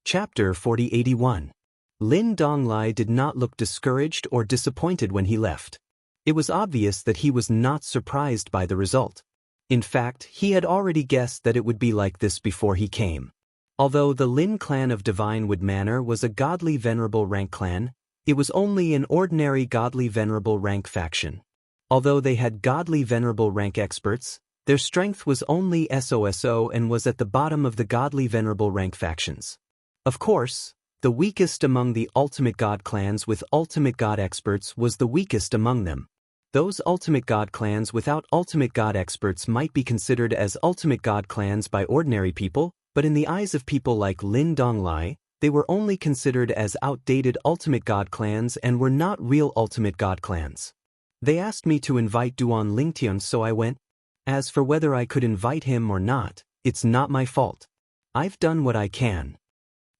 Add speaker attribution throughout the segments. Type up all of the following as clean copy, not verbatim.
Speaker 1: Chapter 4081. Lin Donglai did not look discouraged or disappointed when he left. It was obvious that he was not surprised by the result. In fact, he had already guessed that it would be like this before he came. Although the Lin clan of Divine Wood Manor was a godly venerable rank clan, it was only an ordinary godly venerable rank faction. Although they had godly venerable rank experts, their strength was only SOSO and was at the bottom of the godly venerable rank factions. Of course, the weakest among the ultimate god clans with ultimate god experts was the weakest among them. Those ultimate god clans without ultimate god experts might be considered as ultimate god clans by ordinary people, but in the eyes of people like Lin Donglai, they were only considered as outdated ultimate god clans and were not real ultimate god clans. They asked me to invite Duan Lingtian, so I went. As for whether I could invite him or not, it's not my fault. I've done what I can.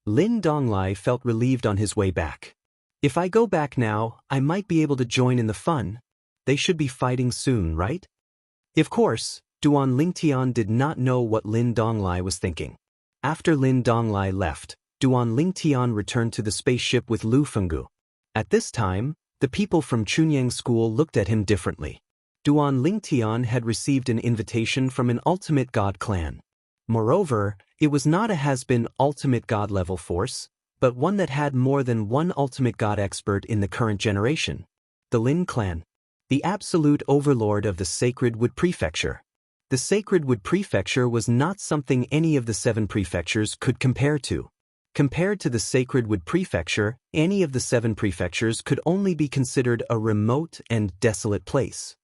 Speaker 1: Lin Donglai felt relieved on his way back. If I go back now, I might be able to join in the fun. They should be fighting soon, right? Of course, Duan Lingtian did not know what Lin Donglai was thinking. After Lin Donglai left, Duan Lingtian returned to the spaceship with Lu Fenggu. At this time, the people from Chunyang School looked at him differently. Duan Lingtian had received an invitation from an ultimate god clan. Moreover, it was not a has-been ultimate god level force, but one that had more than one ultimate god expert in the current generation. The Lin clan. The absolute overlord of the Sacred Wood Prefecture. The Sacred Wood Prefecture was not something any of the 7 prefectures could compare to. Compared to the Sacred Wood Prefecture, any of the 7 prefectures could only be considered a remote and desolate place.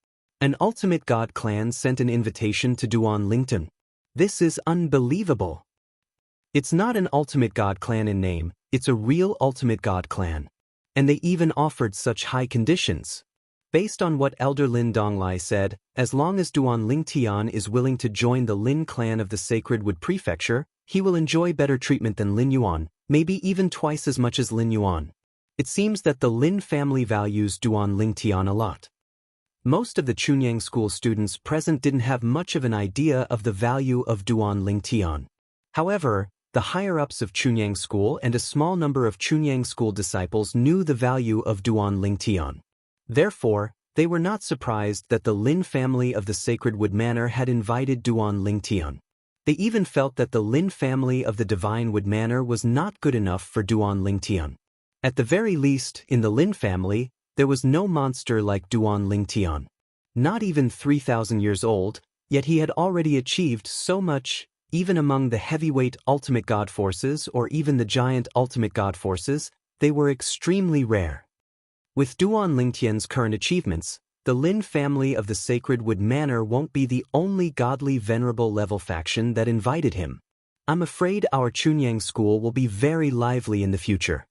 Speaker 1: An ultimate god clan sent an invitation to Duan Lingtian. This is unbelievable. It's not an ultimate god clan in name, it's a real ultimate god clan. And they even offered such high conditions. Based on what Elder Lin Donglai said, as long as Duan Lingtian is willing to join the Lin clan of the Sacred Wood Prefecture, he will enjoy better treatment than Lin Yuan, maybe even twice as much as Lin Yuan. It seems that the Lin family values Duan Lingtian a lot. Most of the Chunyang School students present didn't have much of an idea of the value of Duan Lingtian. However, the higher-ups of Chunyang School and a small number of Chunyang School disciples knew the value of Duan Lingtian. Therefore, they were not surprised that the Lin family of the Sacred Wood Manor had invited Duan Lingtian. They even felt that the Lin family of the Divine Wood Manor was not good enough for Duan Lingtian. At the very least, in the Lin family, there was no monster like Duan Lingtian. Not even 3,000 years old, yet he had already achieved so much, even among the heavyweight ultimate god forces or even the giant ultimate god forces, they were extremely rare. With Duan Lingtian's current achievements, the Lin family of the Sacred Wood Manor won't be the only godly venerable level faction that invited him. I'm afraid our Chunyang School will be very lively in the future.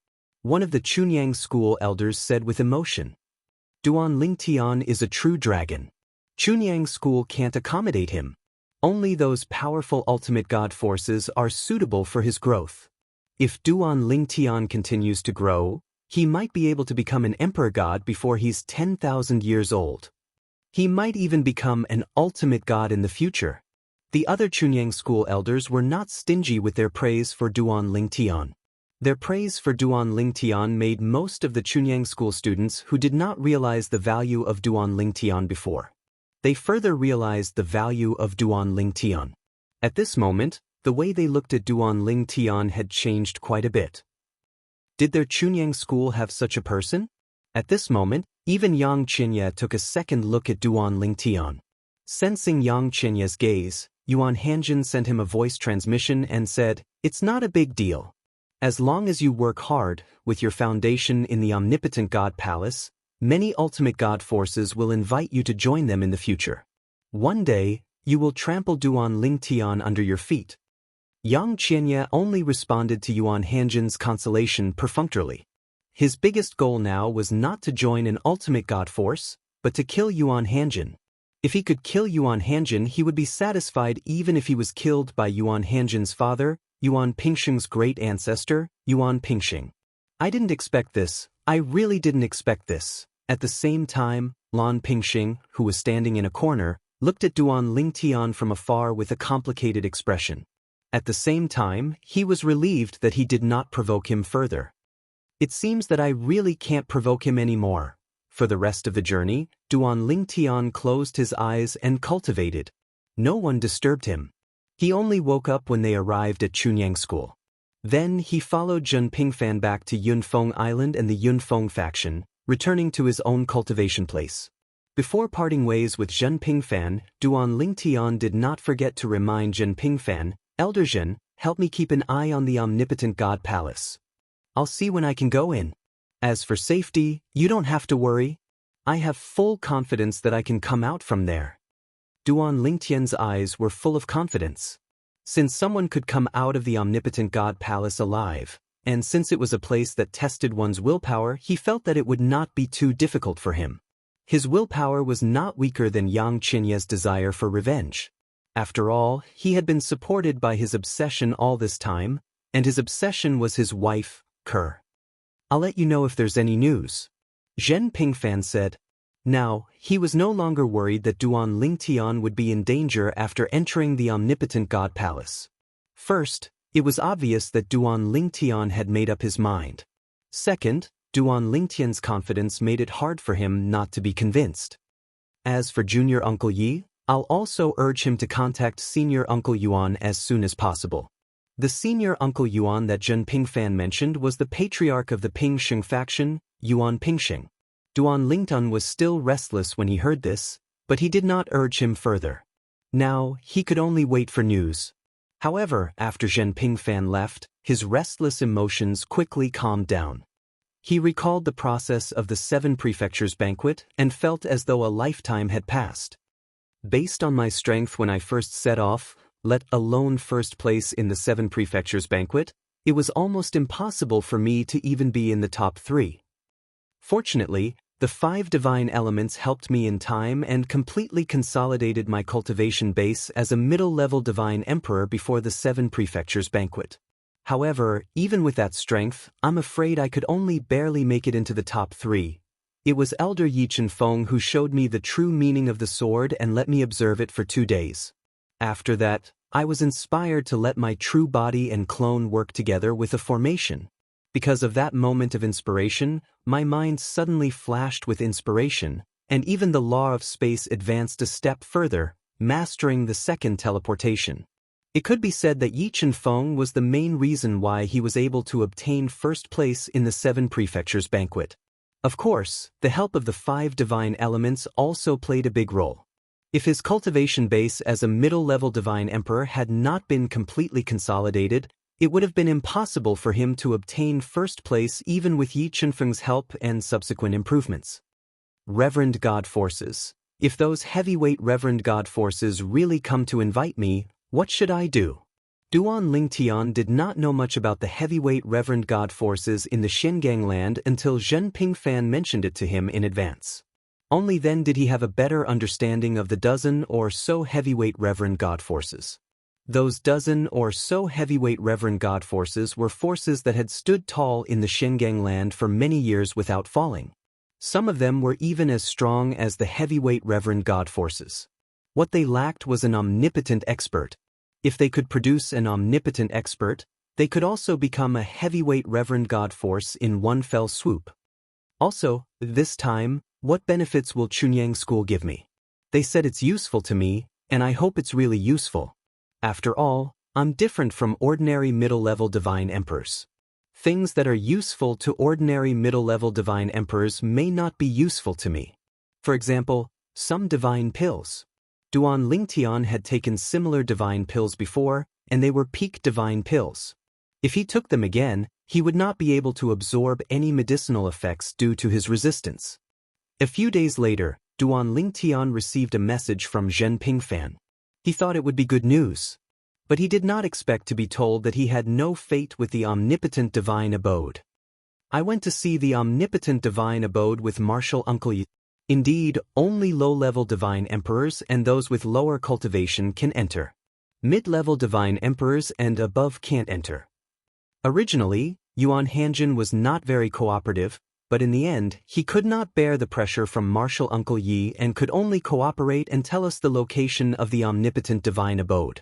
Speaker 1: One of the Chunyang School elders said with emotion. Duan Lingtian is a true dragon. Chunyang School can't accommodate him. Only those powerful ultimate god forces are suitable for his growth. If Duan Lingtian continues to grow, he might be able to become an emperor god before he's 10,000 years old. He might even become an ultimate god in the future. The other Chunyang School elders were not stingy with their praise for Duan Lingtian. Their praise for Duan Lingtian made most of the Chunyang School students who did not realize the value of Duan Lingtian before. They further realized the value of Duan Lingtian. At this moment, the way they looked at Duan Lingtian had changed quite a bit. Did their Chunyang School have such a person? At this moment, even Yang Qinya took a second look at Duan Lingtian. Sensing Yang Qinya's gaze, Yuan Hanjin sent him a voice transmission and said, "It's not a big deal. As long as you work hard, with your foundation in the Omnipotent God Palace, many ultimate God forces will invite you to join them in the future. One day, you will trample Duan Lingtian under your feet." Yang Qinya only responded to Yuan Hanjin's consolation perfunctorily. His biggest goal now was not to join an ultimate God force, but to kill Yuan Hanjin. If he could kill Yuan Hanjin, he would be satisfied even if he was killed by Yuan Hanjin's father, Yuan Pingsheng's great ancestor, Yuan Pingsheng. I didn't expect this, I really didn't expect this. At the same time, Lan Pingsheng, who was standing in a corner, looked at Duan Lingtian from afar with a complicated expression. At the same time, he was relieved that he did not provoke him further. It seems that I really can't provoke him anymore. For the rest of the journey, Duan Lingtian closed his eyes and cultivated. No one disturbed him. He only woke up when they arrived at Chunyang School. Then he followed Zhen Pingfan back to Yunfeng Island and the Yunfeng faction, returning to his own cultivation place. Before parting ways with Zhen Pingfan, Duan Lingtian did not forget to remind Zhen Pingfan, "Elder Zhen, help me keep an eye on the omnipotent God Palace. I'll see when I can go in. As for safety, you don't have to worry. I have full confidence that I can come out from there." Duan Lingtian's eyes were full of confidence. Since someone could come out of the omnipotent God Palace alive, and since it was a place that tested one's willpower, he felt that it would not be too difficult for him. His willpower was not weaker than Yang Qinye's desire for revenge. After all, he had been supported by his obsession all this time, and his obsession was his wife, Kerr. "I'll let you know if there's any news," Zhen Pingfan said. Now, he was no longer worried that Duan Lingtian would be in danger after entering the omnipotent God Palace. First, it was obvious that Duan Lingtian had made up his mind. Second, Duan Lingtian's confidence made it hard for him not to be convinced. As for Junior Uncle Yi, I'll also urge him to contact Senior Uncle Yuan as soon as possible. The Senior Uncle Yuan that Zhen Pingfan mentioned was the patriarch of the Pingsheng faction, Yuan Pingsheng. Duan Lingtian was still restless when he heard this, but he did not urge him further. Now, he could only wait for news. However, after Zhen Pingfan left, his restless emotions quickly calmed down. He recalled the process of the 7 prefectures banquet and felt as though a lifetime had passed. Based on my strength when I first set off, let alone first place in the 7 prefectures banquet, it was almost impossible for me to even be in the top 3. Fortunately, the 5 divine elements helped me in time and completely consolidated my cultivation base as a middle-level divine emperor before the 7 prefectures banquet. However, even with that strength, I'm afraid I could only barely make it into the top 3. It was Elder Yi Chenfeng who showed me the true meaning of the sword and let me observe it for 2 days. After that, I was inspired to let my true body and clone work together with a formation. Because of that moment of inspiration, my mind suddenly flashed with inspiration, and even the law of space advanced a step further, mastering the 2nd teleportation. It could be said that Yi Chenfeng was the main reason why he was able to obtain first place in the 7 prefectures banquet. Of course, the help of the 5 divine elements also played a big role. If his cultivation base as a middle-level divine emperor had not been completely consolidated, it would have been impossible for him to obtain first place even with Yi Chenfeng's help and subsequent improvements. Reverend God Forces. If those heavyweight Reverend God Forces really come to invite me, what should I do? Duan Lingtian did not know much about the heavyweight Reverend God Forces in the Xingang land until Zhen Pingfan mentioned it to him in advance. Only then did he have a better understanding of the dozen or so heavyweight Reverend God Forces. Those dozen or so heavyweight Reverend God Forces were forces that had stood tall in the Xingang land for many years without falling. Some of them were even as strong as the heavyweight Reverend God Forces. What they lacked was an omnipotent expert. If they could produce an omnipotent expert, they could also become a heavyweight Reverend God Force in one fell swoop. Also, this time, what benefits will Chunyang School give me? They said it's useful to me, and I hope it's really useful. After all, I'm different from ordinary middle-level divine emperors. Things that are useful to ordinary middle-level divine emperors may not be useful to me. For example, some divine pills. Duan Lingtian had taken similar divine pills before, and they were peak divine pills. If he took them again, he would not be able to absorb any medicinal effects due to his resistance. A few days later, Duan Lingtian received a message from Zhen Pingfan. He thought it would be good news. But he did not expect to be told that he had no fate with the omnipotent divine abode. I went to see the omnipotent divine abode with Martial Uncle Yi. Indeed, only low-level divine emperors and those with lower cultivation can enter. Mid-level divine emperors and above can't enter. Originally, Yuan Hanjin was not very cooperative, but in the end, he could not bear the pressure from Martial Uncle Yi and could only cooperate and tell us the location of the omnipotent divine abode.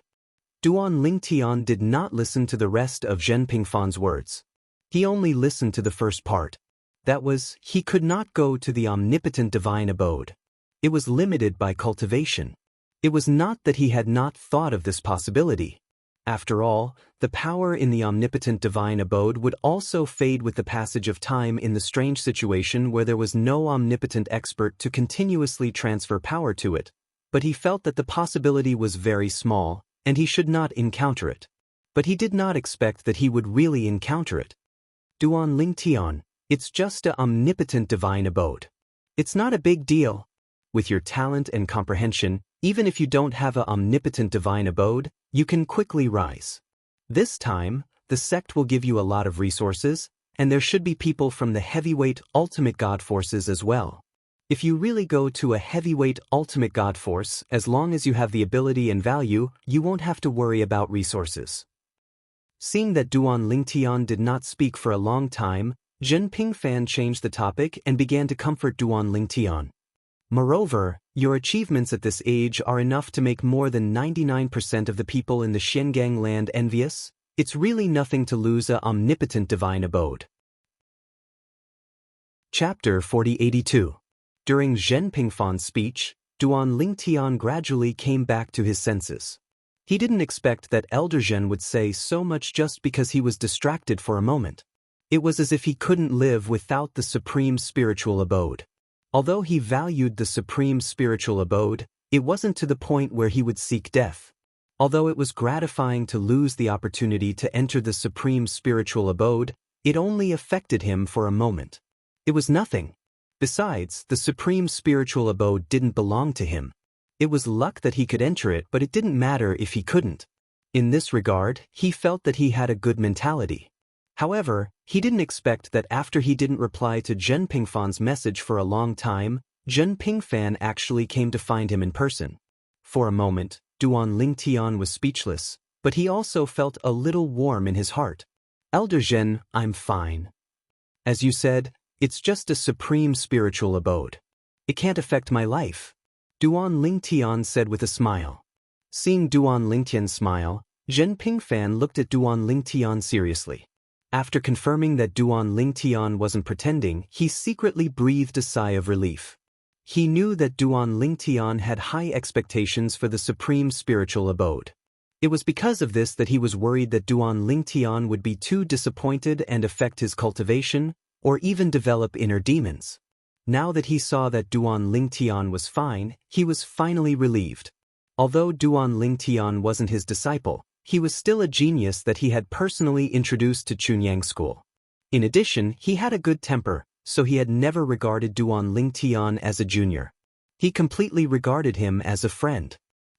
Speaker 1: Duan Lingtian did not listen to the rest of Zhen Pingfan's words. He only listened to the first part. That was, he could not go to the omnipotent divine abode. It was limited by cultivation. It was not that he had not thought of this possibility. After all, the power in the omnipotent divine abode would also fade with the passage of time in the strange situation where there was no omnipotent expert to continuously transfer power to it, but he felt that the possibility was very small, and he should not encounter it. But he did not expect that he would really encounter it. Duan Lingtian, it's just a omnipotent divine abode. It's not a big deal. With your talent and comprehension, even if you don't have a omnipotent divine abode, you can quickly rise. This time, the sect will give you a lot of resources, and there should be people from the heavyweight ultimate god forces as well. If you really go to a heavyweight ultimate god force, as long as you have the ability and value, you won't have to worry about resources. Seeing that Duan Lingtian did not speak for a long time, Zhen Pingfan changed the topic and began to comfort Duan Lingtian. Moreover, your achievements at this age are enough to make more than 99% of the people in the Xiangang land envious. It's really nothing to lose a omnipotent divine abode. Chapter 4082. During Zhen Pingfan's speech, Duan Lingtian gradually came back to his senses. He didn't expect that Elder Zhen would say so much just because he was distracted for a moment. It was as if he couldn't live without the supreme spiritual abode. Although he valued the supreme spiritual abode, it wasn't to the point where he would seek death. Although it was gratifying to lose the opportunity to enter the supreme spiritual abode, it only affected him for a moment. It was nothing. Besides, the supreme spiritual abode didn't belong to him. It was luck that he could enter it, but it didn't matter if he couldn't. In this regard, he felt that he had a good mentality. However, he didn't expect that after he didn't reply to Zhen Pingfan's message for a long time, Zhen Pingfan actually came to find him in person. For a moment, Duan Lingtian was speechless, but he also felt a little warm in his heart. Elder Zhen, I'm fine. As you said, it's just a supreme spiritual abode. It can't affect my life. Duan Lingtian said with a smile. Seeing Duan Lingtian smile, Zhen Pingfan looked at Duan Lingtian seriously. After confirming that Duan Lingtian wasn't pretending, he secretly breathed a sigh of relief. He knew that Duan Lingtian had high expectations for the supreme spiritual abode. It was because of this that he was worried that Duan Lingtian would be too disappointed and affect his cultivation, or even develop inner demons. Now that he saw that Duan Lingtian was fine, he was finally relieved. Although Duan Lingtian wasn't his disciple, he was still a genius that he had personally introduced to Chunyang School. In addition, he had a good temper, so he had never regarded Duan Lingtian as a junior. He completely regarded him as a friend.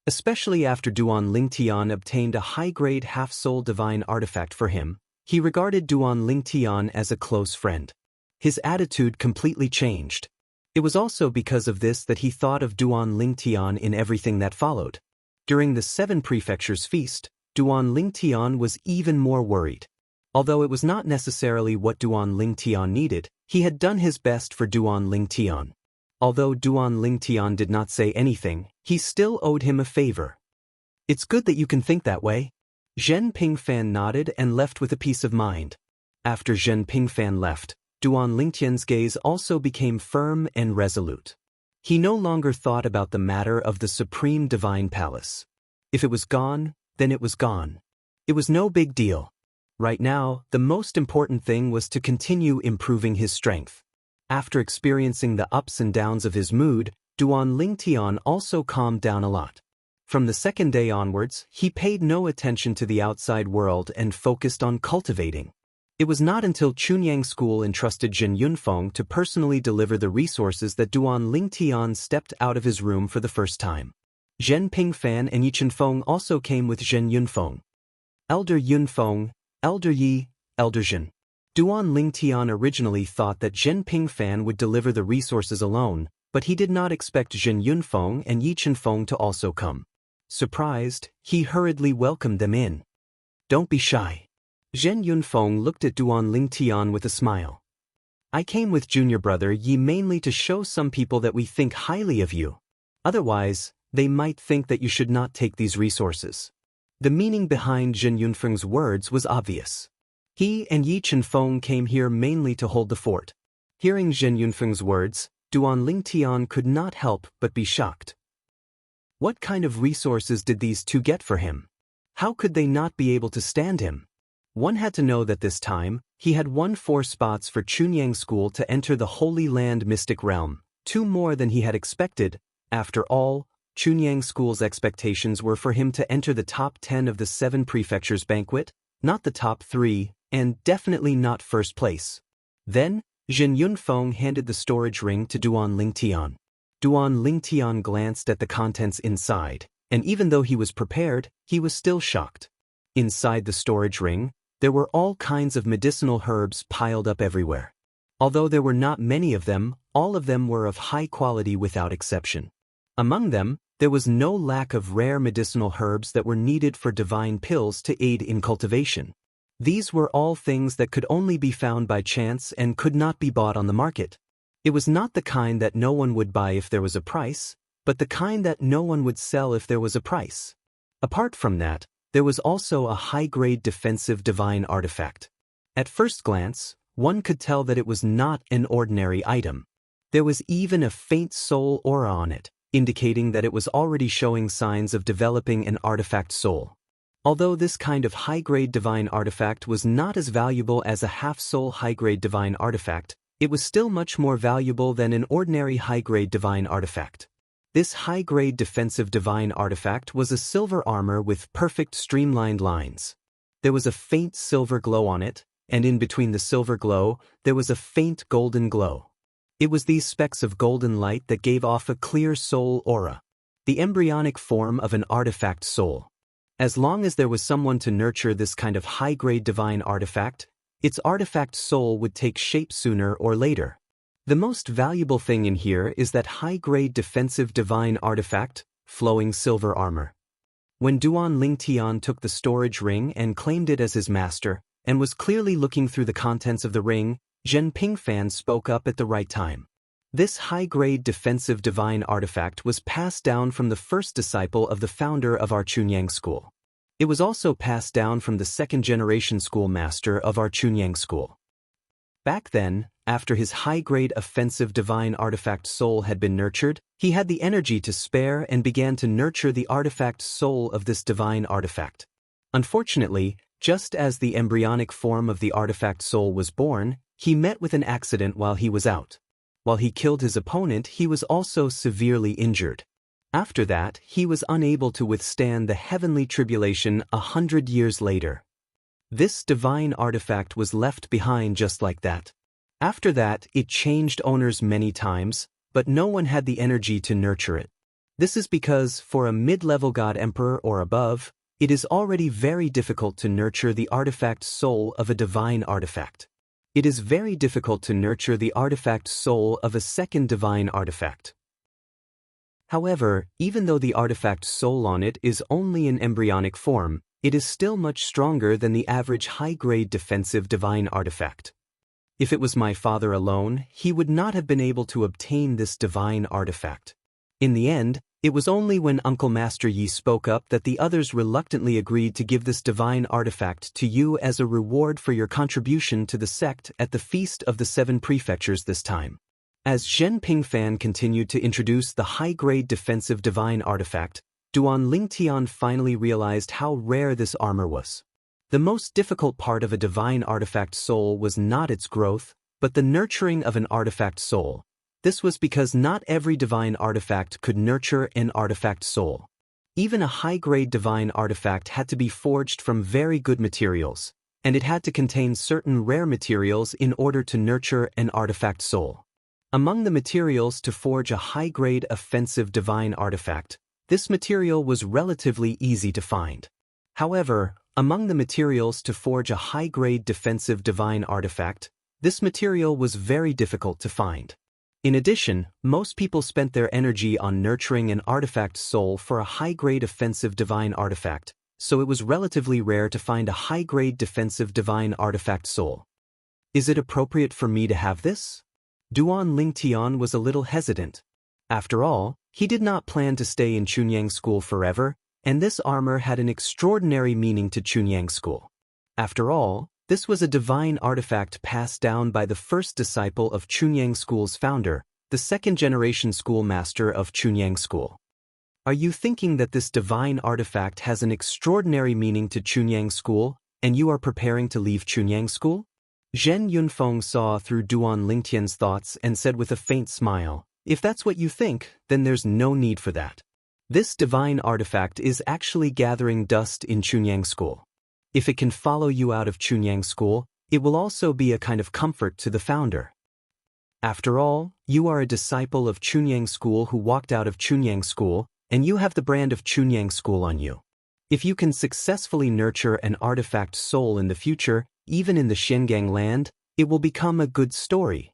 Speaker 1: Especially after Duan Lingtian obtained a high-grade half-soul divine artifact for him, he regarded Duan Lingtian as a close friend. His attitude completely changed. It was also because of this that he thought of Duan Lingtian in everything that followed. During the 7 Prefectures feast, Duan Lingtian was even more worried. Although it was not necessarily what Duan Lingtian needed, he had done his best for Duan Lingtian. Although Duan Lingtian did not say anything, he still owed him a favor. It's good that you can think that way. Zhen Pingfan nodded and left with a peace of mind. After Zhen Pingfan left, Duan Lingtian's gaze also became firm and resolute. He no longer thought about the matter of the Supreme Divine Palace. If it was gone, then it was gone. It was no big deal. Right now, the most important thing was to continue improving his strength. After experiencing the ups and downs of his mood, Duan Lingtian also calmed down a lot. From the second day onwards, he paid no attention to the outside world and focused on cultivating. It was not until Chunyang School entrusted Zhen Yunfeng to personally deliver the resources that Duan Lingtian stepped out of his room for the first time. Zhen Pingfan and Yi Chenfeng also came with Zhen Yunfeng. Elder Yunfeng, Elder Yi, Elder Zhen. Duan Lingtian originally thought that Zhen Pingfan would deliver the resources alone, but he did not expect Zhen Yunfeng and Yi Chenfeng to also come. Surprised, he hurriedly welcomed them in. Don't be shy. Zhen Yunfeng looked at Duan Lingtian with a smile. I came with junior brother Yi mainly to show some people that we think highly of you. Otherwise, they might think that you should not take these resources. The meaning behind Zhen Yunfeng's words was obvious. He and Yi Chenfeng came here mainly to hold the fort. Hearing Zhen Yunfeng's words, Duan Lingtian could not help but be shocked. What kind of resources did these two get for him? How could they not be able to stand him? One had to know that this time, he had won 4 spots for Chunyang School to enter the Holy Land Mystic Realm, 2 more than he had expected. After all, Chunyang School's expectations were for him to enter the top 10 of the 7 prefectures banquet, not the top 3, and definitely not first place. Then, Zhen Yunfeng handed the storage ring to Duan Lingtian. Duan Lingtian glanced at the contents inside, and even though he was prepared, he was still shocked. Inside the storage ring, there were all kinds of medicinal herbs piled up everywhere. Although there were not many of them, all of them were of high quality without exception. Among them, there was no lack of rare medicinal herbs that were needed for divine pills to aid in cultivation. These were all things that could only be found by chance and could not be bought on the market. It was not the kind that no one would buy if there was a price, but the kind that no one would sell if there was a price. Apart from that, there was also a high-grade defensive divine artifact. At first glance, one could tell that it was not an ordinary item. There was even a faint soul aura on it, indicating that it was already showing signs of developing an artifact soul. Although this kind of high-grade divine artifact was not as valuable as a half-soul high-grade divine artifact, it was still much more valuable than an ordinary high-grade divine artifact. This high-grade defensive divine artifact was a silver armor with perfect streamlined lines. There was a faint silver glow on it, and in between the silver glow, there was a faint golden glow. It was these specks of golden light that gave off a clear soul aura, the embryonic form of an artifact soul. As long as there was someone to nurture this kind of high-grade divine artifact, its artifact soul would take shape sooner or later. The most valuable thing in here is that high-grade defensive divine artifact, flowing silver armor. When Duan Lingtian took the storage ring and claimed it as his master, and was clearly looking through the contents of the ring, Zhen Pingfan spoke up at the right time. This high-grade defensive divine artifact was passed down from the first disciple of the founder of our Chunyang School. It was also passed down from the second-generation schoolmaster of our Chunyang School. Back then, after his high-grade offensive divine artifact soul had been nurtured, he had the energy to spare and began to nurture the artifact soul of this divine artifact. Unfortunately, just as the embryonic form of the artifact soul was born, he met with an accident while he was out. While he killed his opponent, he was also severely injured. After that, he was unable to withstand the heavenly tribulation 100 years later. This divine artifact was left behind just like that. After that, it changed owners many times, but no one had the energy to nurture it. This is because, for a mid-level god emperor or above, it is already very difficult to nurture the artifact soul of a divine artifact. It is very difficult to nurture the artifact soul of a second divine artifact. However, even though the artifact soul on it is only in embryonic form, it is still much stronger than the average high-grade defensive divine artifact. If it was my father alone, he would not have been able to obtain this divine artifact. In the end, it was only when Uncle Master Yi spoke up that the others reluctantly agreed to give this divine artifact to you as a reward for your contribution to the sect at the Feast of the 7 Prefectures this time. As Zhen Pingfan continued to introduce the high-grade defensive divine artifact, Duan Lingtian finally realized how rare this armor was. The most difficult part of a divine artifact soul was not its growth, but the nurturing of an artifact soul. This was because not every divine artifact could nurture an artifact soul. Even a high-grade divine artifact had to be forged from very good materials, and it had to contain certain rare materials in order to nurture an artifact soul. Among the materials to forge a high-grade offensive divine artifact, this material was relatively easy to find. However, among the materials to forge a high-grade defensive divine artifact, this material was very difficult to find. In addition, most people spent their energy on nurturing an artifact soul for a high-grade offensive divine artifact, so it was relatively rare to find a high-grade defensive divine artifact soul. Is it appropriate for me to have this? Duan Lingtian was a little hesitant. After all, he did not plan to stay in Chunyang School forever, and this armor had an extraordinary meaning to Chunyang School. After all, this was a divine artifact passed down by the first disciple of Chunyang School's founder, the second-generation schoolmaster of Chunyang School. Are you thinking that this divine artifact has an extraordinary meaning to Chunyang School, and you are preparing to leave Chunyang School? Zhen Yunfeng saw through Duan Lingtian's thoughts and said with a faint smile, "If that's what you think, then there's no need for that. This divine artifact is actually gathering dust in Chunyang School. If it can follow you out of Chunyang School, it will also be a kind of comfort to the founder. After all, you are a disciple of Chunyang School who walked out of Chunyang School, and you have the brand of Chunyang School on you. If you can successfully nurture an artifact soul in the future, even in the Xiangang land, it will become a good story."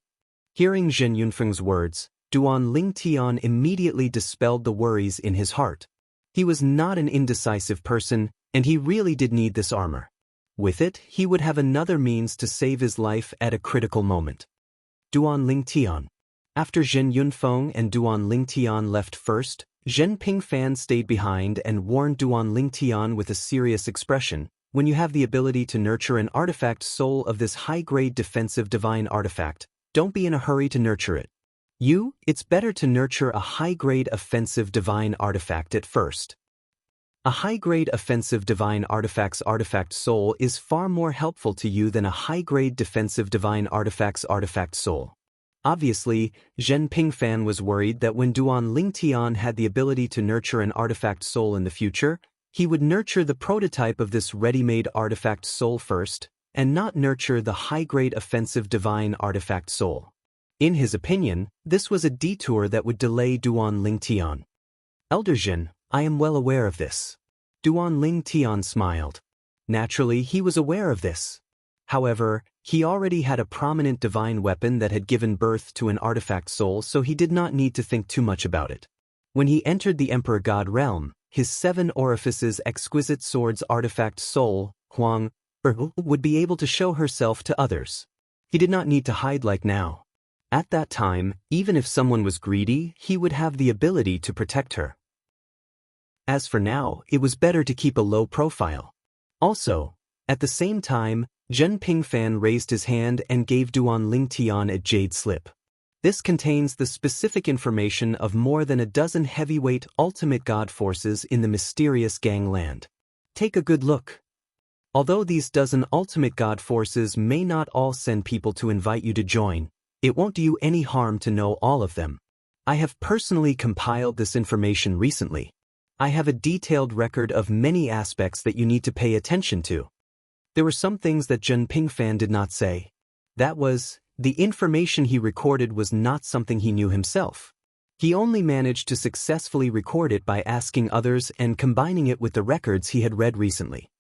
Speaker 1: Hearing Zhen Yunfeng's words, Duan Lingtian immediately dispelled the worries in his heart. He was not an indecisive person, and he really did need this armor. With it, he would have another means to save his life at a critical moment. Duan Lingtian. After Zhen Yunfeng and Duan Lingtian left first, Zhen Pingfan stayed behind and warned Duan Lingtian with a serious expression, "When you have the ability to nurture an artifact soul of this high-grade defensive divine artifact, don't be in a hurry to nurture it. It's better to nurture a high-grade offensive divine artifact at first. A high-grade offensive divine artifact's artifact soul is far more helpful to you than a high-grade defensive divine artifact's artifact soul." Obviously, Zhen Pingfan was worried that when Duan Lingtian had the ability to nurture an artifact soul in the future, he would nurture the prototype of this ready-made artifact soul first, and not nurture the high-grade offensive divine artifact soul. In his opinion, this was a detour that would delay Duan Lingtian. "Elder Zhen, I am well aware of this." Duan Lingtian smiled. Naturally, he was aware of this. However, he already had a prominent divine weapon that had given birth to an artifact soul, so he did not need to think too much about it. When he entered the Emperor God realm, his 7 orifices exquisite sword's artifact soul, Huang, would be able to show herself to others. He did not need to hide like now. At that time, even if someone was greedy, he would have the ability to protect her. As for now, it was better to keep a low profile. Also, at the same time, Zhen Pingfan raised his hand and gave Duan Lingtian a jade slip. This contains the specific information of more than a dozen heavyweight ultimate god forces in the mysterious gangland. Take a good look. Although these dozen ultimate god forces may not all send people to invite you to join, it won't do you any harm to know all of them. I have personally compiled this information recently. I have a detailed record of many aspects that you need to pay attention to. There were some things that Zhen Pingfan did not say. That was, the information he recorded was not something he knew himself. He only managed to successfully record it by asking others and combining it with the records he had read recently.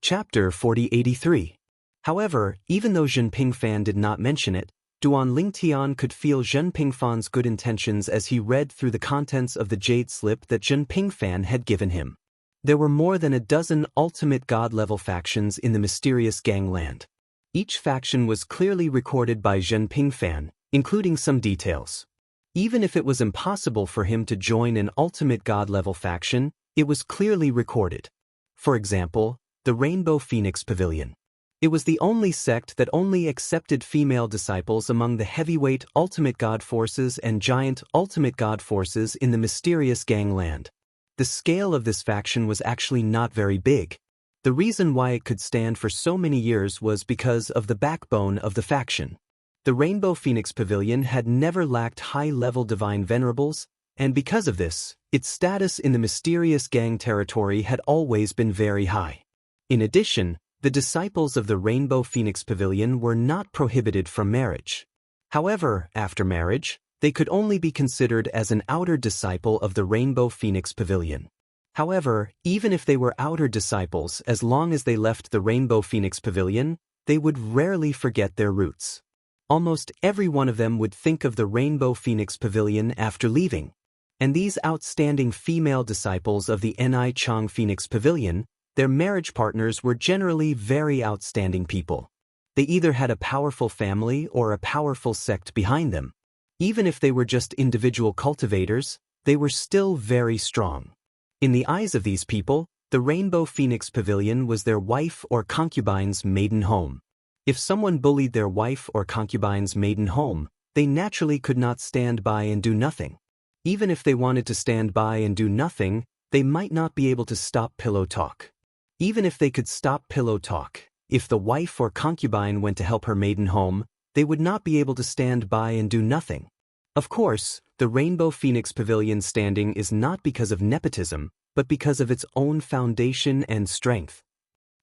Speaker 1: Chapter 4083. However, even though Zhen Pingfan did not mention it, Duan Lingtian could feel Zhen Pingfan's good intentions as he read through the contents of the jade slip that Zhen Pingfan had given him. There were more than a dozen ultimate god-level factions in the mysterious gangland. Each faction was clearly recorded by Zhen Pingfan, including some details. Even if it was impossible for him to join an ultimate god-level faction, it was clearly recorded. For example, the Rainbow Phoenix Pavilion. It was the only sect that only accepted female disciples among the heavyweight ultimate god forces and giant ultimate god forces in the mysterious gangland. The scale of this faction was actually not very big. The reason why it could stand for so many years was because of the backbone of the faction. The Rainbow Phoenix Pavilion had never lacked high-level divine venerables, and because of this, its status in the mysterious gang territory had always been very high. In addition, the disciples of the Rainbow Phoenix Pavilion were not prohibited from marriage. However, after marriage, they could only be considered as an outer disciple of the Rainbow Phoenix Pavilion. However, even if they were outer disciples, as long as they left the Rainbow Phoenix Pavilion, they would rarely forget their roots. Almost every one of them would think of the Rainbow Phoenix Pavilion after leaving. And these outstanding female disciples of the Ni Chang Phoenix Pavilion, their marriage partners were generally very outstanding people. They either had a powerful family or a powerful sect behind them. Even if they were just individual cultivators, they were still very strong. In the eyes of these people, the Rainbow Phoenix Pavilion was their wife or concubine's maiden home. If someone bullied their wife or concubine's maiden home, they naturally could not stand by and do nothing. Even if they wanted to stand by and do nothing, they might not be able to stop pillow talk. Even if they could stop pillow talk, if the wife or concubine went to help her maiden home, they would not be able to stand by and do nothing. Of course, the Rainbow Phoenix Pavilion's standing is not because of nepotism, but because of its own foundation and strength.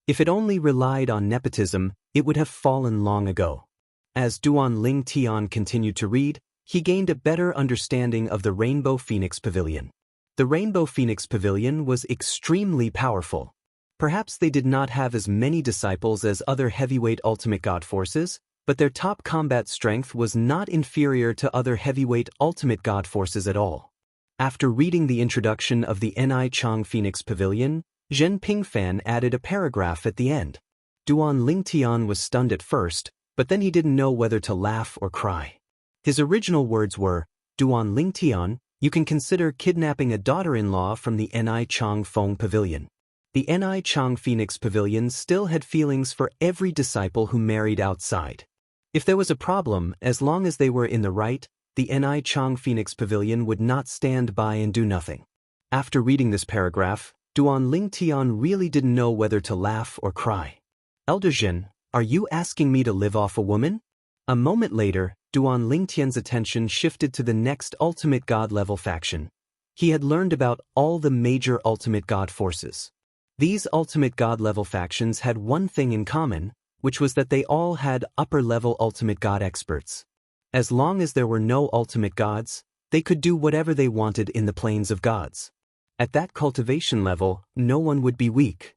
Speaker 1: If it only relied on nepotism, it would have fallen long ago. As Duan Ling Tian continued to read, he gained a better understanding of the Rainbow Phoenix Pavilion. The Rainbow Phoenix Pavilion was extremely powerful. Perhaps they did not have as many disciples as other heavyweight ultimate god forces, but their top combat strength was not inferior to other heavyweight ultimate god forces at all. After reading the introduction of the Ni Chang Phoenix Pavilion, Zhen Pingfan added a paragraph at the end. Duan Lingtian was stunned at first, but then he didn't know whether to laugh or cry. His original words were, Duan Lingtian, you can consider kidnapping a daughter-in-law from the Ni Chang Feng Pavilion. The Ni Chang Phoenix Pavilion still had feelings for every disciple who married outside. If there was a problem, as long as they were in the right, the Ni Chang Phoenix Pavilion would not stand by and do nothing. After reading this paragraph, Duan Lingtian really didn't know whether to laugh or cry. Elder Zhen, are you asking me to live off a woman? A moment later, Duan Lingtian's attention shifted to the next ultimate god level faction. He had learned about all the major ultimate god forces. These ultimate god level factions had one thing in common, which was that they all had upper-level ultimate god experts. As long as there were no ultimate gods, they could do whatever they wanted in the planes of gods. At that cultivation level, no one would be weak.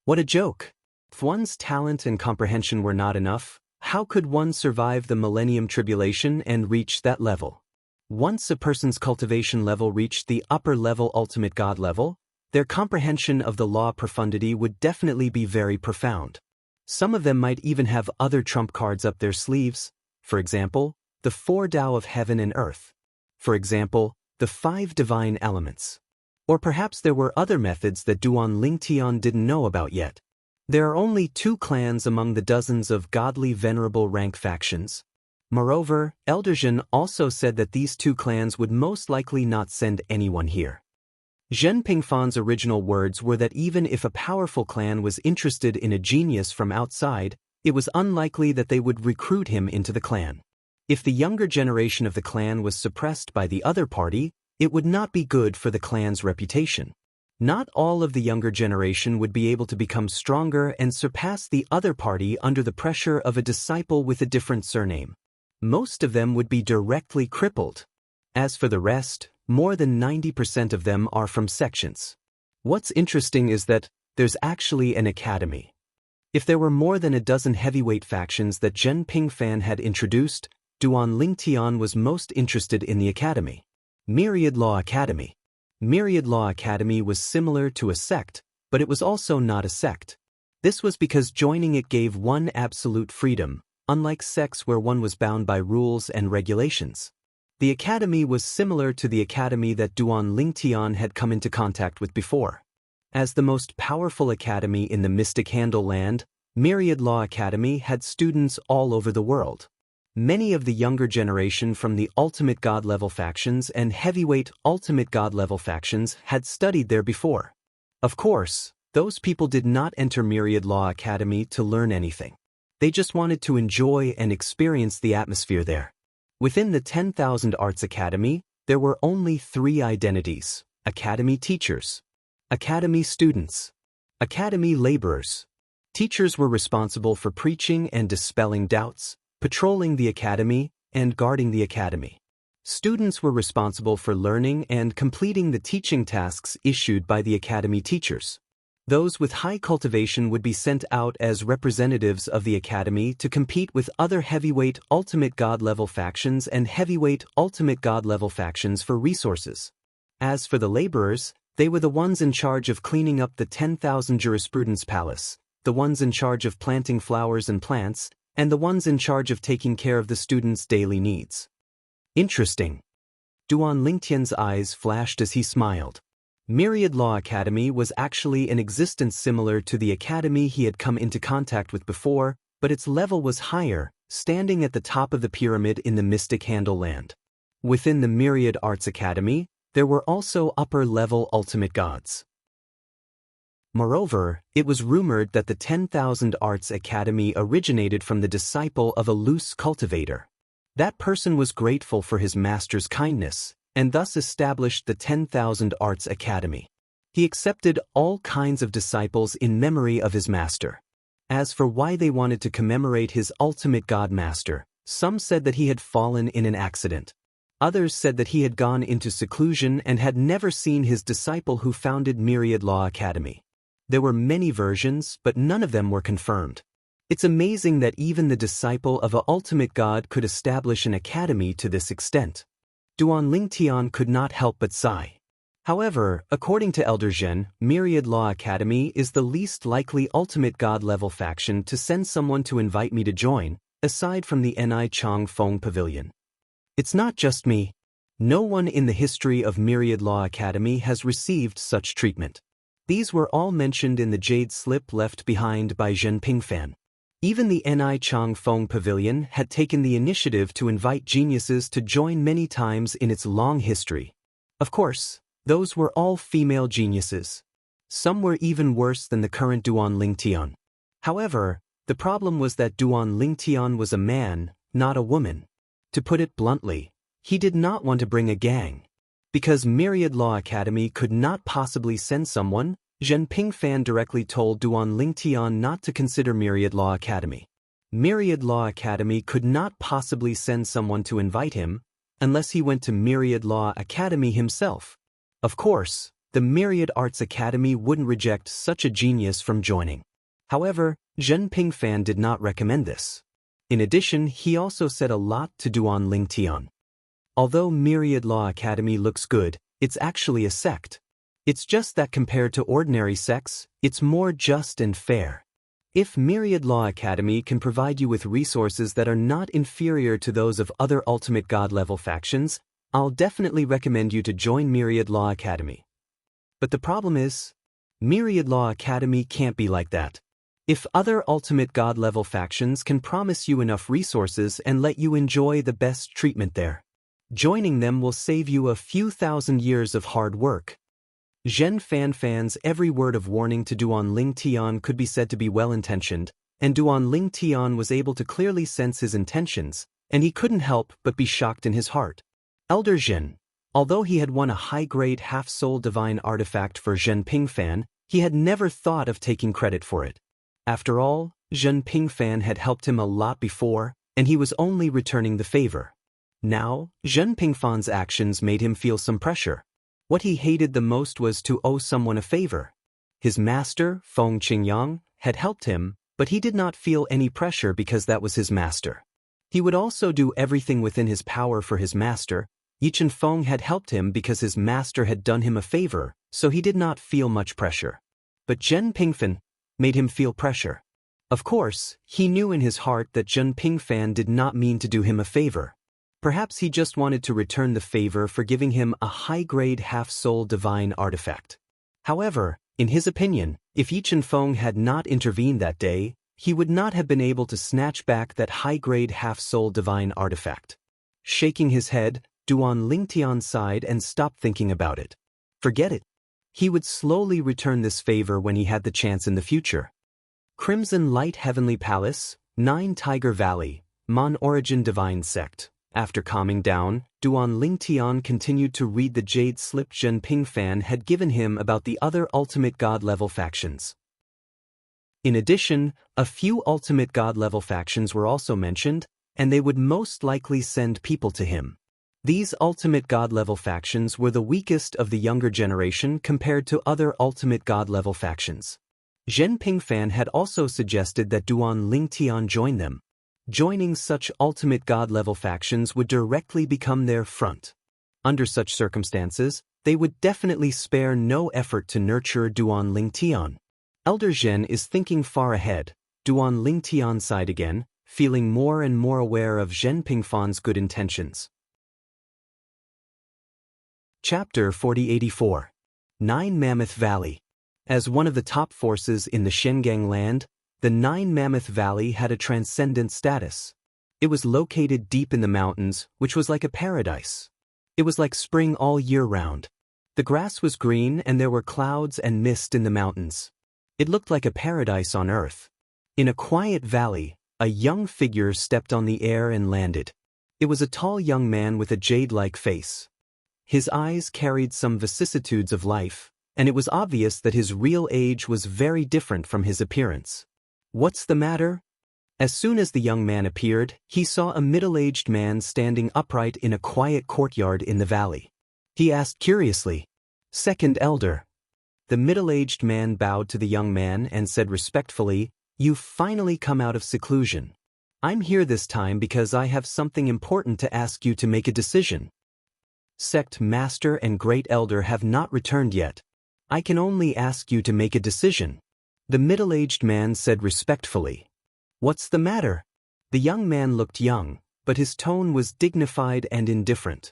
Speaker 1: What a joke! If one's talent and comprehension were not enough, how could one survive the Millennium Tribulation and reach that level? Once a person's cultivation level reached the upper-level ultimate god level, their comprehension of the law profundity would definitely be very profound. Some of them might even have other trump cards up their sleeves, for example, the 4 Tao of heaven and earth. For example, the 5 divine elements. Or perhaps there were other methods that Duan Lingtian didn't know about yet. There are only 2 clans among the dozens of godly venerable rank factions. Moreover, Elder Zhen also said that these 2 clans would most likely not send anyone here. Zhen Pingfan's original words were that even if a powerful clan was interested in a genius from outside, it was unlikely that they would recruit him into the clan. If the younger generation of the clan was suppressed by the other party, it would not be good for the clan's reputation. Not all of the younger generation would be able to become stronger and surpass the other party under the pressure of a disciple with a different surname. Most of them would be directly crippled. As for the rest, more than 90% of them are from sections. What's interesting is that there's actually an academy. If there were more than a dozen heavyweight factions that Zhen Pingfan had introduced, Duan Lingtian was most interested in the academy. Myriad Law Academy. Myriad Law Academy was similar to a sect, but it was also not a sect. This was because joining it gave one absolute freedom, unlike sects where one was bound by rules and regulations. The academy was similar to the academy that Duan Lingtian had come into contact with before. As the most powerful academy in the Mystic Handle Land, Myriad Law Academy had students all over the world. Many of the younger generation from the Ultimate God level factions and heavyweight Ultimate God level factions had studied there before. Of course, those people did not enter Myriad Law Academy to learn anything. They just wanted to enjoy and experience the atmosphere there. Within the 10,000 Arts Academy, there were only 3 identities: Academy teachers, Academy students, Academy laborers. Teachers were responsible for preaching and dispelling doubts, patrolling the academy, and guarding the academy. Students were responsible for learning and completing the teaching tasks issued by the academy teachers. Those with high cultivation would be sent out as representatives of the academy to compete with other heavyweight ultimate god level factions and heavyweight ultimate god level factions for resources. As for the laborers, they were the ones in charge of cleaning up the 10,000 Jurisprudence Palace, the ones in charge of planting flowers and plants, and the ones in charge of taking care of the students' daily needs. Interesting. Duan Lingtian's eyes flashed as he smiled. Myriad Law Academy was actually an existence similar to the academy he had come into contact with before, but its level was higher, standing at the top of the pyramid in the Mystic Handle Land. Within the Myriad Arts Academy, there were also upper-level ultimate gods. Moreover, it was rumored that the 10,000 Arts Academy originated from the disciple of a loose cultivator. That person was grateful for his master's kindness, and thus established the 10,000 Arts Academy. He accepted all kinds of disciples in memory of his master. As for why they wanted to commemorate his ultimate god master, some said that he had fallen in an accident. Others said that he had gone into seclusion and had never seen his disciple who founded Myriad Law Academy. There were many versions, but none of them were confirmed. It's amazing that even the disciple of an ultimate god could establish an academy to this extent. Duan Lingtian could not help but sigh. However, according to Elder Zhen, Myriad Law Academy is the least likely ultimate god-level faction to send someone to invite me to join, aside from the Ni Chang Feng Pavilion. It's not just me. No one in the history of Myriad Law Academy has received such treatment. These were all mentioned in the jade slip left behind by Zhen Pingfan. Even the Ni Chang Feng Pavilion had taken the initiative to invite geniuses to join many times in its long history. Of course, those were all female geniuses. Some were even worse than the current Duan Lingtian. However, the problem was that Duan Lingtian was a man, not a woman. To put it bluntly, he did not want to bring a gang. Because Myriad Law Academy could not possibly send someone, Zhen Pingfan directly told Duan Lingtian not to consider Myriad Law Academy. Myriad Law Academy could not possibly send someone to invite him, unless he went to Myriad Law Academy himself. Of course, the Myriad Arts Academy wouldn't reject such a genius from joining. However, Zhen Pingfan did not recommend this. In addition, he also said a lot to Duan Lingtian. Although Myriad Law Academy looks good, it's actually a sect. It's just that compared to ordinary sects, it's more just and fair. If Myriad Law Academy can provide you with resources that are not inferior to those of other ultimate god-level factions, I'll definitely recommend you to join Myriad Law Academy. But the problem is, Myriad Law Academy can't be like that. If other ultimate god-level factions can promise you enough resources and let you enjoy the best treatment there, joining them will save you a few thousand years of hard work. Zhen Fanfan's every word of warning to Duan Lingtian could be said to be well-intentioned, and Duan Lingtian was able to clearly sense his intentions, and he couldn't help but be shocked in his heart. Elder Zhen, although he had won a high-grade half-soul divine artifact for Zhen Pingfan, he had never thought of taking credit for it. After all, Zhen Pingfan had helped him a lot before, and he was only returning the favor. Now, Zhen Pingfan's actions made him feel some pressure. What he hated the most was to owe someone a favor. His master, Feng Qingyang, had helped him, but he did not feel any pressure because that was his master. He would also do everything within his power for his master. Yi Chen Feng had helped him because his master had done him a favor, so he did not feel much pressure. But Zhen Pingfan made him feel pressure. Of course, he knew in his heart that Zhen Pingfan did not mean to do him a favor. Perhaps he just wanted to return the favor for giving him a high-grade half-soul divine artifact. However, in his opinion, if Yi Chen Feng had not intervened that day, he would not have been able to snatch back that high-grade half-soul divine artifact. Shaking his head, Duan Lingtian sighed and stopped thinking about it. Forget it. He would slowly return this favor when he had the chance in the future. Crimson Light Heavenly Palace, 9 Tiger Valley, Mon Origin Divine Sect. After calming down, Duan Lingtian continued to read the jade slip Zhen Pingfan had given him about the other ultimate god-level factions. In addition, a few ultimate god-level factions were also mentioned, and they would most likely send people to him. These ultimate god-level factions were the weakest of the younger generation compared to other ultimate god-level factions. Zhen Pingfan had also suggested that Duan Lingtian join them. Joining such ultimate god-level factions would directly become their front. Under such circumstances, they would definitely spare no effort to nurture Duan Lingtian. Elder Zhen is thinking far ahead. Duan Lingtian sighed again, feeling more and more aware of Zhen Pingfan's good intentions. Chapter 4084. Nine Mammoth Valley. As one of the top forces in the Shengang land, the Nine Mammoth Valley had a transcendent status. It was located deep in the mountains, which was like a paradise. It was like spring all year round. The grass was green and there were clouds and mist in the mountains. It looked like a paradise on earth. In a quiet valley, a young figure stepped on the air and landed. It was a tall young man with a jade-like face. His eyes carried some vicissitudes of life, and it was obvious that his real age was very different from his appearance. "What's the matter?" As soon as the young man appeared, he saw a middle-aged man standing upright in a quiet courtyard in the valley. He asked curiously, "Second elder?" The middle-aged man bowed to the young man and said respectfully, "You've finally come out of seclusion. I'm here this time because I have something important to ask you to make a decision. Sect Master and Great Elder have not returned yet. I can only ask you to make a decision." The middle-aged man said respectfully, "What's the matter?" The young man looked young, but his tone was dignified and indifferent.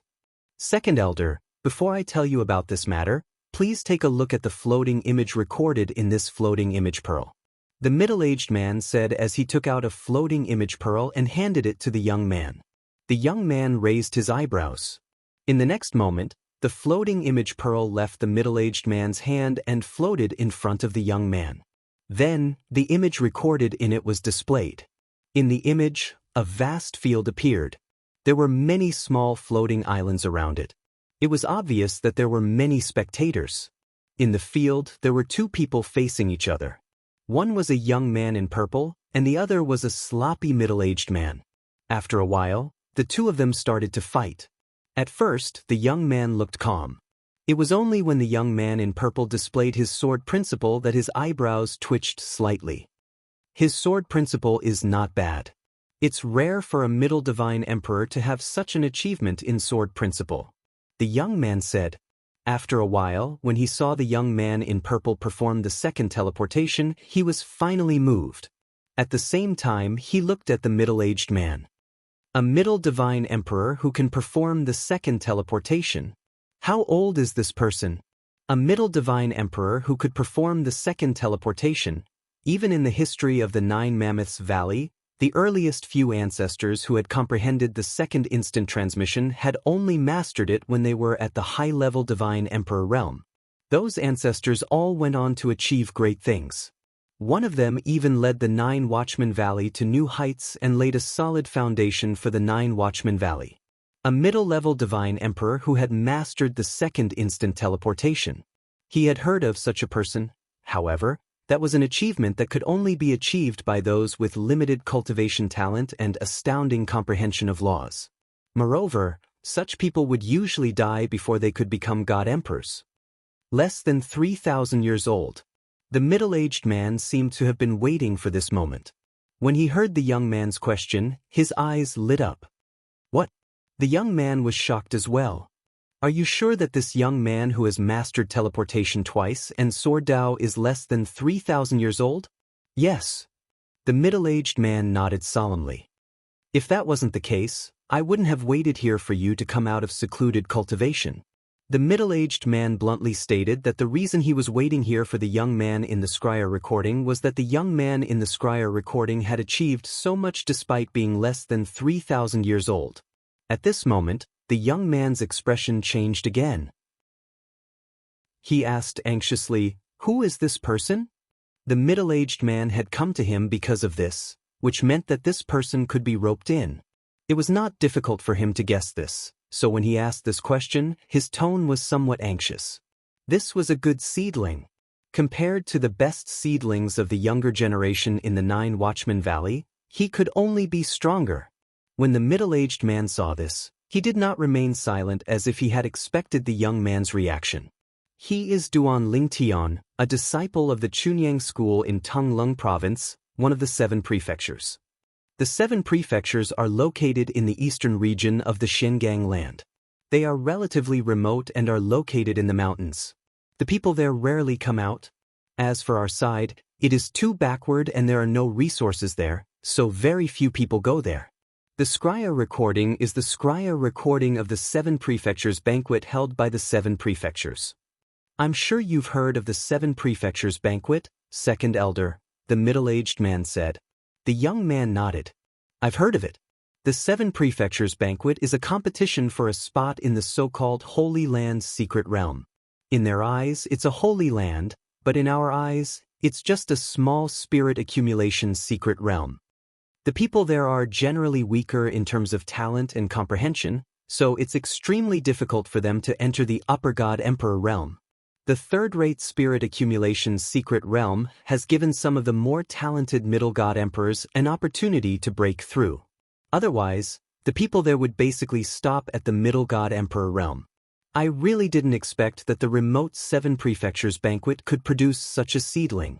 Speaker 1: "Second Elder, before I tell you about this matter, please take a look at the floating image recorded in this floating image pearl." The middle-aged man said as he took out a floating image pearl and handed it to the young man. The young man raised his eyebrows. In the next moment, the floating image pearl left the middle-aged man's hand and floated in front of the young man. Then, the image recorded in it was displayed. In the image, a vast field appeared. There were many small floating islands around it. It was obvious that there were many spectators. In the field, there were two people facing each other. One was a young man in purple, and the other was a sloppy middle-aged man. After a while, the two of them started to fight. At first, the young man looked calm. It was only when the young man in purple displayed his sword principle that his eyebrows twitched slightly. His sword principle is not bad. It's rare for a middle divine emperor to have such an achievement in sword principle, the young man said. After a while, when he saw the young man in purple perform the second teleportation, he was finally moved. At the same time, he looked at the middle-aged man. A middle divine emperor who can perform the second teleportation. How old is this person? A middle divine emperor who could perform the second teleportation. Even in the history of the Nine Mammoths Valley, the earliest few ancestors who had comprehended the second instant transmission had only mastered it when they were at the high-level divine emperor realm. Those ancestors all went on to achieve great things. One of them even led the Nine Watchmen Valley to new heights and laid a solid foundation for the Nine Watchmen Valley. A middle-level divine emperor who had mastered the second instant teleportation. He had heard of such a person. However, that was an achievement that could only be achieved by those with limited cultivation talent and astounding comprehension of laws. Moreover, such people would usually die before they could become god emperors. Less than 3,000 years old. The middle-aged man seemed to have been waiting for this moment. When he heard the young man's question, his eyes lit up. "What?" The young man was shocked as well. "Are you sure that this young man who has mastered teleportation twice and sword Dao is less than 3,000 years old?" "Yes." The middle-aged man nodded solemnly. "If that wasn't the case, I wouldn't have waited here for you to come out of secluded cultivation." The middle-aged man bluntly stated that the reason he was waiting here for the young man in the scryer recording was that the young man in the scryer recording had achieved so much despite being less than 3,000 years old. At this moment, the young man's expression changed again. He asked anxiously, "Who is this person?" The middle-aged man had come to him because of this, which meant that this person could be roped in. It was not difficult for him to guess this, so when he asked this question, his tone was somewhat anxious. This was a good seedling. Compared to the best seedlings of the younger generation in the Nine Watchmen Valley, he could only be stronger. When the middle-aged man saw this, he did not remain silent as if he had expected the young man's reaction. He is Duan Lingtian, a disciple of the Chunyang school in Tonglung Province, one of the 7 prefectures. The 7 prefectures are located in the eastern region of the Shengang land. They are relatively remote and are located in the mountains. The people there rarely come out. As for our side, it is too backward and there are no resources there, so very few people go there. The Scrya recording is the Scrya recording of the 7 prefectures banquet held by the 7 prefectures. I'm sure you've heard of the 7 prefectures banquet, second elder, the middle-aged man said. The young man nodded. I've heard of it. The 7 prefectures banquet is a competition for a spot in the so-called Holy Land's secret realm. In their eyes, it's a holy land, but in our eyes, it's just a small spirit accumulation secret realm. The people there are generally weaker in terms of talent and comprehension, so it's extremely difficult for them to enter the upper god emperor realm. The third-rate spirit accumulation secret realm has given some of the more talented middle god emperors an opportunity to break through. Otherwise, the people there would basically stop at the middle god emperor realm. I really didn't expect that the remote 7 prefectures banquet could produce such a seedling.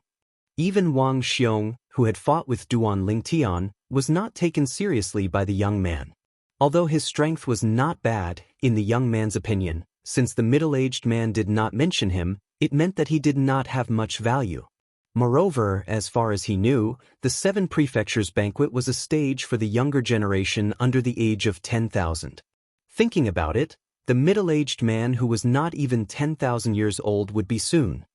Speaker 1: Even Wang Xiong, who had fought with Duan Lingtian, was not taken seriously by the young man. Although his strength was not bad, in the young man's opinion, since the middle-aged man did not mention him, it meant that he did not have much value. Moreover, as far as he knew, the 7 prefectures banquet was a stage for the younger generation under the age of 10,000. Thinking about it, the middle-aged man who was not even 10,000 years old would be soon.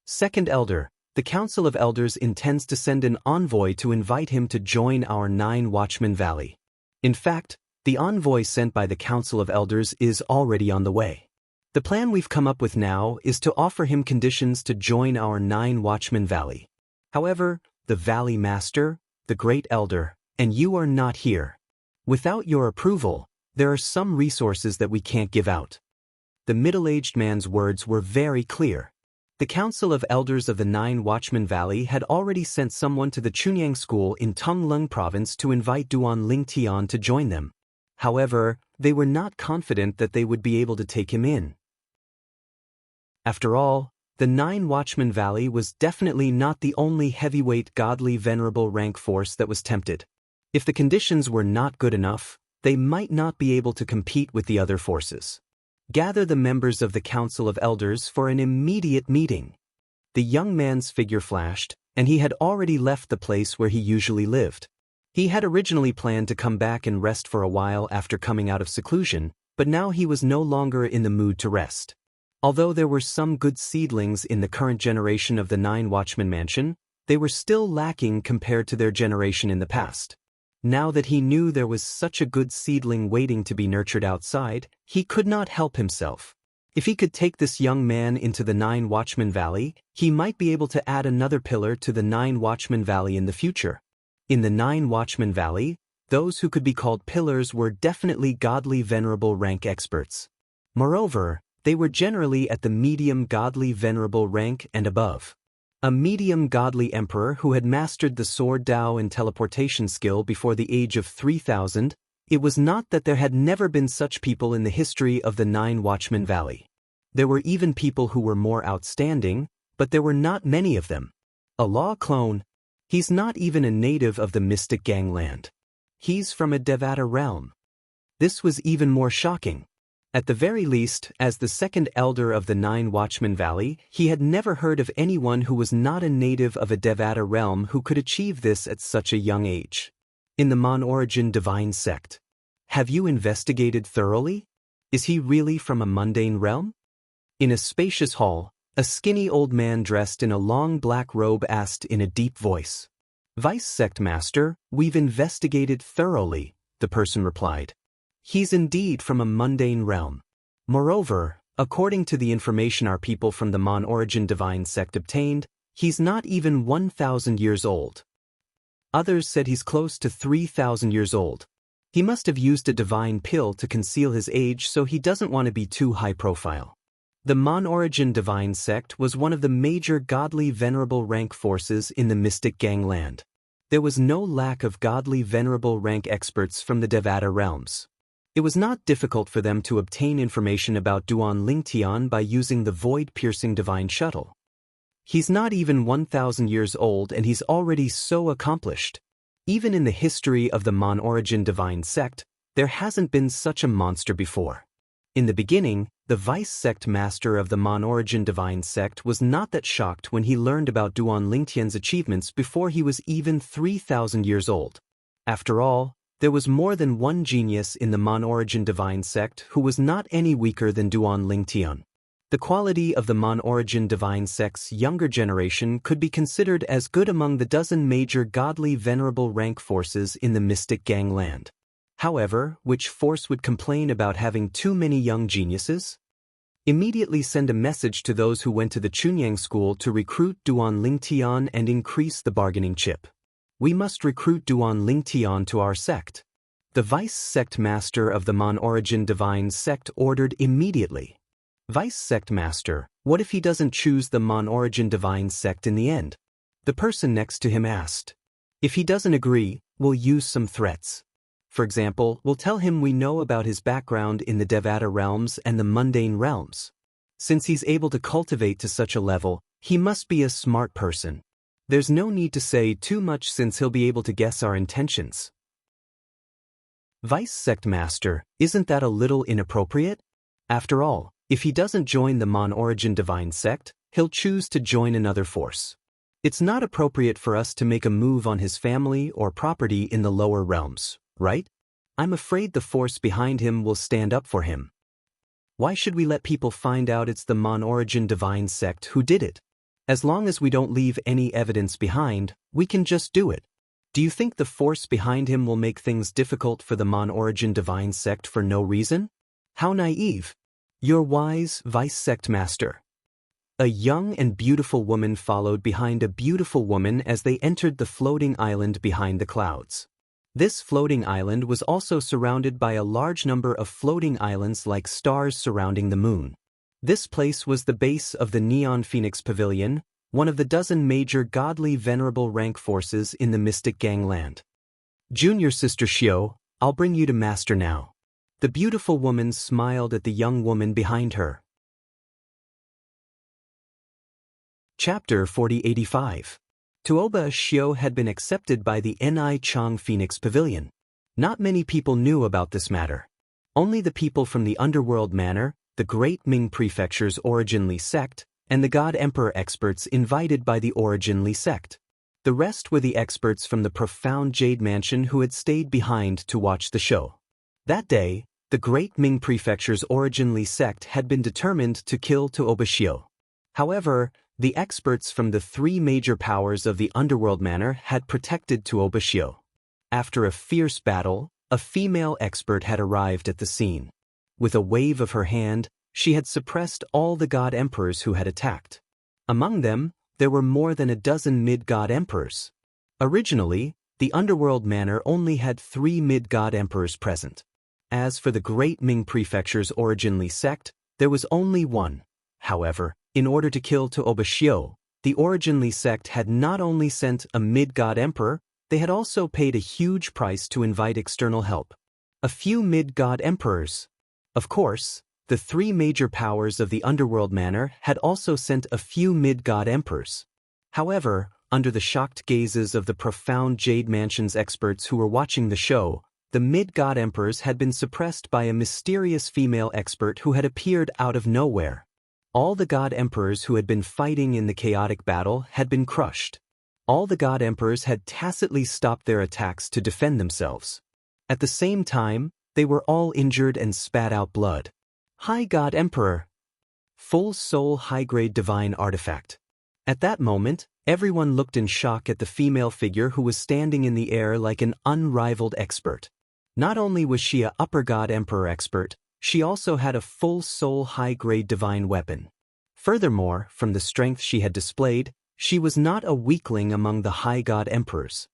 Speaker 1: Second elder, the Council of Elders intends to send an envoy to invite him to join our 9 Watchmen Valley. In fact, the envoy sent by the Council of Elders is already on the way. The plan we've come up with now is to offer him conditions to join our 9 Watchmen Valley. However, the Valley Master, the Great Elder, and you are not here. Without your approval, there are some resources that we can't give out. The middle-aged man's words were very clear. The Council of Elders of the 9 Watchmen Valley had already sent someone to the Chunyang School in Tongleng Province to invite Duan Lingtian to join them. However, they were not confident that they would be able to take him in. After all, the 9 Watchmen Valley was definitely not the only heavyweight godly venerable rank force that was tempted. If the conditions were not good enough, they might not be able to compete with the other forces. Gather the members of the Council of Elders for an immediate meeting. The young man's figure flashed, and he had already left the place where he usually lived. He had originally planned to come back and rest for a while after coming out of seclusion, but now he was no longer in the mood to rest. Although there were some good seedlings in the current generation of the 9 Watchmen Mansion, they were still lacking compared to their generation in the past. Now that he knew there was such a good seedling waiting to be nurtured outside, he could not help himself. If he could take this young man into the 9 Watchmen Valley, he might be able to add another pillar to the 9 Watchmen Valley in the future. In the 9 Watchmen Valley, those who could be called pillars were definitely godly venerable rank experts. Moreover, they were generally at the medium godly venerable rank and above. A medium godly emperor who had mastered the sword Dao and teleportation skill before the age of 3,000, it was not that there had never been such people in the history of the 9 Watchmen Valley. There were even people who were more outstanding, but there were not many of them. A law clone. He's not even a native of the Mystic Gangland. He's from a Devata realm. This was even more shocking. At the very least, as the second elder of the 9 Watchmen Valley, he had never heard of anyone who was not a native of a Devata realm who could achieve this at such a young age. In the Mon-Origin divine sect. Have you investigated thoroughly? Is he really from a mundane realm? In a spacious hall, a skinny old man dressed in a long black robe asked in a deep voice. Vice Sect Master, we've investigated thoroughly, the person replied. He's indeed from a mundane realm. Moreover, according to the information our people from the Mon-Origin divine sect obtained, he's not even 1,000 years old. Others said he's close to 3,000 years old. He must have used a divine pill to conceal his age, so he doesn't want to be too high profile. The Mon-Origin divine sect was one of the major godly venerable rank forces in the Mystic Gangland. There was no lack of godly venerable rank experts from the Devata realms. It was not difficult for them to obtain information about Duan Lingtian by using the void-piercing divine shuttle. He's not even 1,000 years old and he's already so accomplished. Even in the history of the Mon-Origin divine sect, there hasn't been such a monster before. In the beginning, the vice sect master of the Mon-Origin divine sect was not that shocked when he learned about Duan Lingtian's achievements before he was even 3,000 years old. After all, There was more than one genius in the Mon-origin divine sect who was not any weaker than Duan Lingtian. The quality of the Mon-origin divine sect's younger generation could be considered as good among the dozen major godly venerable rank forces in the mystic gangland. However, which force would complain about having too many young geniuses? Immediately send a message to those who went to the Chunyang school to recruit Duan Lingtian and increase the bargaining chip. We must recruit Duan Lingtian to our sect. The vice sect master of the Mon-origin divine sect ordered immediately. Vice sect master, what if he doesn't choose the Mon-origin divine sect in the end? The person next to him asked. If he doesn't agree, we'll use some threats. For example, we'll tell him we know about his background in the Devata realms and the mundane realms. Since he's able to cultivate to such a level, he must be a smart person. There's no need to say too much since he'll be able to guess our intentions. Vice sect master, isn't that a little inappropriate? After all, if he doesn't join the Mon-origin divine sect, he'll choose to join another force. It's not appropriate for us to make a move on his family or property in the lower realms, right? I'm afraid the force behind him will stand up for him. Why should we let people find out it's the Mon-origin divine sect who did it? As long as we don't leave any evidence behind, we can just do it. Do you think the force behind him will make things difficult for the Mon-origin divine sect for no reason? How naive. You're wise, vice sect master. A young and beautiful woman followed behind a beautiful woman as they entered the floating island behind the clouds. This floating island was also surrounded by a large number of floating islands like stars surrounding the moon. This place was the base of the Neon Phoenix Pavilion, one of the dozen major godly venerable rank forces in the mystic gangland. Junior Sister Xiao, I'll bring you to Master now. The beautiful woman smiled at the young woman behind her. Chapter 4085. Tuoba Xiao had been accepted by the Ni Chang Phoenix Pavilion. Not many people knew about this matter. Only the people from the Underworld Manor, the Great Ming Prefecture's Origin Li sect, and the God Emperor experts invited by the Origin Li sect. The rest were the experts from the profound Jade Mansion who had stayed behind to watch the show. That day, the Great Ming Prefecture's Origin Li sect had been determined to kill Tuoba Xiao. However, the experts from the three major powers of the Underworld Manor had protected Tuoba Xiao. After a fierce battle, a female expert had arrived at the scene. With a wave of her hand, she had suppressed all the God Emperors who had attacked. Among them, there were more than a dozen mid-God Emperors. Originally, the Underworld Manor only had 3 mid-God Emperors present. As for the Great Ming Prefecture's Origin Li sect, there was only one. However, in order to kill Tuoba Xiao, the Origin Li sect had not only sent a mid-God Emperor, they had also paid a huge price to invite external help. A few mid-God Emperors. Of course, the 3 major powers of the Underworld Manor had also sent a few mid-God Emperors. However, under the shocked gazes of the profound Jade Mansion's experts who were watching the show, the mid-God Emperors had been suppressed by a mysterious female expert who had appeared out of nowhere. All the God Emperors who had been fighting in the chaotic battle had been crushed. All the God Emperors had tacitly stopped their attacks to defend themselves. At the same time, they were all injured and spat out blood. High God Emperor. Full Soul High-Grade Divine Artifact. At that moment, everyone looked in shock at the female figure who was standing in the air like an unrivaled expert. Not only was she a Upper God Emperor expert, she also had a Full Soul High-Grade Divine Weapon. Furthermore, from the strength she had displayed, she was not a weakling among the High God Emperors.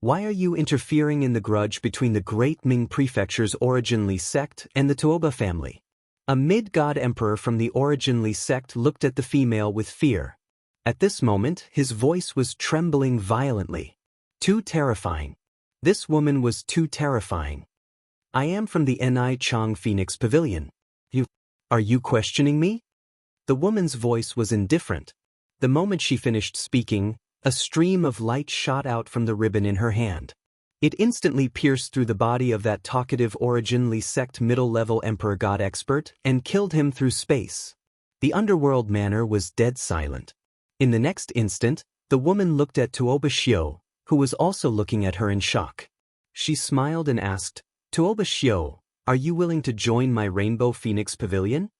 Speaker 1: Why are you interfering in the grudge between the Great Ming Prefecture's Origin Li sect and the Tuoba family? A mid-God Emperor from the Origin Li sect looked at the female with fear. At this moment, his voice was trembling violently. Too terrifying. This woman was too terrifying. I am from the Ni Chang Phoenix Pavilion. Are you questioning me? The woman's voice was indifferent. The moment she finished speaking, a stream of light shot out from the ribbon in her hand. It instantly pierced through the body of that talkative Origin Li sect middle-level Emperor God expert and killed him through space. The Underworld Manor was dead silent. In the next instant, the woman looked at Tuoba Xiao, who was also looking at her in shock. She smiled and asked, Tuoba Xiao, are you willing to join my Rainbow Phoenix Pavilion?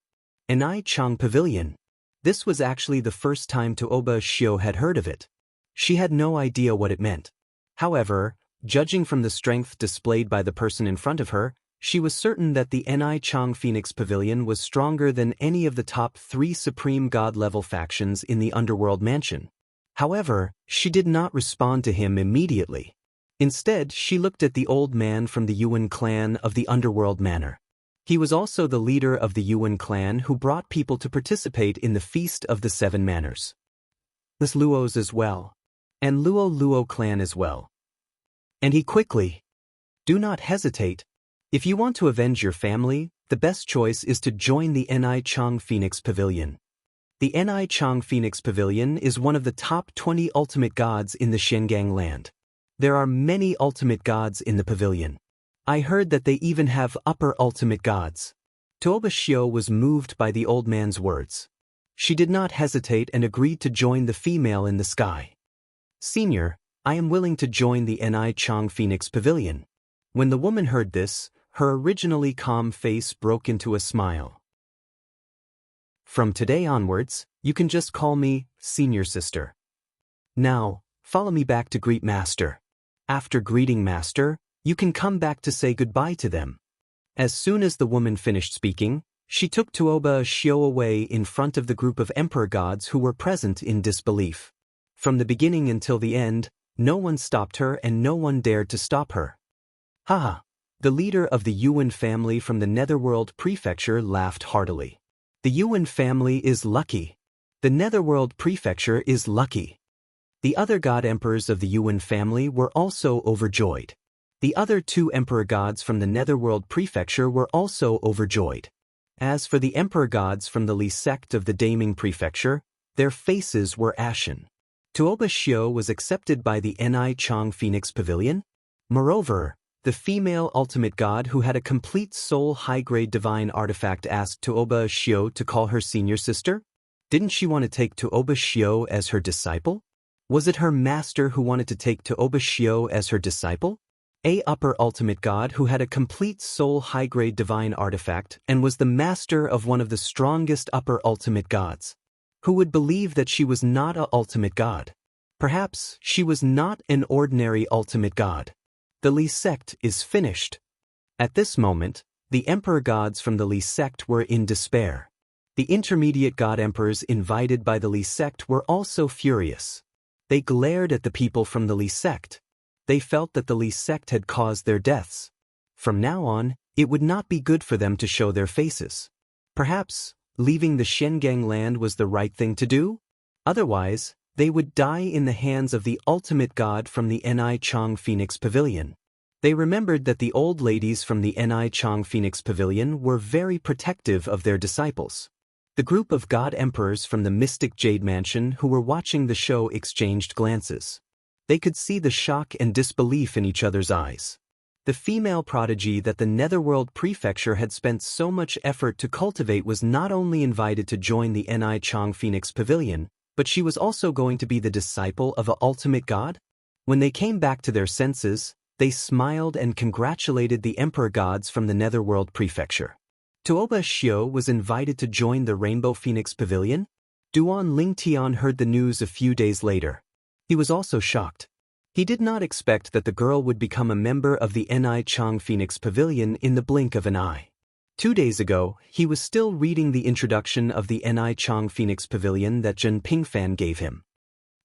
Speaker 1: Enai Chang Pavilion. This was actually the first time Tuoba Xiao had heard of it. She had no idea what it meant. However, judging from the strength displayed by the person in front of her, she was certain that the Enai Chang Phoenix Pavilion was stronger than any of the top 3 supreme god-level factions in the Underworld Mansion. However, she did not respond to him immediately. Instead, she looked at the old man from the Yuan clan of the Underworld Manor. He was also the leader of the Yuan clan who brought people to participate in the Feast of the Seven Manors. This Luo's as well. And Luo clan as well. And he quickly. Do not hesitate. If you want to avenge your family, the best choice is to join the Enai Chang Phoenix Pavilion. The Enai Chang Phoenix Pavilion is one of the top 20 ultimate gods in the Shengang land. There are many ultimate gods in the pavilion. I heard that they even have upper ultimate gods. Tuoba Xiao was moved by the old man's words. She did not hesitate and agreed to join the female in the sky. Senior, I am willing to join the Enai Chang Phoenix Pavilion. When the woman heard this, her originally calm face broke into a smile. From today onwards, you can just call me Senior Sister. Now, follow me back to greet Master. After greeting Master, you can come back to say goodbye to them. As soon as the woman finished speaking, she took Tuoba Xiao away in front of the group of emperor gods who were present in disbelief. From the beginning until the end, no one stopped her and no one dared to stop her. Haha! The leader of the Yuan family from the Netherworld Prefecture laughed heartily. The Yuan family is lucky. The Netherworld Prefecture is lucky. The other god emperors of the Yuan family were also overjoyed. The other 2 emperor gods from the Netherworld Prefecture were also overjoyed. As for the emperor gods from the Li sect of the Daming Prefecture, their faces were ashen. Tuoba Xiao was accepted by the Enai Chang Phoenix Pavilion. Moreover, the female ultimate god who had a complete soul high-grade divine artifact asked Tuoba Xiao to call her senior sister. Didn't she want to take Tuoba Xiao as her disciple? Was it her master who wanted to take Tuoba Xiao as her disciple? A upper ultimate god who had a complete soul high-grade divine artifact and was the master of one of the strongest upper ultimate gods. Who would believe that she was not a ultimate god? Perhaps she was not an ordinary ultimate god. The Li sect is finished. At this moment, the emperor gods from the Li sect were in despair. The intermediate god emperors invited by the Li sect were also furious. They glared at the people from the Li sect. They felt that the Li sect had caused their deaths. From now on, it would not be good for them to show their faces. Perhaps, leaving the Shengang land was the right thing to do? Otherwise, they would die in the hands of the ultimate god from the Enai Chang Phoenix Pavilion. They remembered that the old ladies from the Enai Chang Phoenix Pavilion were very protective of their disciples. The group of god emperors from the Mystic Jade Mansion who were watching the show exchanged glances. They could see the shock and disbelief in each other's eyes. The female prodigy that the Netherworld Prefecture had spent so much effort to cultivate was not only invited to join the Enai Chang Phoenix Pavilion, but she was also going to be the disciple of an ultimate god? When they came back to their senses, they smiled and congratulated the emperor gods from the Netherworld Prefecture. Tuoba Xiao was invited to join the Rainbow Phoenix Pavilion. Duan Lingtian heard the news a few days later. He was also shocked. He did not expect that the girl would become a member of the Enai Chang Phoenix Pavilion in the blink of an eye. 2 days ago, he was still reading the introduction of the Enai Chang Phoenix Pavilion that Zhen Pingfan gave him.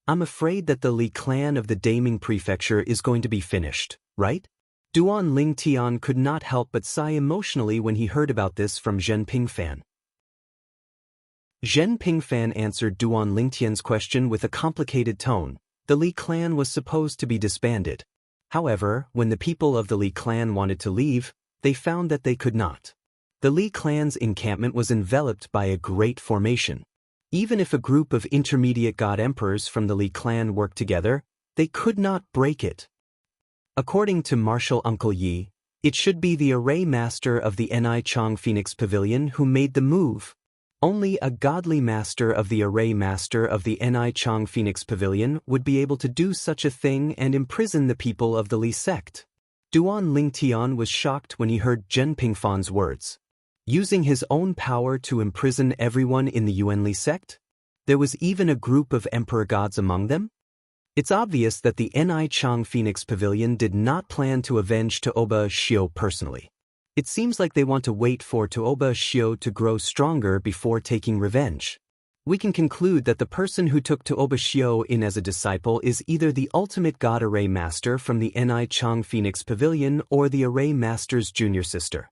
Speaker 1: I'm afraid that the Li clan of the Daming Prefecture is going to be finished, right? Duan Lingtian could not help but sigh emotionally when he heard about this from Zhen Pingfan. Zhen Pingfan answered Duan Lingtian's question with a complicated tone. The Li clan was supposed to be disbanded. However, when the people of the Li clan wanted to leave, they found that they could not. The Li clan's encampment was enveloped by a great formation. Even if a group of intermediate god emperors from the Li clan worked together, they could not break it. According to Marshal Uncle Yi, it should be the array master of the Enai Chang Phoenix Pavilion who made the move. Only a godly master of the array master of the Enai Chang Phoenix Pavilion would be able to do such a thing and imprison the people of the Li sect. Duan Lingtian was shocked when he heard Zhen Pingfan's words. Using his own power to imprison everyone in the Yuanli sect? There was even a group of emperor gods among them? It's obvious that the Ni Chang Phoenix Pavilion did not plan to avenge Tuoba Xiu personally. It seems like they want to wait for Tuoba Xiu to grow stronger before taking revenge. We can conclude that the person who took Tuoba Xiu in as a disciple is either the ultimate god array master from the Ni Chang Phoenix Pavilion or the array master's junior sister.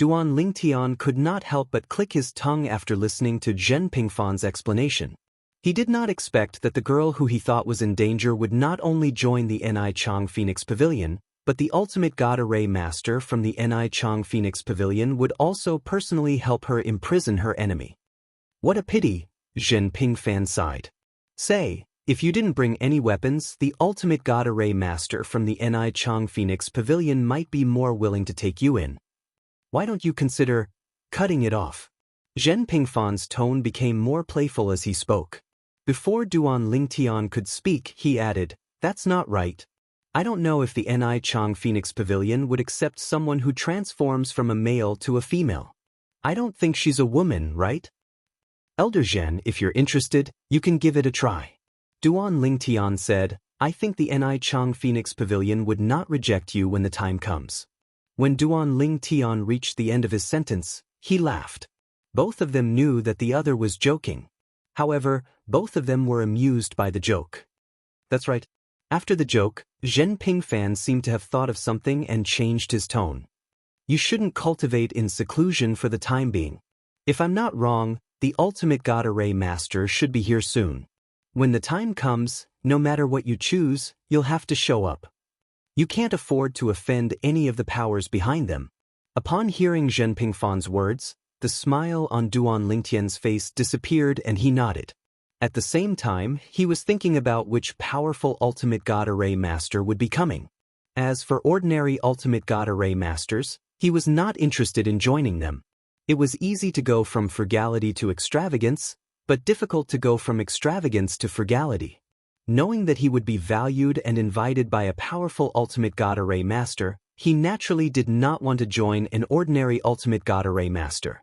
Speaker 1: Duan Lingtian could not help but click his tongue after listening to Zhen Pingfan's explanation. He did not expect that the girl who he thought was in danger would not only join the Ni Chang Phoenix Pavilion, but the ultimate god array master from the Ni Chang Phoenix Pavilion would also personally help her imprison her enemy. What a pity, Zhen Pingfan sighed. Say, if you didn't bring any weapons, the ultimate god array master from the Ni Chang Phoenix Pavilion might be more willing to take you in. Why don't you consider cutting it off? Zhen Pingfan's tone became more playful as he spoke. Before Duan Lingtian could speak, he added, "That's not right. I don't know if the Ni Chang Phoenix Pavilion would accept someone who transforms from a male to a female. I don't think she's a woman, right? Elder Zhen, if you're interested, you can give it a try." Duan Lingtian said, "I think the Ni Chang Phoenix Pavilion would not reject you when the time comes." When Duan Lingtian reached the end of his sentence, he laughed. Both of them knew that the other was joking. However, both of them were amused by the joke. That's right. After the joke, Zhen Pingfan seemed to have thought of something and changed his tone. "You shouldn't cultivate in seclusion for the time being. If I'm not wrong, the ultimate god array master should be here soon. When the time comes, no matter what you choose, you'll have to show up. You can't afford to offend any of the powers behind them." Upon hearing Zhen Pingfan's words, the smile on Duan Lingtian's face disappeared and he nodded. At the same time, he was thinking about which powerful ultimate god array master would be coming. As for ordinary ultimate god array masters, he was not interested in joining them. It was easy to go from frugality to extravagance, but difficult to go from extravagance to frugality. Knowing that he would be valued and invited by a powerful ultimate god array master, he naturally did not want to join an ordinary ultimate god array master.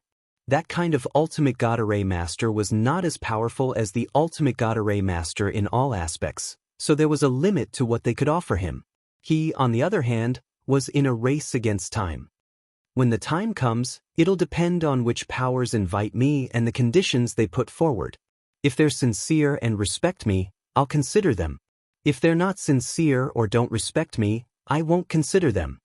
Speaker 1: That kind of ultimate god array master was not as powerful as the ultimate god array master in all aspects, so there was a limit to what they could offer him. He, on the other hand, was in a race against time. When the time comes, it'll depend on which powers invite me and the conditions they put forward. If they're sincere and respect me, I'll consider them. If they're not sincere or don't respect me, I won't consider them.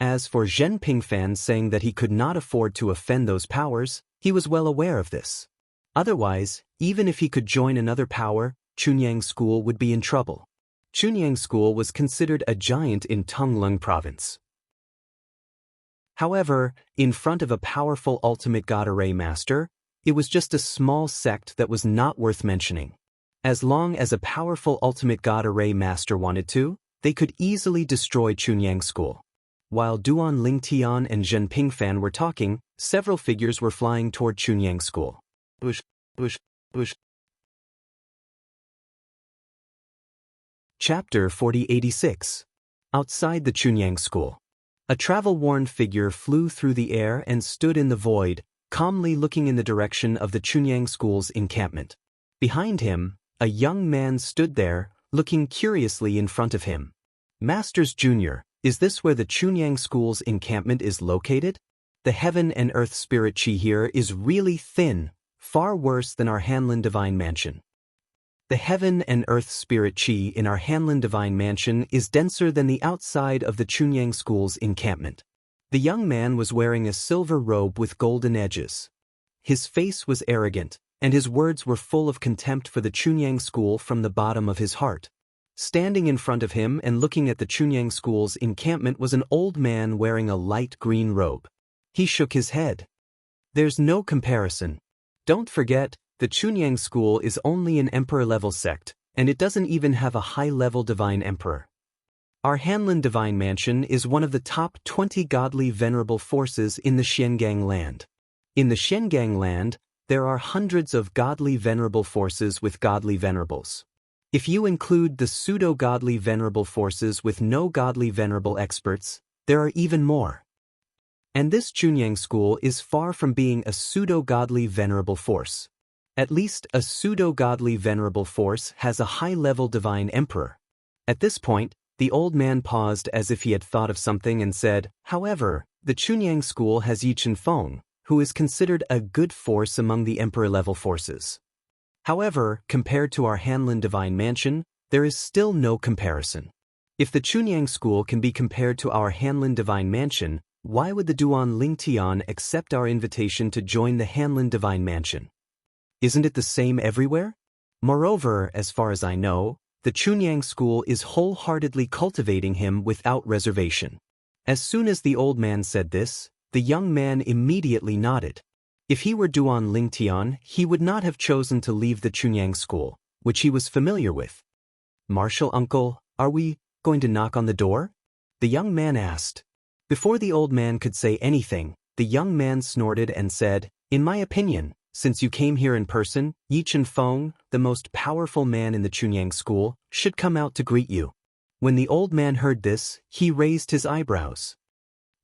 Speaker 1: As for Zhen Pingfan saying that he could not afford to offend those powers, he was well aware of this. Otherwise, even if he could join another power, Chunyang School would be in trouble. Chunyang School was considered a giant in Tongleng Province. However, in front of a powerful ultimate god array master, it was just a small sect that was not worth mentioning. As long as a powerful ultimate god array master wanted to, they could easily destroy Chunyang School. While Duan Lingtian and Zhen Pingfan were talking, several figures were flying toward Chunyang School. Bush, bush, bush. Chapter 4086. Outside the Chunyang School. A travel-worn figure flew through the air and stood in the void, calmly looking in the direction of the Chunyang School's encampment. Behind him, a young man stood there, looking curiously in front of him. "Masters Junior, is this where the Chunyang School's encampment is located? The heaven and earth spirit chi here is really thin, far worse than our Hanlin Divine Mansion. The heaven and earth spirit chi in our Hanlin Divine Mansion is denser than the outside of the Chunyang School's encampment." The young man was wearing a silver robe with golden edges. His face was arrogant, and his words were full of contempt for the Chunyang School from the bottom of his heart. Standing in front of him and looking at the Chunyang School's encampment was an old man wearing a light green robe. He shook his head. "There's no comparison. Don't forget, the Chunyang School is only an emperor-level sect, and it doesn't even have a high-level divine emperor. Our Hanlin Divine Mansion is one of the top 20 godly venerable forces in the Xiangang land. In the Xiangang land, there are hundreds of godly venerable forces with godly venerables. If you include the pseudo-godly venerable forces with no godly venerable experts, there are even more. And this Chunyang school is far from being a pseudo-godly venerable force. At least a pseudo-godly venerable force has a high-level divine emperor. At this point, the old man paused as if he had thought of something and said, however, the Chunyang school has Yi Feng, who is considered a good force among the emperor-level forces. However, compared to our Hanlin Divine Mansion, there is still no comparison. If the Chunyang school can be compared to our Hanlin Divine Mansion, why would the Duan Lingtian accept our invitation to join the Hanlin Divine Mansion? Isn't it the same everywhere? Moreover, as far as I know, the Chunyang school is wholeheartedly cultivating him without reservation. As soon as the old man said this, the young man immediately nodded. If he were Duan Lingtian, he would not have chosen to leave the Chunyang school, which he was familiar with. Martial uncle, are we going to knock on the door? The young man asked. Before the old man could say anything, the young man snorted and said, in my opinion, since you came here in person, Yi Feng, the most powerful man in the Chunyang school, should come out to greet you. When the old man heard this, he raised his eyebrows.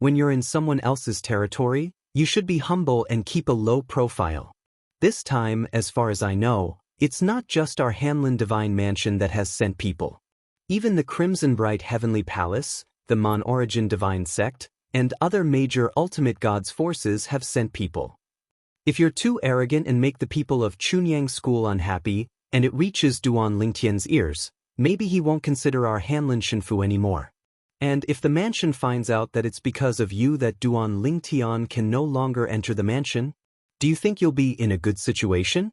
Speaker 1: When you're in someone else's territory, you should be humble and keep a low profile. This time, as far as I know, it's not just our Hanlin Divine Mansion that has sent people. Even the Crimson Bright Heavenly Palace, the Mon Origin Divine Sect, and other major ultimate gods' forces have sent people. If you're too arrogant and make the people of Chunyang school unhappy, and it reaches Duan Lingtian's ears, maybe he won't consider our Hanlin Shinfu anymore. And if the mansion finds out that it's because of you that Duan Lingtian can no longer enter the mansion, do you think you'll be in a good situation?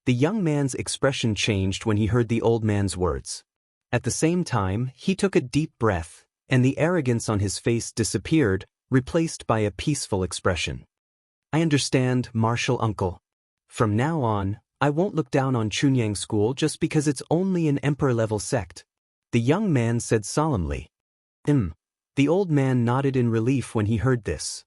Speaker 1: The young man's expression changed when he heard the old man's words. At the same time, he took a deep breath, and the arrogance on his face disappeared, replaced by a peaceful expression. I understand, martial uncle. From now on, I won't look down on Chunyang school just because it's only an emperor-level sect. The young man said solemnly. The old man nodded in relief when he heard this.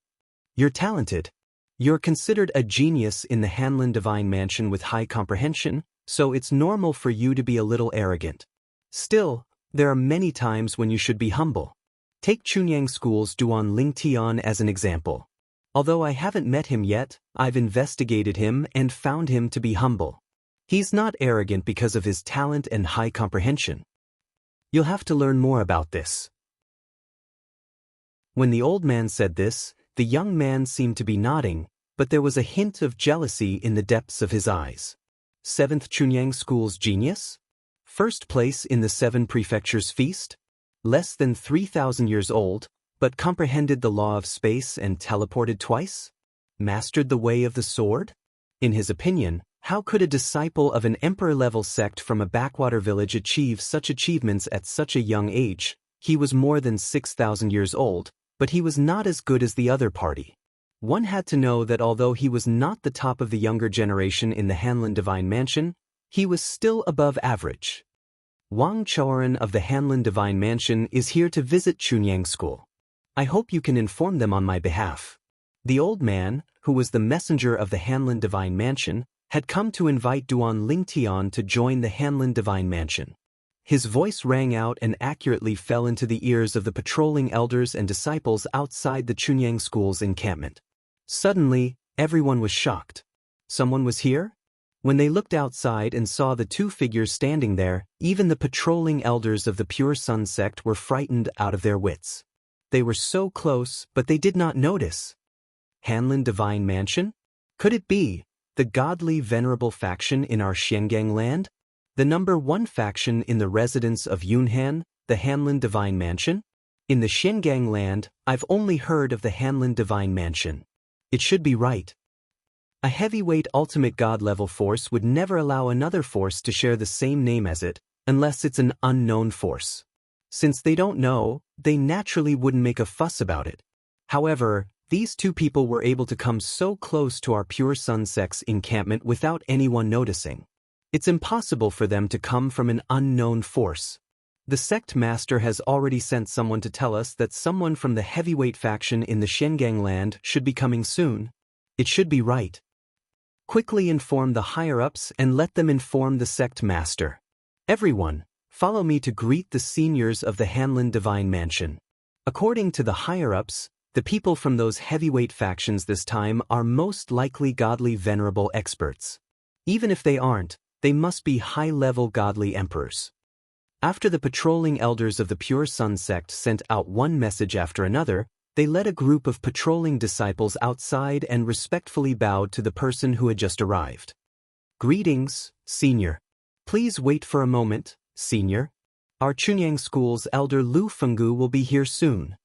Speaker 1: You're talented. You're considered a genius in the Hanlin Divine Mansion with high comprehension, so it's normal for you to be a little arrogant. Still, there are many times when you should be humble. Take Chunyang School's Duan Lingtian as an example. Although I haven't met him yet, I've investigated him and found him to be humble. He's not arrogant because of his talent and high comprehension. You'll have to learn more about this. When the old man said this, the young man seemed to be nodding, but there was a hint of jealousy in the depths of his eyes. 7th Chunyang School's genius? First place in the 7 prefectures feast? Less than 3,000 years old, but comprehended the law of space and teleported twice? Mastered the way of the sword? In his opinion, how could a disciple of an emperor-level sect from a backwater village achieve such achievements at such a young age? He was more than 6,000 years old, but he was not as good as the other party. One had to know that although he was not the top of the younger generation in the Hanlin Divine Mansion, he was still above average. Wang Choran of the Hanlin Divine Mansion is here to visit Chunyang School. I hope you can inform them on my behalf. The old man, who was the messenger of the Hanlin Divine Mansion, had come to invite Duan Lingtian to join the Hanlin Divine Mansion. His voice rang out and accurately fell into the ears of the patrolling elders and disciples outside the Chunyang School's encampment. Suddenly, everyone was shocked. Someone was here? When they looked outside and saw the 2 figures standing there, even the patrolling elders of the Pure Sun sect were frightened out of their wits. They were so close, but they did not notice. Hanlin Divine Mansion? Could it be the godly venerable faction in our Xiangang land? The number 1 faction in the residence of Yunhan, the Hanlin Divine Mansion? In the Xiangang land, I've only heard of the Hanlin Divine Mansion. It should be right. A heavyweight ultimate god-level force would never allow another force to share the same name as it, unless it's an unknown force. Since they don't know, they naturally wouldn't make a fuss about it. However, these 2 people were able to come so close to our Pure Sun sect's encampment without anyone noticing. It's impossible for them to come from an unknown force. The sect master has already sent someone to tell us that someone from the heavyweight faction in the Xiangang land should be coming soon. It should be right. Quickly inform the higher-ups and let them inform the sect master. Everyone, follow me to greet the seniors of the Hanlin Divine Mansion. According to the higher-ups, the people from those heavyweight factions this time are most likely godly venerable experts. Even if they aren't, they must be high-level godly emperors. After the patrolling elders of the Pure Sun sect sent out one message after another, they led a group of patrolling disciples outside and respectfully bowed to the person who had just arrived. Greetings, Senior. Please wait for a moment, Senior. Our Chunyang School's elder Lu Fenggu will be here soon.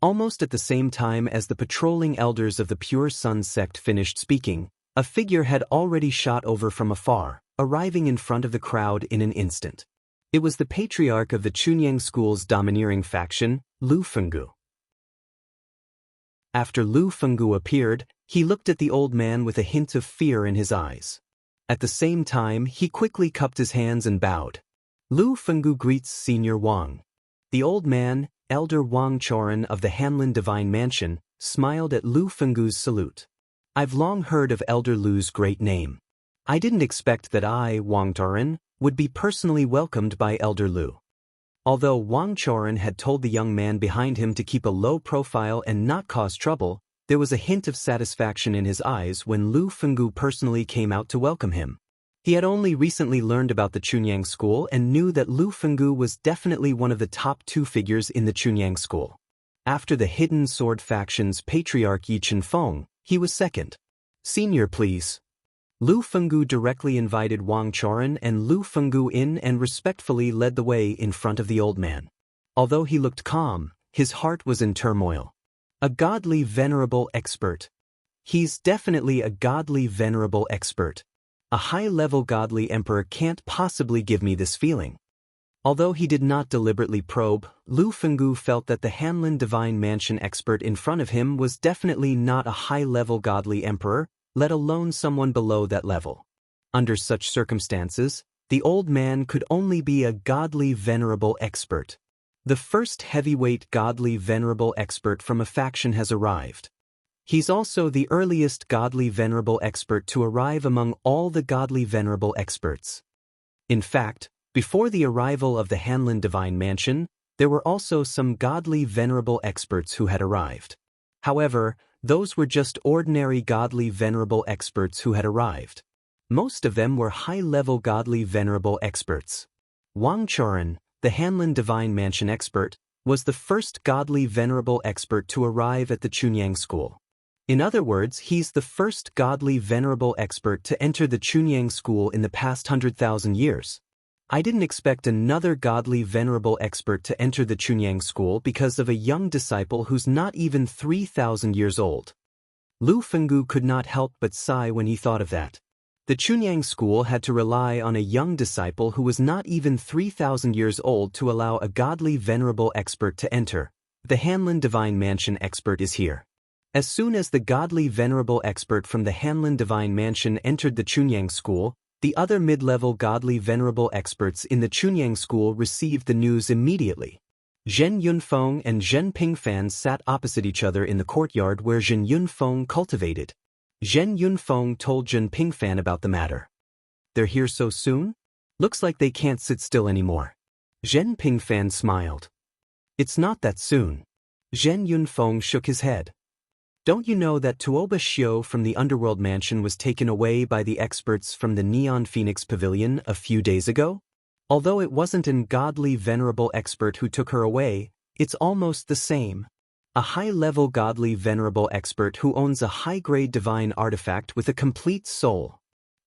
Speaker 1: Almost at the same time as the patrolling elders of the Pure Sun sect finished speaking, a figure had already shot over from afar, arriving in front of the crowd in an instant. It was the patriarch of the Chunyang School's domineering faction, Lu Fenggu. After Lu Fenggu appeared, he looked at the old man with a hint of fear in his eyes. At the same time, he quickly cupped his hands and bowed. Lu Fenggu greets Senior Wang. The old man, Elder Wang Choran of the Hanlin Divine Mansion, smiled at Lu Fenggu's salute. I've long heard of Elder Lu's great name. I didn't expect that I, Wang Choran, would be personally welcomed by Elder Lu. Although Wang Choran had told the young man behind him to keep a low profile and not cause trouble, there was a hint of satisfaction in his eyes when Lu Fenggu personally came out to welcome him. He had only recently learned about the Chunyang School and knew that Lu Fenggu was definitely one of the top 2 figures in the Chunyang School. After the Hidden Sword faction's patriarch Yi Chenfeng, he was second. Senior, please. Lu Fenggu directly invited Wang Choran and Lu Fenggu in and respectfully led the way in front of the old man. Although he looked calm, his heart was in turmoil. A godly venerable expert. He's definitely a godly venerable expert. A high-level godly emperor can't possibly give me this feeling. Although he did not deliberately probe, Lu Fenggu felt that the Hanlin Divine Mansion expert in front of him was definitely not a high-level godly emperor, let alone someone below that level. Under such circumstances, the old man could only be a godly venerable expert. The first heavyweight godly venerable expert from a faction has arrived. He's also the earliest godly venerable expert to arrive among all the godly venerable experts. In fact, before the arrival of the Hanlin Divine Mansion, there were also some godly venerable experts who had arrived. However, those were just ordinary godly venerable experts who had arrived. Most of them were high-level godly venerable experts. Wang Choran, the Hanlin Divine Mansion expert, was the first godly venerable expert to arrive at the Chunyang School. In other words, he's the first godly venerable expert to enter the Chunyang School in the past 100,000 years. I didn't expect another godly venerable expert to enter the Chunyang School because of a young disciple who's not even 3,000 years old. Lu Fenggu could not help but sigh when he thought of that. The Chunyang School had to rely on a young disciple who was not even 3,000 years old to allow a godly venerable expert to enter. The Hanlin Divine Mansion expert is here. As soon as the godly venerable expert from the Hanlin Divine Mansion entered the Chunyang School, the other mid-level godly venerable experts in the Chunyang School received the news immediately. Zhen Yunfeng and Zhen Pingfan sat opposite each other in the courtyard where Zhen Yunfeng cultivated. Zhen Yunfeng told Zhen Pingfan about the matter. They're here so soon? Looks like they can't sit still anymore. Zhen Pingfan smiled. It's not that soon. Zhen Yunfeng shook his head. Don't you know that Tuoba Xiu from the Underworld Mansion was taken away by the experts from the Neon Phoenix Pavilion a few days ago? Although it wasn't an godly venerable expert who took her away, it's almost the same. A high-level godly venerable expert who owns a high-grade divine artifact with a complete soul.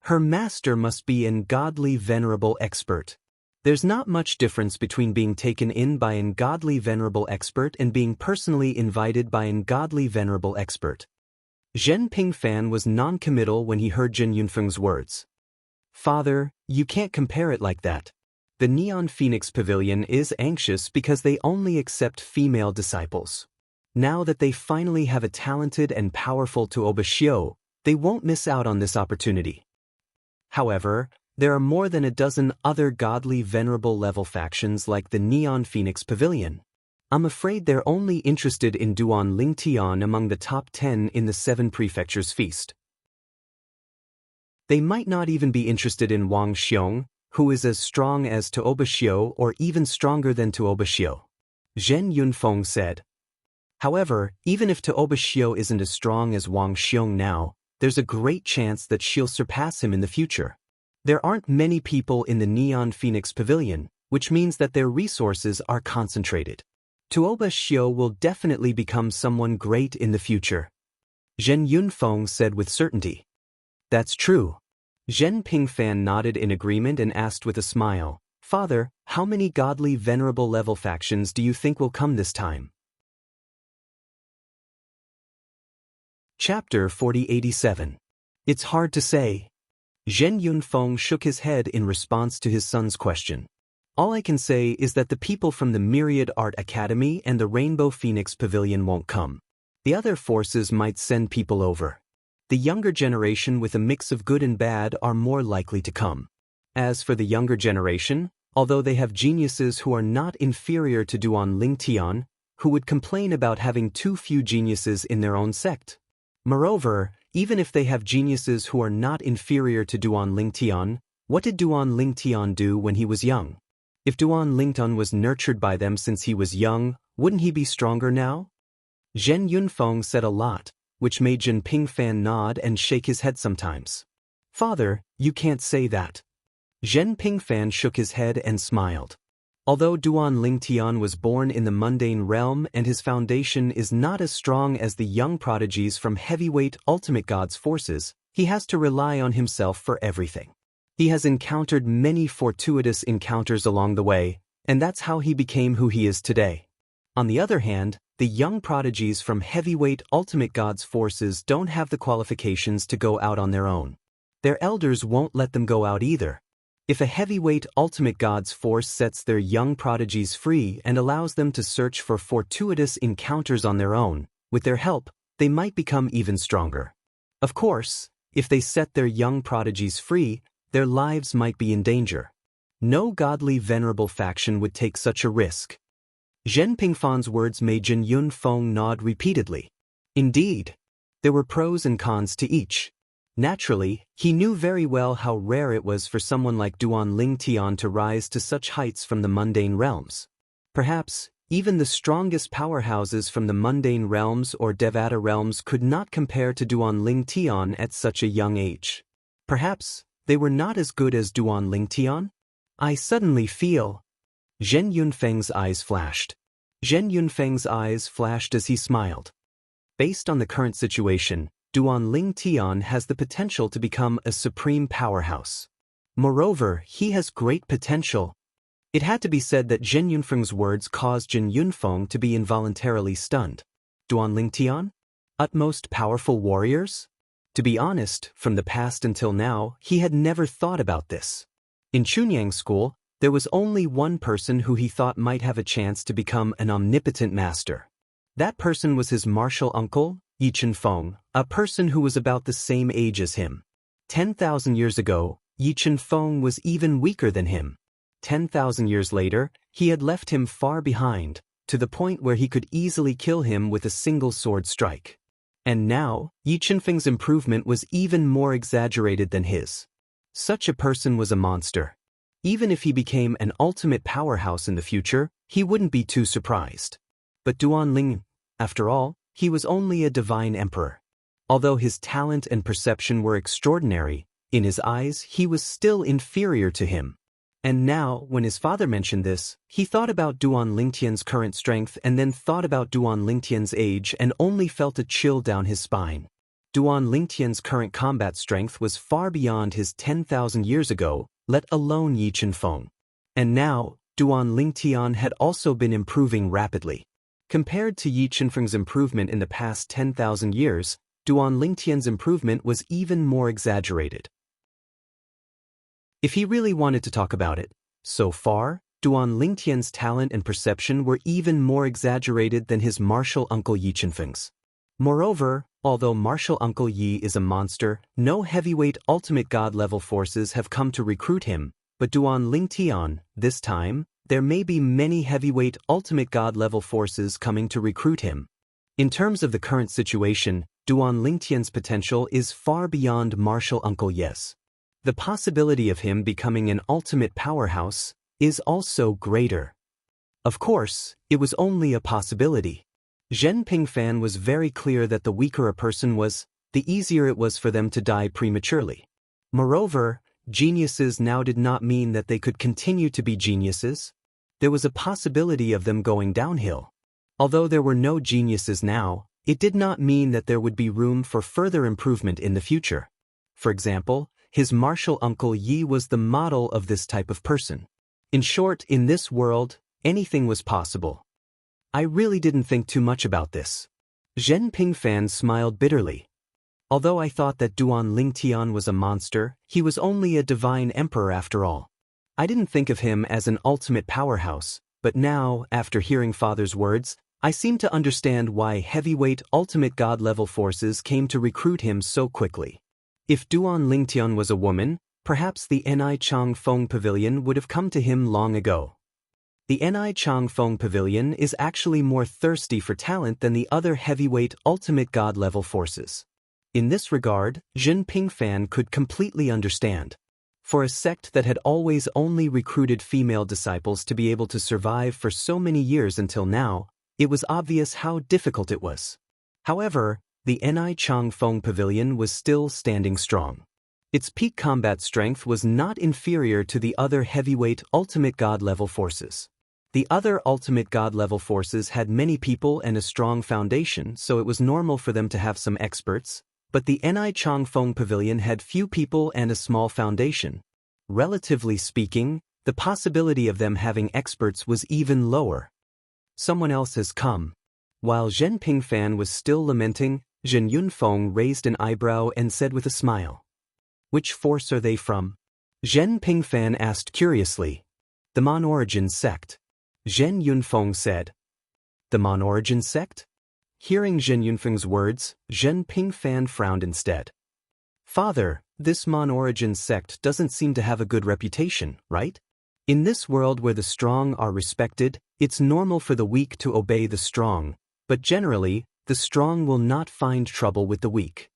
Speaker 1: Her master must be an godly venerable expert. There's not much difference between being taken in by an godly venerable expert and being personally invited by an godly venerable expert. Zhen Pingfan was non-committal when he heard Zhen Yunfeng's words. Father, you can't compare it like that. The Neon Phoenix Pavilion is anxious because they only accept female disciples. Now that they finally have a talented and powerful Tuoba Xiu, they won't miss out on this opportunity. However, there are more than a dozen other godly venerable level factions like the Neon Phoenix Pavilion. I'm afraid they're only interested in Duan Lingtian among the top 10 in the 7 prefectures feast. They might not even be interested in Wang Xiong, who is as strong as Tuoba Xiu or even stronger than Tuoba Xiu. Zhen Yunfeng said. However, even if Tuoba Xiu isn't as strong as Wang Xiong now, there's a great chance that she'll surpass him in the future. There aren't many people in the Neon Phoenix Pavilion, which means that their resources are concentrated. Tuoba Xiu will definitely become someone great in the future. Zhen Yunfeng said with certainty. That's true. Zhen Pingfan nodded in agreement and asked with a smile, Father, how many godly venerable level factions do you think will come this time? Chapter 4087. It's hard to say. Zhen Yunfeng shook his head in response to his son's question. All I can say is that the people from the Myriad Art Academy and the Rainbow Phoenix Pavilion won't come. The other forces might send people over. The younger generation with a mix of good and bad are more likely to come. As for the younger generation, although they have geniuses who are not inferior to Duan Lingtian, who would complain about having too few geniuses in their own sect. Moreover, even if they have geniuses who are not inferior to Duan Lingtian, what did Duan Lingtian do when he was young? If Duan Lingtian was nurtured by them since he was young, wouldn't he be stronger now? Zhen Yunfeng said a lot, which made Zhen Pingfan nod and shake his head sometimes. Father, you can't say that. Zhen Pingfan shook his head and smiled. Although Duan Lingtian was born in the mundane realm and his foundation is not as strong as the young prodigies from heavyweight ultimate god's forces, he has to rely on himself for everything. He has encountered many fortuitous encounters along the way, and that's how he became who he is today. On the other hand, the young prodigies from heavyweight ultimate god's forces don't have the qualifications to go out on their own. Their elders won't let them go out either. If a heavyweight ultimate god's force sets their young prodigies free and allows them to search for fortuitous encounters on their own, with their help, they might become even stronger. Of course, if they set their young prodigies free, their lives might be in danger. No godly venerable faction would take such a risk. Zhen Pingfan's words made Zhen Yunfeng nod repeatedly. Indeed, there were pros and cons to each. Naturally, he knew very well how rare it was for someone like Duan Lingtian to rise to such heights from the mundane realms. Perhaps, even the strongest powerhouses from the mundane realms or Devata realms could not compare to Duan Lingtian at such a young age. Perhaps, they were not as good as Duan Lingtian? I suddenly feel... Zhen Yunfeng's eyes flashed. Zhen Yunfeng's eyes flashed as he smiled. Based on the current situation, Duan Lingtian has the potential to become a supreme powerhouse. Moreover, he has great potential. It had to be said that Zhen Yunfeng's words caused Zhen Yunfeng to be involuntarily stunned. Duan Lingtian? Utmost powerful warriors? To be honest, from the past until now, he had never thought about this. In Chunyang School, there was only one person who he thought might have a chance to become an omnipotent master. That person was his martial uncle, Yi Chenfeng, a person who was about the same age as him. 10,000 years ago, Yi Chenfeng was even weaker than him. 10,000 years later, he had left him far behind, to the point where he could easily kill him with a single sword strike. And now, Yi Chenfeng's improvement was even more exaggerated than his. Such a person was a monster. Even if he became an ultimate powerhouse in the future, he wouldn't be too surprised. But Duan Ling, after all, he was only a divine emperor. Although his talent and perception were extraordinary, in his eyes he was still inferior to him. And now, when his father mentioned this, he thought about Duan Lingtian's current strength and then thought about Duan Lingtian's age and only felt a chill down his spine. Duan Lingtian's current combat strength was far beyond his 10,000 years ago, let alone Yi Chenfeng. And now, Duan Lingtian had also been improving rapidly. Compared to Yi Chenfeng's improvement in the past 10,000 years, Duan Lingtian's improvement was even more exaggerated. If he really wanted to talk about it, so far, Duan Lingtian's talent and perception were even more exaggerated than his martial uncle Yi Chenfeng's. Moreover, although martial uncle Yi is a monster, no heavyweight ultimate god-level forces have come to recruit him, but Duan Lingtian, this time, there may be many heavyweight ultimate god-level forces coming to recruit him. In terms of the current situation, Duan Lingtian's potential is far beyond martial uncle Yi's. the possibility of him becoming an ultimate powerhouse is also greater. Of course, it was only a possibility. Zhen Pingfan was very clear that the weaker a person was, the easier it was for them to die prematurely. Moreover, geniuses now did not mean that they could continue to be geniuses. There was a possibility of them going downhill. Although there were no geniuses now, it did not mean that there would be room for further improvement in the future. For example, his martial uncle Yi was the model of this type of person. In short, in this world, anything was possible. I really didn't think too much about this. Zhen Pingfan smiled bitterly. Although I thought that Duan Lingtian was a monster, he was only a divine emperor after all. I didn't think of him as an ultimate powerhouse, but now, after hearing Father's words, I seem to understand why heavyweight ultimate god-level forces came to recruit him so quickly. If Duan Lingtian was a woman, perhaps the Ni Chang Feng Pavilion would have come to him long ago. The Ni Chang Feng Pavilion is actually more thirsty for talent than the other heavyweight ultimate god-level forces. In this regard, Zhen Pingfan could completely understand. For a sect that had always only recruited female disciples to be able to survive for so many years until now, it was obvious how difficult it was. However, the Ni Chang Feng Pavilion was still standing strong. Its peak combat strength was not inferior to the other heavyweight ultimate god-level forces. The other ultimate god-level forces had many people and a strong foundation, so it was normal for them to have some experts, but the Ni Chang Feng Pavilion had few people and a small foundation. Relatively speaking, the possibility of them having experts was even lower. Someone else has come. While Zhen Pingfan was still lamenting, Zhen Yunfeng raised an eyebrow and said with a smile, "Which force are they from?" Zhen Pingfan asked curiously. "The Mon Origin sect." Zhen Yunfeng said. "The Mon Origin sect?" Hearing Zhen Yunfeng's words, Zhen Pingfan frowned instead. "Father, this Mon Origin sect doesn't seem to have a good reputation, right? In this world where the strong are respected, it's normal for the weak to obey the strong, but generally, the strong will not find trouble with the weak.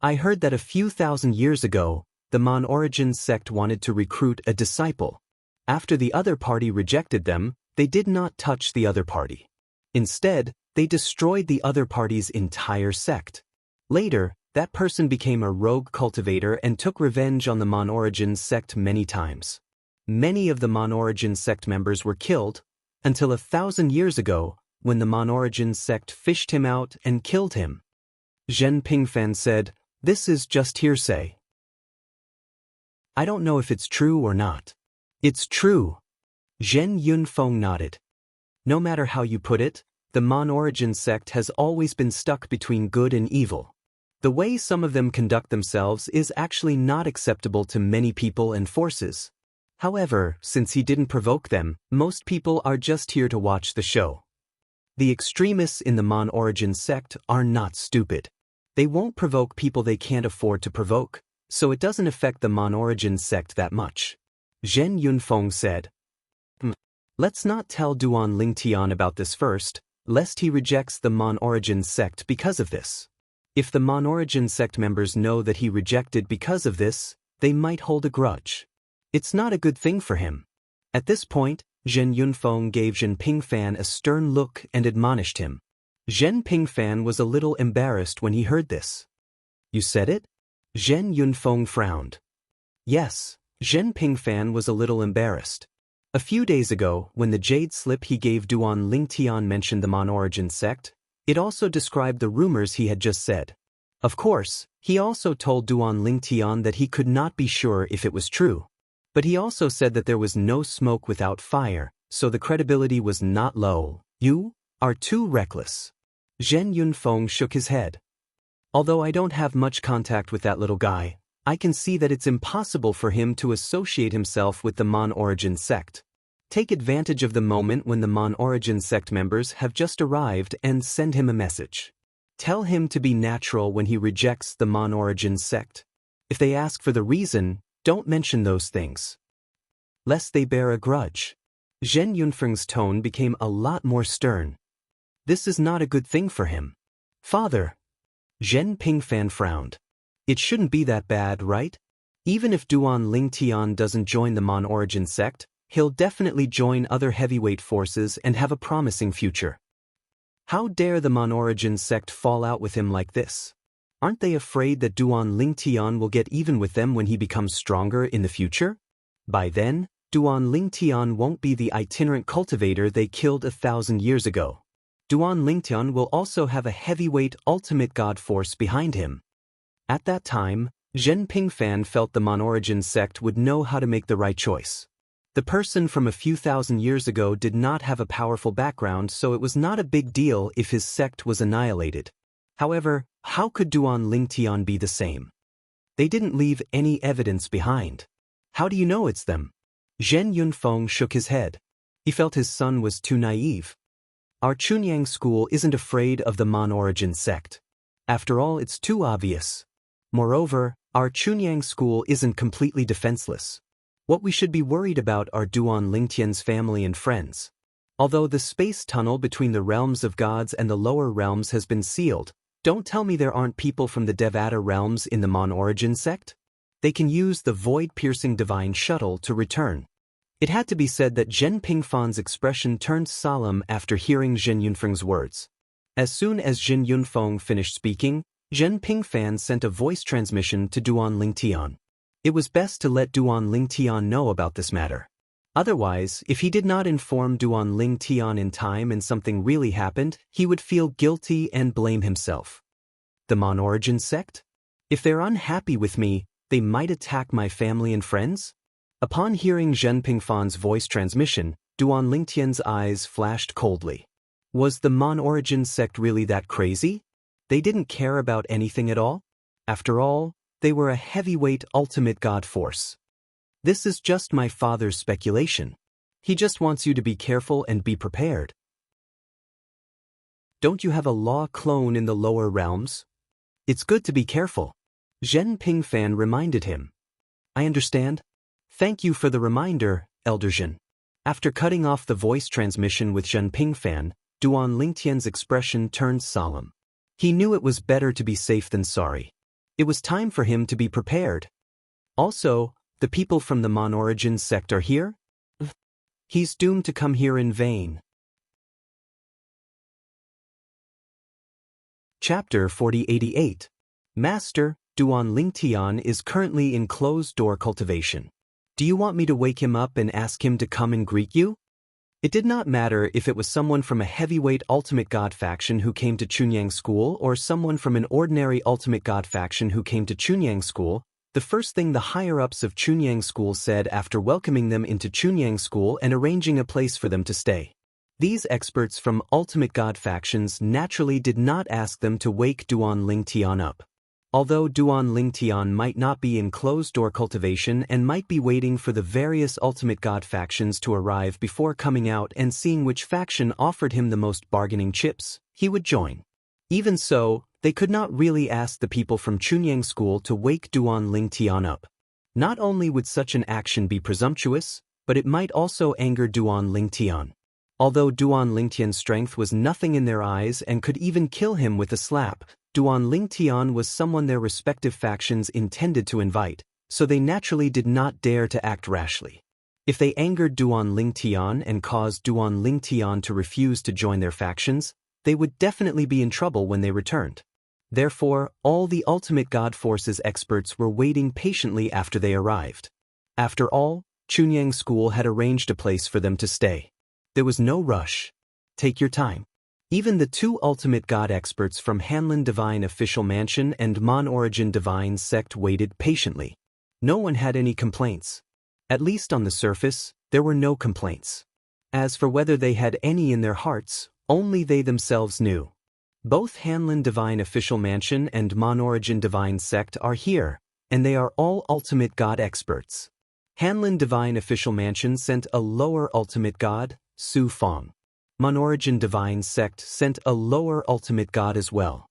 Speaker 1: I heard that a few thousand years ago, the Mon Origin sect wanted to recruit a disciple. After the other party rejected them, they did not touch the other party. Instead, they destroyed the other party's entire sect. Later, that person became a rogue cultivator and took revenge on the Mon Origin sect many times. Many of the Mon Origin sect members were killed, until 1,000 years ago, when the Mon Origin sect fished him out and killed him." Zhen Pingfan said, "This is just hearsay. I don't know if it's true or not." "It's true." Zhen Yunfeng nodded. "No matter how you put it, the Mon Origin sect has always been stuck between good and evil. The way some of them conduct themselves is actually not acceptable to many people and forces. However, since he didn't provoke them, most people are just here to watch the show. The extremists in the Mon Origin sect are not stupid. They won't provoke people they can't afford to provoke, so it doesn't affect the Mon Origin sect that much." Zhen Yunfeng said. Let's not tell Duan Lingtian about this first, lest he rejects the Mon Origin sect because of this. If the Mon Origin sect members know that he rejected because of this, they might hold a grudge. It's not a good thing for him." At this point, Zhen Yunfeng gave Zhen Pingfan a stern look and admonished him. Zhen Pingfan was a little embarrassed when he heard this. "You said it?" Zhen Yunfeng frowned. Yes, Zhen Pingfan was a little embarrassed. A few days ago, when the jade slip he gave Duan Lingtian mentioned the Mon Origin sect, it also described the rumors he had just said. Of course, he also told Duan Lingtian that he could not be sure if it was true. But he also said that there was no smoke without fire, so the credibility was not low. "You are too reckless." Zhen Yunfeng shook his head. "Although I don't have much contact with that little guy, I can see that it's impossible for him to associate himself with the Mon Origin sect. Take advantage of the moment when the Mon Origin sect members have just arrived and send him a message. Tell him to be natural when he rejects the Mon Origin sect. If they ask for the reason, don't mention those things, lest they bear a grudge." Zhen Yunfeng's tone became a lot more stern. "This is not a good thing for him." "Father." Zhen Pingfan frowned. "It shouldn't be that bad, right? Even if Duan Lingtian doesn't join the Mon Origin sect, he'll definitely join other heavyweight forces and have a promising future. How dare the Mon Origin sect fall out with him like this? Aren't they afraid that Duan Lingtian will get even with them when he becomes stronger in the future? By then, Duan Lingtian won't be the itinerant cultivator they killed 1,000 years ago. Duan Lingtian will also have a heavyweight ultimate god force behind him. At that time, Zhen Pingfan felt the Mon Origin sect would know how to make the right choice. The person from a few thousand years ago did not have a powerful background, so it was not a big deal if his sect was annihilated. However, how could Duan Lingtian be the same? They didn't leave any evidence behind. How do you know it's them? Zhen Yunfeng shook his head. He felt his son was too naive. Our Chunyang school isn't afraid of the Mon Origin sect. After all, it's too obvious. Moreover, our Chunyang school isn't completely defenseless. What we should be worried about are Duan Lingtian's family and friends. Although the space tunnel between the realms of gods and the lower realms has been sealed, don't tell me there aren't people from the Devata realms in the Mon Origin sect? They can use the void-piercing divine shuttle to return. It had to be said that Zhen Pingfan's expression turned solemn after hearing Zhen Yunfeng's words. As soon as Zhen Yunfeng finished speaking, Zhen Pingfan sent a voice transmission to Duan Lingtian. It was best to let Duan Lingtian know about this matter. Otherwise, if he did not inform Duan Lingtian in time and something really happened, he would feel guilty and blame himself. The Mon Origin sect? If they're unhappy with me, they might attack my family and friends? Upon hearing Zhen Pingfan's voice transmission, Duan Lingtian's eyes flashed coldly. Was the Mon Origin sect really that crazy? They didn't care about anything at all? After all, they were a heavyweight ultimate god force. This is just my father's speculation. He just wants you to be careful and be prepared. Don't you have a law clone in the lower realms? It's good to be careful. Zhen Pingfan reminded him. I understand. Thank you for the reminder, Elder Zhen. After cutting off the voice transmission with Zhen Pingfan, Duan Lingtian's expression turned solemn. He knew it was better to be safe than sorry. It was time for him to be prepared. Also, the people from the Mon Origin sect are here? He's doomed to come here in vain. Chapter 4088. Master, Duan Lingtian is currently in closed-door cultivation. Do you want me to wake him up and ask him to come and greet you? It did not matter if it was someone from a heavyweight ultimate god faction who came to Chunyang School or someone from an ordinary ultimate god faction who came to Chunyang School. The first thing the higher-ups of Chunyang School said after welcoming them into Chunyang School and arranging a place for them to stay. These experts from ultimate god factions naturally did not ask them to wake Duan Lingtian up. Although Duan Lingtian might not be in closed-door cultivation and might be waiting for the various ultimate god factions to arrive before coming out and seeing which faction offered him the most bargaining chips, he would join. Even so, they could not really ask the people from Chunyang School to wake Duan Lingtian up. Not only would such an action be presumptuous, but it might also anger Duan Lingtian. Although Duan Lingtian's strength was nothing in their eyes and could even kill him with a slap, Duan Lingtian was someone their respective factions intended to invite, so they naturally did not dare to act rashly. If they angered Duan Lingtian and caused Duan Lingtian to refuse to join their factions, they would definitely be in trouble when they returned. Therefore, all the ultimate god forces experts were waiting patiently after they arrived. After all, Chunyang School had arranged a place for them to stay. There was no rush. Take your time. Even the two ultimate god experts from Hanlin Divine Official Mansion and Mon Origin Divine Sect waited patiently. No one had any complaints. At least on the surface, there were no complaints. As for whether they had any in their hearts, only they themselves knew. Both Hanlin Divine Official Mansion and Mon Origin Divine Sect are here, and they are all ultimate god experts. Hanlin Divine Official Mansion sent a lower ultimate god, Su Fong. Mon Origin Divine Sect sent a lower ultimate god as well.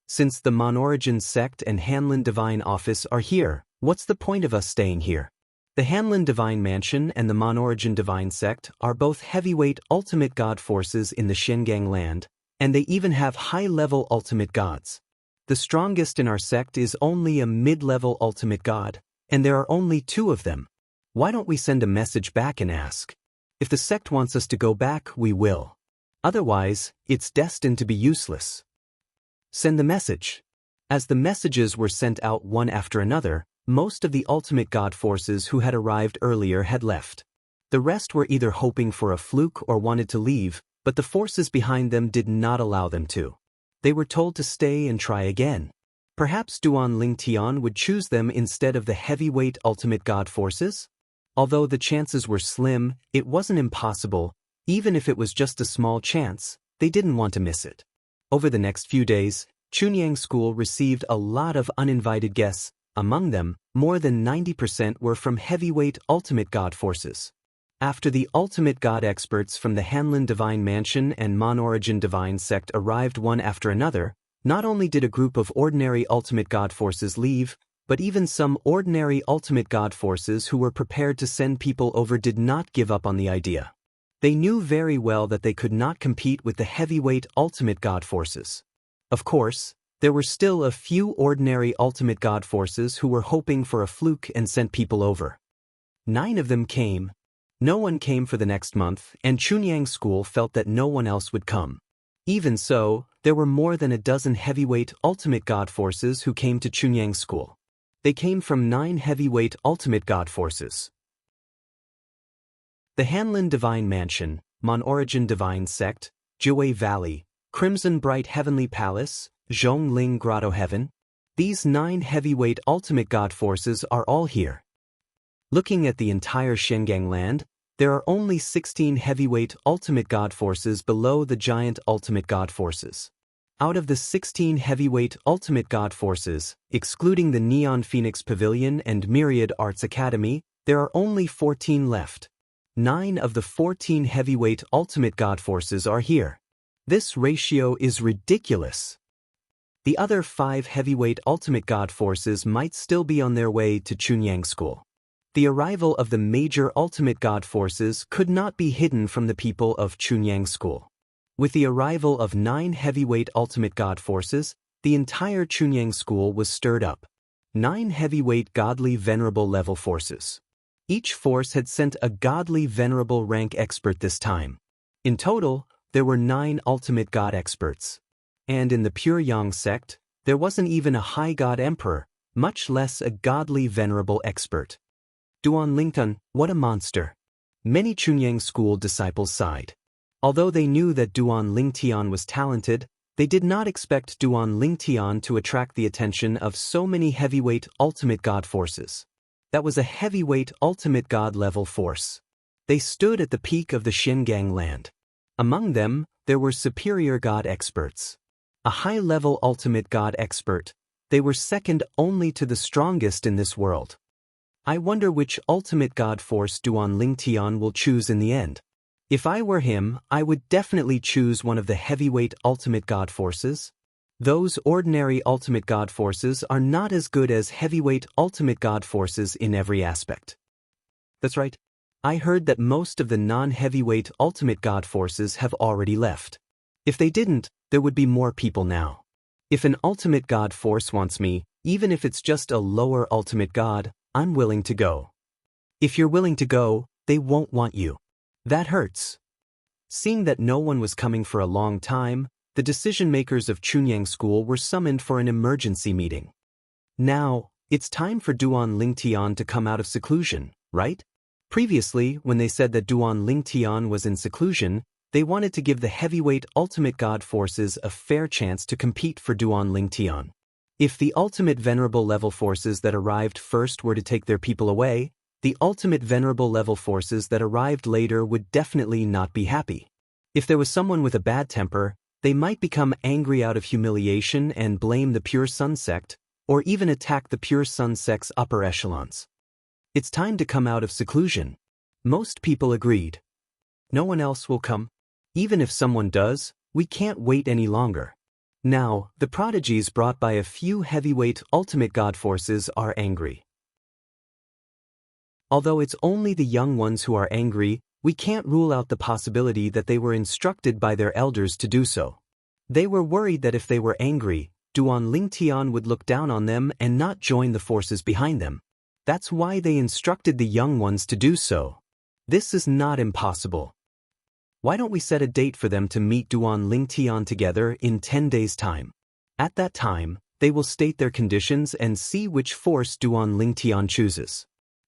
Speaker 1: Since the Mon Origin Sect and Hanlin Divine Office are here, what's the point of us staying here? The Hanlin Divine Mansion and the Mon Origin Divine Sect are both heavyweight ultimate god forces in the Shengang land, and they even have high-level ultimate gods. The strongest in our sect is only a mid-level ultimate god, And there are only 2 of them. Why don't we send a message back and ask? If the sect wants us to go back, we will. Otherwise, it's destined to be useless. Send the message. As the messages were sent out one after another, most of the ultimate god forces who had arrived earlier had left. The rest were either hoping for a fluke or wanted to leave, but the forces behind them did not allow them to. They were told to stay and try again. Perhaps Duan Lingtian would choose them instead of the heavyweight ultimate god forces? Although the chances were slim, it wasn't impossible. Even if it was just a small chance, they didn't want to miss it. Over the next few days, Chunyang School received a lot of uninvited guests. Among them, more than 90% were from heavyweight ultimate god forces. After the ultimate god experts from the Hanlin Divine Mansion and Mon-Origin Divine Sect arrived one after another, not only did a group of ordinary ultimate god forces leave, but even some ordinary ultimate god forces who were prepared to send people over did not give up on the idea. They knew very well that they could not compete with the heavyweight ultimate god forces. Of course, there were still a few ordinary ultimate god forces who were hoping for a fluke and sent people over. 9 of them came. No one came for the next month, and Chunyang School felt that no one else would come. Even so, there were more than a dozen heavyweight ultimate god forces who came to Chunyang School. They came from 9 heavyweight ultimate god forces. The Hanlin Divine Mansion, Mon-Origin Divine Sect, Jiwei Valley, Crimson Bright Heavenly Palace, Zhongling Grotto Heaven. These 9 heavyweight ultimate god forces are all here. Looking at the entire Shengang land, there are only 16 heavyweight ultimate god forces below the giant ultimate god forces. Out of the 16 heavyweight ultimate god forces, excluding the Neon Phoenix Pavilion and Myriad Arts Academy, there are only 14 left. 9 of the 14 heavyweight ultimate god forces are here. This ratio is ridiculous. The other 5 heavyweight ultimate god forces might still be on their way to Chunyang School. The arrival of the major ultimate god forces could not be hidden from the people of Chunyang School. With the arrival of 9 heavyweight ultimate god forces, the entire Chunyang School was stirred up. 9 heavyweight godly venerable level forces. Each force had sent a godly venerable rank expert this time. In total, there were 9 ultimate god experts. And in the Pure Yang sect, there wasn't even a high god emperor, much less a godly venerable expert. Duan Lingtian, what a monster. Many Chunyang School disciples sighed. Although they knew that Duan Lingtian was talented, they did not expect Duan Lingtian to attract the attention of so many heavyweight ultimate god forces. That was a heavyweight ultimate god level force. They stood at the peak of the Shengang land. Among them, there were superior god experts. A high-level ultimate god expert. They were second only to the strongest in this world. I wonder which ultimate god force Duan Lingtian will choose in the end. If I were him, I would definitely choose one of the heavyweight ultimate god forces. Those ordinary ultimate god forces are not as good as heavyweight ultimate god forces in every aspect. That's right. I heard that most of the non-heavyweight ultimate god forces have already left. If they didn't, there would be more people now. If an ultimate god force wants me, even if it's just a lower ultimate god, I'm willing to go. If you're willing to go, they won't want you. That hurts. Seeing that no one was coming for a long time, the decision-makers of Chunyang School were summoned for an emergency meeting. Now, it's time for Duan Lingtian to come out of seclusion, right? Previously, when they said that Duan Lingtian was in seclusion, they wanted to give the heavyweight ultimate god forces a fair chance to compete for Duan Lingtian. If the ultimate venerable level forces that arrived first were to take their people away, the ultimate venerable level forces that arrived later would definitely not be happy. If there was someone with a bad temper, they might become angry out of humiliation and blame the Pure Sun sect, or even attack the Pure Sun sect's upper echelons. It's time to come out of seclusion. Most people agreed. No one else will come. Even if someone does, we can't wait any longer. Now, the prodigies brought by a few heavyweight ultimate god forces are angry. Although it's only the young ones who are angry, we can't rule out the possibility that they were instructed by their elders to do so. They were worried that if they were angry, Duan Lingtian would look down on them and not join the forces behind them. That's why they instructed the young ones to do so. This is not impossible. Why don't we set a date for them to meet Duan Lingtian together in 10 days' time? At that time, they will state their conditions and see which force Duan Lingtian chooses.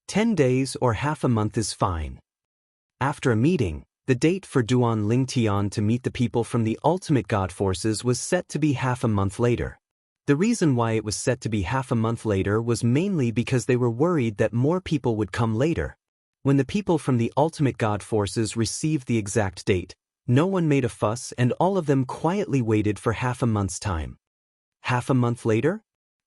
Speaker 1: 10 days or half a month is fine. After a meeting, the date for Duan Lingtian to meet the people from the ultimate god forces was set to be half a month later. The reason why it was set to be half a month later was mainly because they were worried that more people would come later. When the people from the ultimate god forces received the exact date, no one made a fuss and all of them quietly waited for half a month's time. Half a month later?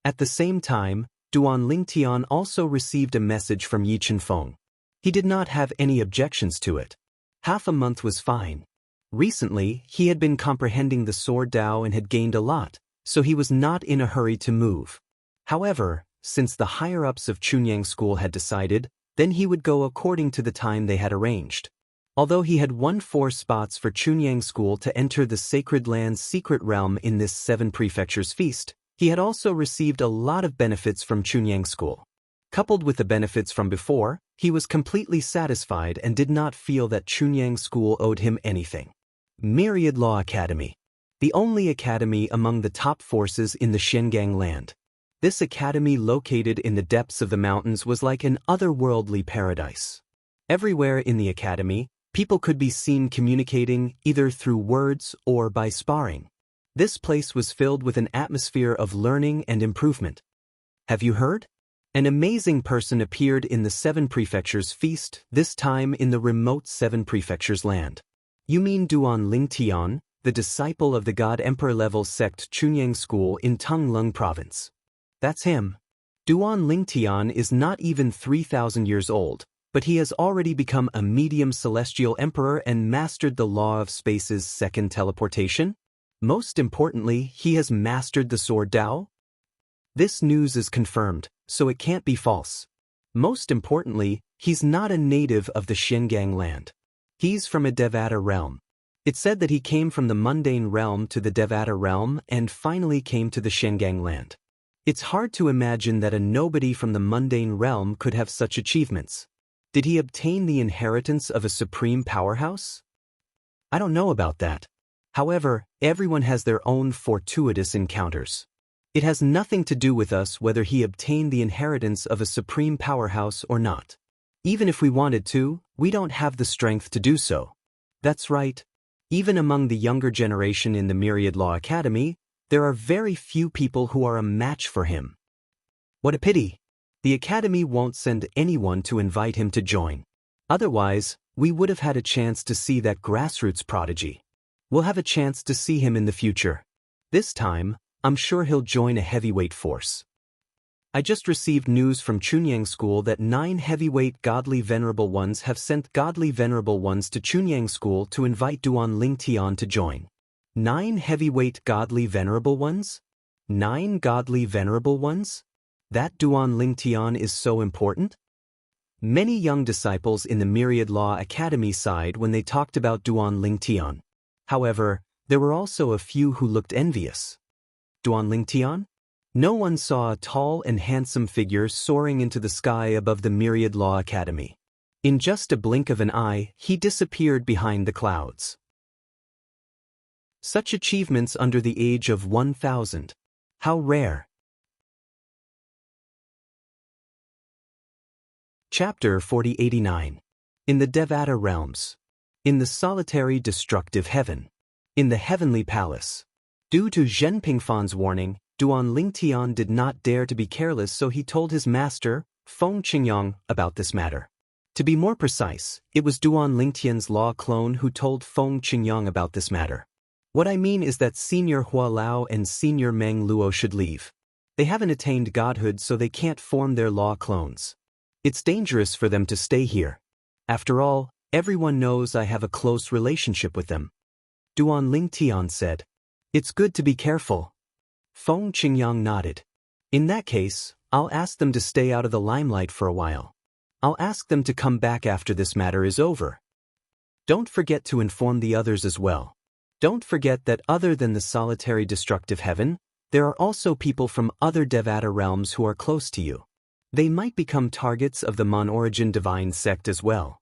Speaker 1: At the same time, Duan Lingtian also received a message from Yi Chenfeng. He did not have any objections to it. Half a month was fine. Recently, he had been comprehending the sword Dao and had gained a lot, so he was not in a hurry to move. However, since the higher-ups of Chunyang School had decided, then he would go according to the time they had arranged. Although he had won 4 spots for Chunyang School to enter the Sacred Land's secret realm in this 7 prefectures feast, he had also received a lot of benefits from Chunyang School. Coupled with the benefits from before, he was completely satisfied and did not feel that Chunyang School owed him anything. Myriad Law Academy. The only academy among the top forces in the Shengang land. This academy located in the depths of the mountains was like an otherworldly paradise. Everywhere in the academy, people could be seen communicating either through words or by sparring. This place was filled with an atmosphere of learning and improvement. Have you heard? An amazing person appeared in the 7 prefectures feast, this time in the remote 7 prefectures land. You mean Duan Lingtian, the disciple of the God Emperor level sect Chunyang School in Tunglung Province. That's him. Duan Lingtian is not even 3,000 years old, but he has already become a medium celestial emperor and mastered the law of space's second teleportation. Most importantly, he has mastered the sword Dao. This news is confirmed, so it can't be false. Most importantly, he's not a native of the Shengang land. He's from a Devata realm. It said that he came from the mundane realm to the Devata realm and finally came to the Shengang land. It's hard to imagine that a nobody from the mundane realm could have such achievements. Did he obtain the inheritance of a supreme powerhouse? I don't know about that. However, everyone has their own fortuitous encounters. It has nothing to do with us whether he obtained the inheritance of a supreme powerhouse or not. Even if we wanted to, we don't have the strength to do so. That's right. Even among the younger generation in the Myriad Law Academy, there are very few people who are a match for him. What a pity. The Academy won't send anyone to invite him to join. Otherwise, we would have had a chance to see that grassroots prodigy. We'll have a chance to see him in the future. This time, I'm sure he'll join a heavyweight force. I just received news from Chunyang School that 9 heavyweight godly venerable ones have sent godly venerable ones to Chunyang School to invite Duan Lingtian to join. 9 heavyweight godly venerable ones? 9 godly venerable ones? That Duan Lingtian is so important? Many young disciples in the Myriad Law Academy sighed when they talked about Duan Lingtian. However, there were also a few who looked envious. Duan Lingtian? No one saw a tall and handsome figure soaring into the sky above the Myriad Law Academy. In just a blink of an eye, he disappeared behind the clouds. Such achievements under the age of 1,000. How rare. Chapter 4089. In the Devata Realms. In the solitary destructive heaven. In the heavenly palace. Due to Zhen Pingfan's warning, Duan Lingtian did not dare to be careless, so he told his master, Feng Qingyang, about this matter. To be more precise, it was Duan Lingtian's law clone who told Feng Qingyang about this matter. What I mean is that Senior Hua Lao and Senior Meng Luo should leave. They haven't attained godhood, so they can't form their law clones. It's dangerous for them to stay here. After all, everyone knows I have a close relationship with them. Duan Lingtian said. It's good to be careful. Feng Qingyang nodded. In that case, I'll ask them to stay out of the limelight for a while. I'll ask them to come back after this matter is over. Don't forget to inform the others as well. Don't forget that other than the solitary destructive heaven, there are also people from other Devata realms who are close to you. They might become targets of the Mon-Origin divine sect as well.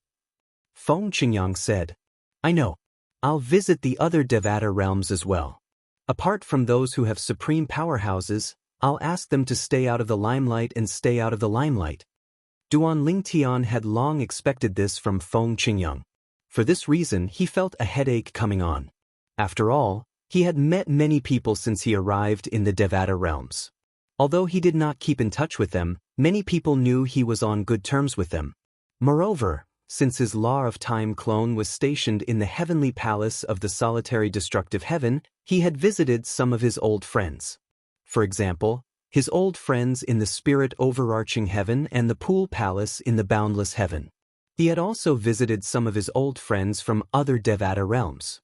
Speaker 1: Feng Qingyang said, I know. I'll visit the other Devata realms as well. Apart from those who have supreme powerhouses, I'll ask them to stay out of the limelight and stay out of the limelight. Duan Lingtian had long expected this from Feng Qingyang. For this reason he felt a headache coming on. After all, he had met many people since he arrived in the Devata realms. Although he did not keep in touch with them, many people knew he was on good terms with them. Moreover, since his Law of Time clone was stationed in the heavenly palace of the solitary destructive heaven, he had visited some of his old friends. For example, his old friends in the spirit overarching heaven and the pool palace in the boundless heaven. He had also visited some of his old friends from other Devata realms.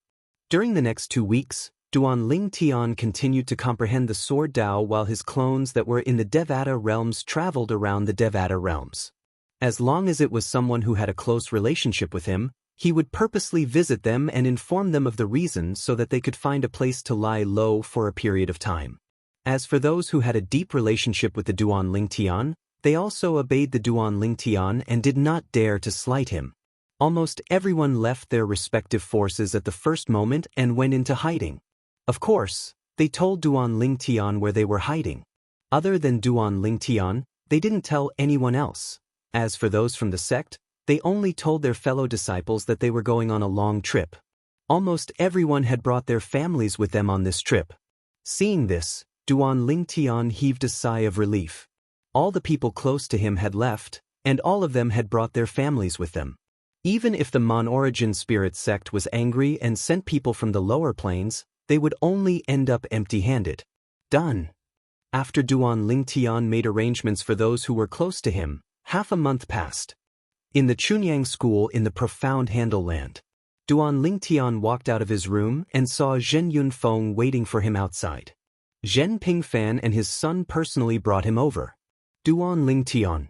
Speaker 1: During the next 2 weeks, Duan Lingtian continued to comprehend the Sword Dao while his clones that were in the Devata realms traveled around the Devata realms. As long as it was someone who had a close relationship with him, he would purposely visit them and inform them of the reason so that they could find a place to lie low for a period of time. As for those who had a deep relationship with the Duan Lingtian, they also obeyed the Duan Lingtian and did not dare to slight him. Almost everyone left their respective forces at the first moment and went into hiding. Of course, they told Duan Lingtian where they were hiding. Other than Duan Lingtian, they didn't tell anyone else. As for those from the sect, they only told their fellow disciples that they were going on a long trip. Almost everyone had brought their families with them on this trip. Seeing this, Duan Lingtian heaved a sigh of relief. All the people close to him had left, and all of them had brought their families with them. Even if the Mon-Origin spirit sect was angry and sent people from the lower planes, they would only end up empty-handed. Done. After Duan Lingtian made arrangements for those who were close to him, half a month passed. In the Chunyang school in the profound Handle land, Duan Lingtian walked out of his room and saw Zhen Yunfeng waiting for him outside. Zhen Pingfan and his son personally brought him over. Duan Lingtian.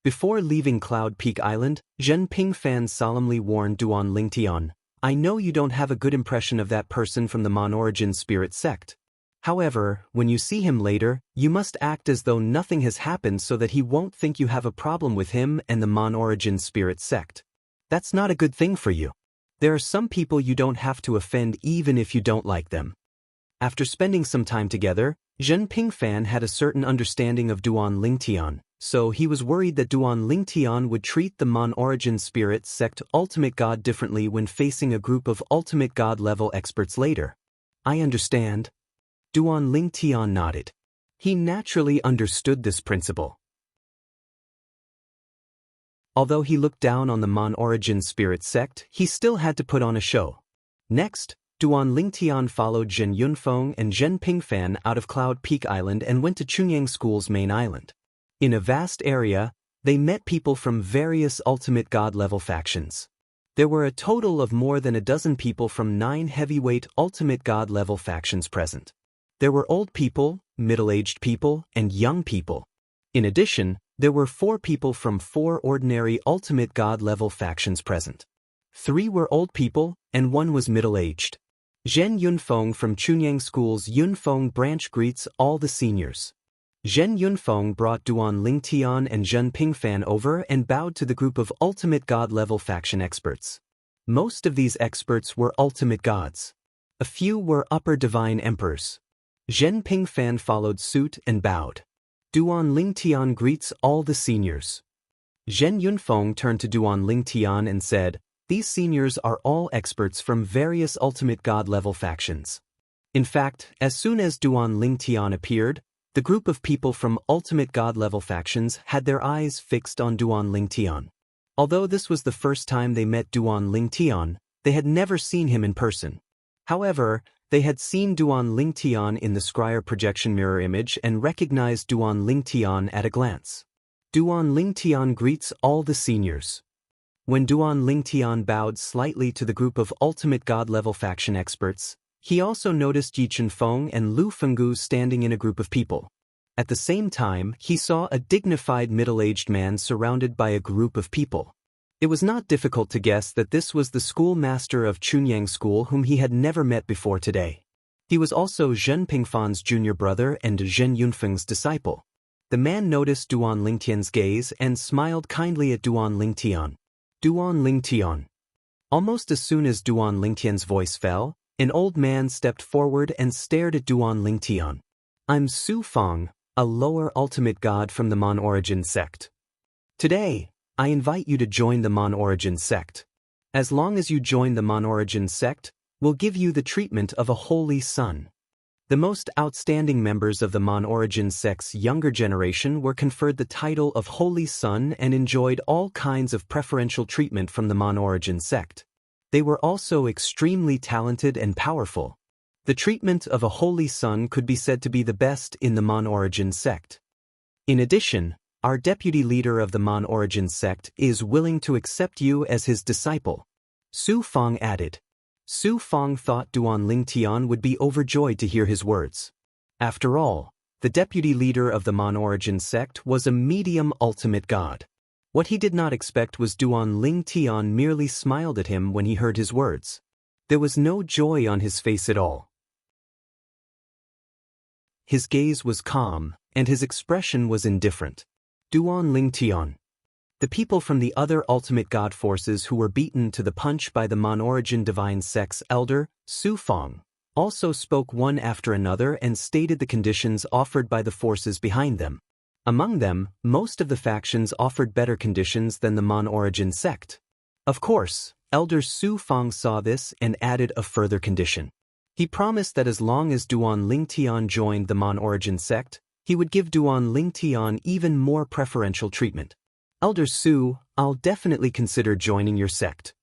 Speaker 1: Before leaving Cloud Peak Island, Zhen Pingfan solemnly warned Duan Lingtian, I know you don't have a good impression of that person from the Mon-Origin spirit sect. However, when you see him later, you must act as though nothing has happened so that he won't think you have a problem with him and the Mon-Origin spirit sect. That's not a good thing for you. There are some people you don't have to offend even if you don't like them. After spending some time together, Zhen Pingfan had a certain understanding of Duan Lingtian, so he was worried that Duan Lingtian would treat the Mon-Origin spirit sect Ultimate God differently when facing a group of Ultimate God level experts later. I understand. Duan Lingtian nodded. He naturally understood this principle. Although he looked down on the Mon-Origin spirit sect, he still had to put on a show. Next, Duan Lingtian followed Zhen Yunfeng and Zhen Pingfan out of Cloud Peak Island and went to Chunyang School's main island. In a vast area, they met people from various Ultimate God level factions. There were a total of more than a dozen people from 9 heavyweight Ultimate God level factions present. There were old people, middle-aged people, and young people. In addition, there were 4 people from 4 ordinary Ultimate God level factions present. 3 were old people, and 1 was middle-aged. Zhen Yunfeng from Chunyang School's Yunfeng branch greets all the seniors. Zhen Yunfeng brought Duan Lingtian and Zhen Pingfan over and bowed to the group of Ultimate God level faction experts. Most of these experts were Ultimate Gods. A few were Upper Divine Emperors. Zhen Pingfan followed suit and bowed. Duan Lingtian greets all the seniors. Zhen Yunfeng turned to Duan Lingtian and said, These seniors are all experts from various Ultimate God level factions. In fact, as soon as Duan Lingtian appeared, the group of people from Ultimate God level factions had their eyes fixed on Duan Lingtian. Although this was the first time they met Duan Lingtian, they had never seen him in person. However, they had seen Duan Lingtian in the scryer projection mirror image and recognized Duan Lingtian at a glance. Duan Lingtian greets all the seniors. When Duan Lingtian bowed slightly to the group of Ultimate God level faction experts, he also noticed Yi Chunfeng and Lu Fenggu standing in a group of people. At the same time, he saw a dignified middle-aged man surrounded by a group of people. It was not difficult to guess that this was the schoolmaster of Chunyang School whom he had never met before today. He was also Zhen Pingfan's junior brother and Zhen Yunfeng's disciple. The man noticed Duan Lingtian's gaze and smiled kindly at Duan Lingtian. Duan Lingtian. Almost as soon as Duan Lingtian's voice fell, an old man stepped forward and stared at Duan Lingtian. I'm Su Feng, a lower ultimate god from the Mon Origin sect. Today, I invite you to join the Mon Origin sect. As long as you join the Mon Origin sect, we'll give you the treatment of a holy son. The most outstanding members of the Mon Origin sect's younger generation were conferred the title of Holy Son and enjoyed all kinds of preferential treatment from the Mon Origin sect. They were also extremely talented and powerful. The treatment of a Holy Son could be said to be the best in the Mon Origin sect. In addition, our deputy leader of the Mon Origin sect is willing to accept you as his disciple. Su Feng added. Su Feng thought Duan Lingtian would be overjoyed to hear his words. After all, the deputy leader of the Mon Origin sect was a medium ultimate god. What he did not expect was Duan Lingtian merely smiled at him when he heard his words. There was no joy on his face at all. His gaze was calm, and his expression was indifferent. Duan Lingtian. The people from the other ultimate god forces who were beaten to the punch by the Mon Origin divine sect's elder, Su Feng, also spoke one after another and stated the conditions offered by the forces behind them. Among them, most of the factions offered better conditions than the Mon Origin sect. Of course, Elder Su Feng saw this and added a further condition. He promised that as long as Duan Lingtian joined the Mon Origin sect, he would give Duan Lingtian even more preferential treatment. Elder Su, I'll definitely consider joining your sect.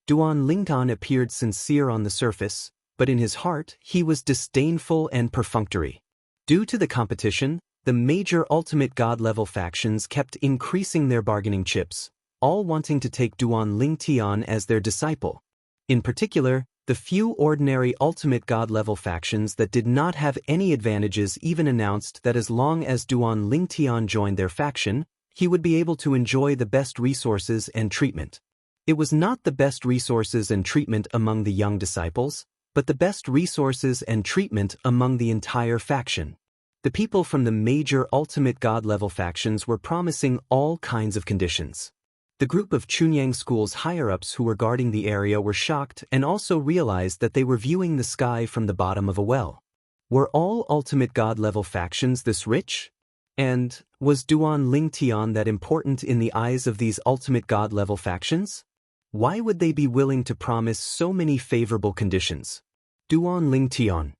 Speaker 1: Duan Lingtian appeared sincere on the surface, but in his heart he was disdainful and perfunctory. Due to the competition, the major ultimate god-level factions kept increasing their bargaining chips, all wanting to take Duan Lingtian as their disciple. In particular, the few ordinary ultimate god-level factions that did not have any advantages even announced that as long as Duan Lingtian joined their faction, he would be able to enjoy the best resources and treatment. It was not the best resources and treatment among the young disciples, but the best resources and treatment among the entire faction. The people from the major ultimate god-level factions were promising all kinds of conditions. The group of Chunyang School's higher-ups who were guarding the area were shocked and also realized that they were viewing the sky from the bottom of a well. Were all ultimate god-level factions this rich? And was Duan Lingtian that important in the eyes of these ultimate god-level factions? Why would they be willing to promise so many favorable conditions? Duan Lingtian.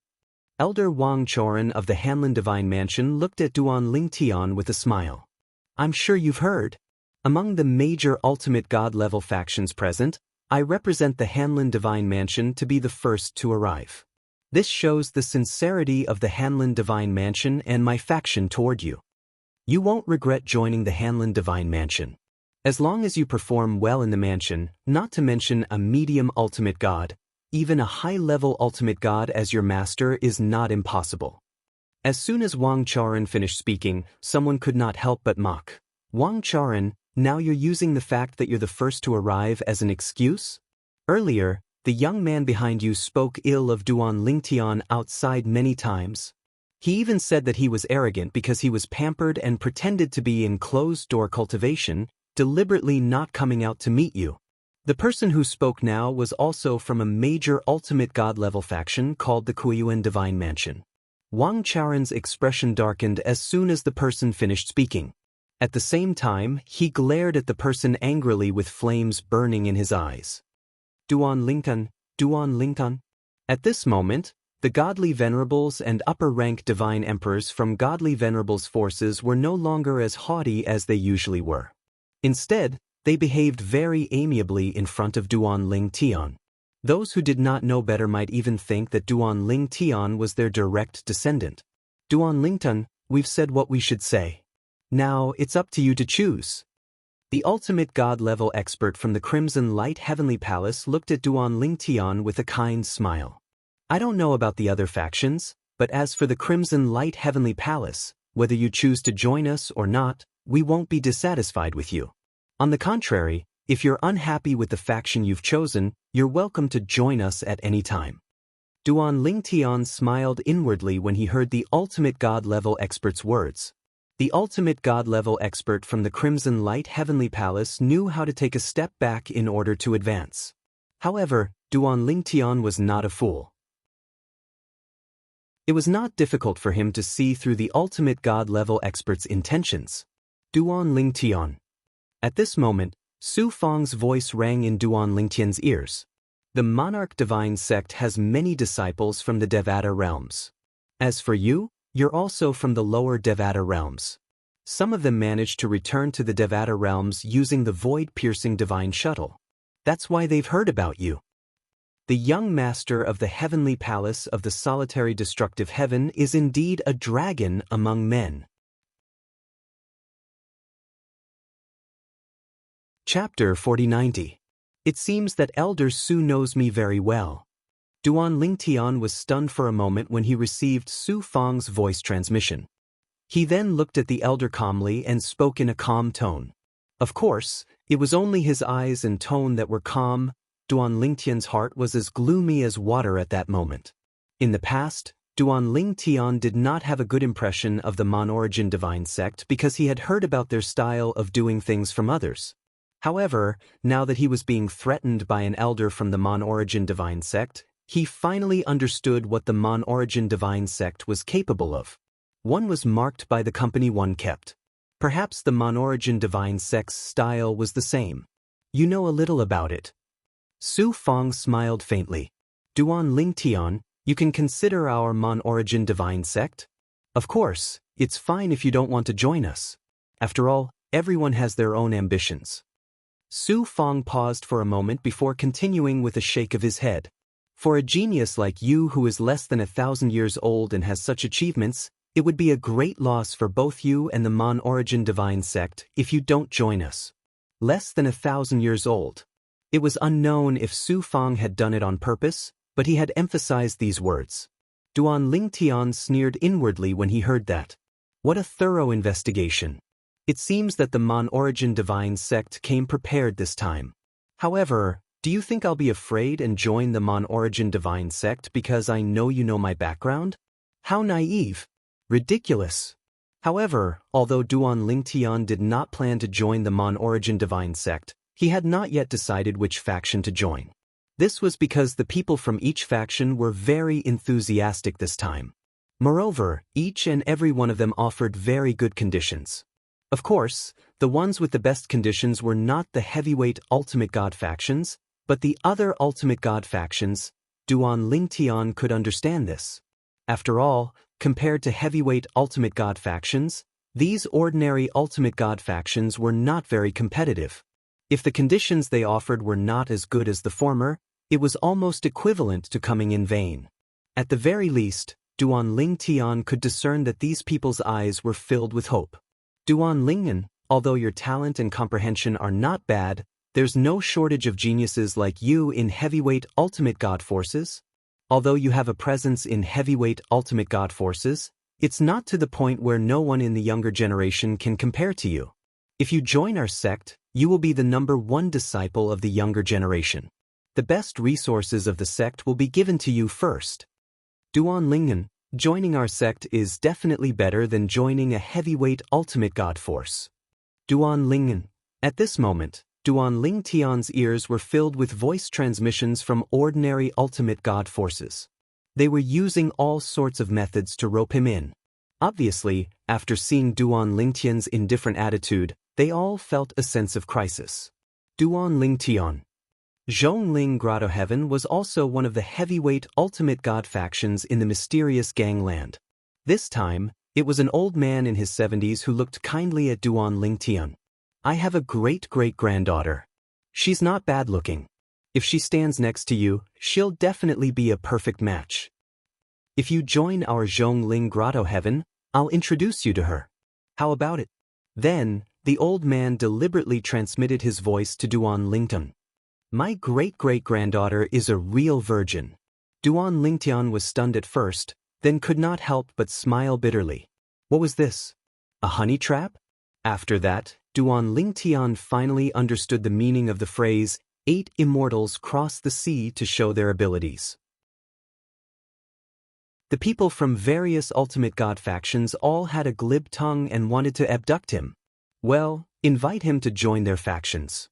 Speaker 1: Elder Wang Choran of the Hanlin Divine Mansion looked at Duan Lingtian with a smile. I'm sure you've heard. Among the major ultimate god-level factions present, I represent the Hanlin Divine Mansion to be the first to arrive. This shows the sincerity of the Hanlin Divine Mansion and my faction toward you. You won't regret joining the Hanlin Divine Mansion. As long as you perform well in the mansion, not to mention a medium ultimate god, even a high-level ultimate god as your master is not impossible. As soon as Wang Charan finished speaking, someone could not help but mock. Wang Charan, now you're using the fact that you're the first to arrive as an excuse? Earlier, the young man behind you spoke ill of Duan Lingtian outside many times. He even said that he was arrogant because he was pampered and pretended to be in closed-door cultivation, deliberately not coming out to meet you. The person who spoke now was also from a major ultimate god-level faction called the Kuiyuan Divine Mansion. Wang Charan's expression darkened as soon as the person finished speaking. At the same time, he glared at the person angrily with flames burning in his eyes. Duan Lingtian, Duan Lingtian. At this moment, the godly venerables and upper-rank divine emperors from godly venerables forces were no longer as haughty as they usually were. Instead, they behaved very amiably in front of Duan Lingtian. Those who did not know better might even think that Duan Lingtian was their direct descendant. Duan Lingtian, we've said what we should say. Now, it's up to you to choose. The ultimate god-level expert from the Crimson Light Heavenly Palace looked at Duan Lingtian with a kind smile. I don't know about the other factions, but as for the Crimson Light Heavenly Palace, whether you choose to join us or not, we won't be dissatisfied with you. On the contrary, if you're unhappy with the faction you've chosen, you're welcome to join us at any time. Duan Lingtian smiled inwardly when he heard the ultimate god-level expert's words. The ultimate god-level expert from the Crimson Light Heavenly Palace knew how to take a step back in order to advance. However, Duan Lingtian was not a fool. It was not difficult for him to see through the ultimate god-level expert's intentions. Duan Lingtian. At this moment, Su Fang's voice rang in Duan Lingtian's ears. The Monarch Divine Sect has many disciples from the Devata realms. As for you, you're also from the lower Devata realms. Some of them managed to return to the Devata realms using the void-piercing divine shuttle. That's why they've heard about you. The young master of the heavenly palace of the solitary destructive heaven is indeed a dragon among men. Chapter 4090. It seems that Elder Su knows me very well. Duan Lingtian was stunned for a moment when he received Su Fang's voice transmission. He then looked at the elder calmly and spoke in a calm tone. Of course, it was only his eyes and tone that were calm. Duan Lingtian's heart was as gloomy as water at that moment. In the past, Duan Lingtian did not have a good impression of the Mon-Origin Divine Sect because he had heard about their style of doing things from others. However, now that he was being threatened by an elder from the Mon-Origin Divine Sect, he finally understood what the Mon-Origin Divine Sect was capable of. One was marked by the company one kept. Perhaps the Mon-Origin Divine Sect's style was the same. You know a little about it. Su Fang smiled faintly. Duan Lingtian, you can consider our Mon-Origin Divine Sect? Of course, it's fine if you don't want to join us. After all, everyone has their own ambitions. Su Fang paused for a moment before continuing with a shake of his head. For a genius like you who is less than 1,000 years old and has such achievements, it would be a great loss for both you and the Mon-Origin Divine Sect if you don't join us. Less than 1,000 years old. It was unknown if Su Fang had done it on purpose, but he had emphasized these words. Duan Lingtian sneered inwardly when he heard that. What a thorough investigation. It seems that the Mon-Origin Divine Sect came prepared this time. However, do you think I'll be afraid and join the Mon-Origin Divine Sect because I know you know my background? How naive. Ridiculous. However, although Duan Lingtian did not plan to join the Mon-Origin Divine Sect, he had not yet decided which faction to join. This was because the people from each faction were very enthusiastic this time. Moreover, each and every one of them offered very good conditions. Of course, the ones with the best conditions were not the heavyweight Ultimate God factions, but the other Ultimate God factions. Duan Lingtian could understand this. After all, compared to heavyweight Ultimate God factions, these ordinary Ultimate God factions were not very competitive. If the conditions they offered were not as good as the former, it was almost equivalent to coming in vain. At the very least, Duan Lingtian could discern that these people's eyes were filled with hope. Duan Lingtian, although your talent and comprehension are not bad, there's no shortage of geniuses like you in heavyweight Ultimate God forces. Although you have a presence in heavyweight Ultimate God forces, it's not to the point where no one in the younger generation can compare to you. If you join our sect, you will be the #1 disciple of the younger generation. The best resources of the sect will be given to you first. Duan Lingtian, joining our sect is definitely better than joining a heavyweight Ultimate God force. Duan Lingtian. At this moment, Duan Lingtian's ears were filled with voice transmissions from ordinary Ultimate God forces. They were using all sorts of methods to rope him in. Obviously, after seeing Duan Lingtian's indifferent attitude, they all felt a sense of crisis. Duan Lingtian. Zhongling Grotto Heaven was also one of the heavyweight Ultimate God factions in the mysterious gangland. This time, it was an old man in his 70s who looked kindly at Duan Lingtian. I have a great-great-granddaughter. She's not bad-looking. If she stands next to you, she'll definitely be a perfect match. If you join our Zhongling Grotto Heaven, I'll introduce you to her. How about it? Then, the old man deliberately transmitted his voice to Duan Lingtian. My great-great-granddaughter is a real virgin. Duan Lingtian was stunned at first, then could not help but smile bitterly. What was this? A honey trap? After that, Duan Lingtian finally understood the meaning of the phrase, 8 immortals cross the sea to show their abilities. The people from various ultimate god factions all had a glib tongue and wanted to abduct him. Well, invite him to join their factions.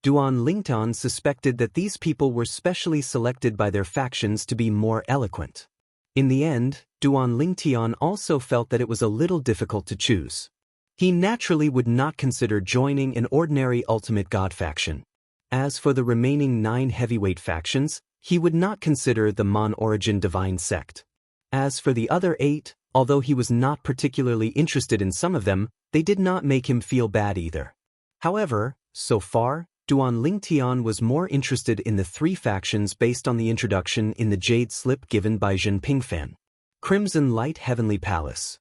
Speaker 1: Duan Lingtian suspected that these people were specially selected by their factions to be more eloquent. In the end, Duan Lingtian also felt that it was a little difficult to choose. He naturally would not consider joining an ordinary ultimate god faction. As for the remaining 9 heavyweight factions, he would not consider the Mon Origin divine sect. As for the other 8, although he was not particularly interested in some of them, they did not make him feel bad either. However, so far, Duan Lingtian was more interested in the 3 factions based on the introduction in the Jade Slip given by Zhen Pingfan. Crimson Light Heavenly Palace,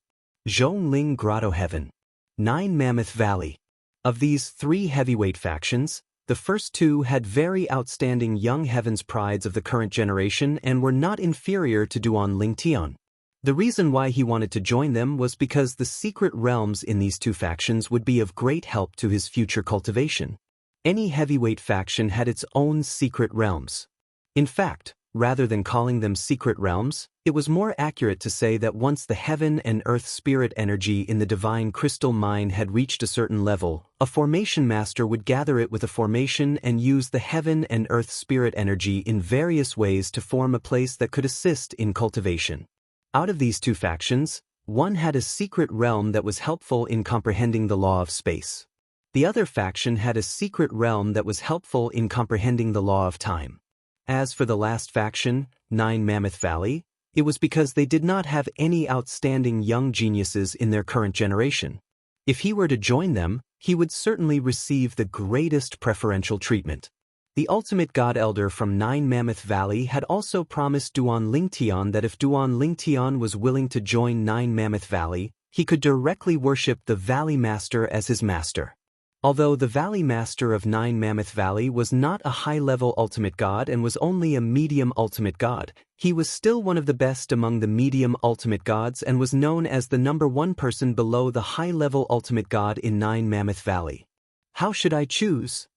Speaker 1: Zhongling Grotto Heaven, 9 Mammoth Valley. Of these 3 heavyweight factions, the first 2 had very outstanding young heavens prides of the current generation and were not inferior to Duan Lingtian. The reason why he wanted to join them was because the secret realms in these 2 factions would be of great help to his future cultivation. Any heavyweight faction had its own secret realms. In fact, rather than calling them secret realms, it was more accurate to say that once the heaven and earth spirit energy in the divine crystal mine had reached a certain level, a formation master would gather it with a formation and use the heaven and earth spirit energy in various ways to form a place that could assist in cultivation. Out of these 2 factions, one had a secret realm that was helpful in comprehending the law of space. The other faction had a secret realm that was helpful in comprehending the law of time. As for the last faction, 9 Mammoth Valley, it was because they did not have any outstanding young geniuses in their current generation. If he were to join them, he would certainly receive the greatest preferential treatment. The ultimate god elder from 9 Mammoth Valley had also promised Duan Lingtian that if Duan Lingtian was willing to join 9 Mammoth Valley, he could directly worship the Valley Master as his master. Although the Valley Master of 9 Mammoth Valley was not a high-level ultimate god and was only a medium ultimate god, he was still one of the best among the medium ultimate gods and was known as the number 1 person below the high-level ultimate god in 9 Mammoth Valley. How should I choose?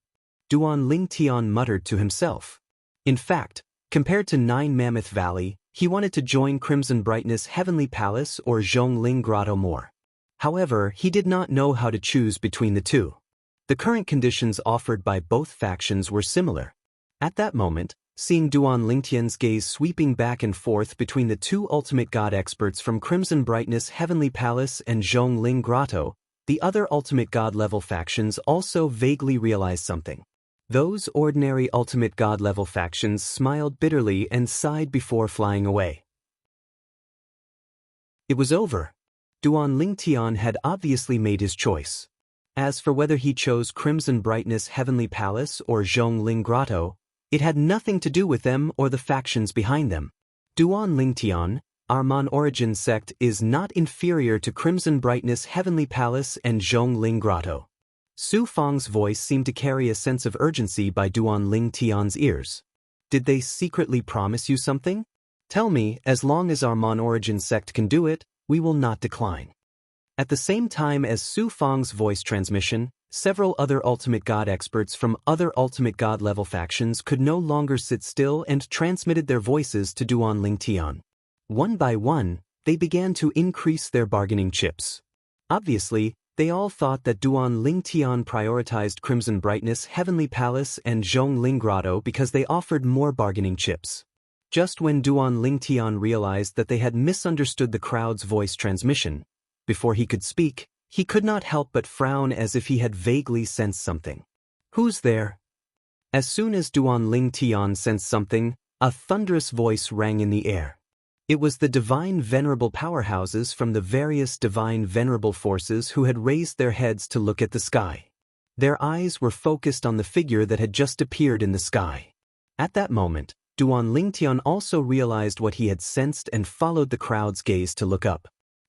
Speaker 1: Duan Lingtian muttered to himself. In fact, compared to 9 Mammoth Valley, he wanted to join Crimson Brightness Heavenly Palace or Zhongling Grotto more. However, he did not know how to choose between the 2. The current conditions offered by both factions were similar. At that moment, seeing Duan Lingtian's gaze sweeping back and forth between the 2 ultimate god experts from Crimson Brightness Heavenly Palace and Zhongling Grotto, the other ultimate god level factions also vaguely realized something. Those ordinary ultimate god level factions smiled bitterly and sighed before flying away. It was over. Duan Lingtian had obviously made his choice. As for whether he chose Crimson Brightness Heavenly Palace or Zhongling Grotto, it had nothing to do with them or the factions behind them. Duan Lingtian, our Mon Origin sect, is not inferior to Crimson Brightness Heavenly Palace and Zhongling Grotto. Su Fang's voice seemed to carry a sense of urgency by Duan Lingtian's ears. Did they secretly promise you something? Tell me, as long as our Mon Origin sect can do it, we will not decline. At the same time as Su Fang's voice transmission, several other ultimate god experts from other ultimate god level factions could no longer sit still and transmitted their voices to Duan Lingtian. One by one, they began to increase their bargaining chips. Obviously, they all thought that Duan Lingtian prioritized Crimson Brightness Heavenly Palace and Zhongling Grotto because they offered more bargaining chips. Just when Duan Lingtian realized that they had misunderstood the crowd's voice transmission, before he could speak, he could not help but frown as if he had vaguely sensed something. Who's there? As soon as Duan Lingtian sensed something, a thunderous voice rang in the air. It was the divine venerable powerhouses from the various divine venerable forces who had raised their heads to look at the sky. Their eyes were focused on the figure that had just appeared in the sky. At that moment, Duan Lingtian also realized what he had sensed and followed the crowd's gaze to look up.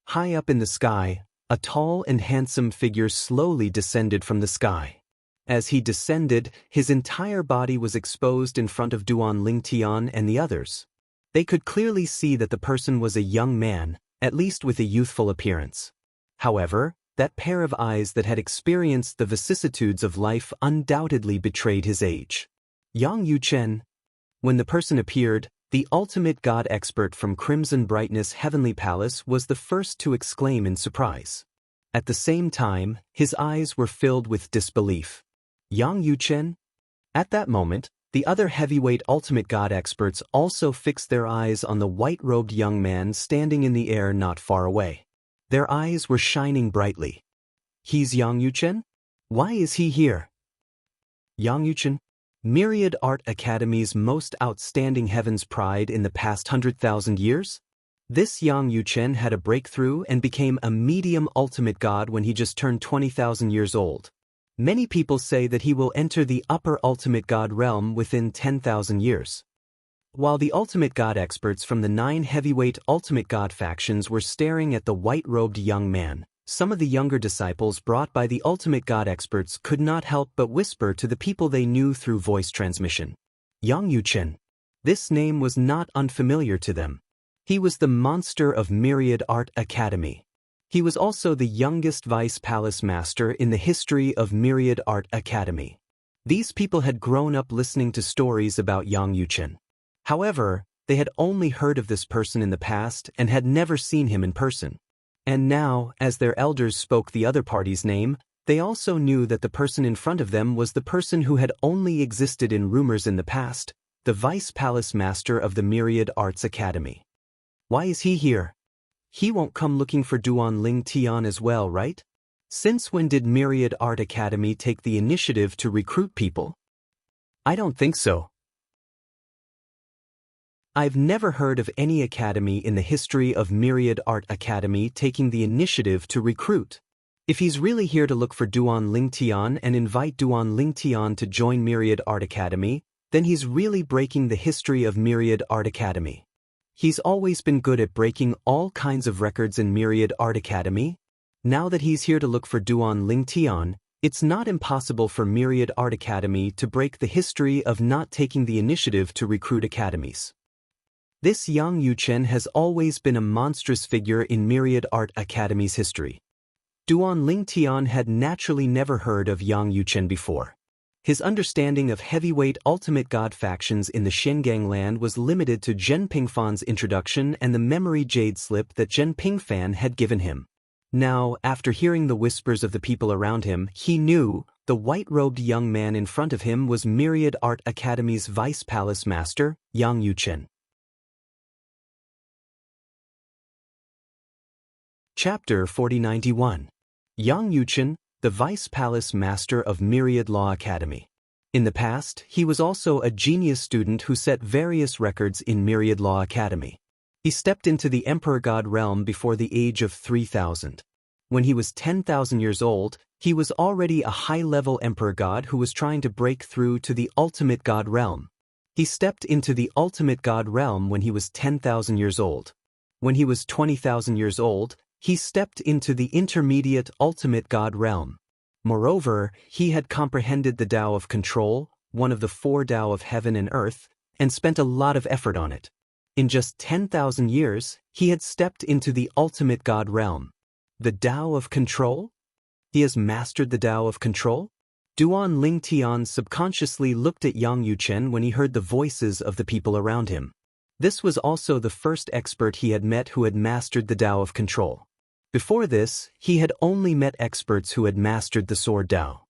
Speaker 1: High up in the sky, a tall and handsome figure slowly descended from the sky. As he descended, his entire body was exposed in front of Duan Lingtian and the others. They could clearly see that the person was a young man, at least with a youthful appearance. However, that pair of eyes that had experienced the vicissitudes of life undoubtedly betrayed his age. Yang Yuchen. When the person appeared, the ultimate god expert from Crimson Brightness Heavenly Palace, was the first to exclaim in surprise. At the same time, his eyes were filled with disbelief. Yang Yuchen? At that moment, the other heavyweight ultimate god experts also fixed their eyes on the white-robed young man standing in the air not far away. Their eyes were shining brightly. He's Yang Yuchen? Why is he here? Yang Yuchen, Myriad Art Academy's most outstanding heaven's pride in the past 100,000 years? This Yang Yuchen had a breakthrough and became a medium ultimate god when he just turned 20,000 years old. Many people say that he will enter the upper ultimate god realm within 10,000 years. While the ultimate god experts from the 9 heavyweight ultimate god factions were staring at the white-robed young man, some of the younger disciples brought by the ultimate god experts could not help but whisper to the people they knew through voice transmission. Yang Yuchen. This name was not unfamiliar to them. He was the monster of Myriad Art Academy. He was also the youngest Vice Palace Master in the history of Myriad Art Academy. These people had grown up listening to stories about Yang Yuchen. However, they had only heard of this person in the past and had never seen him in person. And now, as their elders spoke the other party's name, they also knew that the person in front of them was the person who had only existed in rumors in the past, the Vice Palace Master of the Myriad Arts Academy. Why is he here? He won't come looking for Duan Ling Tian as well, right? Since when did Myriad Art Academy take the initiative to recruit people? I don't think so. I've never heard of any academy in the history of Myriad Art Academy taking the initiative to recruit. If he's really here to look for Duan Ling Tian and invite Duan Ling Tian to join Myriad Art Academy, then he's really breaking the history of Myriad Art Academy. He's always been good at breaking all kinds of records in Myriad Art Academy. Now that he's here to look for Duan Ling Tian, it's not impossible for Myriad Art Academy to break the history of not taking the initiative to recruit academies. This Yang Yuchen has always been a monstrous figure in Myriad Art Academy's history. Duan Ling Tian had naturally never heard of Yang Yuchen before. His understanding of heavyweight ultimate god factions in the Shengang land was limited to Zhen Pingfan's introduction and the memory jade slip that Zhen Pingfan had given him. Now, after hearing the whispers of the people around him, he knew the white-robed young man in front of him was Myriad Art Academy's Vice Palace Master, Yang Yuchen. Chapter 4091. Yang Yuchen, the Vice Palace Master of Myriad Law Academy. In the past, he was also a genius student who set various records in Myriad Law Academy. He stepped into the Emperor God realm before the age of 3,000. When he was 10,000 years old, he was already a high-level Emperor God who was trying to break through to the Ultimate God realm. He stepped into the Ultimate God realm when he was 10,000 years old. When he was 20,000 years old, he stepped into the intermediate ultimate god realm. Moreover, he had comprehended the Tao of Control, one of the 4 Tao of heaven and earth, and spent a lot of effort on it. In just 10,000 years, he had stepped into the ultimate god realm. The Tao of Control? He has mastered the Tao of Control? Duan Ling Tian subconsciously looked at Yang Yuchen when he heard the voices of the people around him. This was also the first expert he had met who had mastered the Tao of Control. Before this, he had only met experts who had mastered the Sword Tao.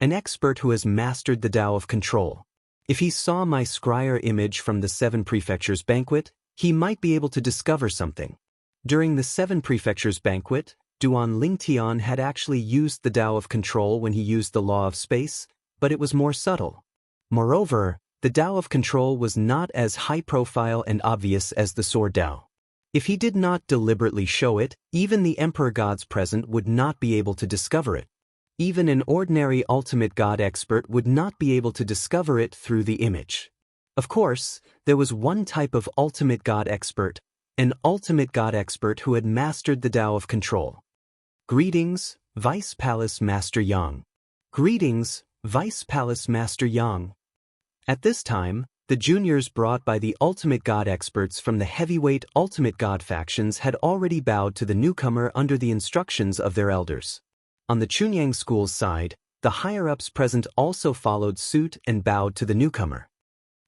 Speaker 1: An expert who has mastered the Tao of Control. If he saw my scryer image from the 7 Prefectures banquet, he might be able to discover something. During the 7 Prefectures banquet, Duan Ling Tian had actually used the Tao of Control when he used the Law of Space, but it was more subtle. Moreover, the Tao of Control was not as high-profile and obvious as the Sword Tao. If he did not deliberately show it, even the Emperor Gods present would not be able to discover it. Even an ordinary ultimate god expert would not be able to discover it through the image. Of course, there was one type of ultimate god expert, an ultimate god expert who had mastered the Tao of Control. Greetings, Vice Palace Master Yang. Greetings, Vice Palace Master Yang. At this time, the juniors brought by the ultimate god experts from the heavyweight ultimate god factions had already bowed to the newcomer under the instructions of their elders. On the Chunyang school's side, the higher-ups present also followed suit and bowed to the newcomer.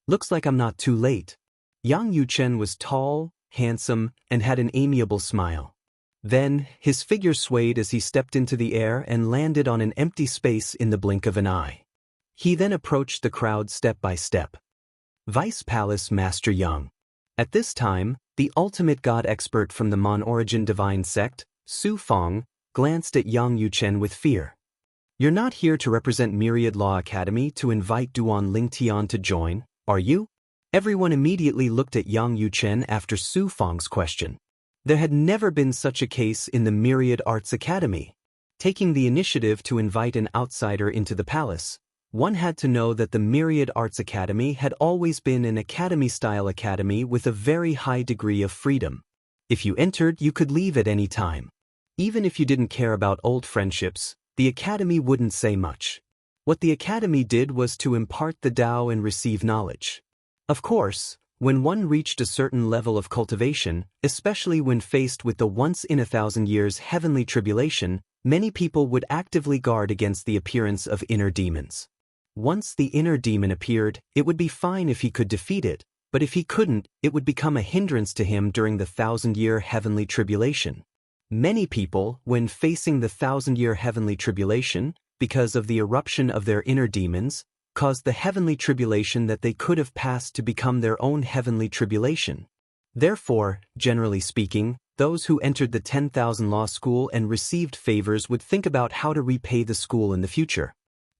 Speaker 1: Looks like I'm not too late. Yang Yuchen was tall, handsome, and had an amiable smile. Then, his figure swayed as he stepped into the air and landed on an empty space in the blink of an eye. He then approached the crowd step by step. Vice Palace Master Yang. At this time, the ultimate god expert from the Mon origin divine sect, Su Fong, glanced at Yang Yuchen with fear. "You're not here to represent Myriad Law Academy to invite Duan Lingtian to join, are you?" Everyone immediately looked at Yang Yuchen after Su Fong's question. There had never been such a case in the Myriad Arts Academy. Taking the initiative to invite an outsider into the palace, one had to know that the Myriad Arts Academy had always been an academy-style academy with a very high degree of freedom. If you entered, you could leave at any time. Even if you didn't care about old friendships, the academy wouldn't say much. What the academy did was to impart the Tao and receive knowledge. Of course, when one reached a certain level of cultivation, especially when faced with the once-in-a-thousand-years heavenly tribulation, many people would actively guard against the appearance of inner demons. Once the inner demon appeared, it would be fine if he could defeat it, but if he couldn't, it would become a hindrance to him during the thousand-year heavenly tribulation. Many people, when facing the thousand-year heavenly tribulation, because of the eruption of their inner demons, caused the heavenly tribulation that they could have passed to become their own heavenly tribulation. Therefore, generally speaking, those who entered the 10,000 Law School and received favors would think about how to repay the school in the future.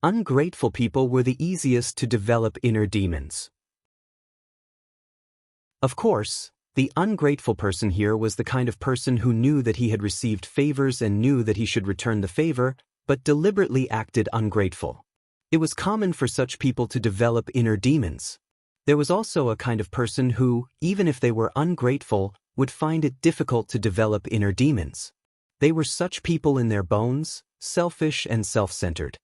Speaker 1: Ungrateful people were the easiest to develop inner demons. Of course, the ungrateful person here was the kind of person who knew that he had received favors and knew that he should return the favor, but deliberately acted ungrateful. It was common for such people to develop inner demons. There was also a kind of person who, even if they were ungrateful, would find it difficult to develop inner demons. They were such people in their bones, selfish and self-centered.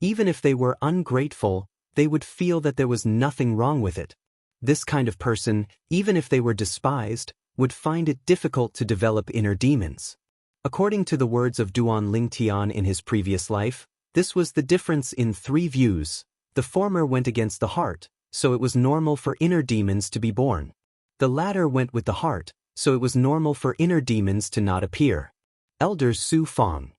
Speaker 1: Even if they were ungrateful, they would feel that there was nothing wrong with it. This kind of person, even if they were despised, would find it difficult to develop inner demons. According to the words of Duan Lingtian in his previous life, this was the difference in three views. The former went against the heart, so it was normal for inner demons to be born. The latter went with the heart, so it was normal for inner demons to not appear. Elder Su Fong.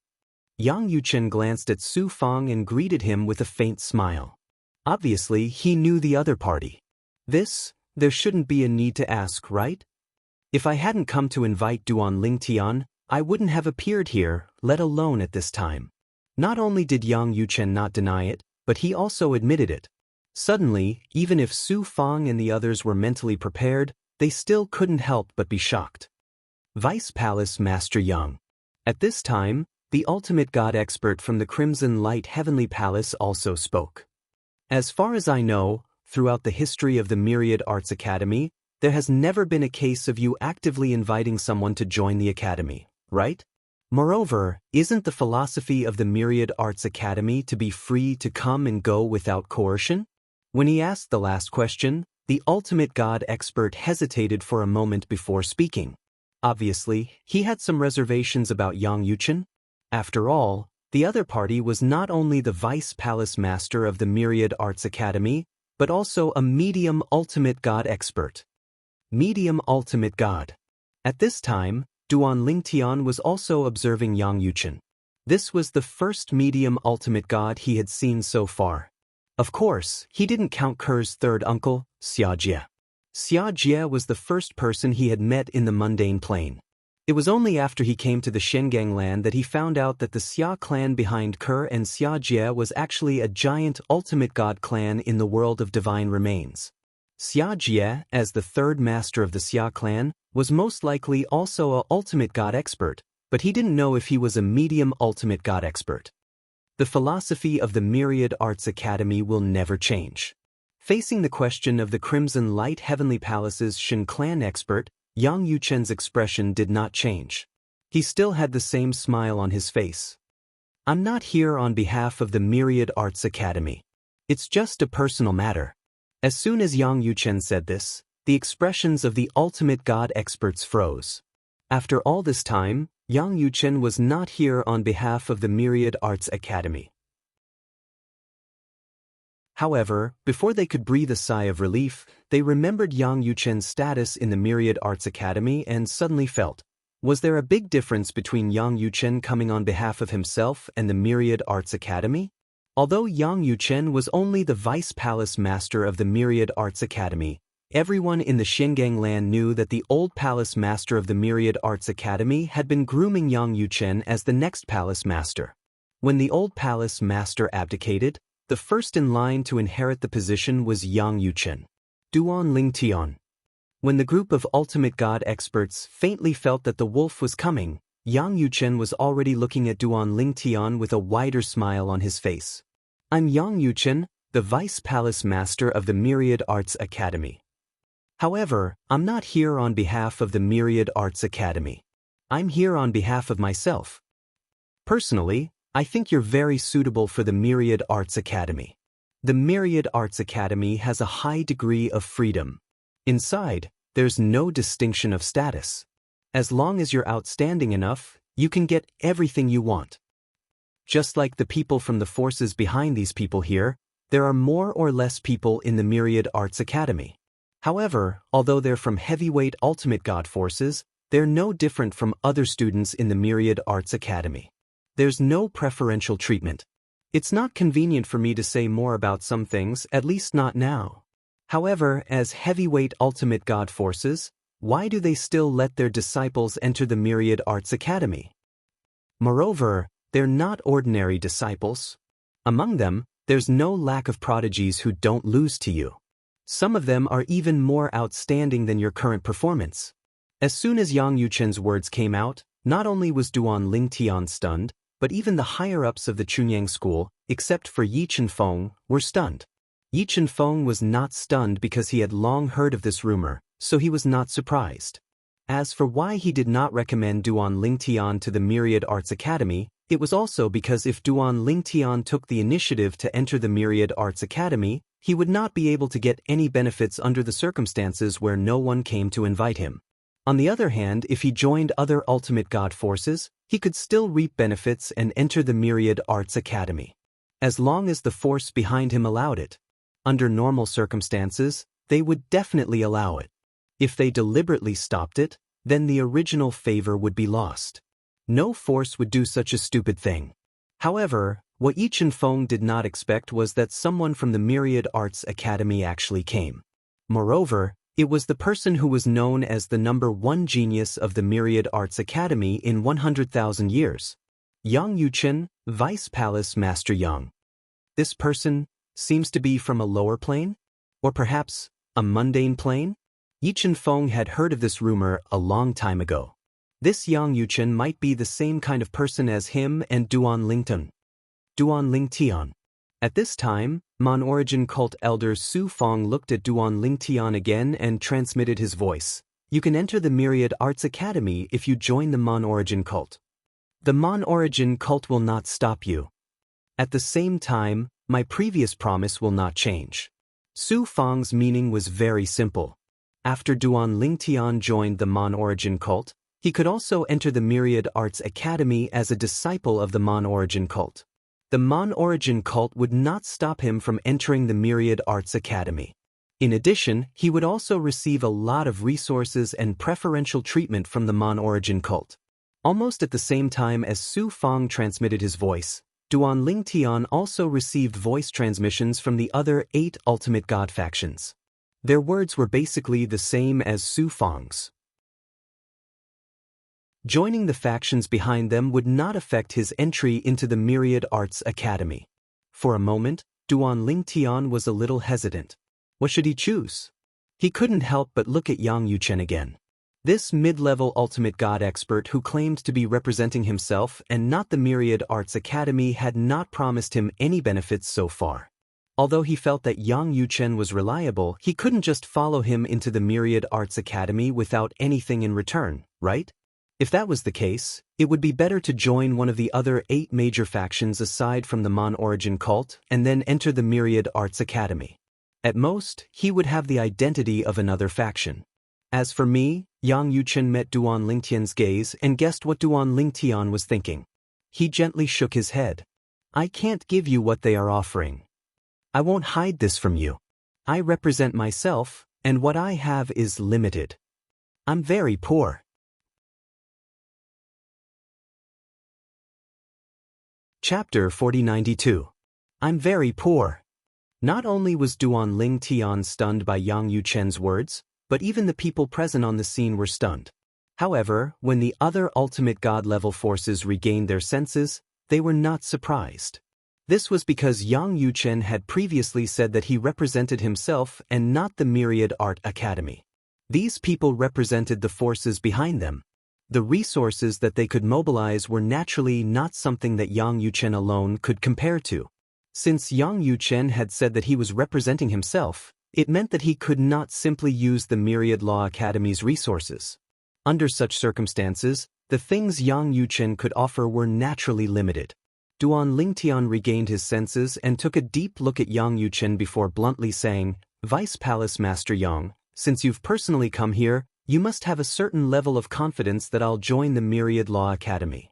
Speaker 1: Yang Yuchen glanced at Su Fong and greeted him with a faint smile. Obviously, he knew the other party. There shouldn't be a need to ask, right? If I hadn't come to invite Duan Lingtian, I wouldn't have appeared here, let alone at this time. Not only did Yang Yuchen not deny it, but he also admitted it. Suddenly, even if Su Fong and the others were mentally prepared, they still couldn't help but be shocked. Vice Palace Master Yang. At this time, the ultimate god expert from the Crimson Light Heavenly Palace also spoke. As far as I know, throughout the history of the Myriad Arts Academy, there has never been a case of you actively inviting someone to join the academy, right? Moreover, isn't the philosophy of the Myriad Arts Academy to be free to come and go without coercion? When he asked the last question, the ultimate god expert hesitated for a moment before speaking. Obviously, he had some reservations about Yang Yuchen. After all, the other party was not only the Vice Palace Master of the Myriad Arts Academy, but also a medium ultimate god expert. Medium ultimate god. At this time, Duan Lingtian was also observing Yang Yuchen. This was the first medium ultimate god he had seen so far. Of course, he didn't count Ker's third uncle, Xia Jie. Xia Jie was the first person he had met in the mundane plane. It was only after he came to the Shengang land that he found out that the Xia clan behind Ker and Xia Jie was actually a giant ultimate god clan in the world of divine remains. Xia Jie, as the third master of the Xia clan, was most likely also a ultimate god expert, but he didn't know if he was a medium ultimate god expert. The philosophy of the Myriad Arts Academy will never change. Facing the question of the Crimson Light Heavenly Palace's Shen clan expert, Yang Yuchen's expression did not change. He still had the same smile on his face. I'm not here on behalf of the Myriad Arts Academy. It's just a personal matter. As soon as Yang Yuchen said this, the expressions of the ultimate god experts froze. After all this time, Yang Yuchen was not here on behalf of the Myriad Arts Academy. However, before they could breathe a sigh of relief, they remembered Yang Yuchen's status in the Myriad Arts Academy and suddenly felt, was there a big difference between Yang Yuchen coming on behalf of himself and the Myriad Arts Academy? Although Yang Yuchen was only the Vice Palace Master of the Myriad Arts Academy, everyone in the Xingang land knew that the old Palace Master of the Myriad Arts Academy had been grooming Yang Yuchen as the next Palace Master. When the old Palace Master abdicated, the first in line to inherit the position was Yang Yuchen. Duan Lingtian. When the group of ultimate god experts faintly felt that the wolf was coming, Yang Yuchen was already looking at Duan Lingtian with a wider smile on his face. I'm Yang Yuchen, the Vice Palace Master of the Myriad Arts Academy. However, I'm not here on behalf of the Myriad Arts Academy. I'm here on behalf of myself. Personally, I think you're very suitable for the Myriad Arts Academy. The Myriad Arts Academy has a high degree of freedom. Inside, there's no distinction of status. As long as you're outstanding enough, you can get everything you want. Just like the people from the forces behind these people here, there are more or less people in the Myriad Arts Academy. However, although they're from heavyweight ultimate god forces, they're no different from other students in the Myriad Arts Academy. There's no preferential treatment. It's not convenient for me to say more about some things, at least not now. However, as heavyweight ultimate god forces, why do they still let their disciples enter the Myriad Arts Academy? Moreover, they're not ordinary disciples. Among them, there's no lack of prodigies who don't lose to you. Some of them are even more outstanding than your current performance. As soon as Yang Yuchen's words came out, not only was Duan Lingtian stunned, but even the higher-ups of the Chunyang school, except for Yi Chenfeng, were stunned. Yi Chenfeng was not stunned because he had long heard of this rumor, so he was not surprised. As for why he did not recommend Duan Lingtian to the Myriad Arts Academy, it was also because if Duan Lingtian took the initiative to enter the Myriad Arts Academy, he would not be able to get any benefits under the circumstances where no one came to invite him. On the other hand, if he joined other ultimate god forces, he could still reap benefits and enter the Myriad Arts Academy. As long as the force behind him allowed it. Under normal circumstances, they would definitely allow it. If they deliberately stopped it, then the original favor would be lost. No force would do such a stupid thing. However, what Yi Chenfeng did not expect was that someone from the Myriad Arts Academy actually came. Moreover, it was the person who was known as the #1 genius of the Myriad Arts Academy in 100,000 years. Yang Yuchen, Vice Palace Master Yang. This person seems to be from a lower plane? Or perhaps a mundane plane? Yi Chenfeng had heard of this rumor a long time ago. This Yang Yuchen might be the same kind of person as him and Duan Lingtian. At this time, Mon Origin cult elder Su Fong looked at Duan Lingtian again and transmitted his voice. You can enter the Myriad Arts Academy if you join the Mon Origin cult. The Mon Origin cult will not stop you. At the same time, my previous promise will not change. Su Fong's meaning was very simple. After Duan Lingtian joined the Mon Origin cult, he could also enter the Myriad Arts Academy as a disciple of the Mon Origin cult. The Mon Origin cult would not stop him from entering the Myriad Arts Academy. In addition, he would also receive a lot of resources and preferential treatment from the Mon Origin cult. Almost at the same time as Su Fong transmitted his voice, Duan Lingtian also received voice transmissions from the other 8 ultimate god factions. Their words were basically the same as Su Fong's. Joining the factions behind them would not affect his entry into the Myriad Arts Academy. For a moment, Duan Lingtian was a little hesitant. What should he choose? He couldn't help but look at Yang Yuchen again. This mid-level ultimate god expert who claimed to be representing himself and not the Myriad Arts Academy had not promised him any benefits so far. Although he felt that Yang Yuchen was reliable, he couldn't just follow him into the Myriad Arts Academy without anything in return, right? If that was the case, it would be better to join one of the other 8 major factions aside from the Mon Origin cult and then enter the Myriad Arts Academy. At most, he would have the identity of another faction. As for me, Yang Yuchen met Duan Lingtian's gaze and guessed what Duan Lingtian was thinking. He gently shook his head. I can't give you what they are offering. I won't hide this from you. I represent myself, and what I have is limited. I'm very poor. Chapter 4092. I'm very poor. Not only was Duan Ling Tian stunned by Yang Yuchen's words, but even the people present on the scene were stunned. However, when the other ultimate god-level forces regained their senses, they were not surprised. This was because Yang Yuchen had previously said that he represented himself and not the Myriad Art Academy. These people represented the forces behind them. The resources that they could mobilize were naturally not something that Yang Yuchen alone could compare to. Since Yang Yuchen had said that he was representing himself, it meant that he could not simply use the Myriad Law Academy's resources. Under such circumstances, the things Yang Yuchen could offer were naturally limited. Duan Lingtian regained his senses and took a deep look at Yang Yuchen before bluntly saying, "Vice Palace Master Yang, since you've personally come here, you must have a certain level of confidence that I'll join the Myriad Law Academy."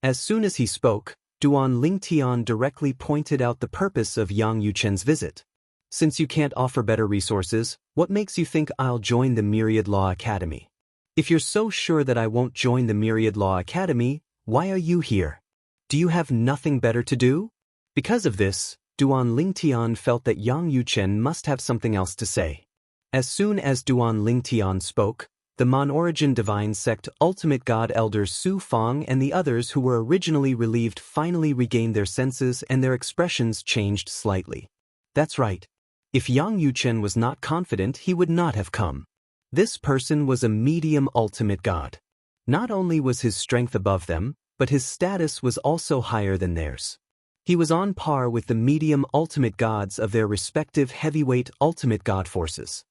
Speaker 1: As soon as he spoke, Duan Lingtian directly pointed out the purpose of Yang Yuchen's visit. "Since you can't offer better resources, what makes you think I'll join the Myriad Law Academy? If you're so sure that I won't join the Myriad Law Academy, why are you here? Do you have nothing better to do?" Because of this, Duan Lingtian felt that Yang Yuchen must have something else to say. As soon as Duan Lingtian spoke, the Mon-Origin Divine Sect Ultimate God Elders Su Fong and the others who were originally relieved finally regained their senses and their expressions changed slightly. That's right. If Yang Yuchen was not confident, he would not have come. This person was a medium ultimate god. Not only was his strength above them, but his status was also higher than theirs. He was on par with the medium ultimate gods of their respective heavyweight ultimate god forces.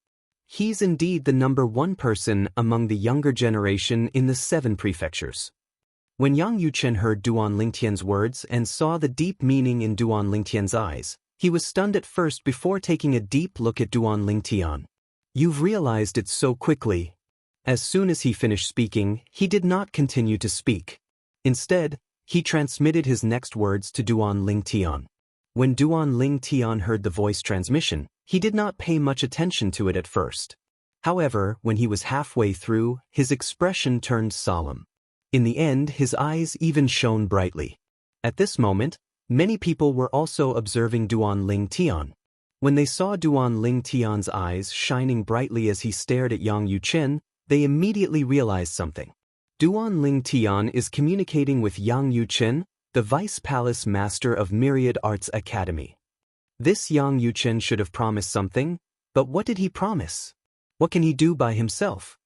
Speaker 1: He's indeed the number one person among the younger generation in the 7 prefectures. When Yang Yuchen heard Duan Lingtian's words and saw the deep meaning in Duan Lingtian's eyes, he was stunned at first before taking a deep look at Duan Lingtian. "You've realized it so quickly." As soon as he finished speaking, he did not continue to speak. Instead, he transmitted his next words to Duan Lingtian. When Duan Lingtian heard the voice transmission, he did not pay much attention to it at first. However, when he was halfway through, his expression turned solemn. In the end, his eyes even shone brightly. At this moment, many people were also observing Duan Lingtian. When they saw Duan Lingtian's eyes shining brightly as he stared at Yang Yuchen, they immediately realized something. Duan Lingtian is communicating with Yang Yuchen, the Vice Palace Master of Myriad Arts Academy. This Yang Yuchen should have promised something, but what did he promise? What can he do by himself?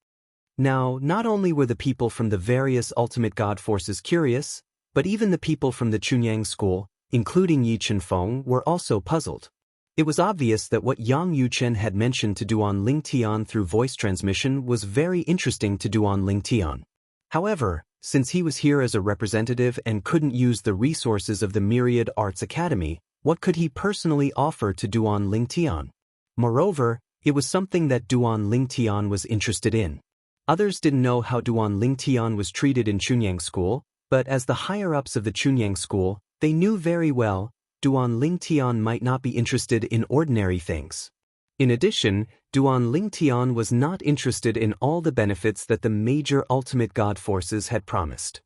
Speaker 1: Now, not only were the people from the various ultimate god forces curious, but even the people from the Chunyang school, including Yi Chenfeng, were also puzzled. It was obvious that what Yang Yuchen had mentioned to Duan Lingtian through voice transmission was very interesting to Duan Lingtian. However, since he was here as a representative and couldn't use the resources of the Myriad Arts Academy, what could he personally offer to Duan Lingtian? Moreover, it was something that Duan Lingtian was interested in. Others didn't know how Duan Lingtian was treated in Chunyang school, but as the higher-ups of the Chunyang school, they knew very well Duan Lingtian might not be interested in ordinary things. In addition, Duan Lingtian was not interested in all the benefits that the major ultimate god forces had promised.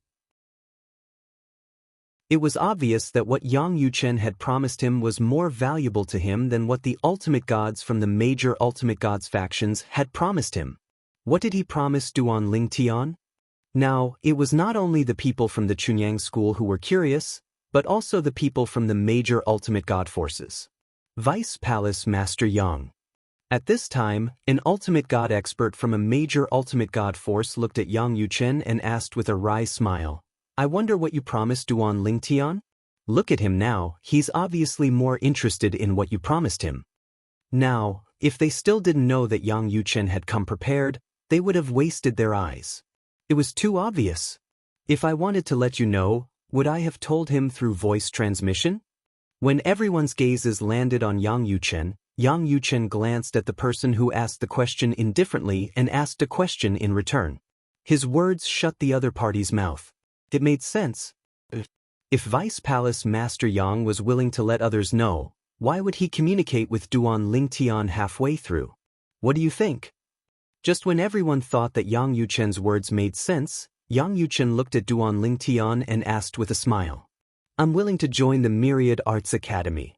Speaker 1: It was obvious that what Yang Yuchen had promised him was more valuable to him than what the ultimate gods from the major ultimate gods factions had promised him. What did he promise Duan Lingtian? Now, it was not only the people from the Chunyang school who were curious, but also the people from the major ultimate god forces. Vice Palace Master Yang. At this time, an ultimate god expert from a major ultimate god force looked at Yang Yuchen and asked with a wry smile, "I wonder what you promised Duan Lingtian? Look at him now, he's obviously more interested in what you promised him." Now, if they still didn't know that Yang Yuchen had come prepared, they would have wasted their eyes. It was too obvious. If I wanted to let you know, would I have told him through voice transmission? When everyone's gazes landed on Yang Yuchen glanced at the person who asked the question indifferently and asked a question in return. His words shut the other party's mouth. It made sense. If Vice Palace Master Yang was willing to let others know, Why would he communicate with Duan Lingtian halfway through? What do you think? Just when everyone thought that Yang Yuchen's words made sense, Yang Yuchen looked at Duan Lingtian and asked with a smile. I'm willing to join the Myriad Arts Academy.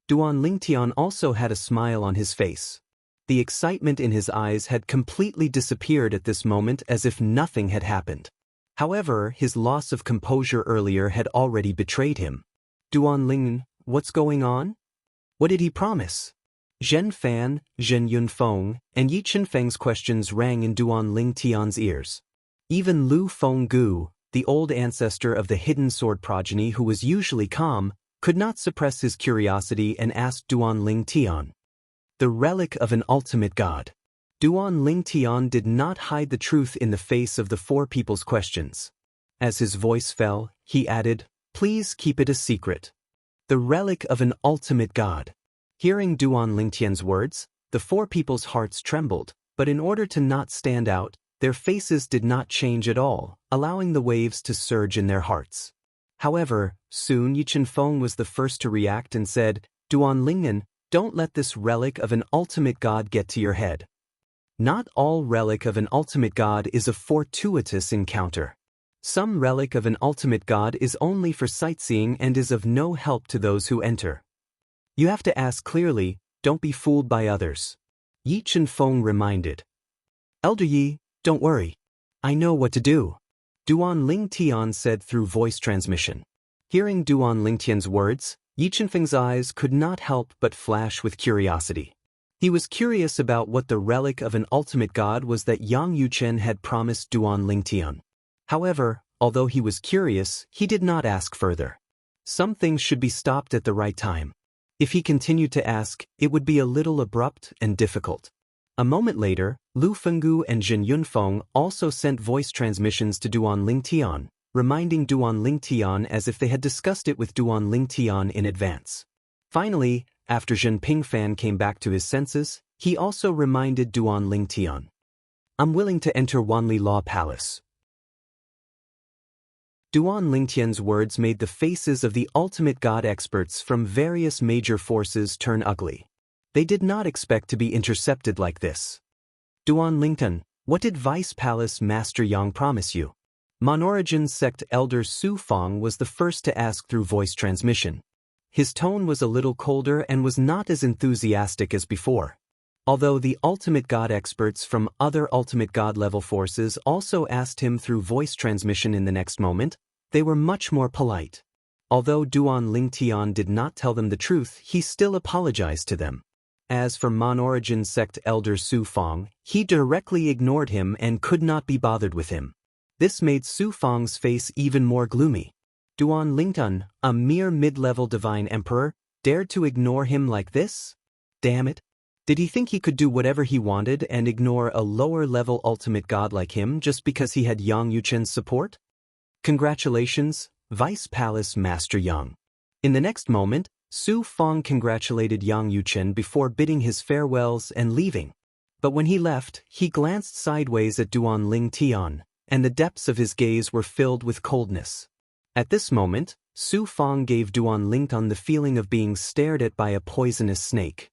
Speaker 1: Duan Lingtian also had a smile on his face. The excitement in his eyes had completely disappeared at this moment as if nothing had happened. However, his loss of composure earlier had already betrayed him. Duan Ling, what's going on? What did he promise? Zhen Fan, Zhen Yunfeng, and Yi Chenfeng's questions rang in Duan Lingtian's ears. Even Lu Fenggu, the old ancestor of the hidden sword progeny who was usually calm, could not suppress his curiosity and asked Duan Lingtian. The relic of an ultimate god. Duan Lingtian did not hide the truth in the face of the four people's questions. As his voice fell, he added, please keep it a secret. The relic of an ultimate god. Hearing Duan Lingtian's words, the four people's hearts trembled, but in order to not stand out, their faces did not change at all, allowing the waves to surge in their hearts. However, soon Yi Chenfeng was the first to react and said, Duan Lingnan, don't let this relic of an ultimate god get to your head. Not all relic of an ultimate god is a fortuitous encounter. Some relic of an ultimate god is only for sightseeing and is of no help to those who enter. You have to ask clearly, don't be fooled by others. Yi Chenfeng reminded. Elder Yi, don't worry. I know what to do. Duan Lingtian said through voice transmission. Hearing Duan Lingtian's words, Yi Chenfeng's eyes could not help but flash with curiosity. He was curious about what the relic of an ultimate god was that Yang Yuchen had promised Duan Lingtian. However, although he was curious, he did not ask further. Some things should be stopped at the right time. If he continued to ask, it would be a little abrupt and difficult. A moment later, Lu Fenggu and Zhen Yunfeng also sent voice transmissions to Duan Lingtian, reminding Duan Lingtian as if they had discussed it with Duan Lingtian in advance. Finally, after Zhen Pingfan came back to his senses, he also reminded Duan Lingtian. I'm willing to enter Wanli Law Palace. Duan Lingtian's words made the faces of the ultimate god experts from various major forces turn ugly. They did not expect to be intercepted like this. Duan Lingtian, what did Vice Palace Master Yang promise you? Monorigin sect elder Su Feng was the first to ask through voice transmission. His tone was a little colder and was not as enthusiastic as before. Although the ultimate god experts from other ultimate god level forces also asked him through voice transmission in the next moment, they were much more polite. Although Duan Lingtian did not tell them the truth, he still apologized to them. As for Monorigin sect elder Su Feng, he directly ignored him and could not be bothered with him. This made Su Feng's face even more gloomy. Duan Lingtian, a mere mid-level divine emperor, dared to ignore him like this? Damn it. Did he think he could do whatever he wanted and ignore a lower-level ultimate god like him just because he had Yang Yuchen's support? Congratulations, Vice Palace Master Yang. In the next moment, Su Feng congratulated Yang Yuchen before bidding his farewells and leaving. But when he left, he glanced sideways at Duan Lingtian, and the depths of his gaze were filled with coldness. At this moment, Su Feng gave Duan Lingtian the feeling of being stared at by a poisonous snake.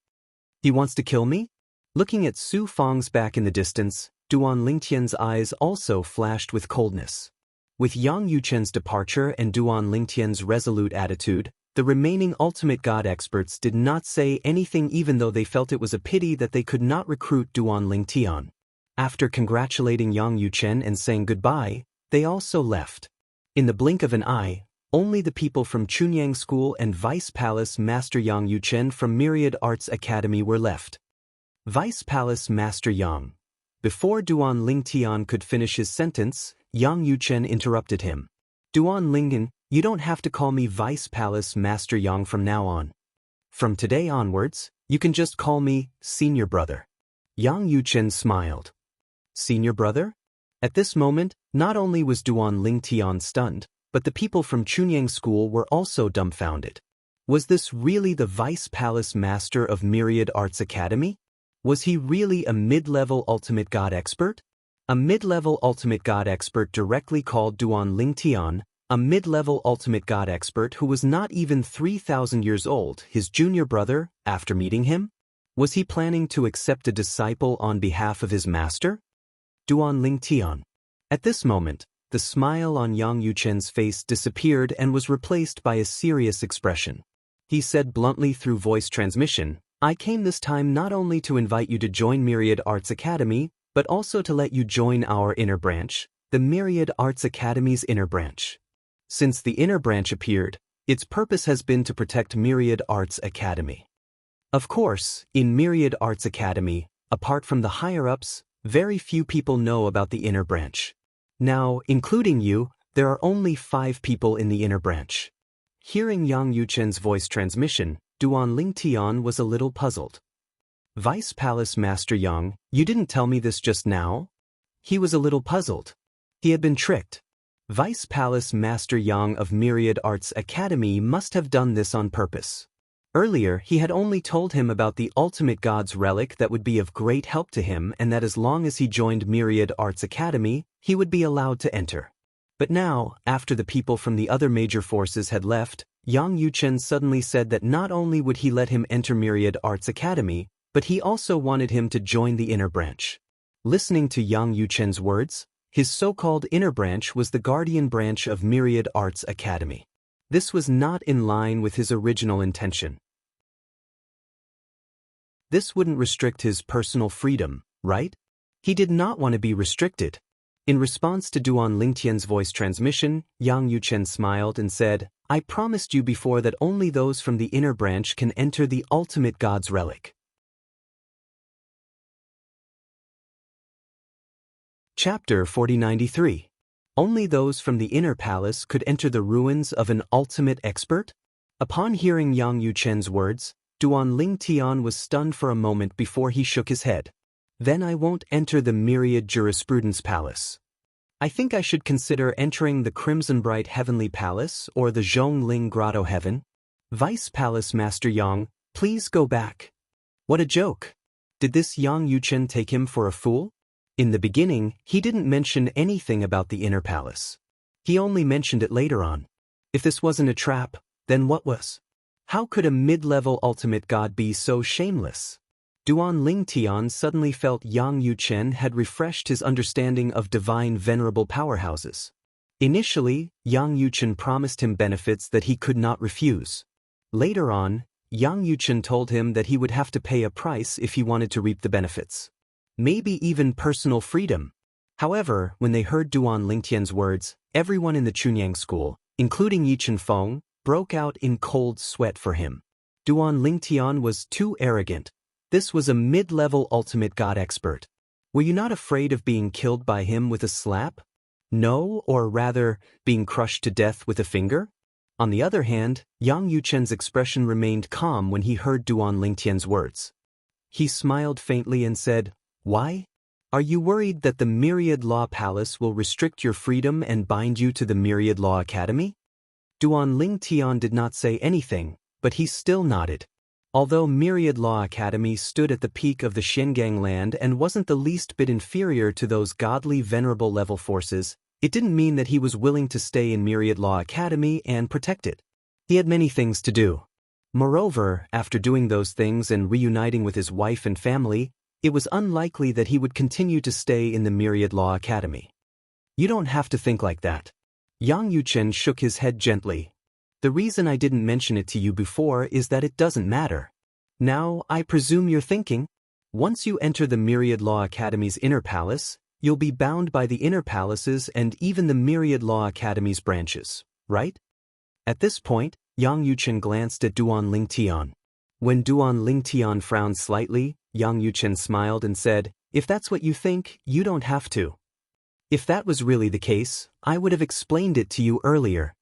Speaker 1: He wants to kill me? Looking at Su Feng's back in the distance, Duan Lingtian's eyes also flashed with coldness. With Yang Yuchen's departure and Duan Lingtian's resolute attitude, the remaining ultimate god experts did not say anything even though they felt it was a pity that they could not recruit Duan Lingtian. After congratulating Yang Yuchen and saying goodbye, they also left. In the blink of an eye, only the people from Chunyang School and Vice Palace Master Yang Yuchen from Myriad Arts Academy were left. Vice Palace Master Yang. Before Duan Lingtian could finish his sentence, Yang Yuchen interrupted him. Duan Lingtian, you don't have to call me Vice Palace Master Yang from now on. From today onwards, you can just call me Senior Brother. Yang Yuchen smiled. Senior Brother? At this moment, not only was Duan Lingtian stunned, but the people from Chunyang School were also dumbfounded. Was this really the Vice Palace Master of Myriad Arts Academy? Was he really a mid-level ultimate god expert? A mid-level ultimate god expert directly called Duan Lingtian, a mid-level ultimate god expert who was not even 3,000 years old, his junior brother, after meeting him? Was he planning to accept a disciple on behalf of his master? Duan Ling Tian. At this moment, the smile on Yang Yuchen's face disappeared and was replaced by a serious expression. He said bluntly through voice transmission, "I came this time not only to invite you to join Myriad Arts Academy, but also to let you join our inner branch, the Myriad Arts Academy's inner branch. Since the inner branch appeared, its purpose has been to protect Myriad Arts Academy. Of course, in Myriad Arts Academy, apart from the higher-ups, very few people know about the inner branch. Now, including you, there are only 5 people in the inner branch." Hearing Yang Yuchen's voice transmission, Duan Ling Tian was a little puzzled. "Vice Palace Master Yang, you didn't tell me this just now?" He was a little puzzled. He had been tricked. Vice Palace Master Yang of Myriad Arts Academy must have done this on purpose. Earlier, he had only told him about the ultimate god's relic that would be of great help to him and that as long as he joined Myriad Arts Academy, he would be allowed to enter. But now, after the people from the other major forces had left, Yang Yuchen suddenly said that not only would he let him enter Myriad Arts Academy, but he also wanted him to join the inner branch. Listening to Yang Yuchen's words, his so-called inner branch was the guardian branch of Myriad Arts Academy. This was not in line with his original intention. This wouldn't restrict his personal freedom, right? He did not want to be restricted. In response to Duan Lingtian's voice transmission, Yang Yuchen smiled and said, "I promised you before that only those from the inner branch can enter the ultimate god's relic." Chapter 4093. Only those from the inner palace could enter the ruins of an ultimate expert? Upon hearing Yang Yuchen's words, Duan Ling Tian was stunned for a moment before he shook his head. "Then I won't enter the Myriad Jurisprudence Palace. I think I should consider entering the Crimson Bright Heavenly Palace or the Zhongling Grotto Heaven. Vice Palace Master Yang, please go back." What a joke! Did this Yang Yuchen take him for a fool? In the beginning, he didn't mention anything about the inner palace. He only mentioned it later on. If this wasn't a trap, then what was? How could a mid-level ultimate god be so shameless? Duan Ling Tian suddenly felt Yang Yuchen had refreshed his understanding of divine venerable powerhouses. Initially, Yang Yuchen promised him benefits that he could not refuse. Later on, Yang Yuchen told him that he would have to pay a price if he wanted to reap the benefits. Maybe even personal freedom. However, when they heard Duan Lingtian's words, everyone in the Chunyang school, including Yi Feng, broke out in cold sweat for him. Duan Lingtian was too arrogant. This was a mid-level ultimate god expert. Were you not afraid of being killed by him with a slap? No, or rather, being crushed to death with a finger? On the other hand, Yang Yuchen's expression remained calm when he heard Duan Lingtian's words. He smiled faintly and said, "Why? Are you worried that the Myriad Law Palace will restrict your freedom and bind you to the Myriad Law Academy?" Duan Ling Tian did not say anything, but he still nodded. Although Myriad Law Academy stood at the peak of the Xingang land and wasn't the least bit inferior to those godly venerable level forces, it didn't mean that he was willing to stay in Myriad Law Academy and protect it. He had many things to do. Moreover, after doing those things and reuniting with his wife and family, it was unlikely that he would continue to stay in the Myriad Law Academy. "You don't have to think like that." Yang Yuchen shook his head gently. "The reason I didn't mention it to you before is that it doesn't matter. Now, I presume you're thinking, once you enter the Myriad Law Academy's inner palace, you'll be bound by the inner palaces and even the Myriad Law Academy's branches, right?" At this point, Yang Yuchen glanced at Duan Ling Tian. When Duan Ling Tian frowned slightly, Yang Yuchen smiled and said, "If that's what you think, you don't have to. If that was really the case, I would have explained it to you earlier.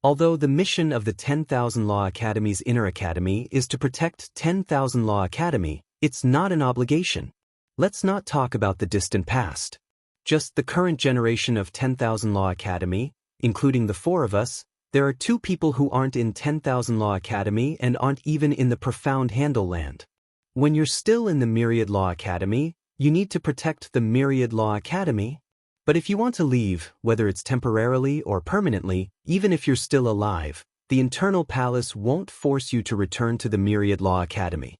Speaker 1: Although the mission of the 10,000 Law Academy's inner academy is to protect 10,000 Law Academy, it's not an obligation. Let's not talk about the distant past. Just the current generation of 10,000 Law Academy, including the 4 of us, there are 2 people who aren't in 10,000 Law Academy and aren't even in the Profound Handle land. When you're still in the Myriad Law Academy, you need to protect the Myriad Law Academy. But if you want to leave, whether it's temporarily or permanently, even if you're still alive, the internal palace won't force you to return to the Myriad Law Academy.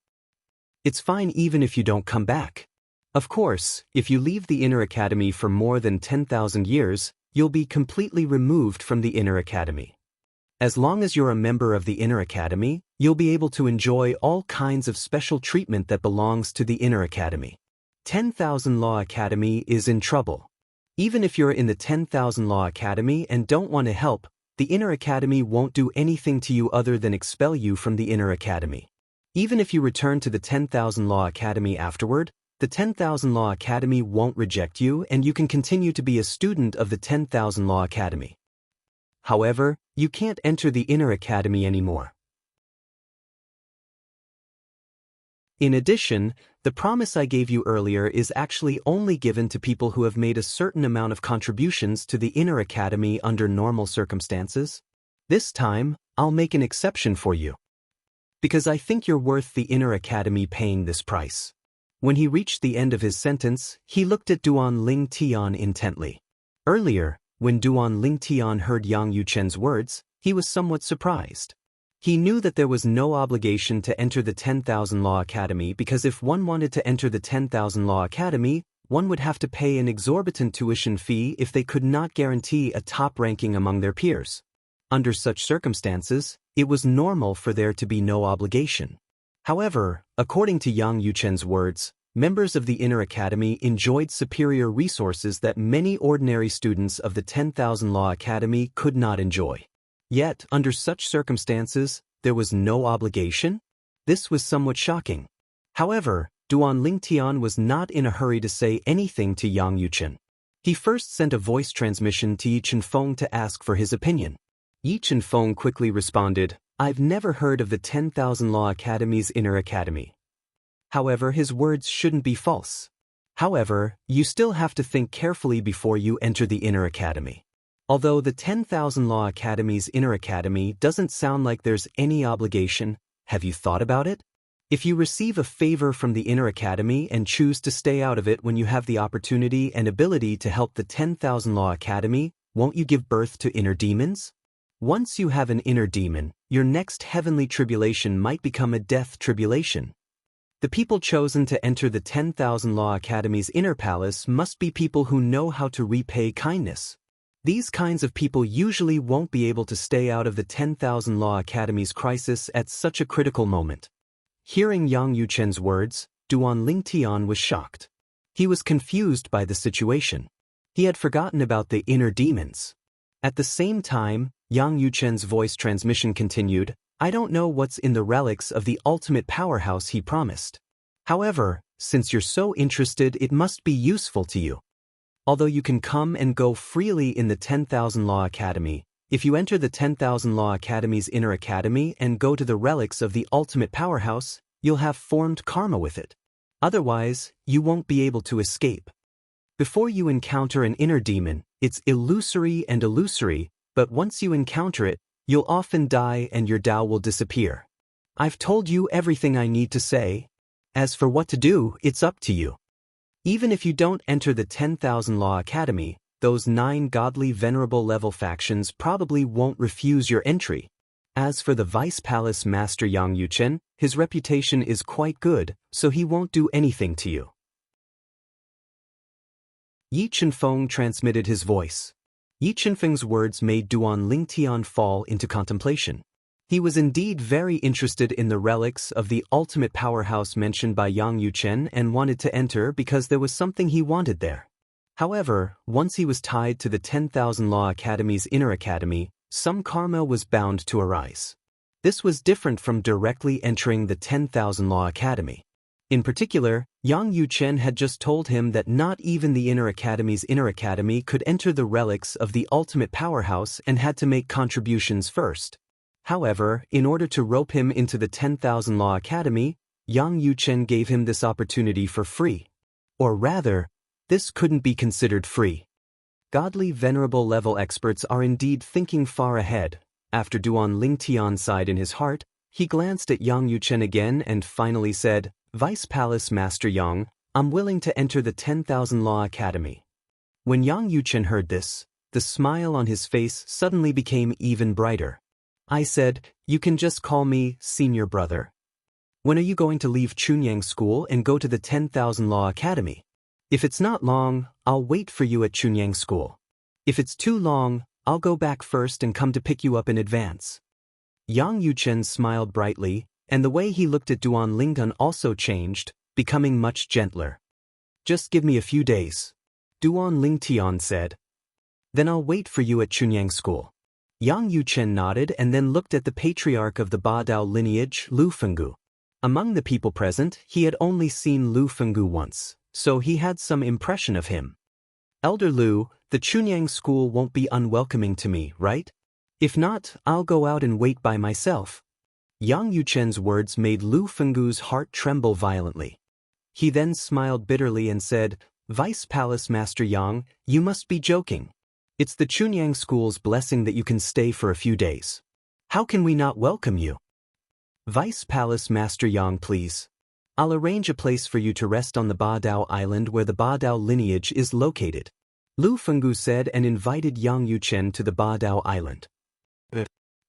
Speaker 1: It's fine even if you don't come back. Of course, if you leave the Inner Academy for more than 10,000 years, you'll be completely removed from the Inner Academy. As long as you're a member of the Inner Academy, you'll be able to enjoy all kinds of special treatment that belongs to the Inner Academy. 10,000 Law Academy is in trouble. Even if you're in the 10,000 Law Academy and don't want to help, the Inner Academy won't do anything to you other than expel you from the Inner Academy. Even if you return to the 10,000 Law Academy afterward, the 10,000 Law Academy won't reject you and you can continue to be a student of the 10,000 Law Academy. However, you can't enter the Inner Academy anymore. In addition, the promise I gave you earlier is actually only given to people who have made a certain amount of contributions to the Inner Academy under normal circumstances. This time, I'll make an exception for you. Because I think you're worth the Inner Academy paying this price. When he reached the end of his sentence, he looked at Duan Ling Tian intently. Earlier, when Duan Ling Tian heard Yang Yuchen's words, he was somewhat surprised. He knew that there was no obligation to enter the 10,000 Law Academy because if one wanted to enter the 10,000 Law Academy, one would have to pay an exorbitant tuition fee if they could not guarantee a top ranking among their peers. Under such circumstances, it was normal for there to be no obligation. However, according to Yang Yuchen's words, members of the Inner Academy enjoyed superior resources that many ordinary students of the 10,000 Law Academy could not enjoy. Yet, under such circumstances, there was no obligation? This was somewhat shocking. However, Duan Ling Tian was not in a hurry to say anything to Yang Yuchen. He first sent a voice transmission to Yi Chenfeng to ask for his opinion. Yi Chenfeng quickly responded, "I've never heard of the 10,000 Law Academy's Inner Academy." However, his words shouldn't be false. However, you still have to think carefully before you enter the Inner Academy. Although the 10,000 Law Academy's Inner Academy doesn't sound like there's any obligation, have you thought about it? If you receive a favor from the Inner Academy and choose to stay out of it when you have the opportunity and ability to help the 10,000 Law Academy, won't you give birth to inner demons? Once you have an inner demon, your next heavenly tribulation might become a death tribulation. The people chosen to enter the 10,000 Law Academy's inner palace must be people who know how to repay kindness. These kinds of people usually won't be able to stay out of the 10,000 Law Academy's crisis at such a critical moment. Hearing Yang Yuchen's words, Duan Ling Tian was shocked. He was confused by the situation. He had forgotten about the inner demons. At the same time, Yang Yuchen's voice transmission continued, "I don't know what's in the relics of the ultimate powerhouse he promised. However, since you're so interested, it must be useful to you. Although you can come and go freely in the 10,000 Law Academy, if you enter the 10,000 Law Academy's Inner Academy and go to the relics of the ultimate powerhouse, you'll have formed karma with it. Otherwise, you won't be able to escape. Before you encounter an inner demon, it's illusory, but once you encounter it, you'll often die and your Tao will disappear. I've told you everything I need to say. As for what to do, it's up to you. Even if you don't enter the 10,000 Law Academy, those 9 godly venerable level factions probably won't refuse your entry. As for the Vice Palace Master Yang Yuchen, his reputation is quite good, so he won't do anything to you." Yi Chenfeng transmitted his voice. Yi Chenfeng's words made Duan Ling Tian fall into contemplation. He was indeed very interested in the relics of the ultimate powerhouse mentioned by Yang Yuchen and wanted to enter because there was something he wanted there. However, once he was tied to the 10,000 Law Academy's Inner Academy, some karma was bound to arise. This was different from directly entering the 10,000 Law Academy. In particular, Yang Yuchen had just told him that not even the Inner Academy's Inner Academy could enter the relics of the ultimate powerhouse and had to make contributions first. However, in order to rope him into the 10,000 Law Academy, Yang Yuchen gave him this opportunity for free. Or rather, this couldn't be considered free. Godly venerable level experts are indeed thinking far ahead. After Duan Ling Tian sighed in his heart, he glanced at Yang Yuchen again and finally said, "Vice Palace Master Yang, I'm willing to enter the 10,000 Law Academy." When Yang Yuchen heard this, the smile on his face suddenly became even brighter. I said, "You can just call me senior brother. When are you going to leave Chunyang School and go to the 10,000 Law Academy? If it's not long, I'll wait for you at Chunyang School. If it's too long, I'll go back first and come to pick you up in advance." Yang Yuchen smiled brightly, and the way he looked at Duan Lingun also changed, becoming much gentler. "Just give me a few days," Duan Lingtian said. "Then I'll wait for you at Chunyang School." Yang Yuchen nodded and then looked at the patriarch of the Ba Dao lineage, Lu Fenggu. Among the people present, he had only seen Lu Fenggu once, so he had some impression of him. "Elder Lu, the Chunyang School won't be unwelcoming to me, right? If not, I'll go out and wait by myself." Yang Yuchen's words made Lu Fenggu's heart tremble violently. He then smiled bitterly and said, "Vice Palace Master Yang, you must be joking. It's the Chunyang School's blessing that you can stay for a few days. How can we not welcome you?" "Vice Palace Master Yang, please. I'll arrange a place for you to rest on the Ba Dao Island where the Ba Dao lineage is located," Lu Fenggu said and invited Yang Yuchen to the Ba Dao Island.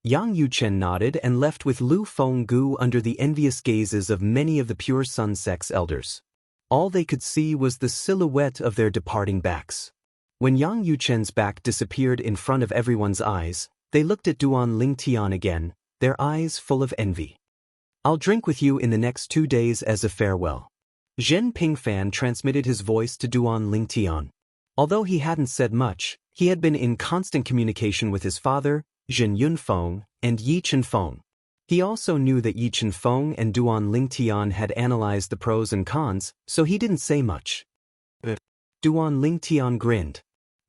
Speaker 1: Yang Yuchen nodded and left with Lu Fenggu under the envious gazes of many of the Pure Sun sect's elders. All they could see was the silhouette of their departing backs. When Yang Yuchen's back disappeared in front of everyone's eyes, they looked at Duan Lingtian again, their eyes full of envy. "I'll drink with you in the next 2 days as a farewell." Zhen Pingfan transmitted his voice to Duan Lingtian. Although he hadn't said much, he had been in constant communication with his father, Zhen Yunfeng, and Yi Chenfeng. He also knew that Yi Chenfeng and Duan Lingtian had analyzed the pros and cons, so he didn't say much. Duan Lingtian grinned.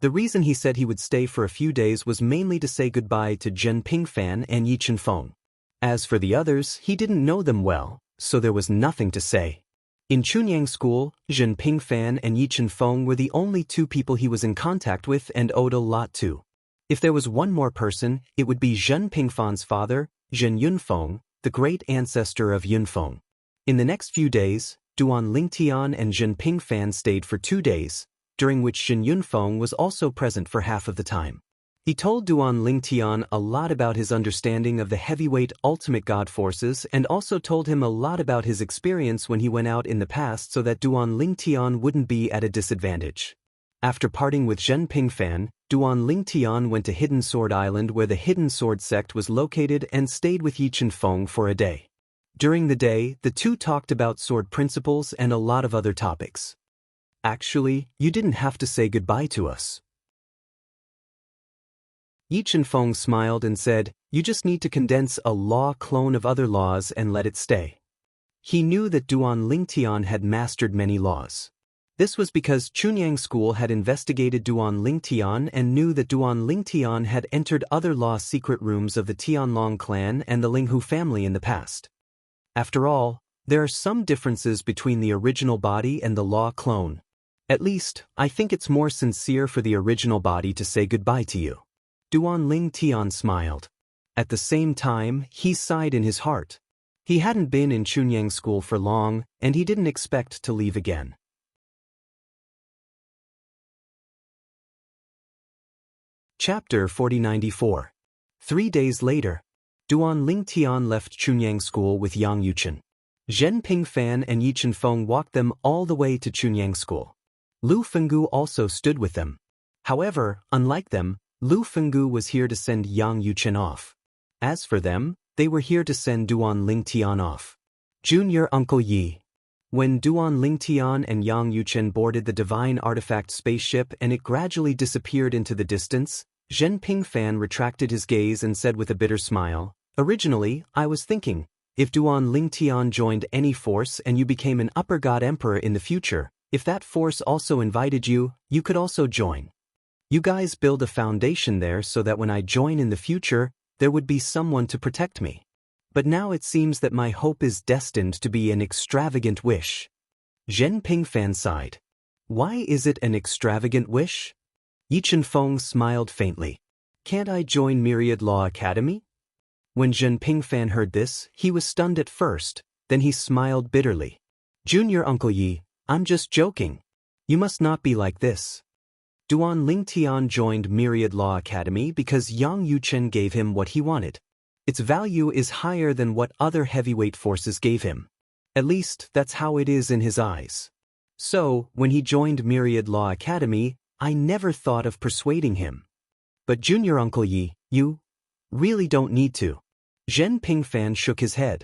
Speaker 1: The reason he said he would stay for a few days was mainly to say goodbye to Zhen Pingfan and Yi Chenfeng. As for the others, he didn't know them well, so there was nothing to say. In Chunyang School, Zhen Pingfan and Yi Chenfeng were the only 2 people he was in contact with and owed a lot to. If there was one more person, it would be Zhen Pingfan's father, Zhen Yunfeng, the great ancestor of Yunfeng. In the next few days, Duan Lingtian and Zhen Pingfan stayed for 2 days, during which Zhen Yunfeng was also present for half of the time. He told Duan Lingtian a lot about his understanding of the heavyweight ultimate god forces and also told him a lot about his experience when he went out in the past so that Duan Lingtian wouldn't be at a disadvantage. After parting with Zhen Pingfan, Duan Lingtian went to Hidden Sword Island where the Hidden Sword sect was located and stayed with Yi Chenfeng for a day. During the day, the 2 talked about sword principles and a lot of other topics. "Actually, you didn't have to say goodbye to us." Yi Chenfeng smiled and said, "You just need to condense a law clone of other laws and let it stay." He knew that Duan Lingtian had mastered many laws. This was because Chunyang School had investigated Duan Lingtian and knew that Duan Lingtian had entered other law secret rooms of the Tianlong clan and the Linghu family in the past. After all, there are some differences between the original body and the law clone. At least, I think it's more sincere for the original body to say goodbye to you. Duan Lingtian smiled. At the same time, he sighed in his heart. He hadn't been in Chunyang School for long, and he didn't expect to leave again. Chapter 4094. 3 days later, Duan Lingtian left Chunyang School with Yang Yuchen. Zhen Pingfan and Yi Chenfeng walked them all the way to Chunyang School. Lu Fenggu also stood with them. However, unlike them, Lu Fenggu was here to send Yang Yuchen off. As for them, they were here to send Duan Lingtian off. Junior Uncle Yi. When Duan Lingtian and Yang Yuchen boarded the divine artifact spaceship and it gradually disappeared into the distance, Zhen Pingfan retracted his gaze and said with a bitter smile, "Originally, I was thinking, if Duan Lingtian joined any force and you became an upper god emperor in the future, if that force also invited you, you could also join. You guys build a foundation there so that when I join in the future, there would be someone to protect me. But now it seems that my hope is destined to be an extravagant wish." Zhen Pingfan sighed. "Why is it an extravagant wish?" Yi Chenfeng smiled faintly. "Can't I join Myriad Law Academy?" When Zhen Pingfan heard this, he was stunned at first, then he smiled bitterly. "Junior Uncle Yi, I'm just joking. You must not be like this." Duan Lingtian joined Myriad Law Academy because Yang Yuchen gave him what he wanted. Its value is higher than what other heavyweight forces gave him. At least, that's how it is in his eyes. So, when he joined Myriad Law Academy, I never thought of persuading him. But Junior Uncle Yi, you really don't need to. Zhen Pingfan shook his head.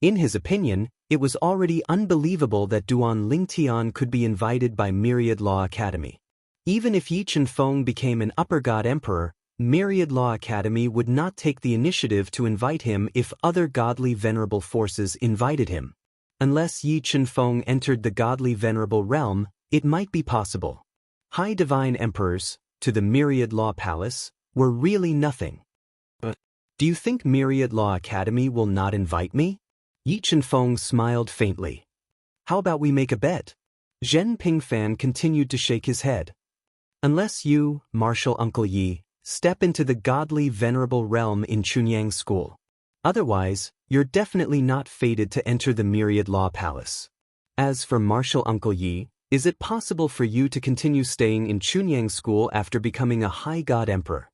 Speaker 1: In his opinion, it was already unbelievable that Duan Lingtian could be invited by Myriad Law Academy. Even if Yi Chenfeng became an upper god emperor, Myriad Law Academy would not take the initiative to invite him if other godly venerable forces invited him. Unless Yi Chenfeng entered the godly venerable realm, it might be possible. High divine emperors, to the Myriad Law Palace, were really nothing. But do you think Myriad Law Academy will not invite me? Yi Chenfeng smiled faintly. How about we make a bet? Zhen Pingfan continued to shake his head. Unless you, Martial Uncle Yi, step into the godly venerable realm in Chunyang School. Otherwise, you're definitely not fated to enter the Myriad Law Palace. As for Martial Uncle Yi, is it possible for you to continue staying in Chunyang School after becoming a high god emperor?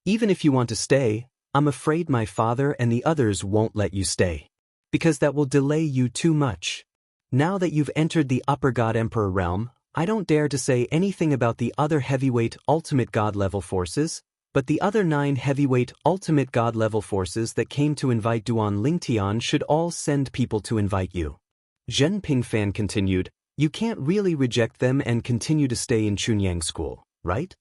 Speaker 1: Even if you want to stay, I'm afraid my father and the others won't let you stay. Because that will delay you too much. Now that you've entered the upper god emperor realm, I don't dare to say anything about the other heavyweight ultimate god level forces, but the other 9 heavyweight ultimate god level forces that came to invite Duan Lingtian should all send people to invite you. Zhen Pingfan continued, you can't really reject them and continue to stay in Chunyang School, right?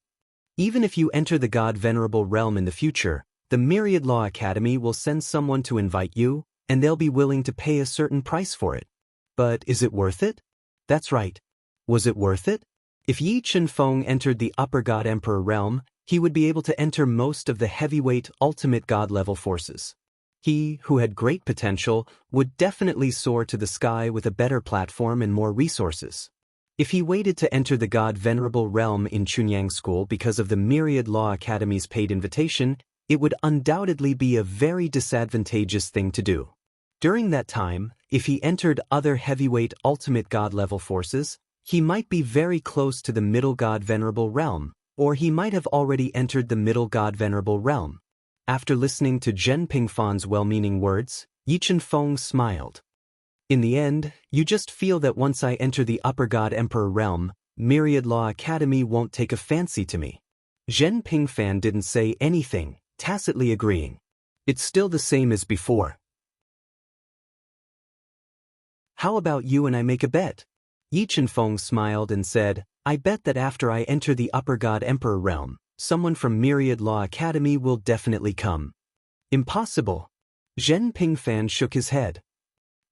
Speaker 1: Even if you enter the god venerable realm in the future, the Myriad Law Academy will send someone to invite you, and they'll be willing to pay a certain price for it. But is it worth it? That's right. Was it worth it? If Yi Chenfeng entered the upper god emperor realm, he would be able to enter most of the heavyweight ultimate god level forces. He, who had great potential, would definitely soar to the sky with a better platform and more resources. If he waited to enter the god venerable realm in Chunyang School because of the Myriad Law Academy's paid invitation, it would undoubtedly be a very disadvantageous thing to do. During that time, if he entered other heavyweight ultimate god level forces, he might be very close to the middle god venerable realm, or he might have already entered the middle god venerable realm. After listening to Zhen Pingfan's well-meaning words, Yi Chenfeng smiled. In the end, you just feel that once I enter the upper god emperor realm, Myriad Law Academy won't take a fancy to me. Zhen Pingfan didn't say anything, tacitly agreeing. It's still the same as before. How about you and I make a bet? Yi Chenfeng smiled and said, I bet that after I enter the upper god emperor realm, someone from Myriad Law Academy will definitely come. Impossible. Zhen Pingfan shook his head.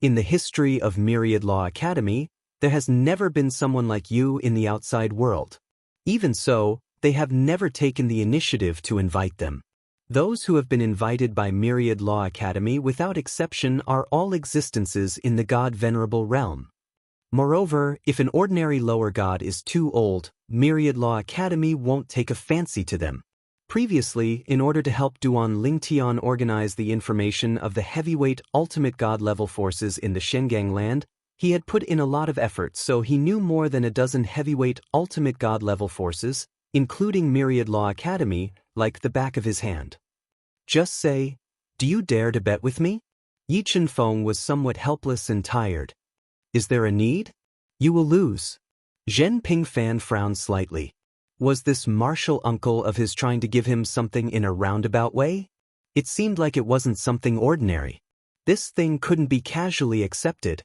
Speaker 1: In the history of Myriad Law Academy, there has never been someone like you in the outside world. Even so, they have never taken the initiative to invite them. Those who have been invited by Myriad Law Academy without exception are all existences in the god venerable realm. Moreover, if an ordinary lower god is too old, Myriad Law Academy won't take a fancy to them. Previously, in order to help Duan Lingtian organize the information of the heavyweight ultimate god level forces in the Shengang land, he had put in a lot of effort, so he knew more than a dozen heavyweight ultimate god level forces, including Myriad Law Academy, like the back of his hand. Just say, do you dare to bet with me? Yi Chenfeng was somewhat helpless and tired. Is there a need? You will lose. Zhen Pingfan frowned slightly. Was this martial uncle of his trying to give him something in a roundabout way? It seemed like it wasn't something ordinary. This thing couldn't be casually accepted.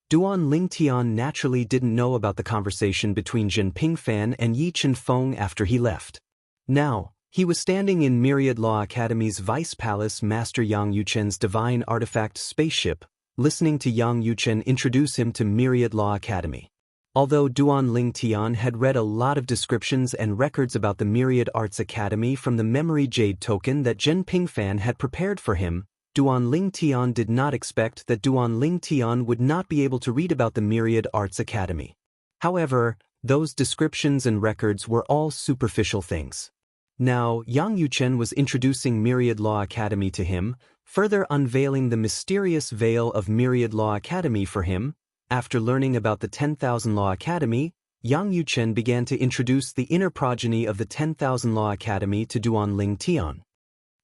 Speaker 1: Duan Lingtian naturally didn't know about the conversation between Zhen Pingfan and Yi Chenfeng after he left. Now, he was standing in Myriad Law Academy's Vice Palace Master Yang Yuchen's divine artifact spaceship, listening to Yang Yuchen introduce him to Myriad Law Academy. Although Duan Lingtian had read a lot of descriptions and records about the Myriad Arts Academy from the memory jade token that Zhen Pingfan had prepared for him, Duan Lingtian did not expect that Duan Lingtian would not be able to read about the Myriad Arts Academy. However, those descriptions and records were all superficial things. Now, Yang Yuchen was introducing Myriad Law Academy to him, further unveiling the mysterious veil of Myriad Law Academy for him. After learning about the 10,000 Law Academy, Yang Yuchen began to introduce the inner progeny of the 10,000 Law Academy to Duan Ling Tian.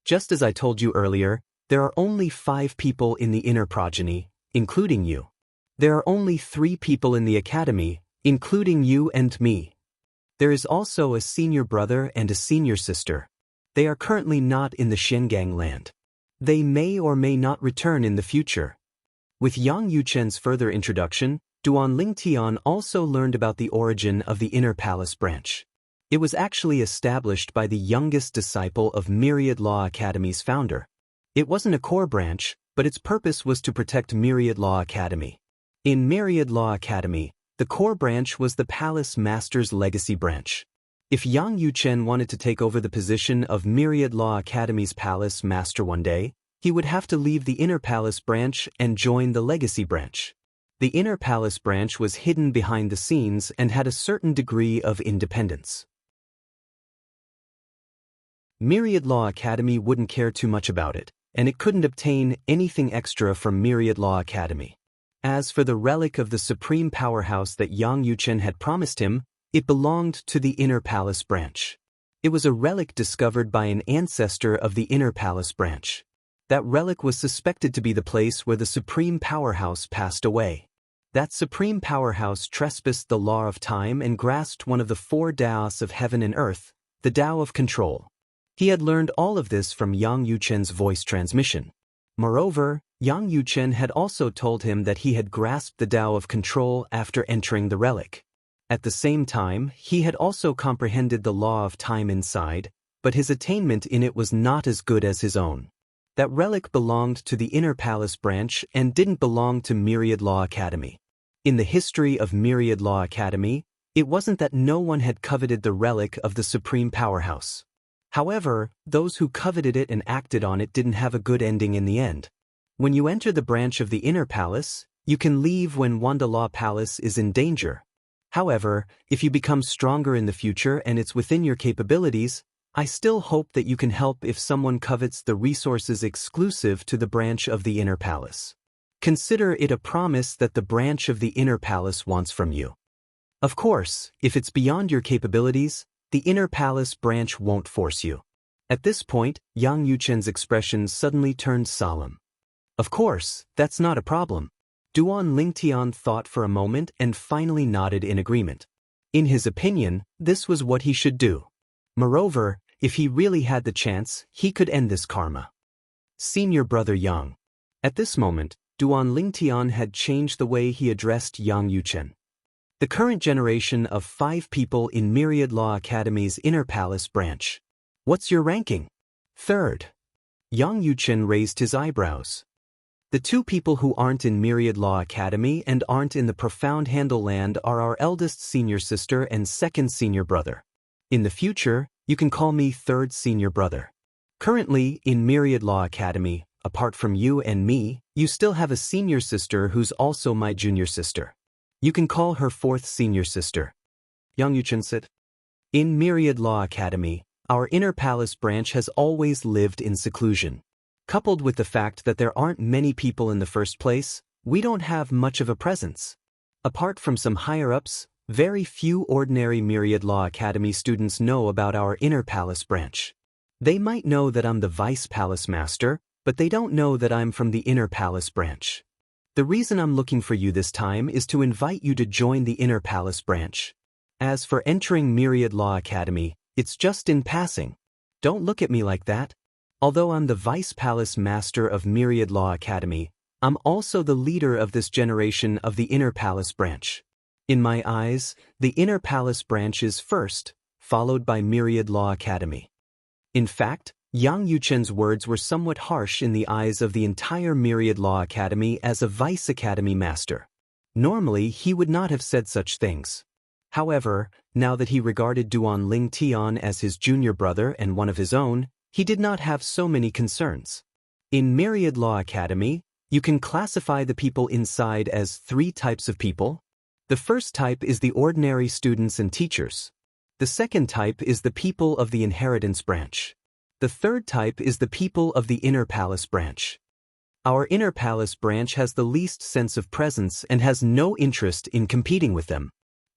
Speaker 1: Just as I told you earlier, there are only 5 people in the inner progeny, including you. There are only 3 people in the academy, including you and me. There is also a senior brother and a senior sister. They are currently not in the Shengang land. They may or may not return in the future. With Yang Yuchen's further introduction, Duan Ling Tian also learned about the origin of the Inner Palace branch. It was actually established by the youngest disciple of Myriad Law Academy's founder. It wasn't a core branch, but its purpose was to protect Myriad Law Academy. In Myriad Law Academy, the core branch was the Palace Master's Legacy branch. If Yang Yuchen wanted to take over the position of Myriad Law Academy's Palace Master one day, he would have to leave the Inner Palace branch and join the Legacy branch. The Inner Palace branch was hidden behind the scenes and had a certain degree of independence. Myriad Law Academy wouldn't care too much about it, and it couldn't obtain anything extra from Myriad Law Academy. As for the relic of the supreme powerhouse that Yang Yuchen had promised him, it belonged to the Inner Palace branch. It was a relic discovered by an ancestor of the Inner Palace branch. That relic was suspected to be the place where the supreme powerhouse passed away. That supreme powerhouse trespassed the law of time and grasped one of the 4 Taos of heaven and earth, the Tao of control. He had learned all of this from Yang Yuchen's voice transmission. Moreover, Yang Yuchen had also told him that he had grasped the Tao of control after entering the relic. At the same time, he had also comprehended the law of time inside, but his attainment in it was not as good as his own. That relic belonged to the Inner Palace branch and didn't belong to Myriad Law Academy. In the history of Myriad Law Academy, it wasn't that no one had coveted the relic of the supreme powerhouse. However, those who coveted it and acted on it didn't have a good ending in the end. When you enter the branch of the Inner Palace, you can leave when Wanda Law Palace is in danger. However, if you become stronger in the future and it's within your capabilities, I still hope that you can help if someone covets the resources exclusive to the branch of the Inner Palace. Consider it a promise that the branch of the Inner Palace wants from you. Of course, if it's beyond your capabilities, the Inner Palace branch won't force you. At this point, Yang Yuchen's expression suddenly turned solemn. Of course, that's not a problem. Duan Ling Tian thought for a moment and finally nodded in agreement. In his opinion, this was what he should do. Moreover, if he really had the chance, he could end this karma. Senior brother Yang. At this moment, Duan Ling Tian had changed the way he addressed Yang Yuchen. The current generation of 5 people in Myriad Law Academy's Inner Palace branch. What's your ranking? 3rd. Yang Yuchen raised his eyebrows. The 2 people who aren't in Myriad Law Academy and aren't in the Profound Handle Land are our eldest senior sister and 2nd senior brother. In the future, you can call me 3rd senior brother. Currently, in Myriad Law Academy, apart from you and me, you still have a senior sister who's also my junior sister. You can call her 4th senior sister. Yang Yuchen said. In Myriad Law Academy, our Inner Palace branch has always lived in seclusion. Coupled with the fact that there aren't many people in the first place, we don't have much of a presence. Apart from some higher-ups, very few ordinary Myriad Law Academy students know about our Inner Palace branch. They might know that I'm the Vice Palace Master, but they don't know that I'm from the Inner Palace branch. The reason I'm looking for you this time is to invite you to join the Inner Palace branch. As for entering Myriad Law Academy, it's just in passing. Don't look at me like that. Although I'm the Vice Palace Master of Myriad Law Academy, I'm also the leader of this generation of the Inner Palace branch. In my eyes, the Inner Palace branch is first, followed by Myriad Law Academy. In fact, Yang Yuchen's words were somewhat harsh in the eyes of the entire Myriad Law Academy as a Vice Academy Master. Normally, he would not have said such things. However, now that he regarded Duan Ling Tian as his junior brother and one of his own, he did not have so many concerns. In Myriad Law Academy, you can classify the people inside as 3 types of people. The first type is the ordinary students and teachers. The second type is the people of the inheritance branch. The third type is the people of the Inner Palace branch. Our Inner Palace branch has the least sense of presence and has no interest in competing with them.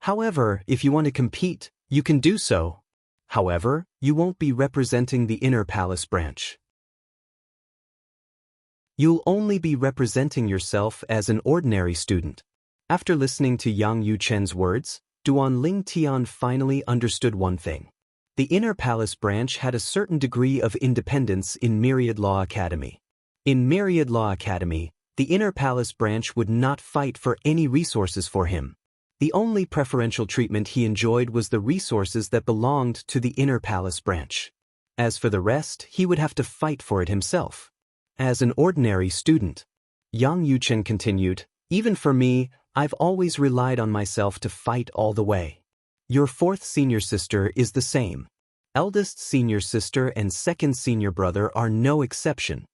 Speaker 1: However, if you want to compete, you can do so. However, you won't be representing the inner palace branch. You'll only be representing yourself as an ordinary student. After listening to Yang Yuchen's words, Duan Ling Tian finally understood one thing. The inner palace branch had a certain degree of independence in Myriad Law Academy. In Myriad Law Academy, the inner palace branch would not fight for any resources for him. The only preferential treatment he enjoyed was the resources that belonged to the inner palace branch. As for the rest, he would have to fight for it himself. As an ordinary student, Yang Yuchen continued, even for me, I've always relied on myself to fight all the way. Your fourth senior sister is the same. Eldest senior sister and second senior brother are no exception.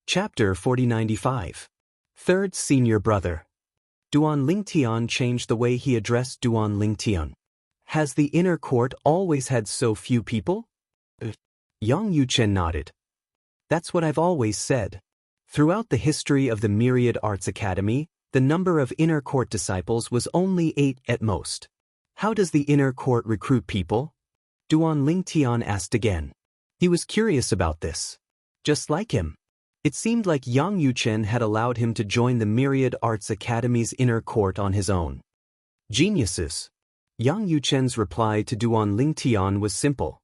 Speaker 1: Chapter 4095. Third Senior Brother. Duan Lingtian changed the way he addressed Duan Lingtian. Has the inner court always had so few people? Yang Yuchen nodded. That's what I've always said. Throughout the history of the Myriad Arts Academy, the number of inner court disciples was only 8 at most. How does the inner court recruit people? Duan Lingtian asked again. He was curious about this. Just like him. It seemed like Yang Yuchen had allowed him to join the Myriad Arts Academy's inner court on his own. Geniuses. Yang Yuchen's reply to Duan Lingtian was simple.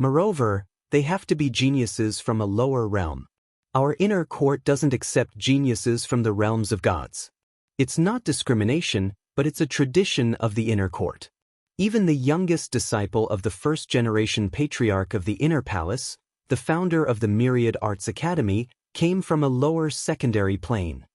Speaker 1: Moreover, they have to be geniuses from a lower realm. Our inner court doesn't accept geniuses from the realms of gods. It's not discrimination, but it's a tradition of the inner court. Even the youngest disciple of the first-generation patriarch of the inner palace, the founder of the Myriad Arts Academy, came from a lower secondary plane.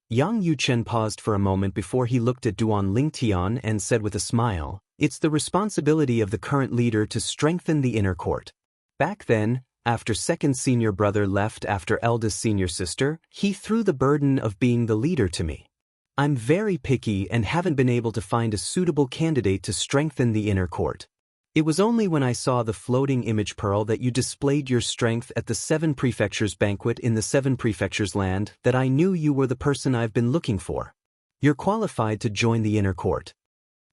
Speaker 1: Yang Yuchen paused for a moment before he looked at Duan Lingtian and said with a smile, it's the responsibility of the current leader to strengthen the inner court. Back then, after second senior brother left after eldest senior sister, he threw the burden of being the leader to me. I'm very picky and haven't been able to find a suitable candidate to strengthen the inner court. It was only when I saw the floating image pearl that you displayed your strength at the 7 Prefectures banquet in the 7 Prefectures land that I knew you were the person I've been looking for. You're qualified to join the inner court.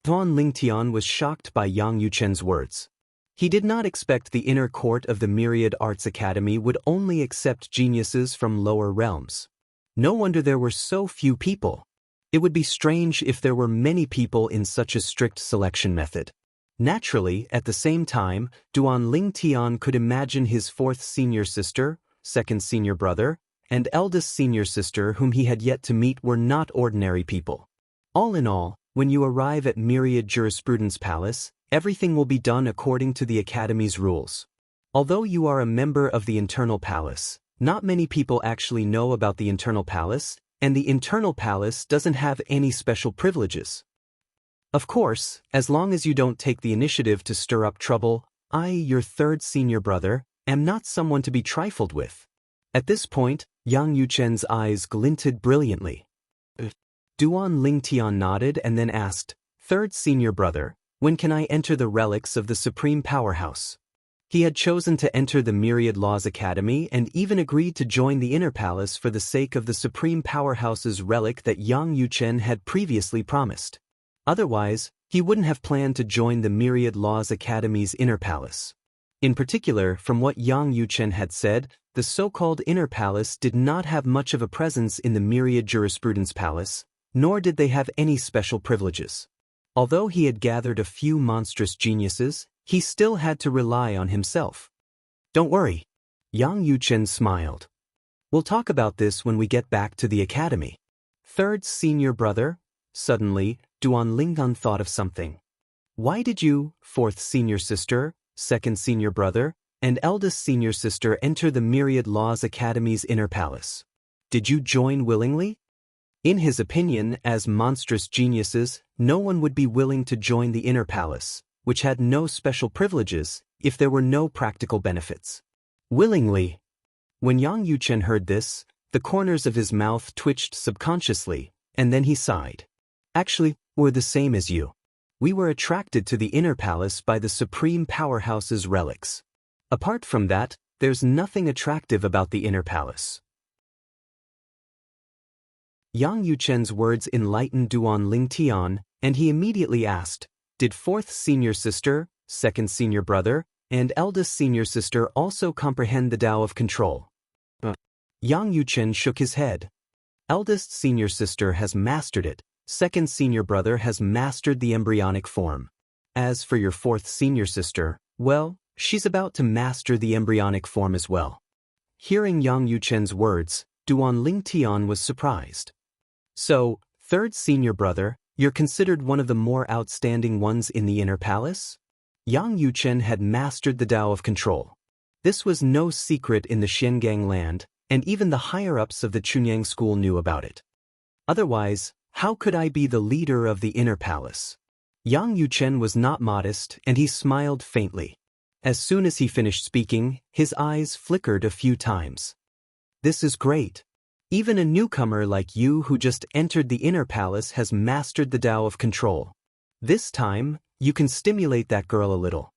Speaker 1: Duan Lingtian was shocked by Yang Yuchen's words. He did not expect the inner court of the Myriad Arts Academy would only accept geniuses from lower realms. No wonder there were so few people. It would be strange if there were many people in such a strict selection method. Naturally, at the same time, Duan Lingtian could imagine his fourth senior sister, second senior brother, and eldest senior sister whom he had yet to meet were not ordinary people. All in all, when you arrive at Myriad Jurisprudence Palace, everything will be done according to the Academy's rules. Although you are a member of the Internal Palace, not many people actually know about the Internal Palace, and the Internal Palace doesn't have any special privileges. Of course, as long as you don't take the initiative to stir up trouble, I, your third senior brother, am not someone to be trifled with. At this point, Yang Yuchen's eyes glinted brilliantly. Duan Lingtian nodded and then asked, Third senior brother, when can I enter the relics of the Supreme Powerhouse? He had chosen to enter the Myriad Laws Academy and even agreed to join the Inner Palace for the sake of the Supreme Powerhouse's relic that Yang Yuchen had previously promised. Otherwise, he wouldn't have planned to join the Myriad Laws Academy's Inner Palace. In particular, from what Yang Yuchen had said, the so-called Inner Palace did not have much of a presence in the Myriad Jurisprudence Palace, nor did they have any special privileges. Although he had gathered a few monstrous geniuses, he still had to rely on himself. Don't worry. Yang Yuchen smiled. We'll talk about this when we get back to the academy. Third senior brother? Suddenly, Duan Lingtian thought of something. Why did you, fourth senior sister, second senior brother, and eldest senior sister enter the Myriad Laws Academy's Inner Palace? Did you join willingly? In his opinion, as monstrous geniuses, no one would be willing to join the Inner Palace, which had no special privileges, if there were no practical benefits. Willingly. When Yang Yuchen heard this, the corners of his mouth twitched subconsciously, and then he sighed. Actually, we're the same as you. We were attracted to the Inner Palace by the Supreme Powerhouse's relics. Apart from that, there's nothing attractive about the Inner Palace. Yang Yuchen's words enlightened Duan Lingtian, and he immediately asked, "Did fourth senior sister, second senior brother, and eldest senior sister also comprehend the Tao of control?" Yang Yuchen shook his head. "Eldest senior sister has mastered it, second senior brother has mastered the embryonic form. As for your fourth senior sister, well, she's about to master the embryonic form as well." Hearing Yang Yuchen's words, Duan Lingtian was surprised. "So, third senior brother, you're considered one of the more outstanding ones in the inner palace?" Yang Yuchen had mastered the Tao of control. This was no secret in the Xiangang land, and even the higher-ups of the Chunyang school knew about it. "Otherwise, how could I be the leader of the inner palace?" Yang Yuchen was not modest, and he smiled faintly. As soon as he finished speaking, his eyes flickered a few times. "This is great. Even a newcomer like you who just entered the inner palace has mastered the Tao of control. This time, you can stimulate that girl a little.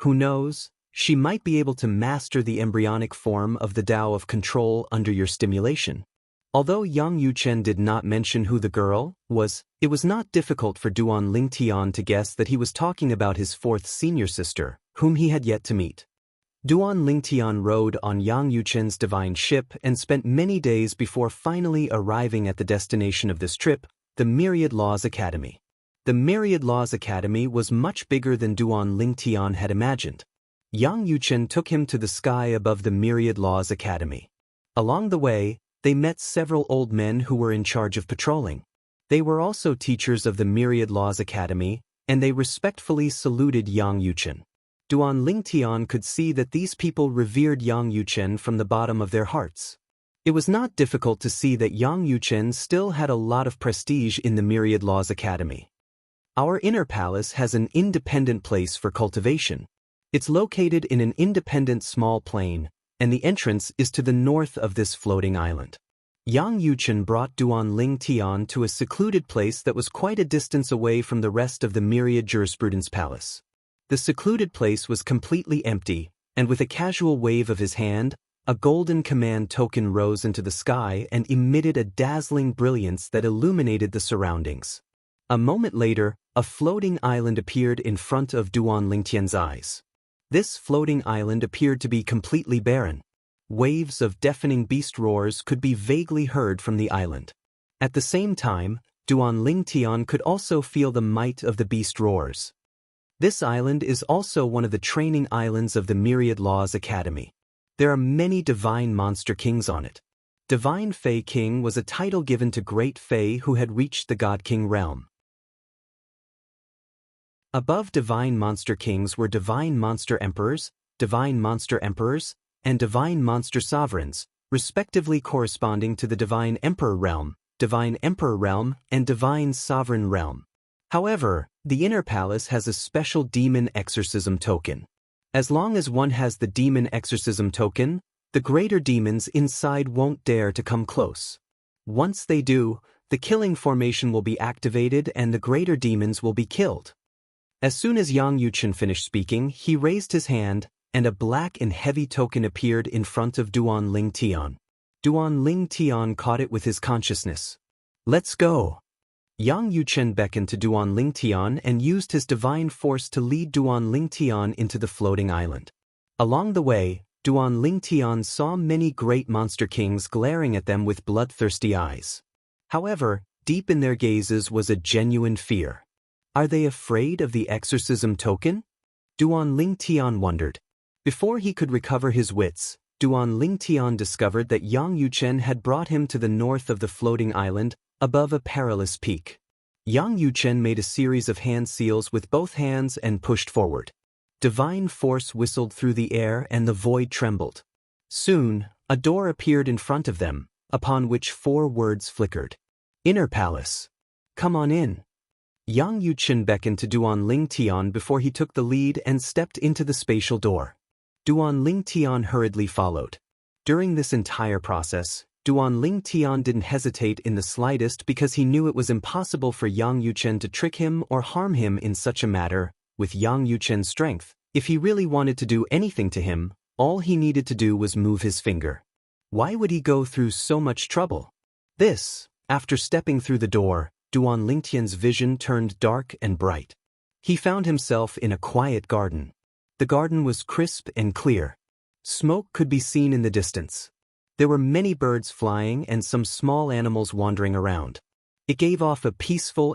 Speaker 1: Who knows, she might be able to master the embryonic form of the Tao of control under your stimulation." Although Yang Yuchen did not mention who the girl was, it was not difficult for Duan Lingtian to guess that he was talking about his fourth senior sister, whom he had yet to meet. Duan Lingtian rode on Yang Yuchen's divine ship and spent many days before finally arriving at the destination of this trip, the Myriad Laws Academy. The Myriad Laws Academy was much bigger than Duan Lingtian had imagined. Yang Yuchen took him to the sky above the Myriad Laws Academy. Along the way, they met several old men who were in charge of patrolling. They were also teachers of the Myriad Laws Academy, and they respectfully saluted Yang Yuchen. Duan Lingtian could see that these people revered Yang Yuchen from the bottom of their hearts. It was not difficult to see that Yang Yuchen still had a lot of prestige in the Myriad Laws Academy. "Our inner palace has an independent place for cultivation. It's located in an independent small plain, and the entrance is to the north of this floating island." Yang Yuchen brought Duan Lingtian to a secluded place that was quite a distance away from the rest of the Myriad Jurisprudence Palace. The secluded place was completely empty, and with a casual wave of his hand, a golden command token rose into the sky and emitted a dazzling brilliance that illuminated the surroundings. A moment later, a floating island appeared in front of Duan Lingtian's eyes. This floating island appeared to be completely barren. Waves of deafening beast roars could be vaguely heard from the island. At the same time, Duan Lingtian could also feel the might of the beast roars. This island is also one of the training islands of the Myriad Laws Academy. There are many divine monster kings on it. Divine Fey King was a title given to great Fey who had reached the God King realm. Above Divine Monster Kings were Divine Monster Emperors, and Divine Monster Sovereigns, respectively corresponding to the Divine Emperor Realm, and Divine Sovereign Realm. However, the inner palace has a special demon exorcism token. As long as one has the demon exorcism token, the greater demons inside won't dare to come close. Once they do, the killing formation will be activated and the greater demons will be killed. As soon as Yang Yuchen finished speaking, he raised his hand, and a black and heavy token appeared in front of Duan Lingtian. Duan Lingtian caught it with his consciousness. "Let's go." Yang Yuchen beckoned to Duan Lingtian and used his divine force to lead Duan Lingtian into the floating island. Along the way, Duan Lingtian saw many great monster kings glaring at them with bloodthirsty eyes. However, deep in their gazes was a genuine fear. Are they afraid of the exorcism token? Duan Lingtian wondered. Before he could recover his wits, Duan Lingtian discovered that Yang Yuchen had brought him to the north of the floating island, above a perilous peak. Yang Yuchen made a series of hand seals with both hands and pushed forward. Divine force whistled through the air and the void trembled. Soon, a door appeared in front of them, upon which 4 words flickered. "Inner Palace. Come on in." Yang Yuchen beckoned to Duan Lingtian before he took the lead and stepped into the spatial door. Duan Lingtian hurriedly followed. During this entire process, Duan Lingtian didn't hesitate in the slightest because he knew it was impossible for Yang Yuchen to trick him or harm him in such a matter. With Yang Yuchen's strength, if he really wanted to do anything to him, all he needed to do was move his finger. Why would he go through so much trouble? This After stepping through the door, Duan Lingtian's vision turned dark and bright. He found himself in a quiet garden. The garden was crisp and clear. Smoke could be seen in the distance. There were many birds flying and some small animals wandering around. It gave off a peaceful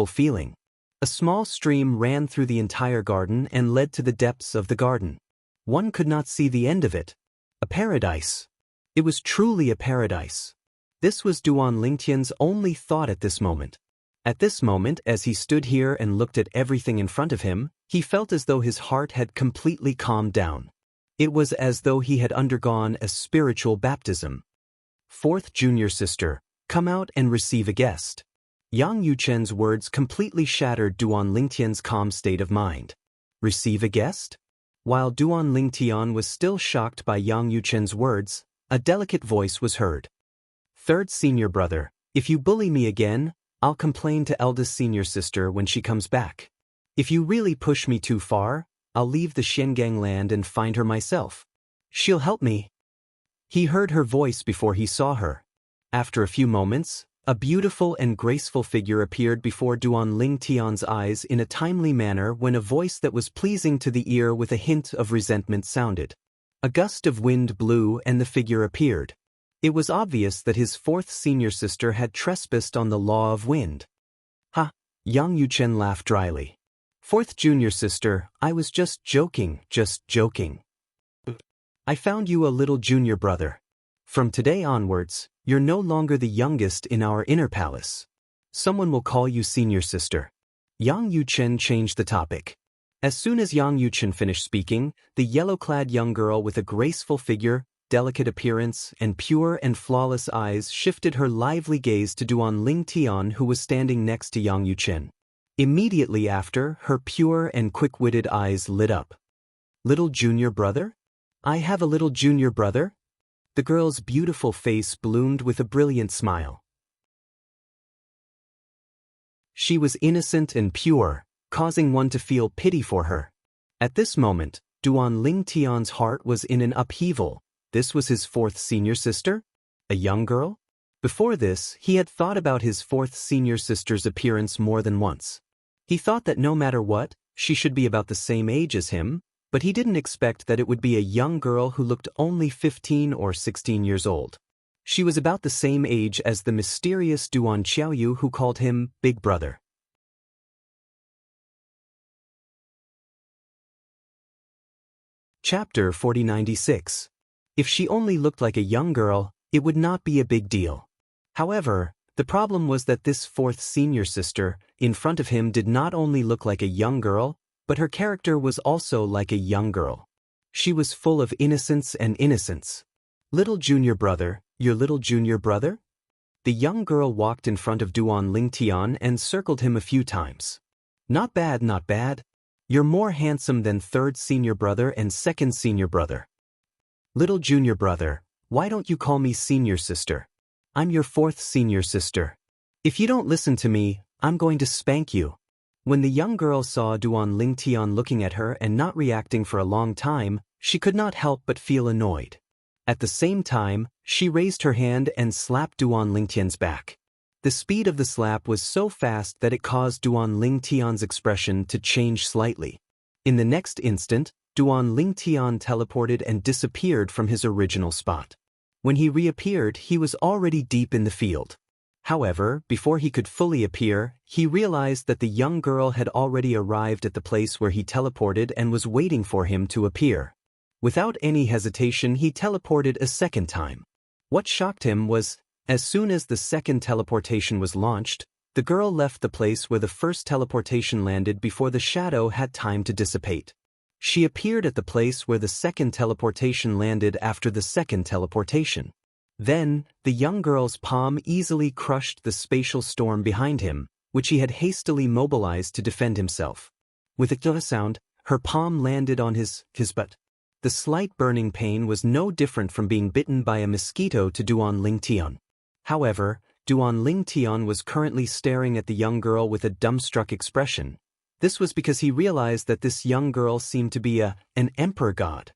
Speaker 1: feeling. A small stream ran through the entire garden and led to the depths of the garden. One could not see the end of it. A paradise. It was truly a paradise. This was Duan Lingtian's only thought at this moment. At this moment, as he stood here and looked at everything in front of him, he felt as though his heart had completely calmed down. It was as though he had undergone a spiritual baptism. Fourth junior sister, come out and receive a guest. Yang Yuchen's words completely shattered Duan Lingtian's calm state of mind. Receive a guest? While Duan Lingtian was still shocked by Yang Yuchen's words, a delicate voice was heard. Third senior brother, if you bully me again, I'll complain to eldest senior sister when she comes back. If you really push me too far, I'll leave the Xiangang land and find her myself. She'll help me. He heard her voice before he saw her. After a few moments, a beautiful and graceful figure appeared before Duan Lingtian's eyes in a timely manner when a voice that was pleasing to the ear with a hint of resentment sounded. A gust of wind blew and the figure appeared. It was obvious that his fourth senior sister had trespassed on the law of wind. Ha! Yang Yuchen laughed dryly. Fourth junior sister, I was just joking. I found you a little junior brother. From today onwards, you're no longer the youngest in our inner palace. Someone will call you senior sister. Yang Yuchen changed the topic. As soon as Yang Yuchen finished speaking, the yellow-clad young girl with a graceful figure, delicate appearance, and pure and flawless eyes shifted her lively gaze to Duan Lingtian, who was standing next to Yang Yuchen. Immediately after, her pure and quick-witted eyes lit up. Little junior brother? I have a little junior brother? The girl's beautiful face bloomed with a brilliant smile. She was innocent and pure, causing one to feel pity for her. At this moment, Duan Lingtian's heart was in an upheaval. This was his fourth senior sister? A young girl? Before this, he had thought about his fourth senior sister's appearance more than once. He thought that no matter what, she should be about the same age as him, but he didn't expect that it would be a young girl who looked only 15 or 16 years old. She was about the same age as the mysterious Duan Qiaoyu who called him Big Brother. Chapter 4096. If she only looked like a young girl, it would not be a big deal. However, the problem was that this fourth senior sister, in front of him, did not only look like a young girl, but her character was also like a young girl. She was full of innocence and innocence. Little junior brother, your little junior brother? The young girl walked in front of Duan Lingtian and circled him a few times. Not bad, not bad. You're more handsome than third senior brother and second senior brother. Little junior brother, why don't you call me senior sister? I'm your fourth senior sister. If you don't listen to me, I'm going to spank you. When the young girl saw Duan Lingtian looking at her and not reacting for a long time, she could not help but feel annoyed. At the same time, she raised her hand and slapped Duan Lingtian's back. The speed of the slap was so fast that it caused Duan Lingtian's expression to change slightly. In the next instant, Duan Lingtian teleported and disappeared from his original spot. When he reappeared, he was already deep in the field. However, before he could fully appear, he realized that the young girl had already arrived at the place where he teleported and was waiting for him to appear. Without any hesitation, he teleported a second time. What shocked him was, as soon as the second teleportation was launched, the girl left the place where the first teleportation landed before the shadow had time to dissipate. She appeared at the place where the second teleportation landed after the second teleportation. Then, the young girl's palm easily crushed the spatial storm behind him, which he had hastily mobilized to defend himself. With a sound, her palm landed on his butt. The slight burning pain was no different from being bitten by a mosquito to Duan Lingtian. However, Duan Lingtian was currently staring at the young girl with a dumbstruck expression. This was because he realized that this young girl seemed to be an emperor god.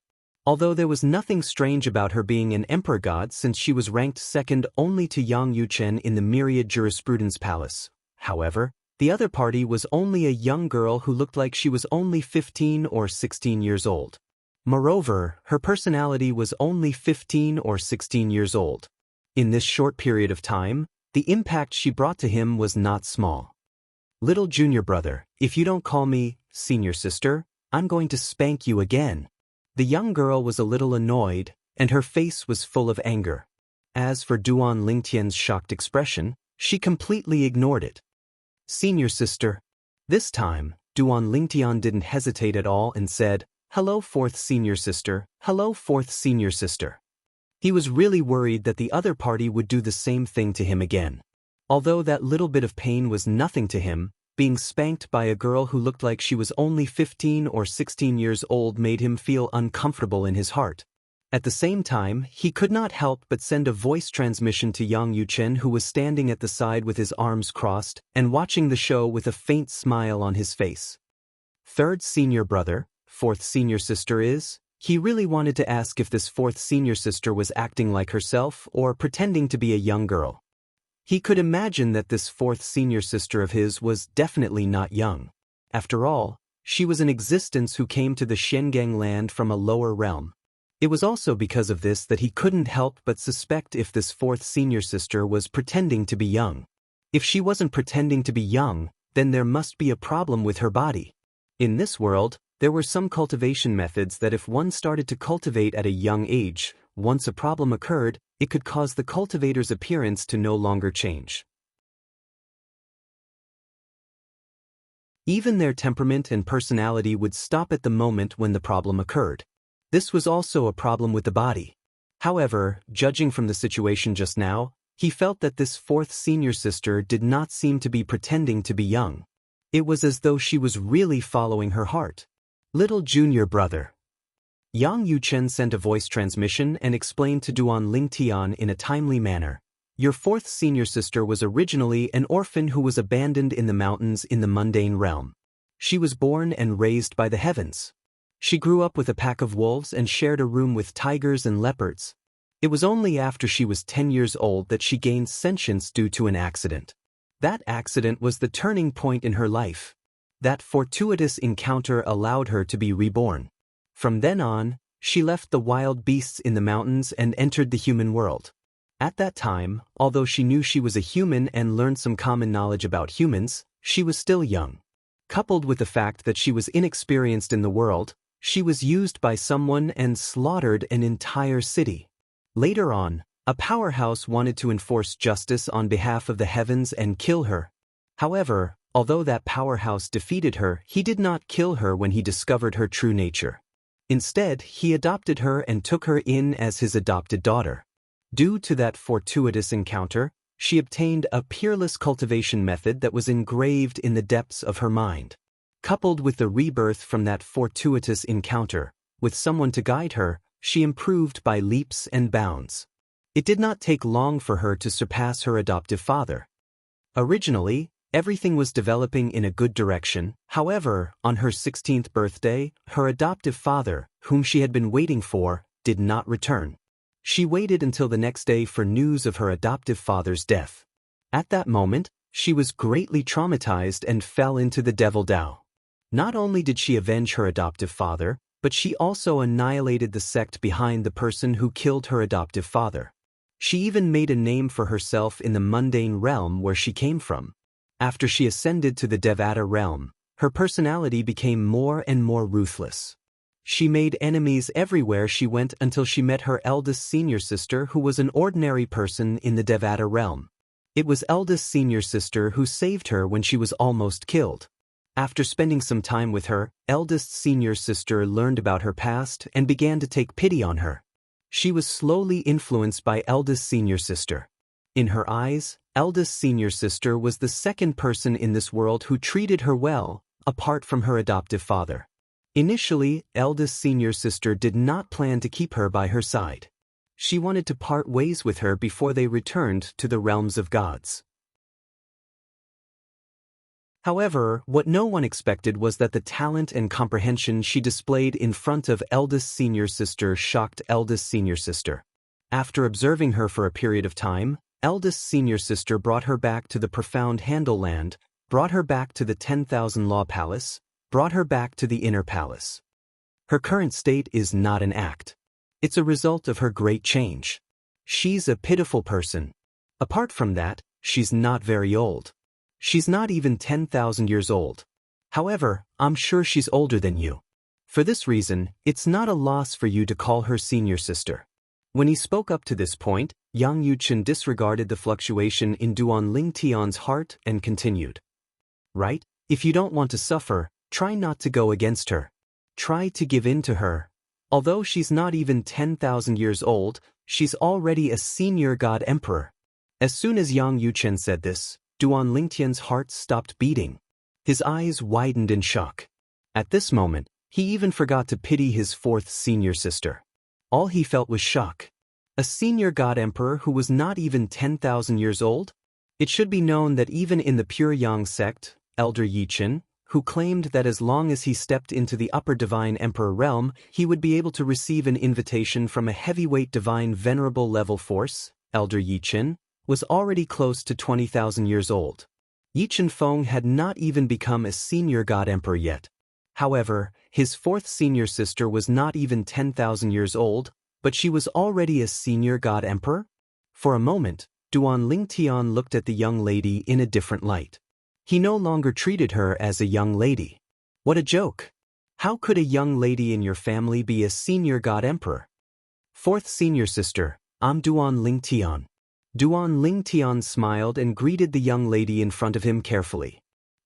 Speaker 1: Although there was nothing strange about her being an emperor god since she was ranked second only to Yang Yuchen in the myriad jurisprudence palace. However, the other party was only a young girl who looked like she was only 15 or 16 years old. Moreover, her personality was only 15 or 16 years old. In this short period of time, the impact she brought to him was not small. Little junior brother, if you don't call me senior sister, I'm going to spank you again. The young girl was a little annoyed, and her face was full of anger. As for Duan Lingtian's shocked expression, she completely ignored it. Senior sister. This time, Duan Lingtian didn't hesitate at all and said, "Hello, fourth senior sister, hello, fourth senior sister." He was really worried that the other party would do the same thing to him again. Although that little bit of pain was nothing to him, being spanked by a girl who looked like she was only 15 or 16 years old made him feel uncomfortable in his heart. At the same time, he could not help but send a voice transmission to Yang Yuchen, who was standing at the side with his arms crossed and watching the show with a faint smile on his face. Third senior brother, fourth senior sister is? He really wanted to ask if this fourth senior sister was acting like herself or pretending to be a young girl. He could imagine that this fourth senior sister of his was definitely not young. After all, she was an existence who came to the Shengang land from a lower realm. It was also because of this that he couldn't help but suspect if this fourth senior sister was pretending to be young. If she wasn't pretending to be young, then there must be a problem with her body. In this world, there were some cultivation methods that if one started to cultivate at a young age, once a problem occurred, it could cause the cultivator's appearance to no longer change. Even their temperament and personality would stop at the moment when the problem occurred. This was also a problem with the body. However, judging from the situation just now, he felt that this fourth senior sister did not seem to be pretending to be young. It was as though she was really following her heart. Little junior brother. Yang Yuchen sent a voice transmission and explained to Duan Lingtian in a timely manner. Your fourth senior sister was originally an orphan who was abandoned in the mountains in the mundane realm. She was born and raised by the heavens. She grew up with a pack of wolves and shared a room with tigers and leopards. It was only after she was 10 years old that she gained sentience due to an accident. That accident was the turning point in her life. That fortuitous encounter allowed her to be reborn. From then on, she left the wild beasts in the mountains and entered the human world. At that time, although she knew she was a human and learned some common knowledge about humans, she was still young. Coupled with the fact that she was inexperienced in the world, she was used by someone and slaughtered an entire city. Later on, a powerhouse wanted to enforce justice on behalf of the heavens and kill her. However, although that powerhouse defeated her, he did not kill her when he discovered her true nature. Instead, he adopted her and took her in as his adopted daughter. Due to that fortuitous encounter, she obtained a peerless cultivation method that was engraved in the depths of her mind. Coupled with the rebirth from that fortuitous encounter, with someone to guide her, she improved by leaps and bounds. It did not take long for her to surpass her adoptive father. Originally, everything was developing in a good direction. However, on her 16th birthday, her adoptive father, whom she had been waiting for, did not return. She waited until the next day for news of her adoptive father's death. At that moment, she was greatly traumatized and fell into the devil Dao. Not only did she avenge her adoptive father, but she also annihilated the sect behind the person who killed her adoptive father. She even made a name for herself in the mundane realm where she came from. After she ascended to the Devata realm, her personality became more and more ruthless. She made enemies everywhere she went until she met her eldest senior sister, who was an ordinary person in the Devata realm. It was eldest senior sister who saved her when she was almost killed. After spending some time with her, eldest senior sister learned about her past and began to take pity on her. She was slowly influenced by eldest senior sister. In her eyes, eldest senior sister was the second person in this world who treated her well, apart from her adoptive father. Initially, eldest senior sister did not plan to keep her by her side. She wanted to part ways with her before they returned to the realms of gods. However, what no one expected was that the talent and comprehension she displayed in front of eldest senior sister shocked eldest senior sister. After observing her for a period of time, eldest senior sister brought her back to the profound Handle land, brought her back to the 10,000 Law Palace, brought her back to the Inner Palace. Her current state is not an act. It's a result of her great change. She's a pitiful person. Apart from that, she's not very old. She's not even 10,000 years old. However, I'm sure she's older than you. For this reason, it's not a loss for you to call her senior sister. When he spoke up to this point, Yang Yuchen disregarded the fluctuation in Duan Lingtian's heart and continued. Right? If you don't want to suffer, try not to go against her. Try to give in to her. Although she's not even 10,000 years old, she's already a senior god emperor. As soon as Yang Yuchen said this, Duan Lingtian's heart stopped beating. His eyes widened in shock. At this moment, he even forgot to pity his fourth senior sister. All he felt was shock. A senior god emperor who was not even 10,000 years old? It should be known that even in the pure Yang sect, Elder Yichen, who claimed that as long as he stepped into the upper divine emperor realm, he would be able to receive an invitation from a heavyweight divine venerable level force, Elder Yichen, was already close to 20,000 years old. Yichen Feng had not even become a senior god emperor yet. However, his fourth senior sister was not even 10,000 years old, but she was already a senior god emperor? For a moment, Duan Lingtian looked at the young lady in a different light. He no longer treated her as a young lady. What a joke! How could a young lady in your family be a senior god emperor? Fourth senior sister, I'm Duan Lingtian. Duan Lingtian smiled and greeted the young lady in front of him carefully.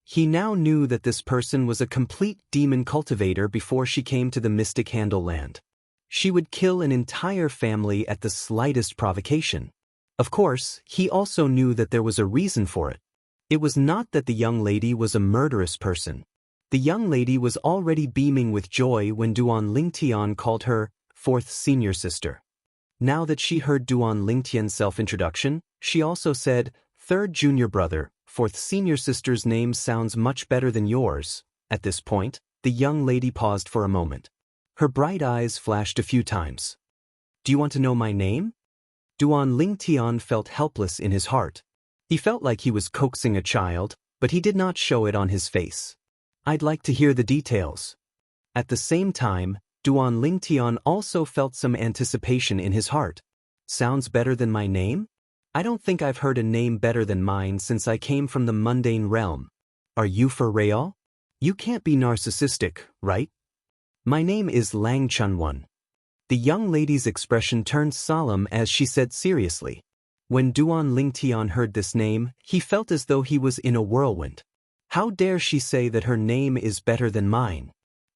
Speaker 1: He now knew that this person was a complete demon cultivator before she came to the mystic Handle land. She would kill an entire family at the slightest provocation. Of course, he also knew that there was a reason for it. It was not that the young lady was a murderous person. The young lady was already beaming with joy when Duan Lingtian called her fourth senior sister. Now that she heard Duan Lingtian's self-introduction, she also said, third junior brother, fourth senior sister's name sounds much better than yours. At this point, the young lady paused for a moment. Her bright eyes flashed a few times. Do you want to know my name? Duan Lingtian felt helpless in his heart. He felt like he was coaxing a child, but he did not show it on his face. I'd like to hear the details. At the same time, Duan Lingtian also felt some anticipation in his heart. Sounds better than my name? I don't think I've heard a name better than mine since I came from the mundane realm. Are you for real? You can't be narcissistic, right? My name is Lang Chunwon. The young lady's expression turned solemn as she said seriously. When Duan Lingtian heard this name, he felt as though he was in a whirlwind. How dare she say that her name is better than mine?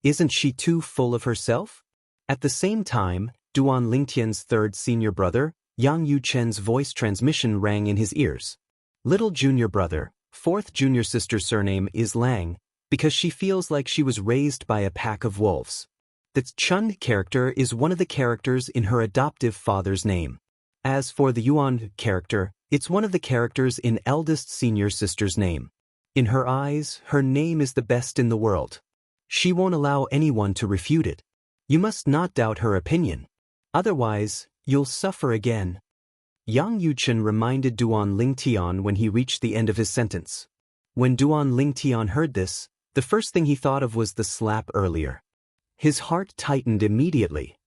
Speaker 1: Isn't she too full of herself? At the same time, Duan Lingtian's third senior brother, Yang Yuchen's voice transmission rang in his ears. Little junior brother, fourth junior sister's surname is Lang, because she feels like she was raised by a pack of wolves. The Chun character is one of the characters in her adoptive father's name. As for the Yuan character, it's one of the characters in eldest senior sister's name. In her eyes, her name is the best in the world. She won't allow anyone to refute it. You must not doubt her opinion. Otherwise, you'll suffer again. Yang Yuchen reminded Duan Lingtian when he reached the end of his sentence. When Duan Lingtian heard this, the first thing he thought of was the slap earlier. His heart tightened immediately.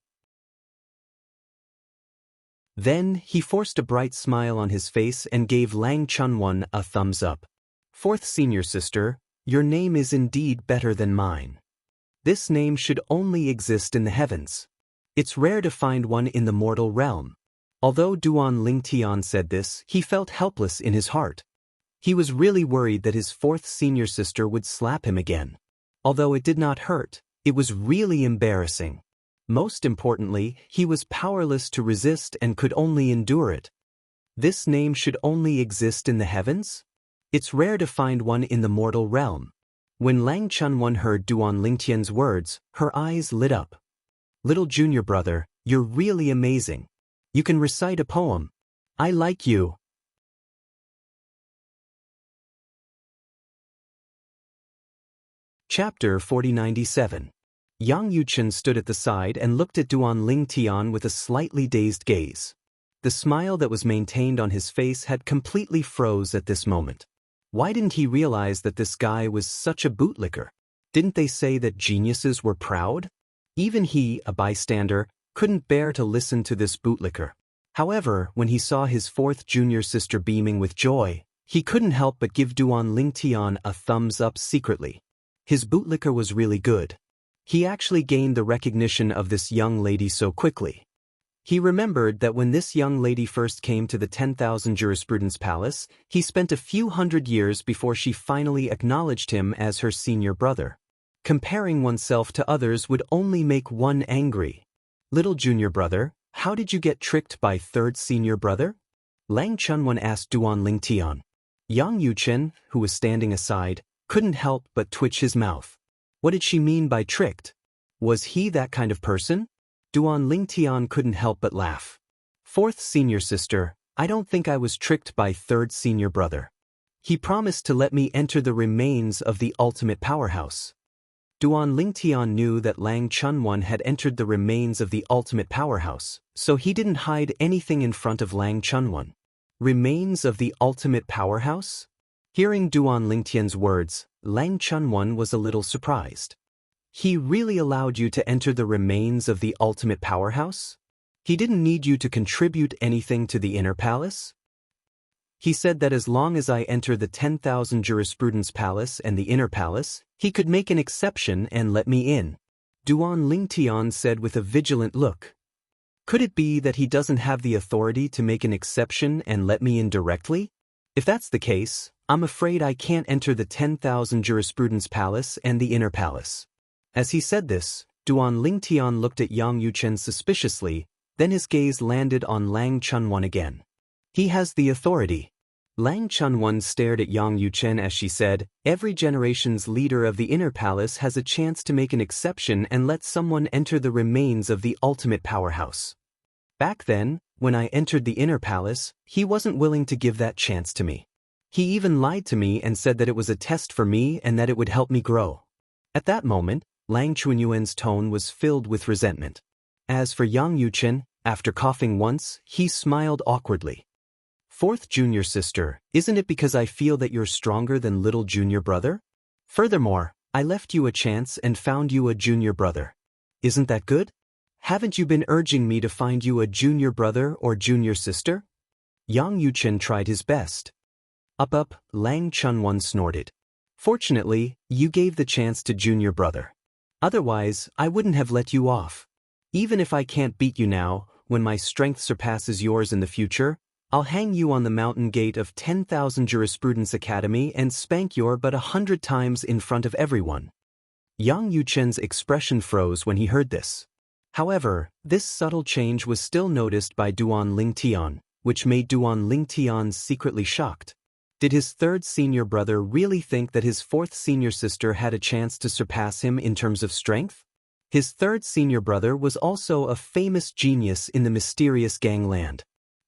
Speaker 1: Then, he forced a bright smile on his face and gave Lang Chunwon a thumbs up. Fourth senior sister, your name is indeed better than mine. This name should only exist in the heavens. It's rare to find one in the mortal realm. Although Duan Lingtian said this, he felt helpless in his heart. He was really worried that his fourth senior sister would slap him again. Although it did not hurt, it was really embarrassing. Most importantly, he was powerless to resist and could only endure it. This name should only exist in the heavens? It's rare to find one in the mortal realm. When Lang Chunwon heard Duan Lingtian's words, her eyes lit up. Little junior brother, you're really amazing. You can recite a poem. I like you. Chapter 4097. Yang Yuchen stood at the side and looked at Duan Ling Tian with a slightly dazed gaze. The smile that was maintained on his face had completely froze at this moment. Why didn't he realize that this guy was such a bootlicker? Didn't they say that geniuses were proud? Even he, a bystander, couldn't bear to listen to this bootlicker. However, when he saw his fourth junior sister beaming with joy, he couldn't help but give Duan Ling Tian a thumbs up secretly. His bootlicker was really good. He actually gained the recognition of this young lady so quickly. He remembered that when this young lady first came to the 10,000 Jurisprudence Palace, he spent a few hundred years before she finally acknowledged him as her senior brother. Comparing oneself to others would only make one angry. Little junior brother, how did you get tricked by third senior brother? Lang Chunwan asked Duan Ling Tian. Yang Yuchen, who was standing aside, couldn't help but twitch his mouth. What did she mean by tricked? Was he that kind of person? Duan Ling Tian couldn't help but laugh. Fourth senior sister, I don't think I was tricked by third senior brother. He promised to let me enter the remains of the ultimate powerhouse. Duan Ling Tian knew that Lang Chunwan had entered the remains of the ultimate powerhouse, so he didn't hide anything in front of Lang Chunwan. Remains of the ultimate powerhouse? Hearing Duan Ling Tian's words, Lang Chunwan was a little surprised. He really allowed you to enter the remains of the ultimate powerhouse? He didn't need you to contribute anything to the inner palace? He said that as long as I enter the 10,000 Jurisprudence Palace and the inner palace, he could make an exception and let me in. Duan Ling Tian said with a vigilant look. Could it be that he doesn't have the authority to make an exception and let me in directly? If that's the case, I'm afraid I can't enter the 10,000 Jurisprudence Palace and the inner palace. As he said this, Duan Ling Tian looked at Yang Yuchen suspiciously, then his gaze landed on Lang Chunwan again. He has the authority. Lang Chunwan stared at Yang Yuchen as she said, every generation's leader of the inner palace has a chance to make an exception and let someone enter the remains of the ultimate powerhouse. Back then, when I entered the inner palace, he wasn't willing to give that chance to me. He even lied to me and said that it was a test for me and that it would help me grow. At that moment, Lang Chunyuan's tone was filled with resentment. As for Yang Yuchen, after coughing once, he smiled awkwardly. Fourth junior sister, isn't it because I feel that you're stronger than little junior brother? Furthermore, I left you a chance and found you a junior brother. Isn't that good? Haven't you been urging me to find you a junior brother or junior sister? Yang Yuchen tried his best. Up, Lang Chunwan snorted. Fortunately, you gave the chance to junior brother. Otherwise, I wouldn't have let you off. Even if I can't beat you now, when my strength surpasses yours in the future, I'll hang you on the mountain gate of 10,000 Jurisprudence Academy and spank your butt 100 times in front of everyone. Yang Yuchen's expression froze when he heard this. However, this subtle change was still noticed by Duan Ling Tian, which made Duan Ling Tian secretly shocked. Did his third senior brother really think that his fourth senior sister had a chance to surpass him in terms of strength? His third senior brother was also a famous genius in the mysterious gangland.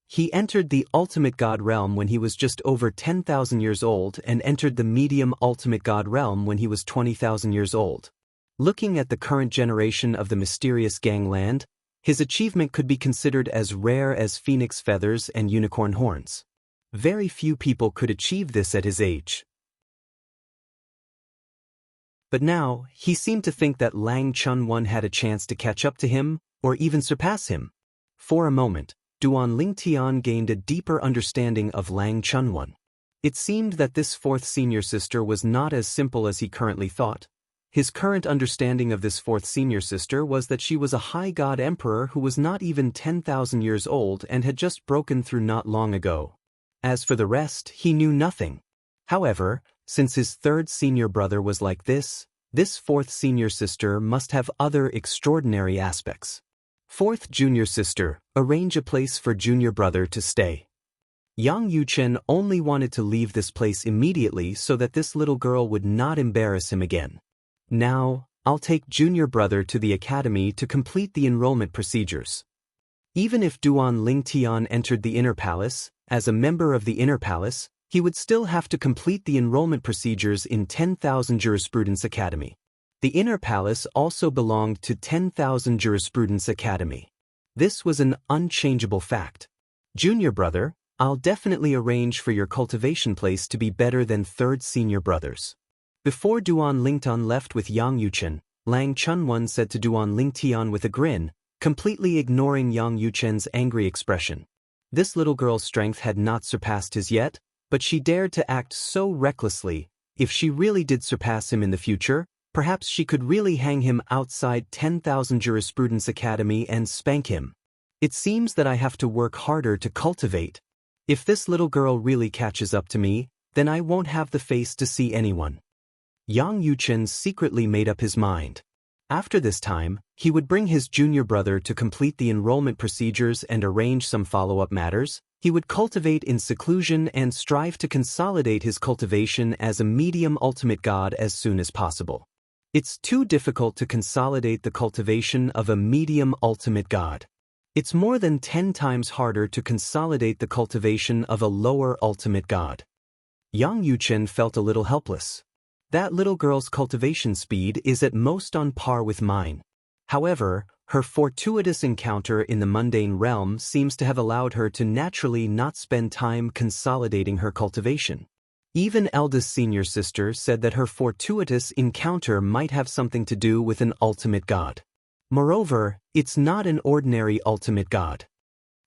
Speaker 1: He entered the ultimate god realm when he was just over 10,000 years old and entered the medium ultimate god realm when he was 20,000 years old. Looking at the current generation of the mysterious gangland, his achievement could be considered as rare as phoenix feathers and unicorn horns. Very few people could achieve this at his age. But now, he seemed to think that Lang Chunwan had a chance to catch up to him, or even surpass him. For a moment, Duan Ling Tian gained a deeper understanding of Lang Chunwan. It seemed that this fourth senior sister was not as simple as he currently thought. His current understanding of this fourth senior sister was that she was a high god emperor who was not even 10,000 years old and had just broken through not long ago. As for the rest, he knew nothing. However, since his third senior brother was like this fourth senior sister must have other extraordinary aspects. Fourth junior sister, arrange a place for junior brother to stay. Yang Yuchen only wanted to leave this place immediately so that this little girl would not embarrass him again. Now, I'll take junior brother to the academy to complete the enrollment procedures. Even if Duan Ling Tian entered the inner palace, as a member of the inner palace, he would still have to complete the enrollment procedures in 10,000 Jurisprudence Academy. The Inner Palace also belonged to 10,000 Jurisprudence Academy. This was an unchangeable fact. Junior brother, I'll definitely arrange for your cultivation place to be better than third senior brothers. Before Duan Lingtan left with Yang Yuchen, Lang Chunwan said to Duan Lingtian with a grin, completely ignoring Yang Yuchen's angry expression. This little girl's strength had not surpassed his yet, but she dared to act so recklessly. If she really did surpass him in the future, perhaps she could really hang him outside 10,000 Jurisprudence Academy and spank him. It seems that I have to work harder to cultivate. If this little girl really catches up to me, then I won't have the face to see anyone. Yang Yuchen secretly made up his mind. After this time, he would bring his junior brother to complete the enrollment procedures and arrange some follow-up matters. He would cultivate in seclusion and strive to consolidate his cultivation as a medium ultimate god as soon as possible. It's too difficult to consolidate the cultivation of a medium ultimate god. It's more than 10 times harder to consolidate the cultivation of a lower ultimate god. Yang Yuchen felt a little helpless. That little girl's cultivation speed is at most on par with mine. However, her fortuitous encounter in the mundane realm seems to have allowed her to naturally not spend time consolidating her cultivation. Even eldest senior sister said that her fortuitous encounter might have something to do with an ultimate god. Moreover, it's not an ordinary ultimate god.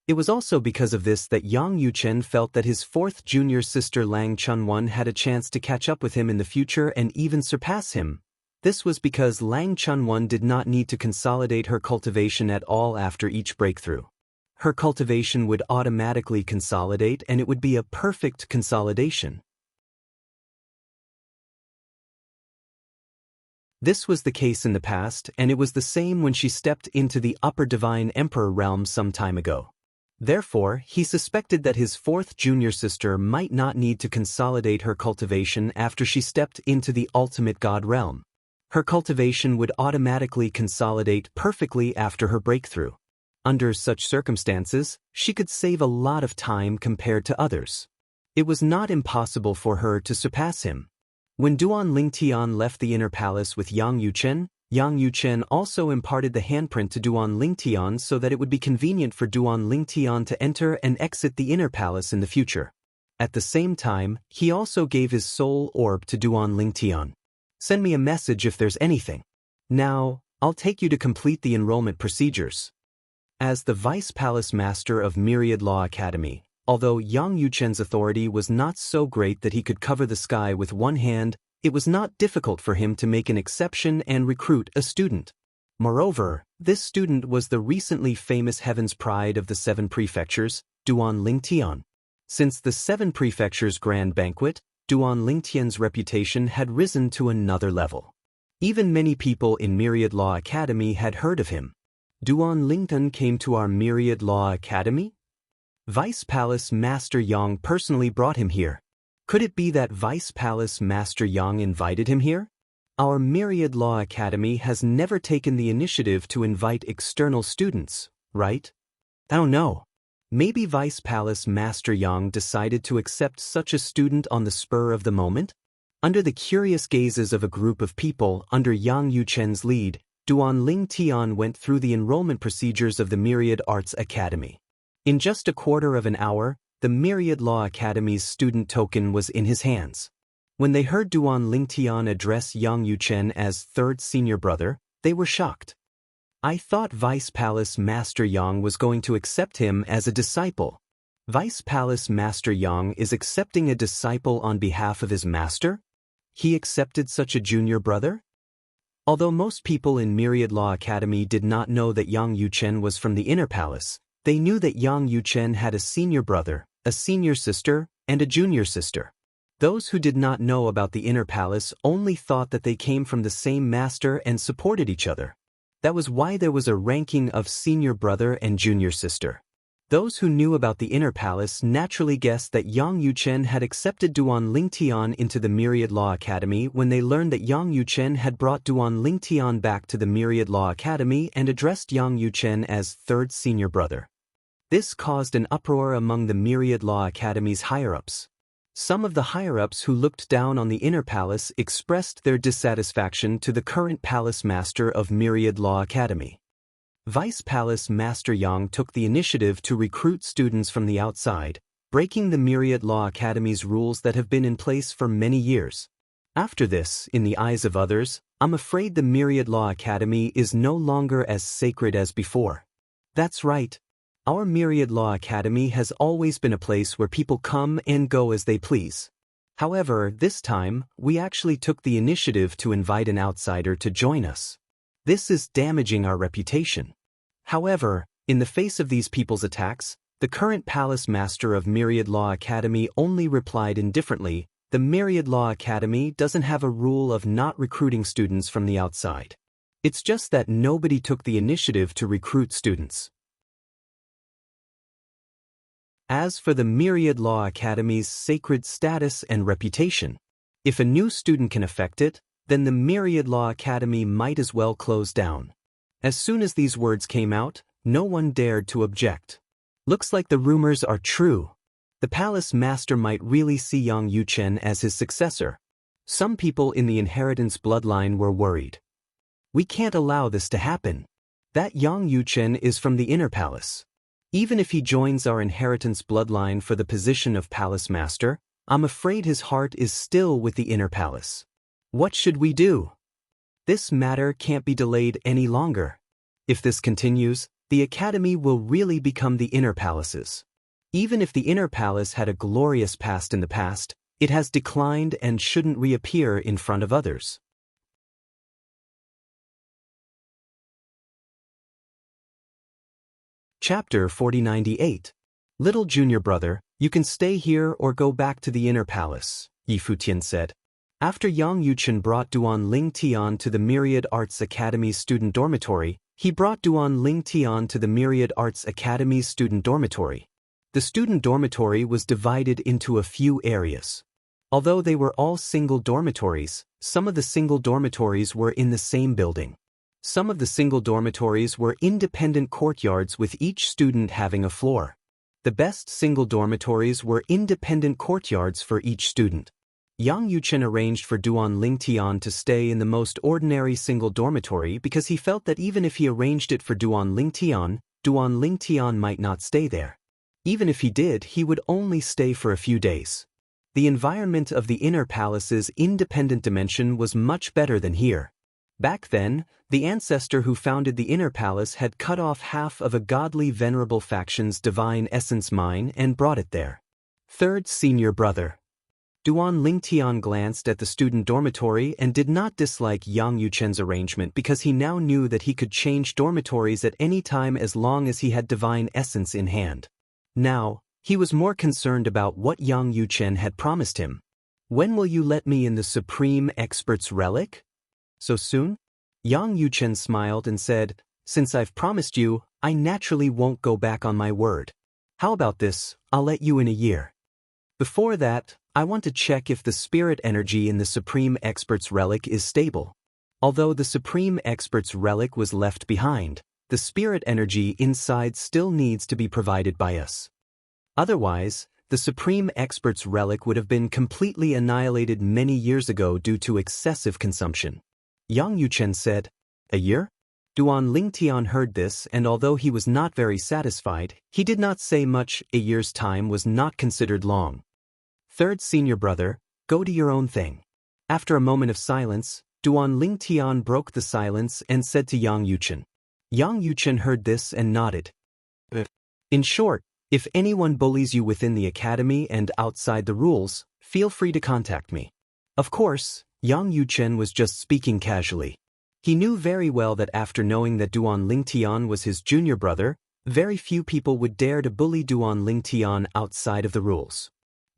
Speaker 1: It was also because of this that Yang Yuchen felt that his fourth junior sister Lang Chunwan had a chance to catch up with him in the future and even surpass him. This was because Lang Chunwan did not need to consolidate her cultivation at all after each breakthrough. Her cultivation would automatically consolidate and it would be a perfect consolidation. This was the case in the past, and it was the same when she stepped into the upper divine emperor realm some time ago. Therefore, he suspected that his fourth junior sister might not need to consolidate her cultivation after she stepped into the ultimate god realm. Her cultivation would automatically consolidate perfectly after her breakthrough. Under such circumstances, she could save a lot of time compared to others. It was not impossible for her to surpass him. When Duan Lingtian left the inner palace with Yang Yuchen also imparted the handprint to Duan Lingtian so that it would be convenient for Duan Lingtian to enter and exit the inner palace in the future. At the same time, he also gave his soul orb to Duan Lingtian. Send me a message if there's anything. Now, I'll take you to complete the enrollment procedures. As the Vice Palace Master of Myriad Law Academy, although Yang Yuchen's authority was not so great that he could cover the sky with one hand, it was not difficult for him to make an exception and recruit a student. Moreover, this student was the recently famous Heaven's Pride of the 7 prefectures, Duan Lingtian. Since the 7 prefectures' grand banquet, Duan Lingtian's reputation had risen to another level. Even many people in Myriad Law Academy had heard of him. Duan Lingtian came to our Myriad Law Academy? Vice Palace Master Yang personally brought him here. Could it be that Vice Palace Master Yang invited him here? Our Myriad Law Academy has never taken the initiative to invite external students, right? I don't know. Maybe Vice Palace Master Yang decided to accept such a student on the spur of the moment? Under the curious gazes of a group of people under Yang Yuchen's lead, Duan Lingtian went through the enrollment procedures of the Myriad Arts Academy. In just a quarter of an hour, the Myriad Law Academy's student token was in his hands. When they heard Duan Lingtian address Yang Yuchen as third senior brother, they were shocked. I thought Vice Palace Master Yang was going to accept him as a disciple. Vice Palace Master Yang is accepting a disciple on behalf of his master? He accepted such a junior brother? Although most people in Myriad Law Academy did not know that Yang Yuchen was from the inner palace, they knew that Yang Yuchen had a senior brother, a senior sister, and a junior sister. Those who did not know about the inner palace only thought that they came from the same master and supported each other. That was why there was a ranking of senior brother and junior sister. Those who knew about the inner palace naturally guessed that Yang Yuchen had accepted Duan Lingtian into the Myriad Law Academy when they learned that Yang Yuchen had brought Duan Lingtian back to the Myriad Law Academy and addressed Yang Yuchen as third senior brother. This caused an uproar among the Myriad Law Academy's higher-ups. Some of the higher-ups who looked down on the inner palace expressed their dissatisfaction to the current palace master of Myriad Law Academy. Vice Palace Master Yang took the initiative to recruit students from the outside, breaking the Myriad Law Academy's rules that have been in place for many years. After this, in the eyes of others, I'm afraid the Myriad Law Academy is no longer as sacred as before. That's right. Our Myriad Law Academy has always been a place where people come and go as they please. However, this time, we actually took the initiative to invite an outsider to join us. This is damaging our reputation. However, in the face of these people's attacks, the current Palace Master of Myriad Law Academy only replied indifferently, "The Myriad Law Academy doesn't have a rule of not recruiting students from the outside. It's just that nobody took the initiative to recruit students." As for the Myriad Law Academy's sacred status and reputation, if a new student can affect it, then the Myriad Law Academy might as well close down. As soon as these words came out, no one dared to object. Looks like the rumors are true. The palace master might really see Yang Yuchen as his successor. Some people in the inheritance bloodline were worried. We can't allow this to happen. That Yang Yuchen is from the inner palace. Even if he joins our inheritance bloodline for the position of palace master, I'm afraid his heart is still with the inner palace. What should we do? This matter can't be delayed any longer. If this continues, the academy will really become the inner palace's. Even if the inner palace had a glorious past in the past, it has declined and shouldn't reappear in front of others. Chapter 4098. Little junior brother, you can stay here or go back to the inner palace, Yi Futian said. After Yang Yuchen brought Duan Ling Tian to the Myriad Arts Academy's student dormitory, he brought Duan Ling Tian to the Myriad Arts Academy's student dormitory. The student dormitory was divided into a few areas. Although they were all single dormitories, some of the single dormitories were in the same building. Some of the single dormitories were independent courtyards with each student having a floor. The best single dormitories were independent courtyards for each student. Yang Yuchen arranged for Duan Ling Tian to stay in the most ordinary single dormitory because he felt that even if he arranged it for Duan Ling Tian might not stay there. Even if he did, he would only stay for a few days. The environment of the inner palace's independent dimension was much better than here. Back then, the ancestor who founded the inner palace had cut off half of a godly venerable faction's divine essence mine and brought it there. Third senior brother. Duan Ling Tian glanced at the student dormitory and did not dislike Yang Yuchen's arrangement because he now knew that he could change dormitories at any time as long as he had divine essence in hand. Now, he was more concerned about what Yang Yuchen had promised him. When will you let me in the Supreme Expert's relic? So soon? Yang Yuchen smiled and said, "Since I've promised you, I naturally won't go back on my word. How about this, I'll let you in a year. Before that, I want to check if the spirit energy in the Supreme Expert's relic is stable. Although the Supreme Expert's relic was left behind, the spirit energy inside still needs to be provided by us. Otherwise, the Supreme Expert's relic would have been completely annihilated many years ago due to excessive consumption." Yang Yuchen said, "A year?" Duan Ling Tian heard this, and although he was not very satisfied, he did not say much. A year's time was not considered long. Third senior brother, go do your own thing. After a moment of silence, Duan Ling Tian broke the silence and said to Yang Yuchen. Yang Yuchen heard this and nodded. In short, if anyone bullies you within the academy and outside the rules, feel free to contact me. Of course, Yang Yuchen was just speaking casually. He knew very well that after knowing that Duan Ling Tian was his junior brother, very few people would dare to bully Duan Ling Tian outside of the rules.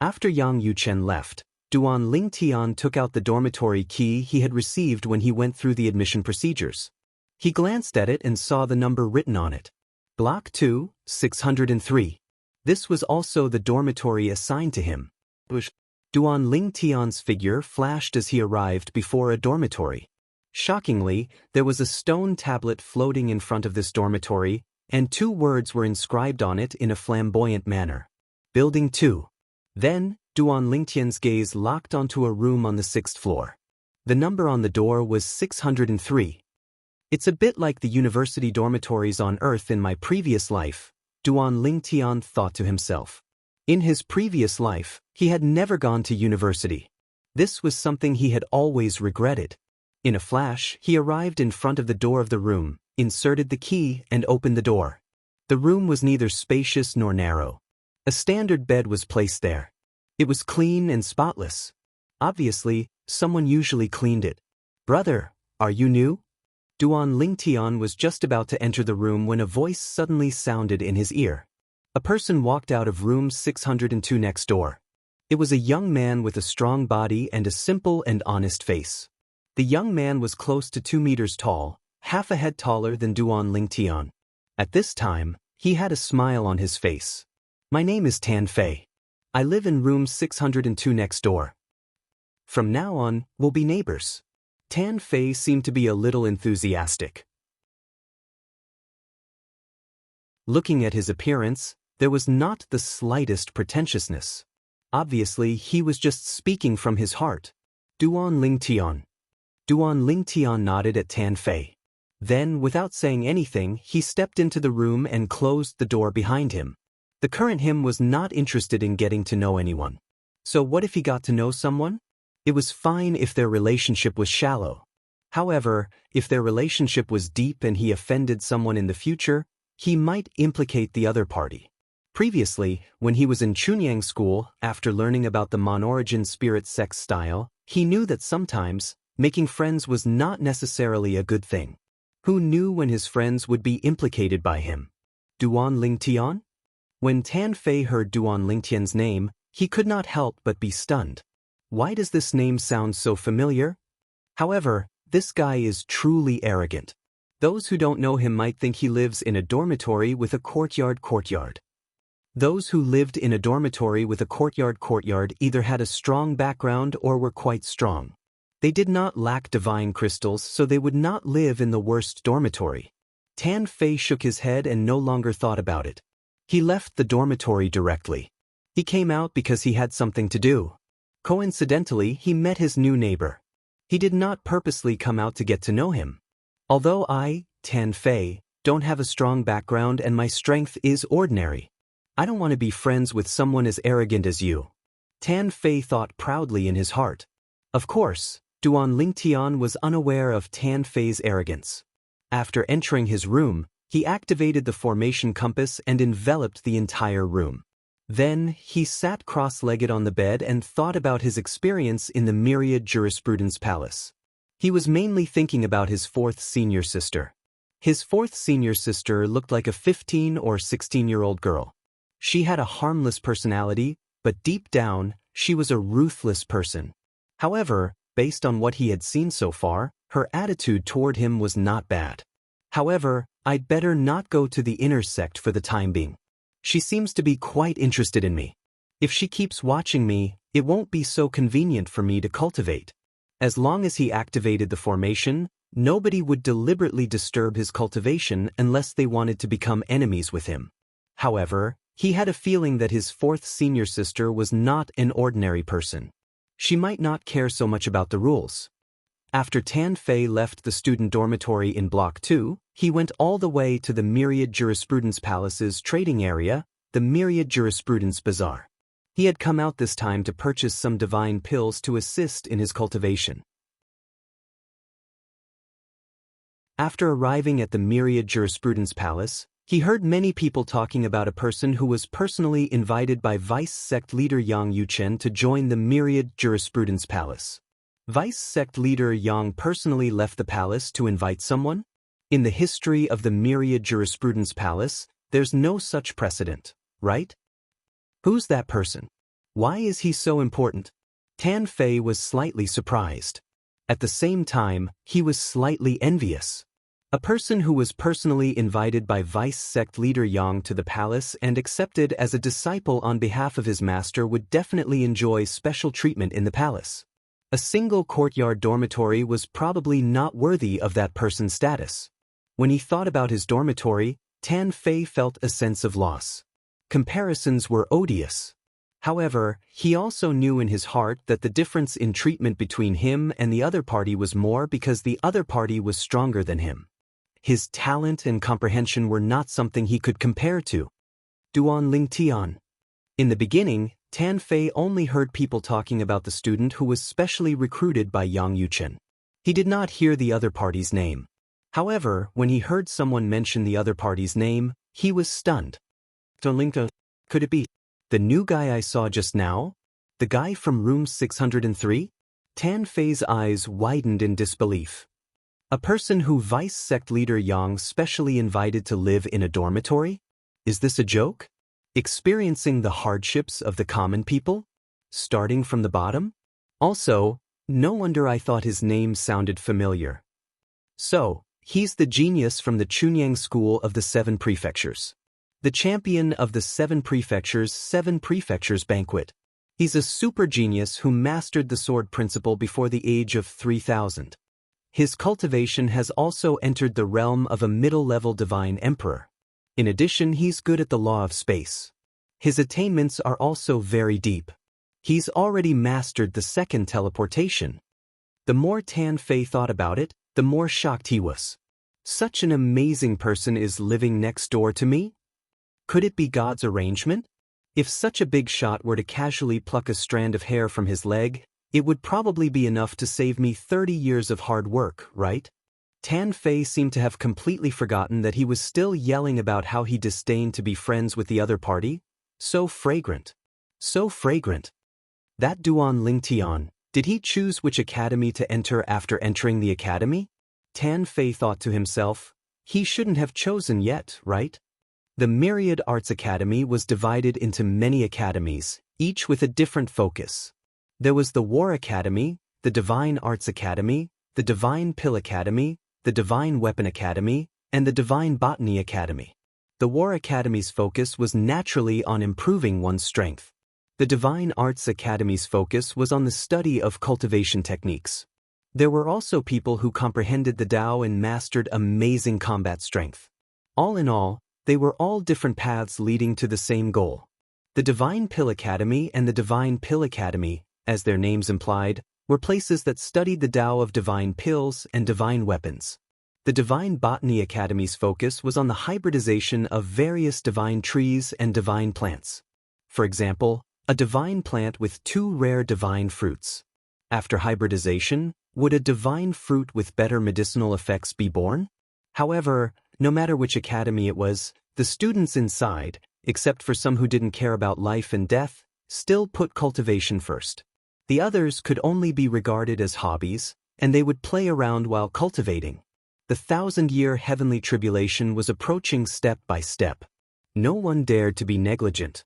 Speaker 1: After Yang Yuchen left, Duan Ling Tian took out the dormitory key he had received when he went through the admission procedures. He glanced at it and saw the number written on it. Block 2, 603. This was also the dormitory assigned to him. Duan Ling Tian's figure flashed as he arrived before a dormitory. Shockingly, there was a stone tablet floating in front of this dormitory, and 2 words were inscribed on it in a flamboyant manner. Building 2. Then, Duan Lingtian's gaze locked onto a room on the 6th floor. The number on the door was 603. It's a bit like the university dormitories on Earth in my previous life, Duan Lingtian thought to himself. In his previous life, he had never gone to university. This was something he had always regretted. In a flash, he arrived in front of the door of the room, inserted the key, and opened the door. The room was neither spacious nor narrow. A standard bed was placed there. It was clean and spotless. Obviously, someone usually cleaned it. "Brother, are you new?" Duan Lingtian was just about to enter the room when a voice suddenly sounded in his ear. A person walked out of room 602 next door. It was a young man with a strong body and a simple and honest face. The young man was close to 2 meters tall, half a head taller than Duan Lingtian. At this time, he had a smile on his face. "My name is Tan Fei. I live in room 602 next door. From now on, we'll be neighbors." Tan Fei seemed to be a little enthusiastic. Looking at his appearance, there was not the slightest pretentiousness. Obviously, he was just speaking from his heart. "Duan Lingtian." Duan Lingtian nodded at Tan Fei. Then, without saying anything, he stepped into the room and closed the door behind him. The current him was not interested in getting to know anyone. So what if he got to know someone? It was fine if their relationship was shallow. However, if their relationship was deep and he offended someone in the future, he might implicate the other party. Previously, when he was in Chunyang school, after learning about the Mon-origin spirit sex style, he knew that sometimes, making friends was not necessarily a good thing. Who knew when his friends would be implicated by him? Duan Lingtian? When Tan Fei heard Duan Lingtian's name, he could not help but be stunned. Why does this name sound so familiar? However, this guy is truly arrogant. Those who don't know him might think he lives in a dormitory with a courtyard. Those who lived in a dormitory with a courtyard either had a strong background or were quite strong. They did not lack divine crystals, so they would not live in the worst dormitory. Tan Fei shook his head and no longer thought about it. He left the dormitory directly. He came out because he had something to do. Coincidentally, he met his new neighbor. He did not purposely come out to get to know him. Although I, Tan Fei, don't have a strong background and my strength is ordinary, I don't want to be friends with someone as arrogant as you. Tan Fei thought proudly in his heart. Of course, Duan Lingtian was unaware of Tan Fei's arrogance. After entering his room, he activated the formation compass and enveloped the entire room. Then, he sat cross-legged on the bed and thought about his experience in the Myriad Jurisprudence Palace. He was mainly thinking about his 4th senior sister. His 4th senior sister looked like a 15 or 16-year-old girl. She had a harmless personality, but deep down, she was a ruthless person. However, based on what he had seen so far, her attitude toward him was not bad. However, I'd better not go to the inner sect for the time being. She seems to be quite interested in me. If she keeps watching me, it won't be so convenient for me to cultivate. As long as he activated the formation, nobody would deliberately disturb his cultivation unless they wanted to become enemies with him. However, he had a feeling that his 4th senior sister was not an ordinary person. She might not care so much about the rules. After Tan Fei left the student dormitory in Block 2, he went all the way to the Myriad Jurisprudence Palace's trading area, the Myriad Jurisprudence Bazaar. He had come out this time to purchase some divine pills to assist in his cultivation. After arriving at the Myriad Jurisprudence Palace, he heard many people talking about a person who was personally invited by Vice Sect Leader Yang Yuchen to join the Myriad Jurisprudence Palace. Vice Sect Leader Yang personally left the palace to invite someone? In the history of the Myriad Jurisprudence Palace, there's no such precedent, right? Who's that person? Why is he so important? Tan Fei was slightly surprised. At the same time, he was slightly envious. A person who was personally invited by Vice Sect Leader Yang to the palace and accepted as a disciple on behalf of his master would definitely enjoy special treatment in the palace. A single courtyard dormitory was probably not worthy of that person's status. When he thought about his dormitory, Tan Fei felt a sense of loss. Comparisons were odious. However, he also knew in his heart that the difference in treatment between him and the other party was more because the other party was stronger than him. His talent and comprehension were not something he could compare to. Duan Ling Tian. In the beginning, Tan Fei only heard people talking about the student who was specially recruited by Yang Yuchen. He did not hear the other party's name. However, when he heard someone mention the other party's name, he was stunned. Could it be the new guy I saw just now? The guy from room 603? Tan Fei's eyes widened in disbelief. A person who Vice Sect Leader Yang specially invited to live in a dormitory? Is this a joke? Experiencing the hardships of the common people? Starting from the bottom? Also, no wonder I thought his name sounded familiar. So, he's the genius from the Chunyang School of the Seven Prefectures. The champion of the Seven Prefectures banquet. He's a super genius who mastered the sword principle before the age of 3,000. His cultivation has also entered the realm of a middle-level divine emperor. In addition, he's good at the law of space. His attainments are also very deep. He's already mastered the second teleportation. The more Tan Fei thought about it, the more shocked he was. Such an amazing person is living next door to me? Could it be God's arrangement? If such a big shot were to casually pluck a strand of hair from his leg, it would probably be enough to save me 30 years of hard work, right? Tan Fei seemed to have completely forgotten that he was still yelling about how he disdained to be friends with the other party. So fragrant. So fragrant. That Duan Ling Tian, did he choose which academy to enter after entering the academy? Tan Fei thought to himself, he shouldn't have chosen yet, right? The Myriad Arts Academy was divided into many academies, each with a different focus. There was the War Academy, the Divine Arts Academy, the Divine Pill Academy, the Divine Weapon Academy, and the Divine Botany Academy. The War Academy's focus was naturally on improving one's strength. The Divine Arts Academy's focus was on the study of cultivation techniques. There were also people who comprehended the Tao and mastered amazing combat strength. All in all, they were all different paths leading to the same goal. The Divine Pill Academy and the Divine Pill Academy, as their names implied, were places that studied the Tao of divine pills and divine weapons. The Divine Botany Academy's focus was on the hybridization of various divine trees and divine plants. For example, a divine plant with 2 rare divine fruits. After hybridization, would a divine fruit with better medicinal effects be born? However, no matter which academy it was, the students inside, except for some who didn't care about life and death, still put cultivation first. The others could only be regarded as hobbies, and they would play around while cultivating. The 1,000-year heavenly tribulation was approaching step by step. No one dared to be negligent.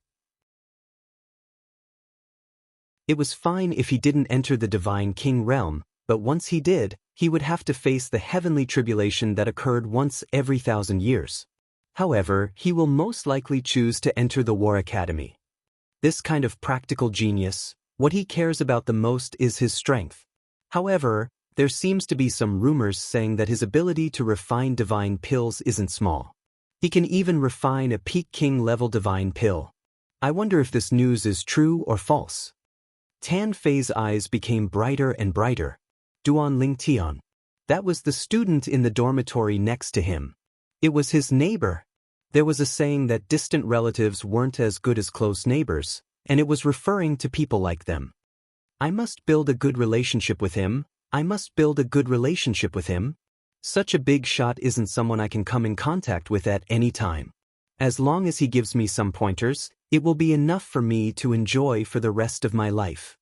Speaker 1: It was fine if he didn't enter the Divine King realm, but once he did, he would have to face the heavenly tribulation that occurred once every 1,000 years. However, he will most likely choose to enter the War Academy. This kind of practical genius, what he cares about the most is his strength. However, there seems to be some rumors saying that his ability to refine divine pills isn't small. He can even refine a peak king level divine pill. I wonder if this news is true or false. Tan Fei's eyes became brighter and brighter. Duan Ling Tian. That was the student in the dormitory next to him. It was his neighbor. There was a saying that distant relatives weren't as good as close neighbors, and it was referring to people like them. I must build a good relationship with him. Such a big shot isn't someone I can come in contact with at any time. As long as he gives me some pointers, it will be enough for me to enjoy for the rest of my life.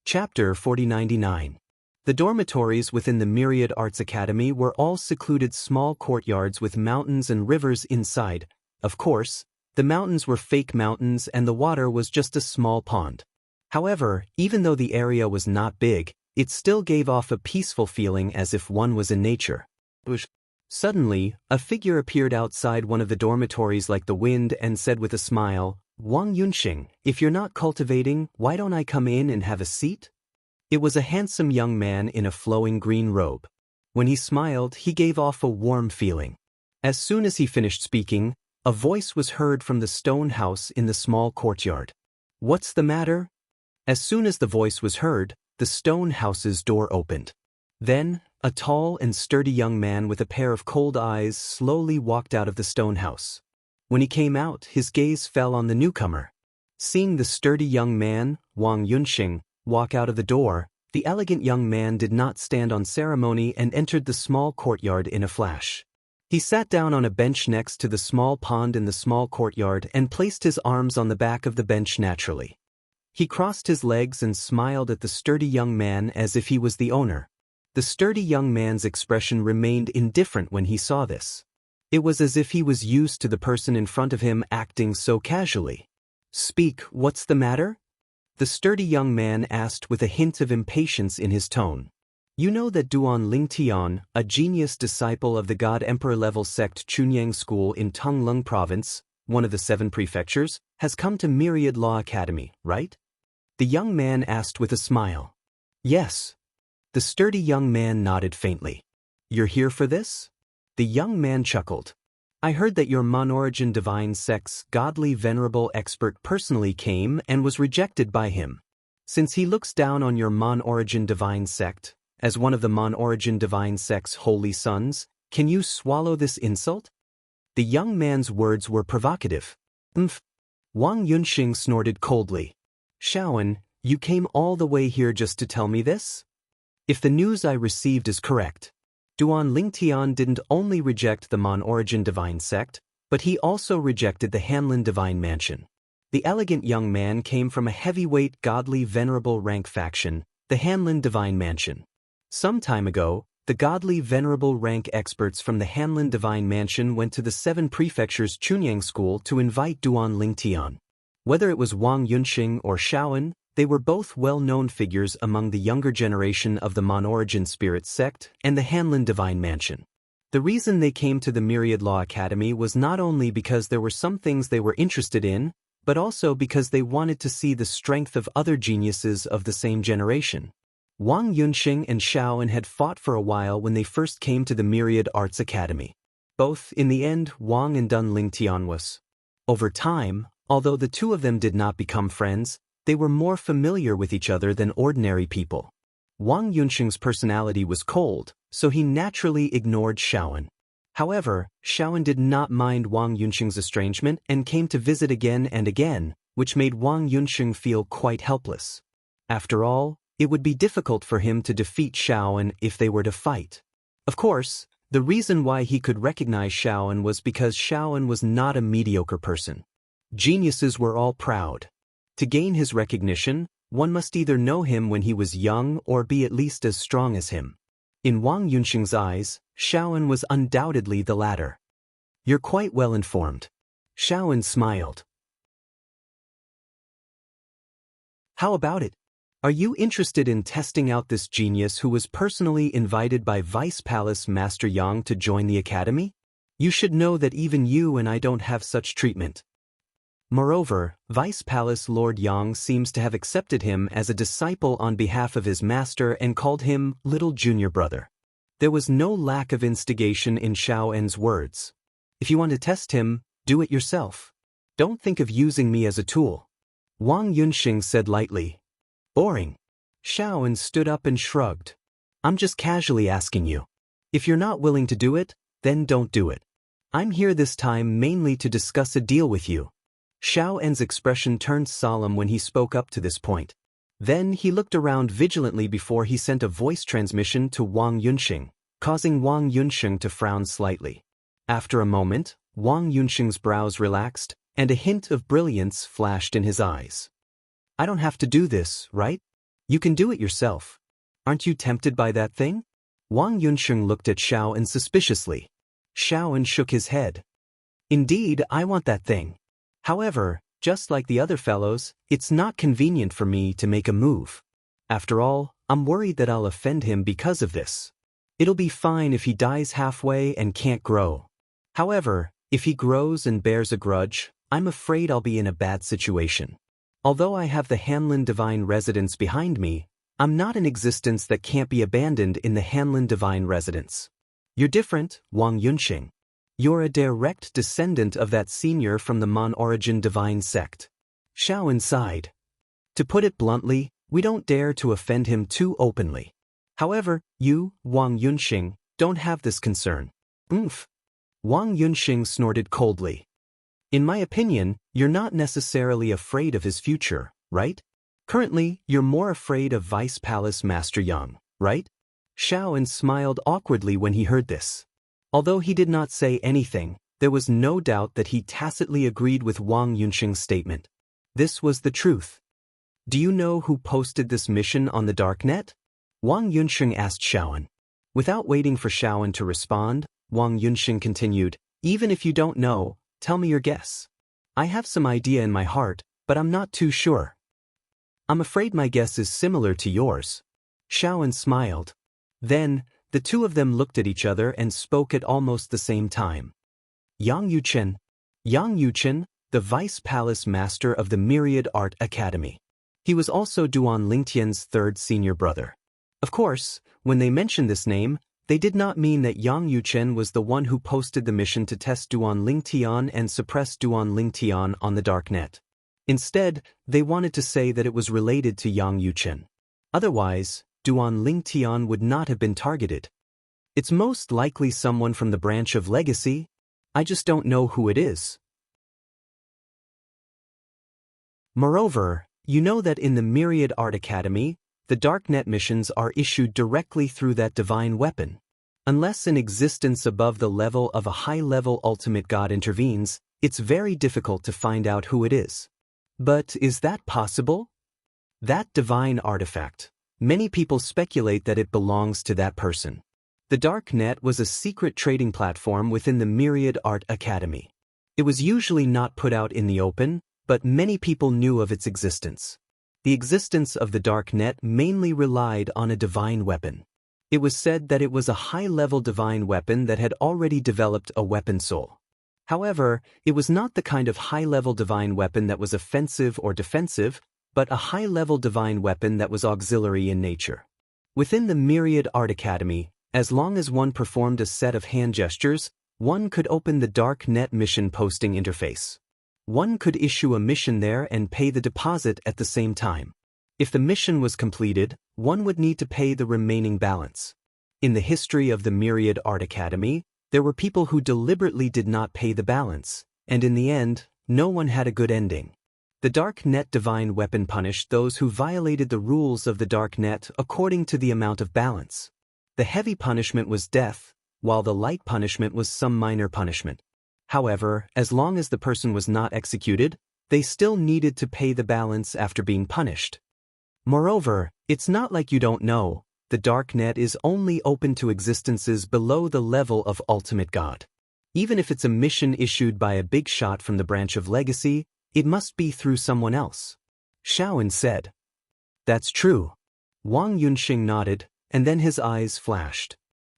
Speaker 1: Chapter 4099. The dormitories within the Myriad Arts Academy were all secluded small courtyards with mountains and rivers inside. Of course, the mountains were fake mountains and the water was just a small pond. However, even though the area was not big, it still gave off a peaceful feeling as if one was in nature. Suddenly, a figure appeared outside one of the dormitories like the wind and said with a smile, "Wang Yunxing, if you're not cultivating, why don't I come in and have a seat?" It was a handsome young man in a flowing green robe. When he smiled, he gave off a warm feeling. As soon as he finished speaking, a voice was heard from the stone house in the small courtyard. "What's the matter?" As soon as the voice was heard, the stone house's door opened. Then, a tall and sturdy young man with a pair of cold eyes slowly walked out of the stone house. When he came out, his gaze fell on the newcomer. Seeing the sturdy young man, Wang Yunxing, walk out of the door, the elegant young man did not stand on ceremony and entered the small courtyard in a flash. He sat down on a bench next to the small pond in the small courtyard and placed his arms on the back of the bench naturally. He crossed his legs and smiled at the sturdy young man as if he was the owner. The sturdy young man's expression remained indifferent when he saw this. It was as if he was used to the person in front of him acting so casually. "Speak, what's the matter?" the sturdy young man asked with a hint of impatience in his tone. "You know that Duan Lingtian, a genius disciple of the God Emperor level sect Chunyang School in Tonglung Province, one of the 7 prefectures, has come to Myriad Law Academy, right?" the young man asked with a smile. "Yes." The sturdy young man nodded faintly. "You're here for this?" The young man chuckled. "I heard that your Mon-Origin Divine Sect's godly venerable expert personally came and was rejected by him. Since he looks down on your Mon-Origin Divine Sect, as one of the Mon-Origin Divine Sect's holy sons, can you swallow this insult?" The young man's words were provocative. Wang Yunxing snorted coldly. "Shaoan, you came all the way here just to tell me this? If the news I received is correct, Duan Lingtian didn't only reject the Mon-Origin Divine Sect, but he also rejected the Hanlin Divine Mansion. The elegant young man came from a heavyweight godly venerable rank faction, the Hanlin Divine Mansion. Some time ago, the godly venerable rank experts from the Hanlin Divine Mansion went to the 7 prefectures Chunyang School to invite Duan Lingtian. Whether it was Wang Yunxing or Shaoan, they were both well-known figures among the younger generation of the Mon-Origin Spirit Sect and the Hanlin Divine Mansion. The reason they came to the Myriad Law Academy was not only because there were some things they were interested in, but also because they wanted to see the strength of other geniuses of the same generation. Wang Yunxing and Shaoan had fought for a while when they first came to the Myriad Arts Academy. Both, in the end, Wang and Dun Lingtian was. Over time, although the two of them did not become friends, they were more familiar with each other than ordinary people. Wang Yunxing's personality was cold, so he naturally ignored Shaoan. However, Shaoan did not mind Wang Yunxing's estrangement and came to visit again and again, which made Wang Yunxing feel quite helpless. After all, it would be difficult for him to defeat Shaoan if they were to fight. Of course, the reason why he could recognize Shaoan was because Shaoan was not a mediocre person. Geniuses were all proud. To gain his recognition, one must either know him when he was young or be at least as strong as him. In Wang Yunxing's eyes, Shaoan was undoubtedly the latter. "You're quite well informed." Shaoan smiled. "How about it? Are you interested in testing out this genius who was personally invited by Vice Palace Master Yang to join the academy? You should know that even you and I don't have such treatment. Moreover, Vice Palace Lord Yang seems to have accepted him as a disciple on behalf of his master and called him little junior brother." There was no lack of instigation in Shaoan's words. "If you want to test him, do it yourself. Don't think of using me as a tool." Wang Yunxing said lightly. "Boring." Shaoan stood up and shrugged. "I'm just casually asking you. If you're not willing to do it, then don't do it. I'm here this time mainly to discuss a deal with you." Shaoan's expression turned solemn when he spoke up to this point. Then he looked around vigilantly before he sent a voice transmission to Wang Yunxing, causing Wang Yunxing to frown slightly. After a moment, Wang Yunxing's brows relaxed, and a hint of brilliance flashed in his eyes. "I don't have to do this, right? You can do it yourself. Aren't you tempted by that thing?" Wang Yunxing looked at Shaoan suspiciously. Shaoan shook his head. "Indeed, I want that thing. However, just like the other fellows, it's not convenient for me to make a move. After all, I'm worried that I'll offend him because of this. It'll be fine if he dies halfway and can't grow. However, if he grows and bears a grudge, I'm afraid I'll be in a bad situation. Although I have the Hanlin Divine Residence behind me, I'm not an existence that can't be abandoned in the Hanlin Divine Residence. You're different, Wang Yunxing. You're a direct descendant of that senior from the Mon origin divine sect. Shaoan sighed. To put it bluntly, we don't dare to offend him too openly. However, you, Wang Yunxing, don't have this concern. Oomph. Wang Yunxing snorted coldly. In my opinion, you're not necessarily afraid of his future, right? Currently, you're more afraid of Vice Palace Master Yang, right? Shaoan smiled awkwardly when he heard this. Although he did not say anything, there was no doubt that he tacitly agreed with Wang Yunxing's statement. This was the truth. Do you know who posted this mission on the darknet? Wang Yunxing asked Shaoan. Without waiting for Shaoan to respond, Wang Yunxing continued, even if you don't know, tell me your guess. I have some idea in my heart, but I'm not too sure. I'm afraid my guess is similar to yours. Shaoan smiled. Then, the two of them looked at each other and spoke at almost the same time. Yang Yuchen. Yang Yuchen, the Vice Palace Master of the Myriad Art Academy. He was also Duan Lingtian's third senior brother. Of course, when they mentioned this name, they did not mean that Yang Yuchen was the one who posted the mission to test Duan Lingtian and suppress Duan Lingtian on the darknet. Instead, they wanted to say that it was related to Yang Yuchen. Otherwise, Duan Lingtian would not have been targeted. It's most likely someone from the branch of Legacy. I just don't know who it is. Moreover, you know that in the Myriad Art Academy, the darknet missions are issued directly through that divine weapon. Unless an existence above the level of a high-level ultimate god intervenes, it's very difficult to find out who it is. But is that possible? That divine artifact. Many people speculate that it belongs to that person. The darknet was a secret trading platform within the Myriad Art Academy. It was usually not put out in the open, but many people knew of its existence. The existence of the darknet mainly relied on a divine weapon. It was said that it was a high-level divine weapon that had already developed a weapon soul. However, it was not the kind of high-level divine weapon that was offensive or defensive, but a high-level divine weapon that was auxiliary in nature. Within the Myriad Art Academy, as long as one performed a set of hand gestures, one could open the darknet mission posting interface. One could issue a mission there and pay the deposit at the same time. If the mission was completed, one would need to pay the remaining balance. In the history of the Myriad Art Academy, there were people who deliberately did not pay the balance, and in the end, no one had a good ending. The darknet divine weapon punished those who violated the rules of the darknet according to the amount of balance. The heavy punishment was death, while the light punishment was some minor punishment. However, as long as the person was not executed, they still needed to pay the balance after being punished. Moreover, it's not like you don't know, the darknet is only open to existences below the level of Ultimate God. Even if it's a mission issued by a big shot from the branch of Legacy, it must be through someone else. Shaoan said. That's true. Wang Yunxing nodded, and then his eyes flashed.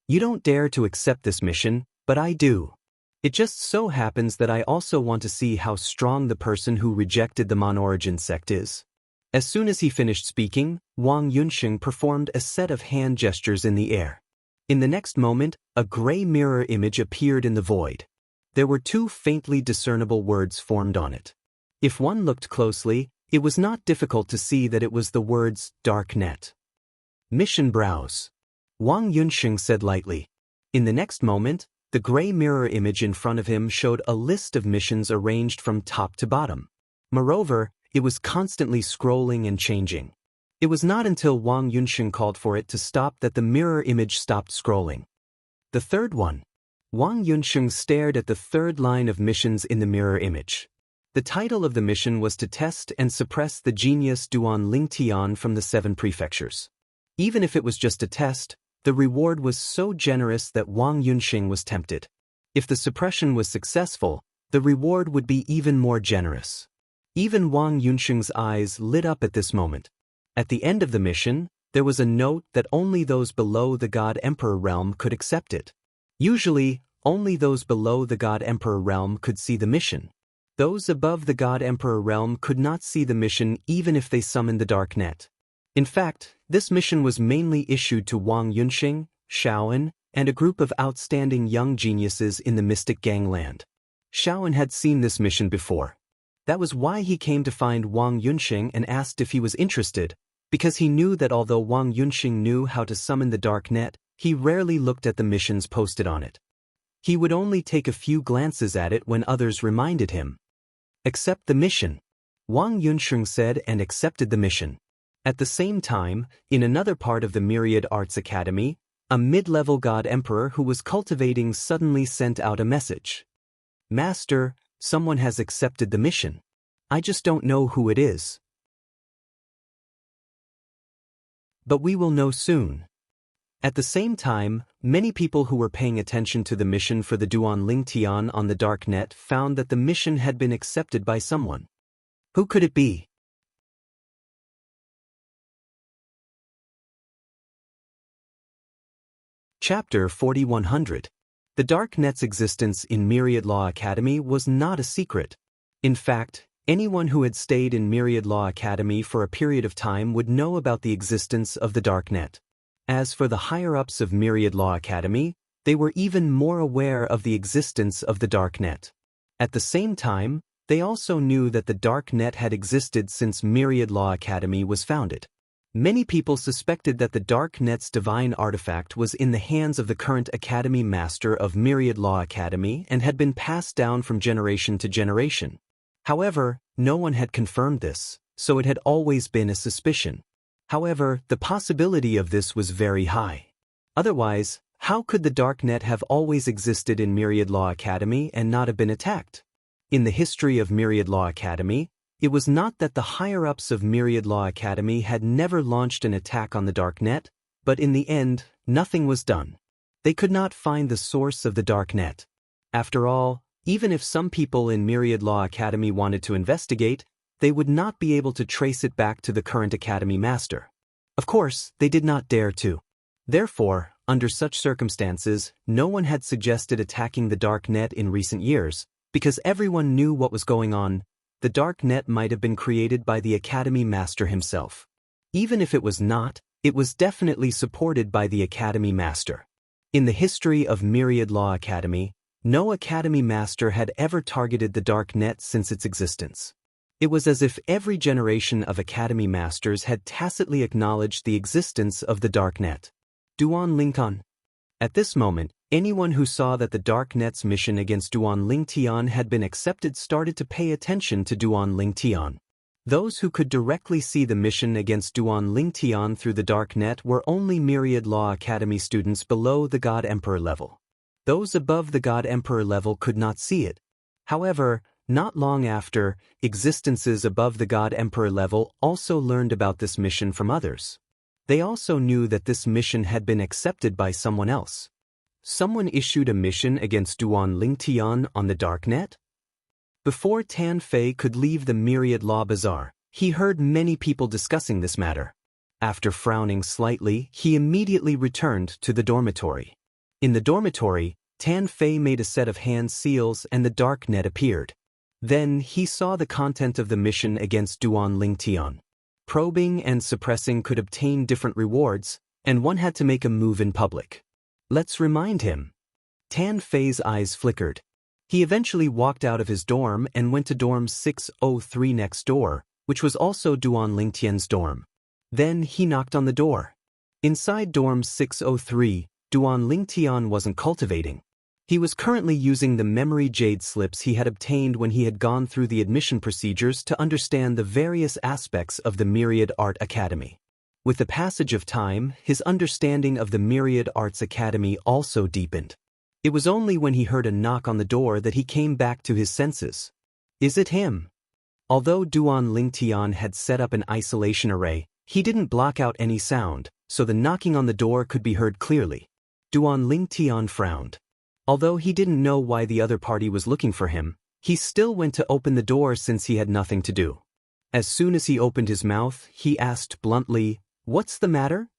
Speaker 1: You don't dare to accept this mission, but I do. It just so happens that I also want to see how strong the person who rejected the Mon origin sect is. As soon as he finished speaking, Wang Yunxing performed a set of hand gestures in the air. In the next moment, a gray mirror image appeared in the void. There were two faintly discernible words formed on it. If one looked closely, it was not difficult to see that it was the words Darknet. Mission browse. Wang Yunxing said lightly. In the next moment, the gray mirror image in front of him showed a list of missions arranged from top to bottom. Moreover, it was constantly scrolling and changing. It was not until Wang Yunxing called for it to stop that the mirror image stopped scrolling. The third one. Wang Yunxing stared at the third line of missions in the mirror image. The title of the mission was to test and suppress the genius Duan Lingtian from the 7 prefectures. Even if it was just a test, the reward was so generous that Wang Yunxing was tempted. If the suppression was successful, the reward would be even more generous. Even Wang Yunxing's eyes lit up at this moment. At the end of the mission, there was a note that only those below the God Emperor realm could accept it. Usually, only those below the God Emperor realm could see the mission. Those above the God Emperor realm could not see the mission even if they summoned the darknet. In fact, this mission was mainly issued to Wang Yunxing, Shaoan, and a group of outstanding young geniuses in the mystic gangland. Shaoan had seen this mission before. That was why he came to find Wang Yunxing and asked if he was interested, because he knew that although Wang Yunxing knew how to summon the dark net, he rarely looked at the missions posted on it. He would only take a few glances at it when others reminded him. Accept the mission, Wang Yunxing said, and accepted the mission. At the same time, in another part of the Myriad Arts Academy, a mid-level god emperor who was cultivating suddenly sent out a message. Master, someone has accepted the mission. I just don't know who it is. But we will know soon. At the same time, many people who were paying attention to the mission for the Duan Ling Tian on the dark net found that the mission had been accepted by someone. Who could it be? Chapter 4100. The dark net's existence in Myriad Law Academy was not a secret. In fact, anyone who had stayed in Myriad Law Academy for a period of time would know about the existence of the dark net. As for the higher-ups of Myriad Law Academy, they were even more aware of the existence of the dark net. At the same time, they also knew that the dark net had existed since Myriad Law Academy was founded. Many people suspected that the dark net's divine artifact was in the hands of the current Academy Master of Myriad Law Academy and had been passed down from generation to generation. However, no one had confirmed this, so it had always been a suspicion. However, the possibility of this was very high. Otherwise, how could the dark net have always existed in Myriad Law Academy and not have been attacked? In the history of Myriad Law Academy, it was not that the higher-ups of Myriad Law Academy had never launched an attack on the dark net, but in the end, nothing was done. They could not find the source of the dark net. After all, even if some people in Myriad Law Academy wanted to investigate, they would not be able to trace it back to the current Academy Master. Of course, they did not dare to. Therefore, under such circumstances, no one had suggested attacking the dark net in recent years, because everyone knew what was going on. The dark net might have been created by the Academy Master himself. Even if it was not, it was definitely supported by the Academy Master. In the history of Myriad Law Academy, no Academy Master had ever targeted the dark net since its existence. It was as if every generation of Academy Masters had tacitly acknowledged the existence of the dark net. Duan Lingtian. At this moment, anyone who saw that the dark net's mission against Duan Ling Tian had been accepted started to pay attention to Duan Ling Tian. Those who could directly see the mission against Duan Ling Tian through the dark net were only Myriad Law Academy students below the God Emperor level. Those above the God Emperor level could not see it. However, not long after, existences above the God Emperor level also learned about this mission from others. They also knew that this mission had been accepted by someone else. Someone issued a mission against Duan Ling Tian on the dark net? Before Tan Fei could leave the Myriad Law Bazaar, he heard many people discussing this matter. After frowning slightly, he immediately returned to the dormitory. In the dormitory, Tan Fei made a set of hand seals and the dark net appeared. Then he saw the content of the mission against Duan Ling Tian. Probing and suppressing could obtain different rewards, and one had to make a move in public. Let's remind him. Tan Fei's eyes flickered. He eventually walked out of his dorm and went to dorm 603 next door, which was also Duan Ling Tian's dorm. Then he knocked on the door. Inside dorm 603, Duan Ling Tian wasn't cultivating. He was currently using the memory jade slips he had obtained when he had gone through the admission procedures to understand the various aspects of the Myriad Art Academy. With the passage of time, his understanding of the Myriad Arts Academy also deepened. It was only when he heard a knock on the door that he came back to his senses. Is it him? Although Duan Ling Tian had set up an isolation array, he didn't block out any sound, so the knocking on the door could be heard clearly. Duan Ling Tian frowned. Although he didn't know why the other party was looking for him, he still went to open the door since he had nothing to do. As soon as he opened his mouth, he asked bluntly, "What's the matter?"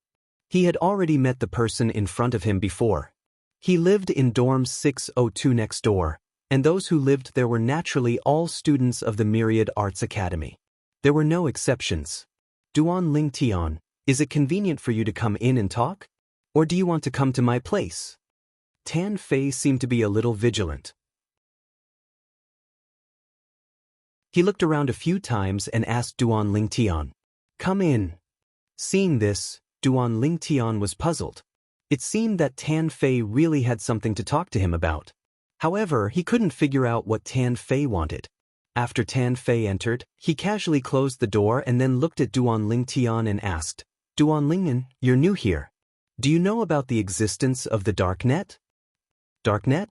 Speaker 1: He had already met the person in front of him before. He lived in dorm 602 next door, and those who lived there were naturally all students of the Myriad Arts Academy. There were no exceptions. Duan Ling Tian, is it convenient for you to come in and talk? Or do you want to come to my place? Tan Fei seemed to be a little vigilant. He looked around a few times and asked Duan Lingtian, "Come in." Seeing this, Duan Lingtian was puzzled. It seemed that Tan Fei really had something to talk to him about. However, he couldn't figure out what Tan Fei wanted. After Tan Fei entered, he casually closed the door and then looked at Duan Lingtian and asked, "Duan Lingnan, you're new here. Do you know about the existence of the darknet?" Darknet?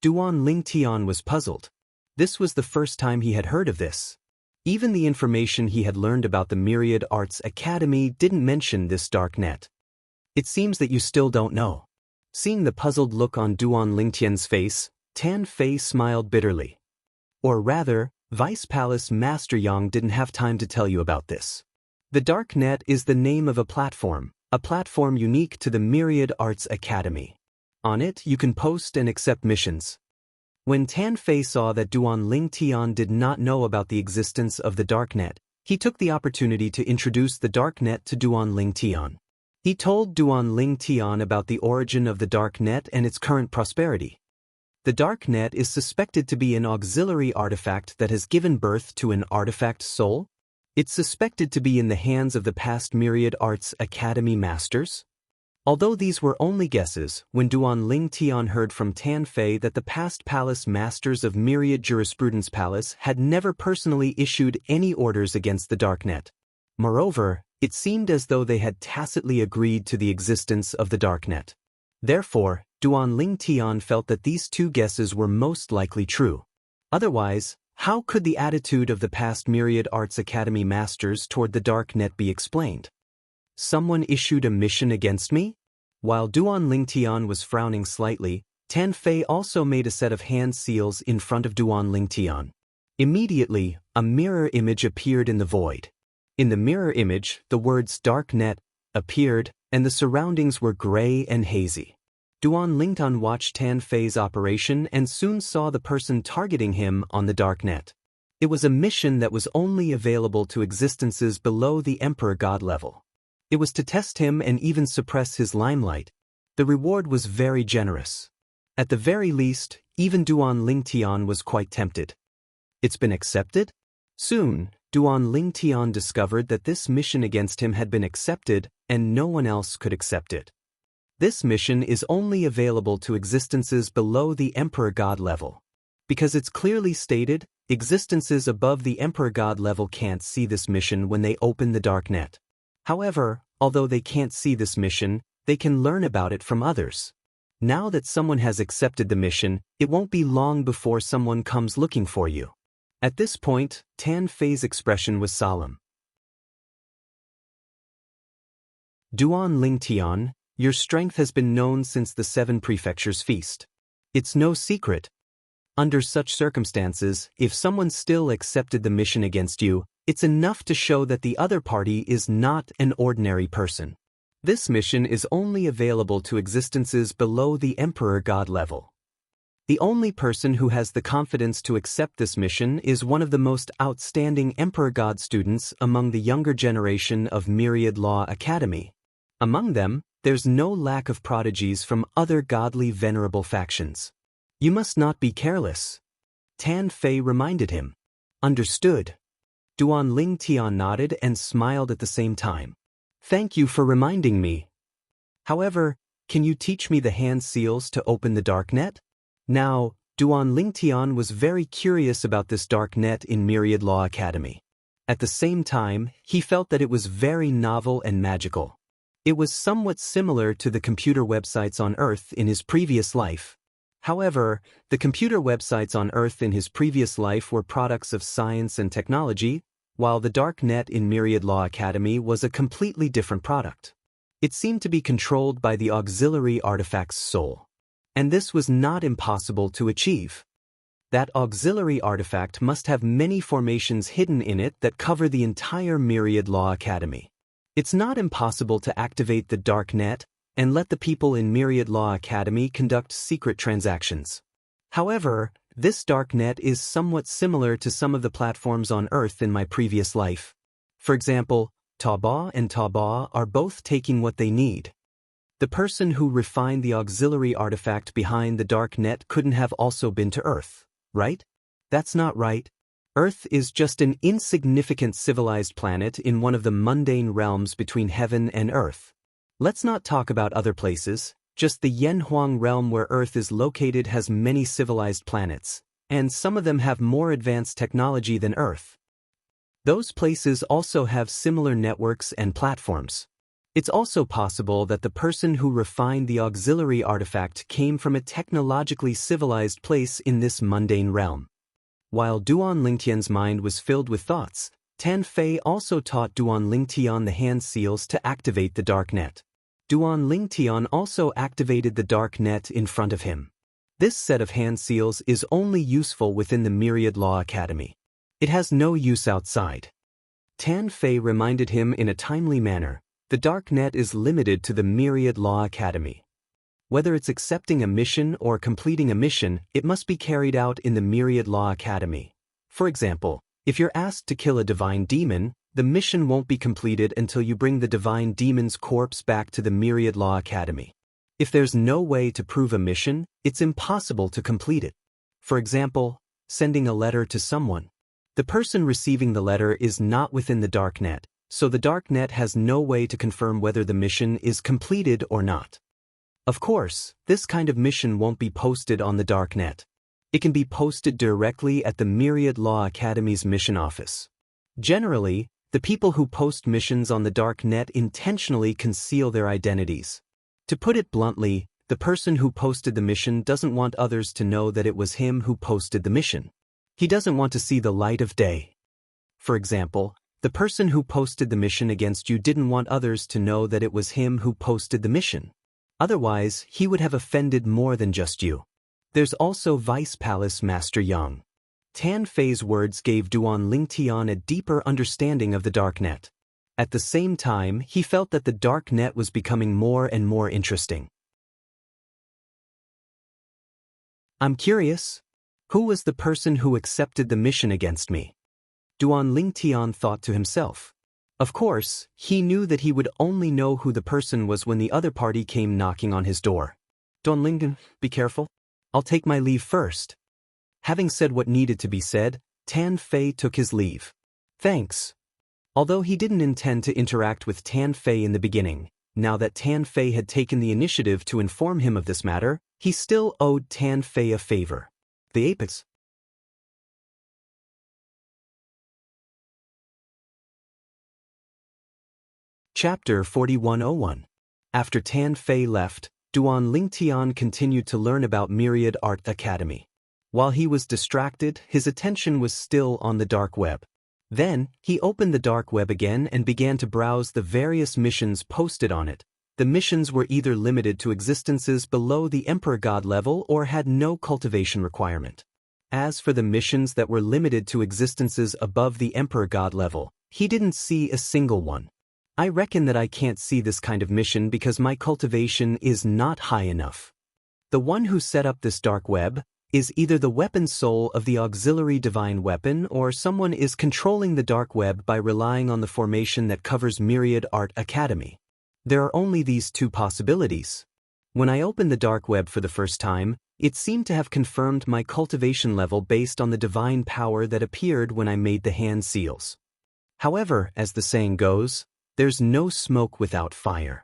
Speaker 1: Duan Lingtian was puzzled. This was the first time he had heard of this. Even the information he had learned about the Myriad Arts Academy didn't mention this darknet. "It seems that you still don't know." Seeing the puzzled look on Duan Lingtian's face, Tan Fei smiled bitterly. "Or rather, Vice Palace Master Yang didn't have time to tell you about this. The darknet is the name of a platform unique to the Myriad Arts Academy. On it, you can post and accept missions." When Tan Fei saw that Duan Lingtian did not know about the existence of the darknet, he took the opportunity to introduce the darknet to Duan Lingtian. He told Duan Lingtian about the origin of the darknet and its current prosperity. The darknet is suspected to be an auxiliary artifact that has given birth to an artifact soul. It's suspected to be in the hands of the past Myriad Arts Academy masters. Although these were only guesses, when Duan Lingtian heard from Tan Fei that the past palace masters of Myriad Jurisprudence Palace had never personally issued any orders against the darknet. Moreover, it seemed as though they had tacitly agreed to the existence of the darknet. Therefore, Duan Lingtian felt that these two guesses were most likely true. Otherwise, how could the attitude of the past Myriad Arts Academy masters toward the darknet be explained? "Someone issued a mission against me?" While Duan Lingtian was frowning slightly, Tan Fei also made a set of hand seals in front of Duan Lingtian. Immediately, a mirror image appeared in the void. In the mirror image, the words "darknet" appeared, and the surroundings were gray and hazy. Duan Lingtian watched Tan Fei's operation and soon saw the person targeting him on the darknet. It was a mission that was only available to existences below the Emperor God level. It was to test him and even suppress his limelight. The reward was very generous. At the very least, even Duan Lingtian was quite tempted. It's been accepted? Soon, Duan Lingtian discovered that this mission against him had been accepted and no one else could accept it. This mission is only available to existences below the Emperor God level. Because it's clearly stated, existences above the Emperor God level can't see this mission when they open the darknet. However, although they can't see this mission, they can learn about it from others. Now that someone has accepted the mission, it won't be long before someone comes looking for you. At this point, Tan Fei's expression was solemn. "Duan Lingtian, your strength has been known since the Seven Prefectures Feast. It's no secret. Under such circumstances, if someone still accepted the mission against you, it's enough to show that the other party is not an ordinary person. This mission is only available to existences below the Emperor God level. The only person who has the confidence to accept this mission is one of the most outstanding Emperor God students among the younger generation of Myriad Law Academy. Among them, there's no lack of prodigies from other godly venerable factions. You must not be careless." Tan Fei reminded him. "Understood." Duan Lingtian nodded and smiled at the same time. "Thank you for reminding me. However, can you teach me the hand seals to open the darknet?" Now, Duan Lingtian was very curious about this darknet in Myriad Law Academy. At the same time, he felt that it was very novel and magical. It was somewhat similar to the computer websites on Earth in his previous life. However, the computer websites on Earth in his previous life were products of science and technology, while the darknet in Myriad Law Academy was a completely different product. It seemed to be controlled by the auxiliary artifact's soul. And this was not impossible to achieve. That auxiliary artifact must have many formations hidden in it that cover the entire Myriad Law Academy. It's not impossible to activate the darknet and let the people in Myriad Law Academy conduct secret transactions. However, this darknet is somewhat similar to some of the platforms on Earth in my previous life. For example, Taba and Taba are both taking what they need. The person who refined the auxiliary artifact behind the dark net couldn't have also been to Earth, right? That's not right. Earth is just an insignificant civilized planet in one of the mundane realms between heaven and Earth. Let's not talk about other places, just the Yanhuang realm where Earth is located has many civilized planets, and some of them have more advanced technology than Earth. Those places also have similar networks and platforms. It's also possible that the person who refined the auxiliary artifact came from a technologically civilized place in this mundane realm. While Duan Lingtian's mind was filled with thoughts, Tan Fei also taught Duan Lingtian the hand seals to activate the dark net. Duan Lingtian also activated the dark net in front of him. This set of hand seals is only useful within the Myriad Law Academy. It has no use outside. Tan Fei reminded him in a timely manner, the dark net is limited to the Myriad Law Academy. Whether it's accepting a mission or completing a mission, it must be carried out in the Myriad Law Academy. For example, if you're asked to kill a divine demon, the mission won't be completed until you bring the divine demon's corpse back to the Myriad Law Academy. If there's no way to prove a mission, it's impossible to complete it. For example, sending a letter to someone. The person receiving the letter is not within the dark net, so the dark net has no way to confirm whether the mission is completed or not. Of course, this kind of mission won't be posted on the dark net. It can be posted directly at the Myriad Law Academy's mission office. Generally, the people who post missions on the dark net intentionally conceal their identities. To put it bluntly, the person who posted the mission doesn't want others to know that it was him who posted the mission. He doesn't want to see the light of day. For example, the person who posted the mission against you didn't want others to know that it was him who posted the mission. Otherwise, he would have offended more than just you. There's also Vice Palace Master Yang. Tan Fei's words gave Duan Lingtian a deeper understanding of the dark net. At the same time, he felt that the dark net was becoming more and more interesting. I'm curious. Who was the person who accepted the mission against me? Duan Lingtian thought to himself. Of course, he knew that he would only know who the person was when the other party came knocking on his door. Duan Lingtian, be careful. I'll take my leave first. Having said what needed to be said, Tan Fei took his leave. Thanks. Although he didn't intend to interact with Tan Fei in the beginning, now that Tan Fei had taken the initiative to inform him of this matter, he still owed Tan Fei a favor. The apex. Chapter 4101. After Tan Fei left, Duan Lingtian continued to learn about Myriad Art Academy. While he was distracted, his attention was still on the dark web. Then, he opened the dark web again and began to browse the various missions posted on it. The missions were either limited to existences below the Emperor God level or had no cultivation requirement. As for the missions that were limited to existences above the Emperor God level, he didn't see a single one. I reckon that I can't see this kind of mission because my cultivation is not high enough. The one who set up this dark web is either the weapon soul of the auxiliary divine weapon or someone is controlling the dark web by relying on the formation that covers Myriad Art Academy. There are only these two possibilities. When I opened the dark web for the first time, it seemed to have confirmed my cultivation level based on the divine power that appeared when I made the hand seals. However, as the saying goes, there's no smoke without fire.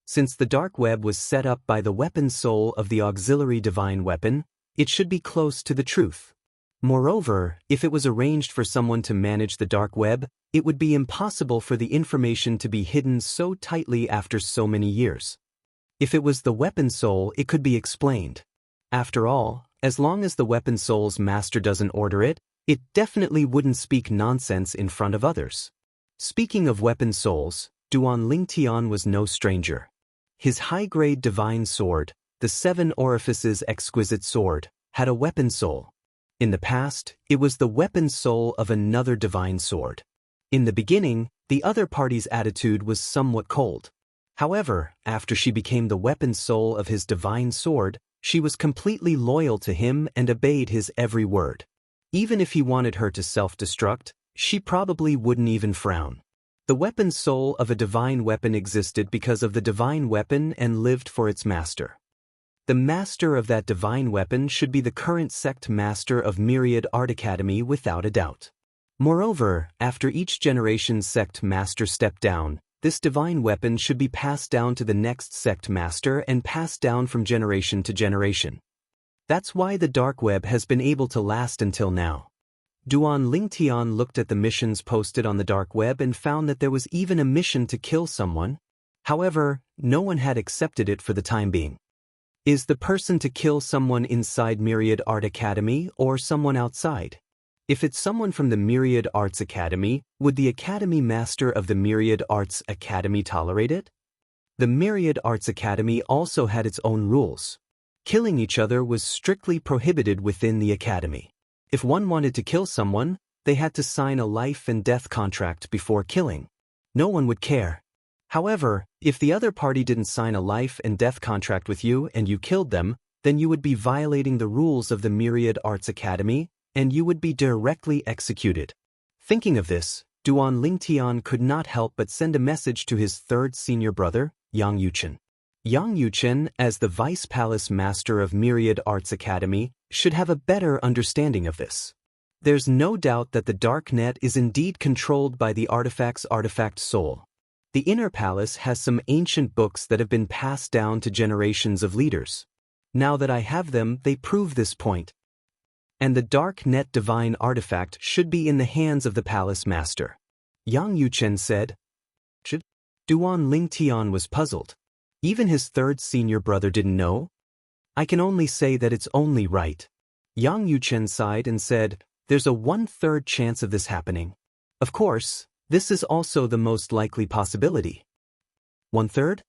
Speaker 1: Since the dark web was set up by the weapon soul of the auxiliary divine weapon, it should be close to the truth. Moreover, if it was arranged for someone to manage the dark web, it would be impossible for the information to be hidden so tightly after so many years. If it was the weapon soul, it could be explained. After all, as long as the weapon soul's master doesn't order it, it definitely wouldn't speak nonsense in front of others. Speaking of weapon souls, Duan Lingtian was no stranger. His high-grade divine sword, the Seven Orifices Exquisite Sword, had a weapon soul. In the past, it was the weapon soul of another divine sword. In the beginning, the other party's attitude was somewhat cold. However, after she became the weapon soul of his divine sword, she was completely loyal to him and obeyed his every word. Even if he wanted her to self-destruct, she probably wouldn't even frown. The weapon soul of a divine weapon existed because of the divine weapon and lived for its master. The master of that divine weapon should be the current sect master of Myriad Art Academy without a doubt. Moreover, after each generation's sect master stepped down, this divine weapon should be passed down to the next sect master and passed down from generation to generation. That's why the dark web has been able to last until now. Duan Lingtian looked at the missions posted on the dark web and found that there was even a mission to kill someone. However, no one had accepted it for the time being. Is the person to kill someone inside Myriad Art Academy or someone outside? If it's someone from the Myriad Arts Academy, would the Academy Master of the Myriad Arts Academy tolerate it? The Myriad Arts Academy also had its own rules. Killing each other was strictly prohibited within the Academy. If one wanted to kill someone, they had to sign a life and death contract before killing. No one would care. However, if the other party didn't sign a life and death contract with you and you killed them, then you would be violating the rules of the Myriad Arts Academy, and you would be directly executed. Thinking of this, Duan Lingtian could not help but send a message to his third senior brother, Yang Yuchen. Yang Yuchen, as the Vice Palace Master of Myriad Arts Academy, should have a better understanding of this. There's no doubt that the dark net is indeed controlled by the artifact's artifact soul. The inner palace has some ancient books that have been passed down to generations of leaders. Now that I have them, they prove this point. And the dark net divine artifact should be in the hands of the palace master. Yang Yuchen said. Duan Lingtian was puzzled. Even his third senior brother didn't know? I can only say that it's only right. Yang Yuchen sighed and said, there's a 1/3 chance of this happening. Of course, this is also the most likely possibility. 1/3?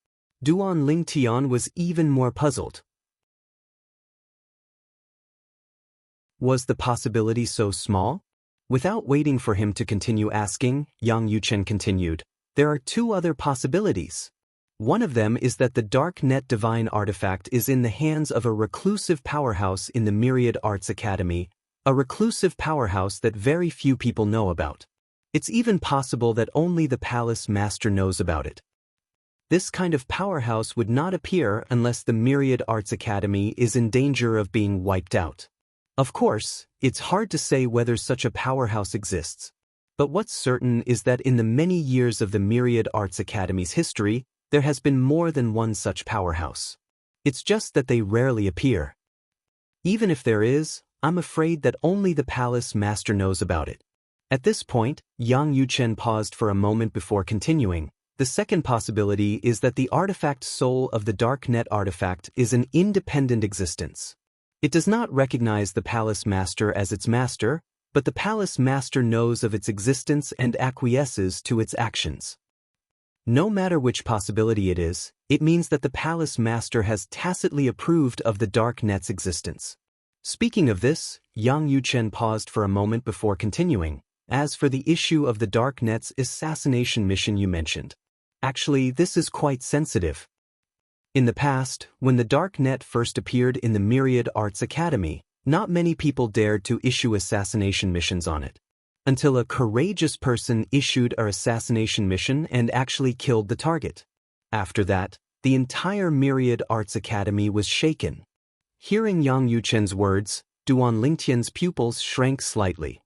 Speaker 1: Duan Lingtian was even more puzzled. Was the possibility so small? Without waiting for him to continue asking, Yang Yuchen continued, there are 2 other possibilities. One of them is that the dark net divine artifact is in the hands of a reclusive powerhouse in the Myriad Arts Academy, a reclusive powerhouse that very few people know about. It's even possible that only the palace master knows about it. This kind of powerhouse would not appear unless the Myriad Arts Academy is in danger of being wiped out. Of course, it's hard to say whether such a powerhouse exists. But what's certain is that in the many years of the Myriad Arts Academy's history, there has been more than one such powerhouse. It's just that they rarely appear. Even if there is, I'm afraid that only the palace master knows about it. At this point, Yang Yuchen paused for a moment before continuing. The second possibility is that the artifact soul of the dark net artifact is an independent existence. It does not recognize the palace master as its master, but the palace master knows of its existence and acquiesces to its actions. No matter which possibility it is, it means that the palace master has tacitly approved of the dark net's existence. Speaking of this, Yang Yuchen paused for a moment before continuing. As for the issue of the dark net's assassination mission you mentioned. Actually, this is quite sensitive. In the past, when the dark net first appeared in the Myriad Arts Academy, not many people dared to issue assassination missions on it. Until a courageous person issued an assassination mission and actually killed the target. After that, the entire Myriad Arts Academy was shaken. Hearing Yang Yuchen's words, Duan Lingtian's pupils shrank slightly.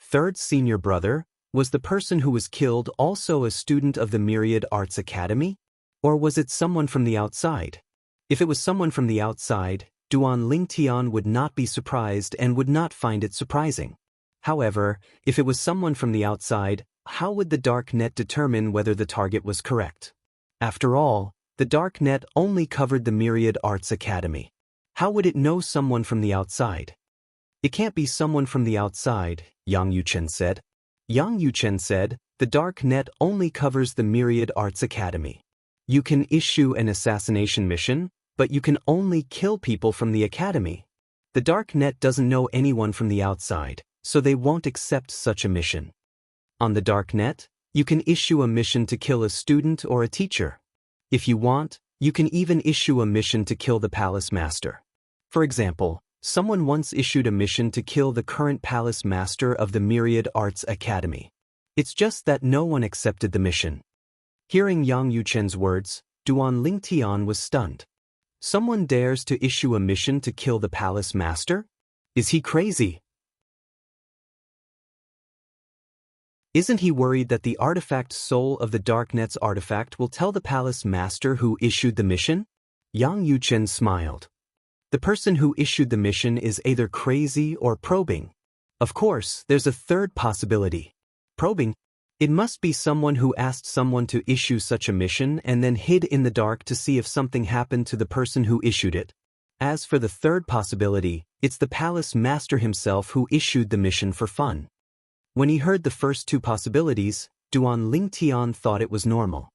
Speaker 1: Third senior brother, was the person who was killed also a student of the Myriad Arts Academy? Or was it someone from the outside? If it was someone from the outside, Duan Lingtian would not be surprised and would not find it surprising. However, if it was someone from the outside, how would the dark net determine whether the target was correct? After all, the dark net only covered the Myriad Arts Academy. How would it know someone from the outside? It can't be someone from the outside, Yang Yuchen said. Yang Yuchen said, the dark net only covers the Myriad Arts Academy. You can issue an assassination mission, but you can only kill people from the academy. The dark net doesn't know anyone from the outside, so they won't accept such a mission. On the dark net, you can issue a mission to kill a student or a teacher. If you want, you can even issue a mission to kill the palace master. For example, someone once issued a mission to kill the current palace master of the Myriad Arts Academy. It's just that no one accepted the mission. Hearing Yang Yuchen's words, Duan Lingtian was stunned. Someone dares to issue a mission to kill the palace master? Is he crazy? Isn't he worried that the artifact Soul of the Darknet's artifact will tell the palace master who issued the mission? Yang Yuchen smiled. The person who issued the mission is either crazy or probing. Of course, there's a third possibility. Probing? It must be someone who asked someone to issue such a mission and then hid in the dark to see if something happened to the person who issued it. As for the third possibility, it's the palace master himself who issued the mission for fun. When he heard the first two possibilities, Duan Lingtian thought it was normal.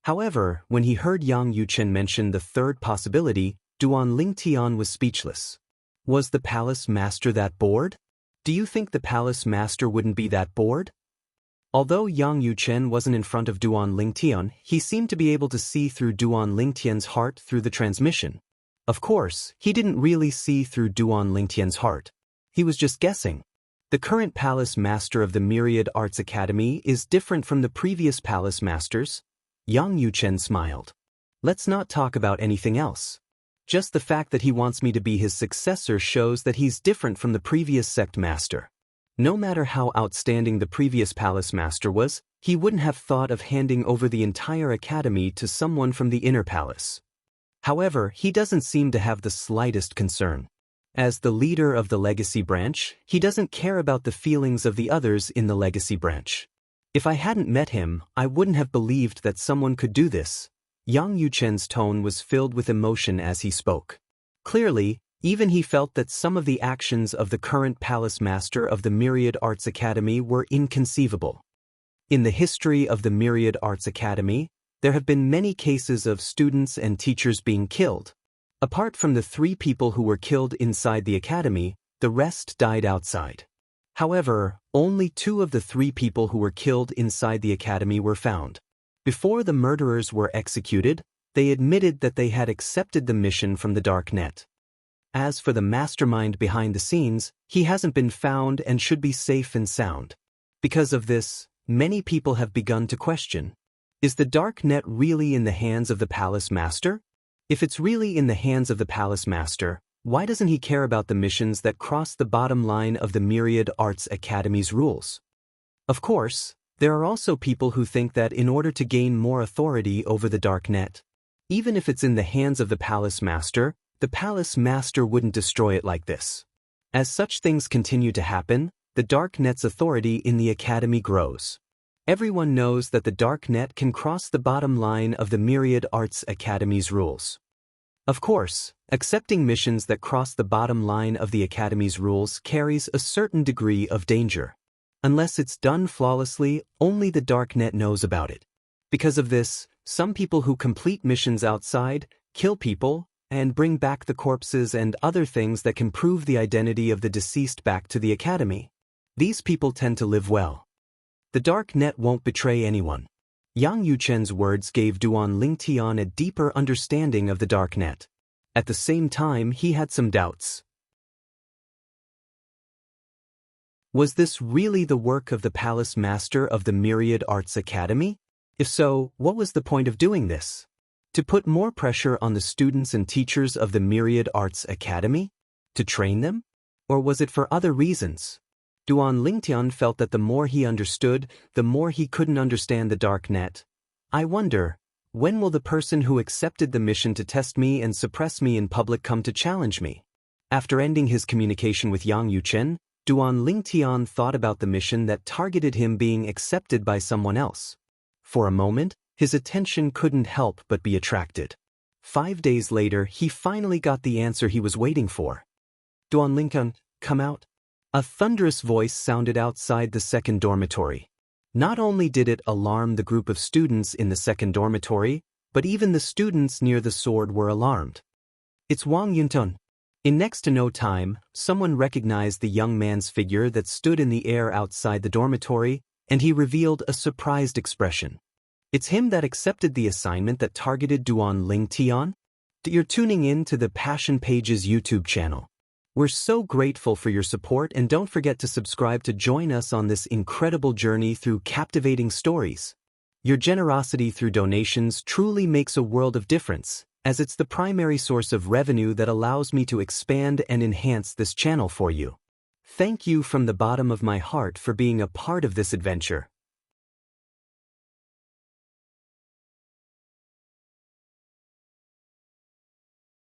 Speaker 1: However, when he heard Yang Yuchen mention the third possibility, Duan Lingtian was speechless. Was the palace master that bored? Do you think the palace master wouldn't be that bored? Although Yang Yuchen wasn't in front of Duan Lingtian, he seemed to be able to see through Duan Lingtian's heart through the transmission. Of course, he didn't really see through Duan Lingtian's heart. He was just guessing. The current palace master of the Myriad Arts Academy is different from the previous palace masters. Yang Yuchen smiled. Let's not talk about anything else. Just the fact that he wants me to be his successor shows that he's different from the previous sect master. No matter how outstanding the previous palace master was, he wouldn't have thought of handing over the entire academy to someone from the inner palace. However, he doesn't seem to have the slightest concern. As the leader of the legacy branch, he doesn't care about the feelings of the others in the legacy branch. If I hadn't met him, I wouldn't have believed that someone could do this. Yang Yuchen's tone was filled with emotion as he spoke. Clearly, even he felt that some of the actions of the current palace master of the Myriad Arts Academy were inconceivable. In the history of the Myriad Arts Academy, there have been many cases of students and teachers being killed. Apart from the 3 people who were killed inside the academy, the rest died outside. However, only 2 of the 3 people who were killed inside the academy were found. Before the murderers were executed, they admitted that they had accepted the mission from the dark net. As for the mastermind behind the scenes, he hasn't been found and should be safe and sound. Because of this, many people have begun to question, is the dark net really in the hands of the palace master? If it's really in the hands of the palace master, why doesn't he care about the missions that cross the bottom line of the Myriad Arts Academy's rules? Of course, there are also people who think that in order to gain more authority over the dark net, even if it's in the hands of the palace master wouldn't destroy it like this. As such things continue to happen, the dark net's authority in the academy grows. Everyone knows that the dark net can cross the bottom line of the Myriad Arts Academy's rules. Of course, accepting missions that cross the bottom line of the academy's rules carries a certain degree of danger. Unless it's done flawlessly, only the dark net knows about it. Because of this, some people who complete missions outside, kill people, and bring back the corpses and other things that can prove the identity of the deceased back to the academy. These people tend to live well. The dark net won't betray anyone. Yang Yuchen's words gave Duan Lingtian a deeper understanding of the dark net. At the same time, he had some doubts. Was this really the work of the palace master of the Myriad Arts Academy? If so, what was the point of doing this? To put more pressure on the students and teachers of the Myriad Arts Academy? To train them? Or was it for other reasons? Duan Lingtian felt that the more he understood, the more he couldn't understand the dark net. I wonder, when will the person who accepted the mission to test me and suppress me in public come to challenge me? After ending his communication with Yang Yuchen, Duan Lingtian thought about the mission that targeted him being accepted by someone else. For a moment, his attention couldn't help but be attracted. 5 days later, he finally got the answer he was waiting for. Duan Lingtian, come out. A thunderous voice sounded outside the second dormitory. Not only did it alarm the group of students in the second dormitory, but even the students near the sword were alarmed. It's Wang Yunton. In next to no time, someone recognized the young man's figure that stood in the air outside the dormitory, and he revealed a surprised expression. It's him that accepted the assignment that targeted Duan Lingtian? You're tuning in to the Passion Pages YouTube channel. We're so grateful for your support, and don't forget to subscribe to join us on this incredible journey through captivating stories. Your generosity through donations truly makes a world of difference, as it's the primary source of revenue that allows me to expand and enhance this channel for you. Thank you from the bottom of my heart for being a part of this adventure.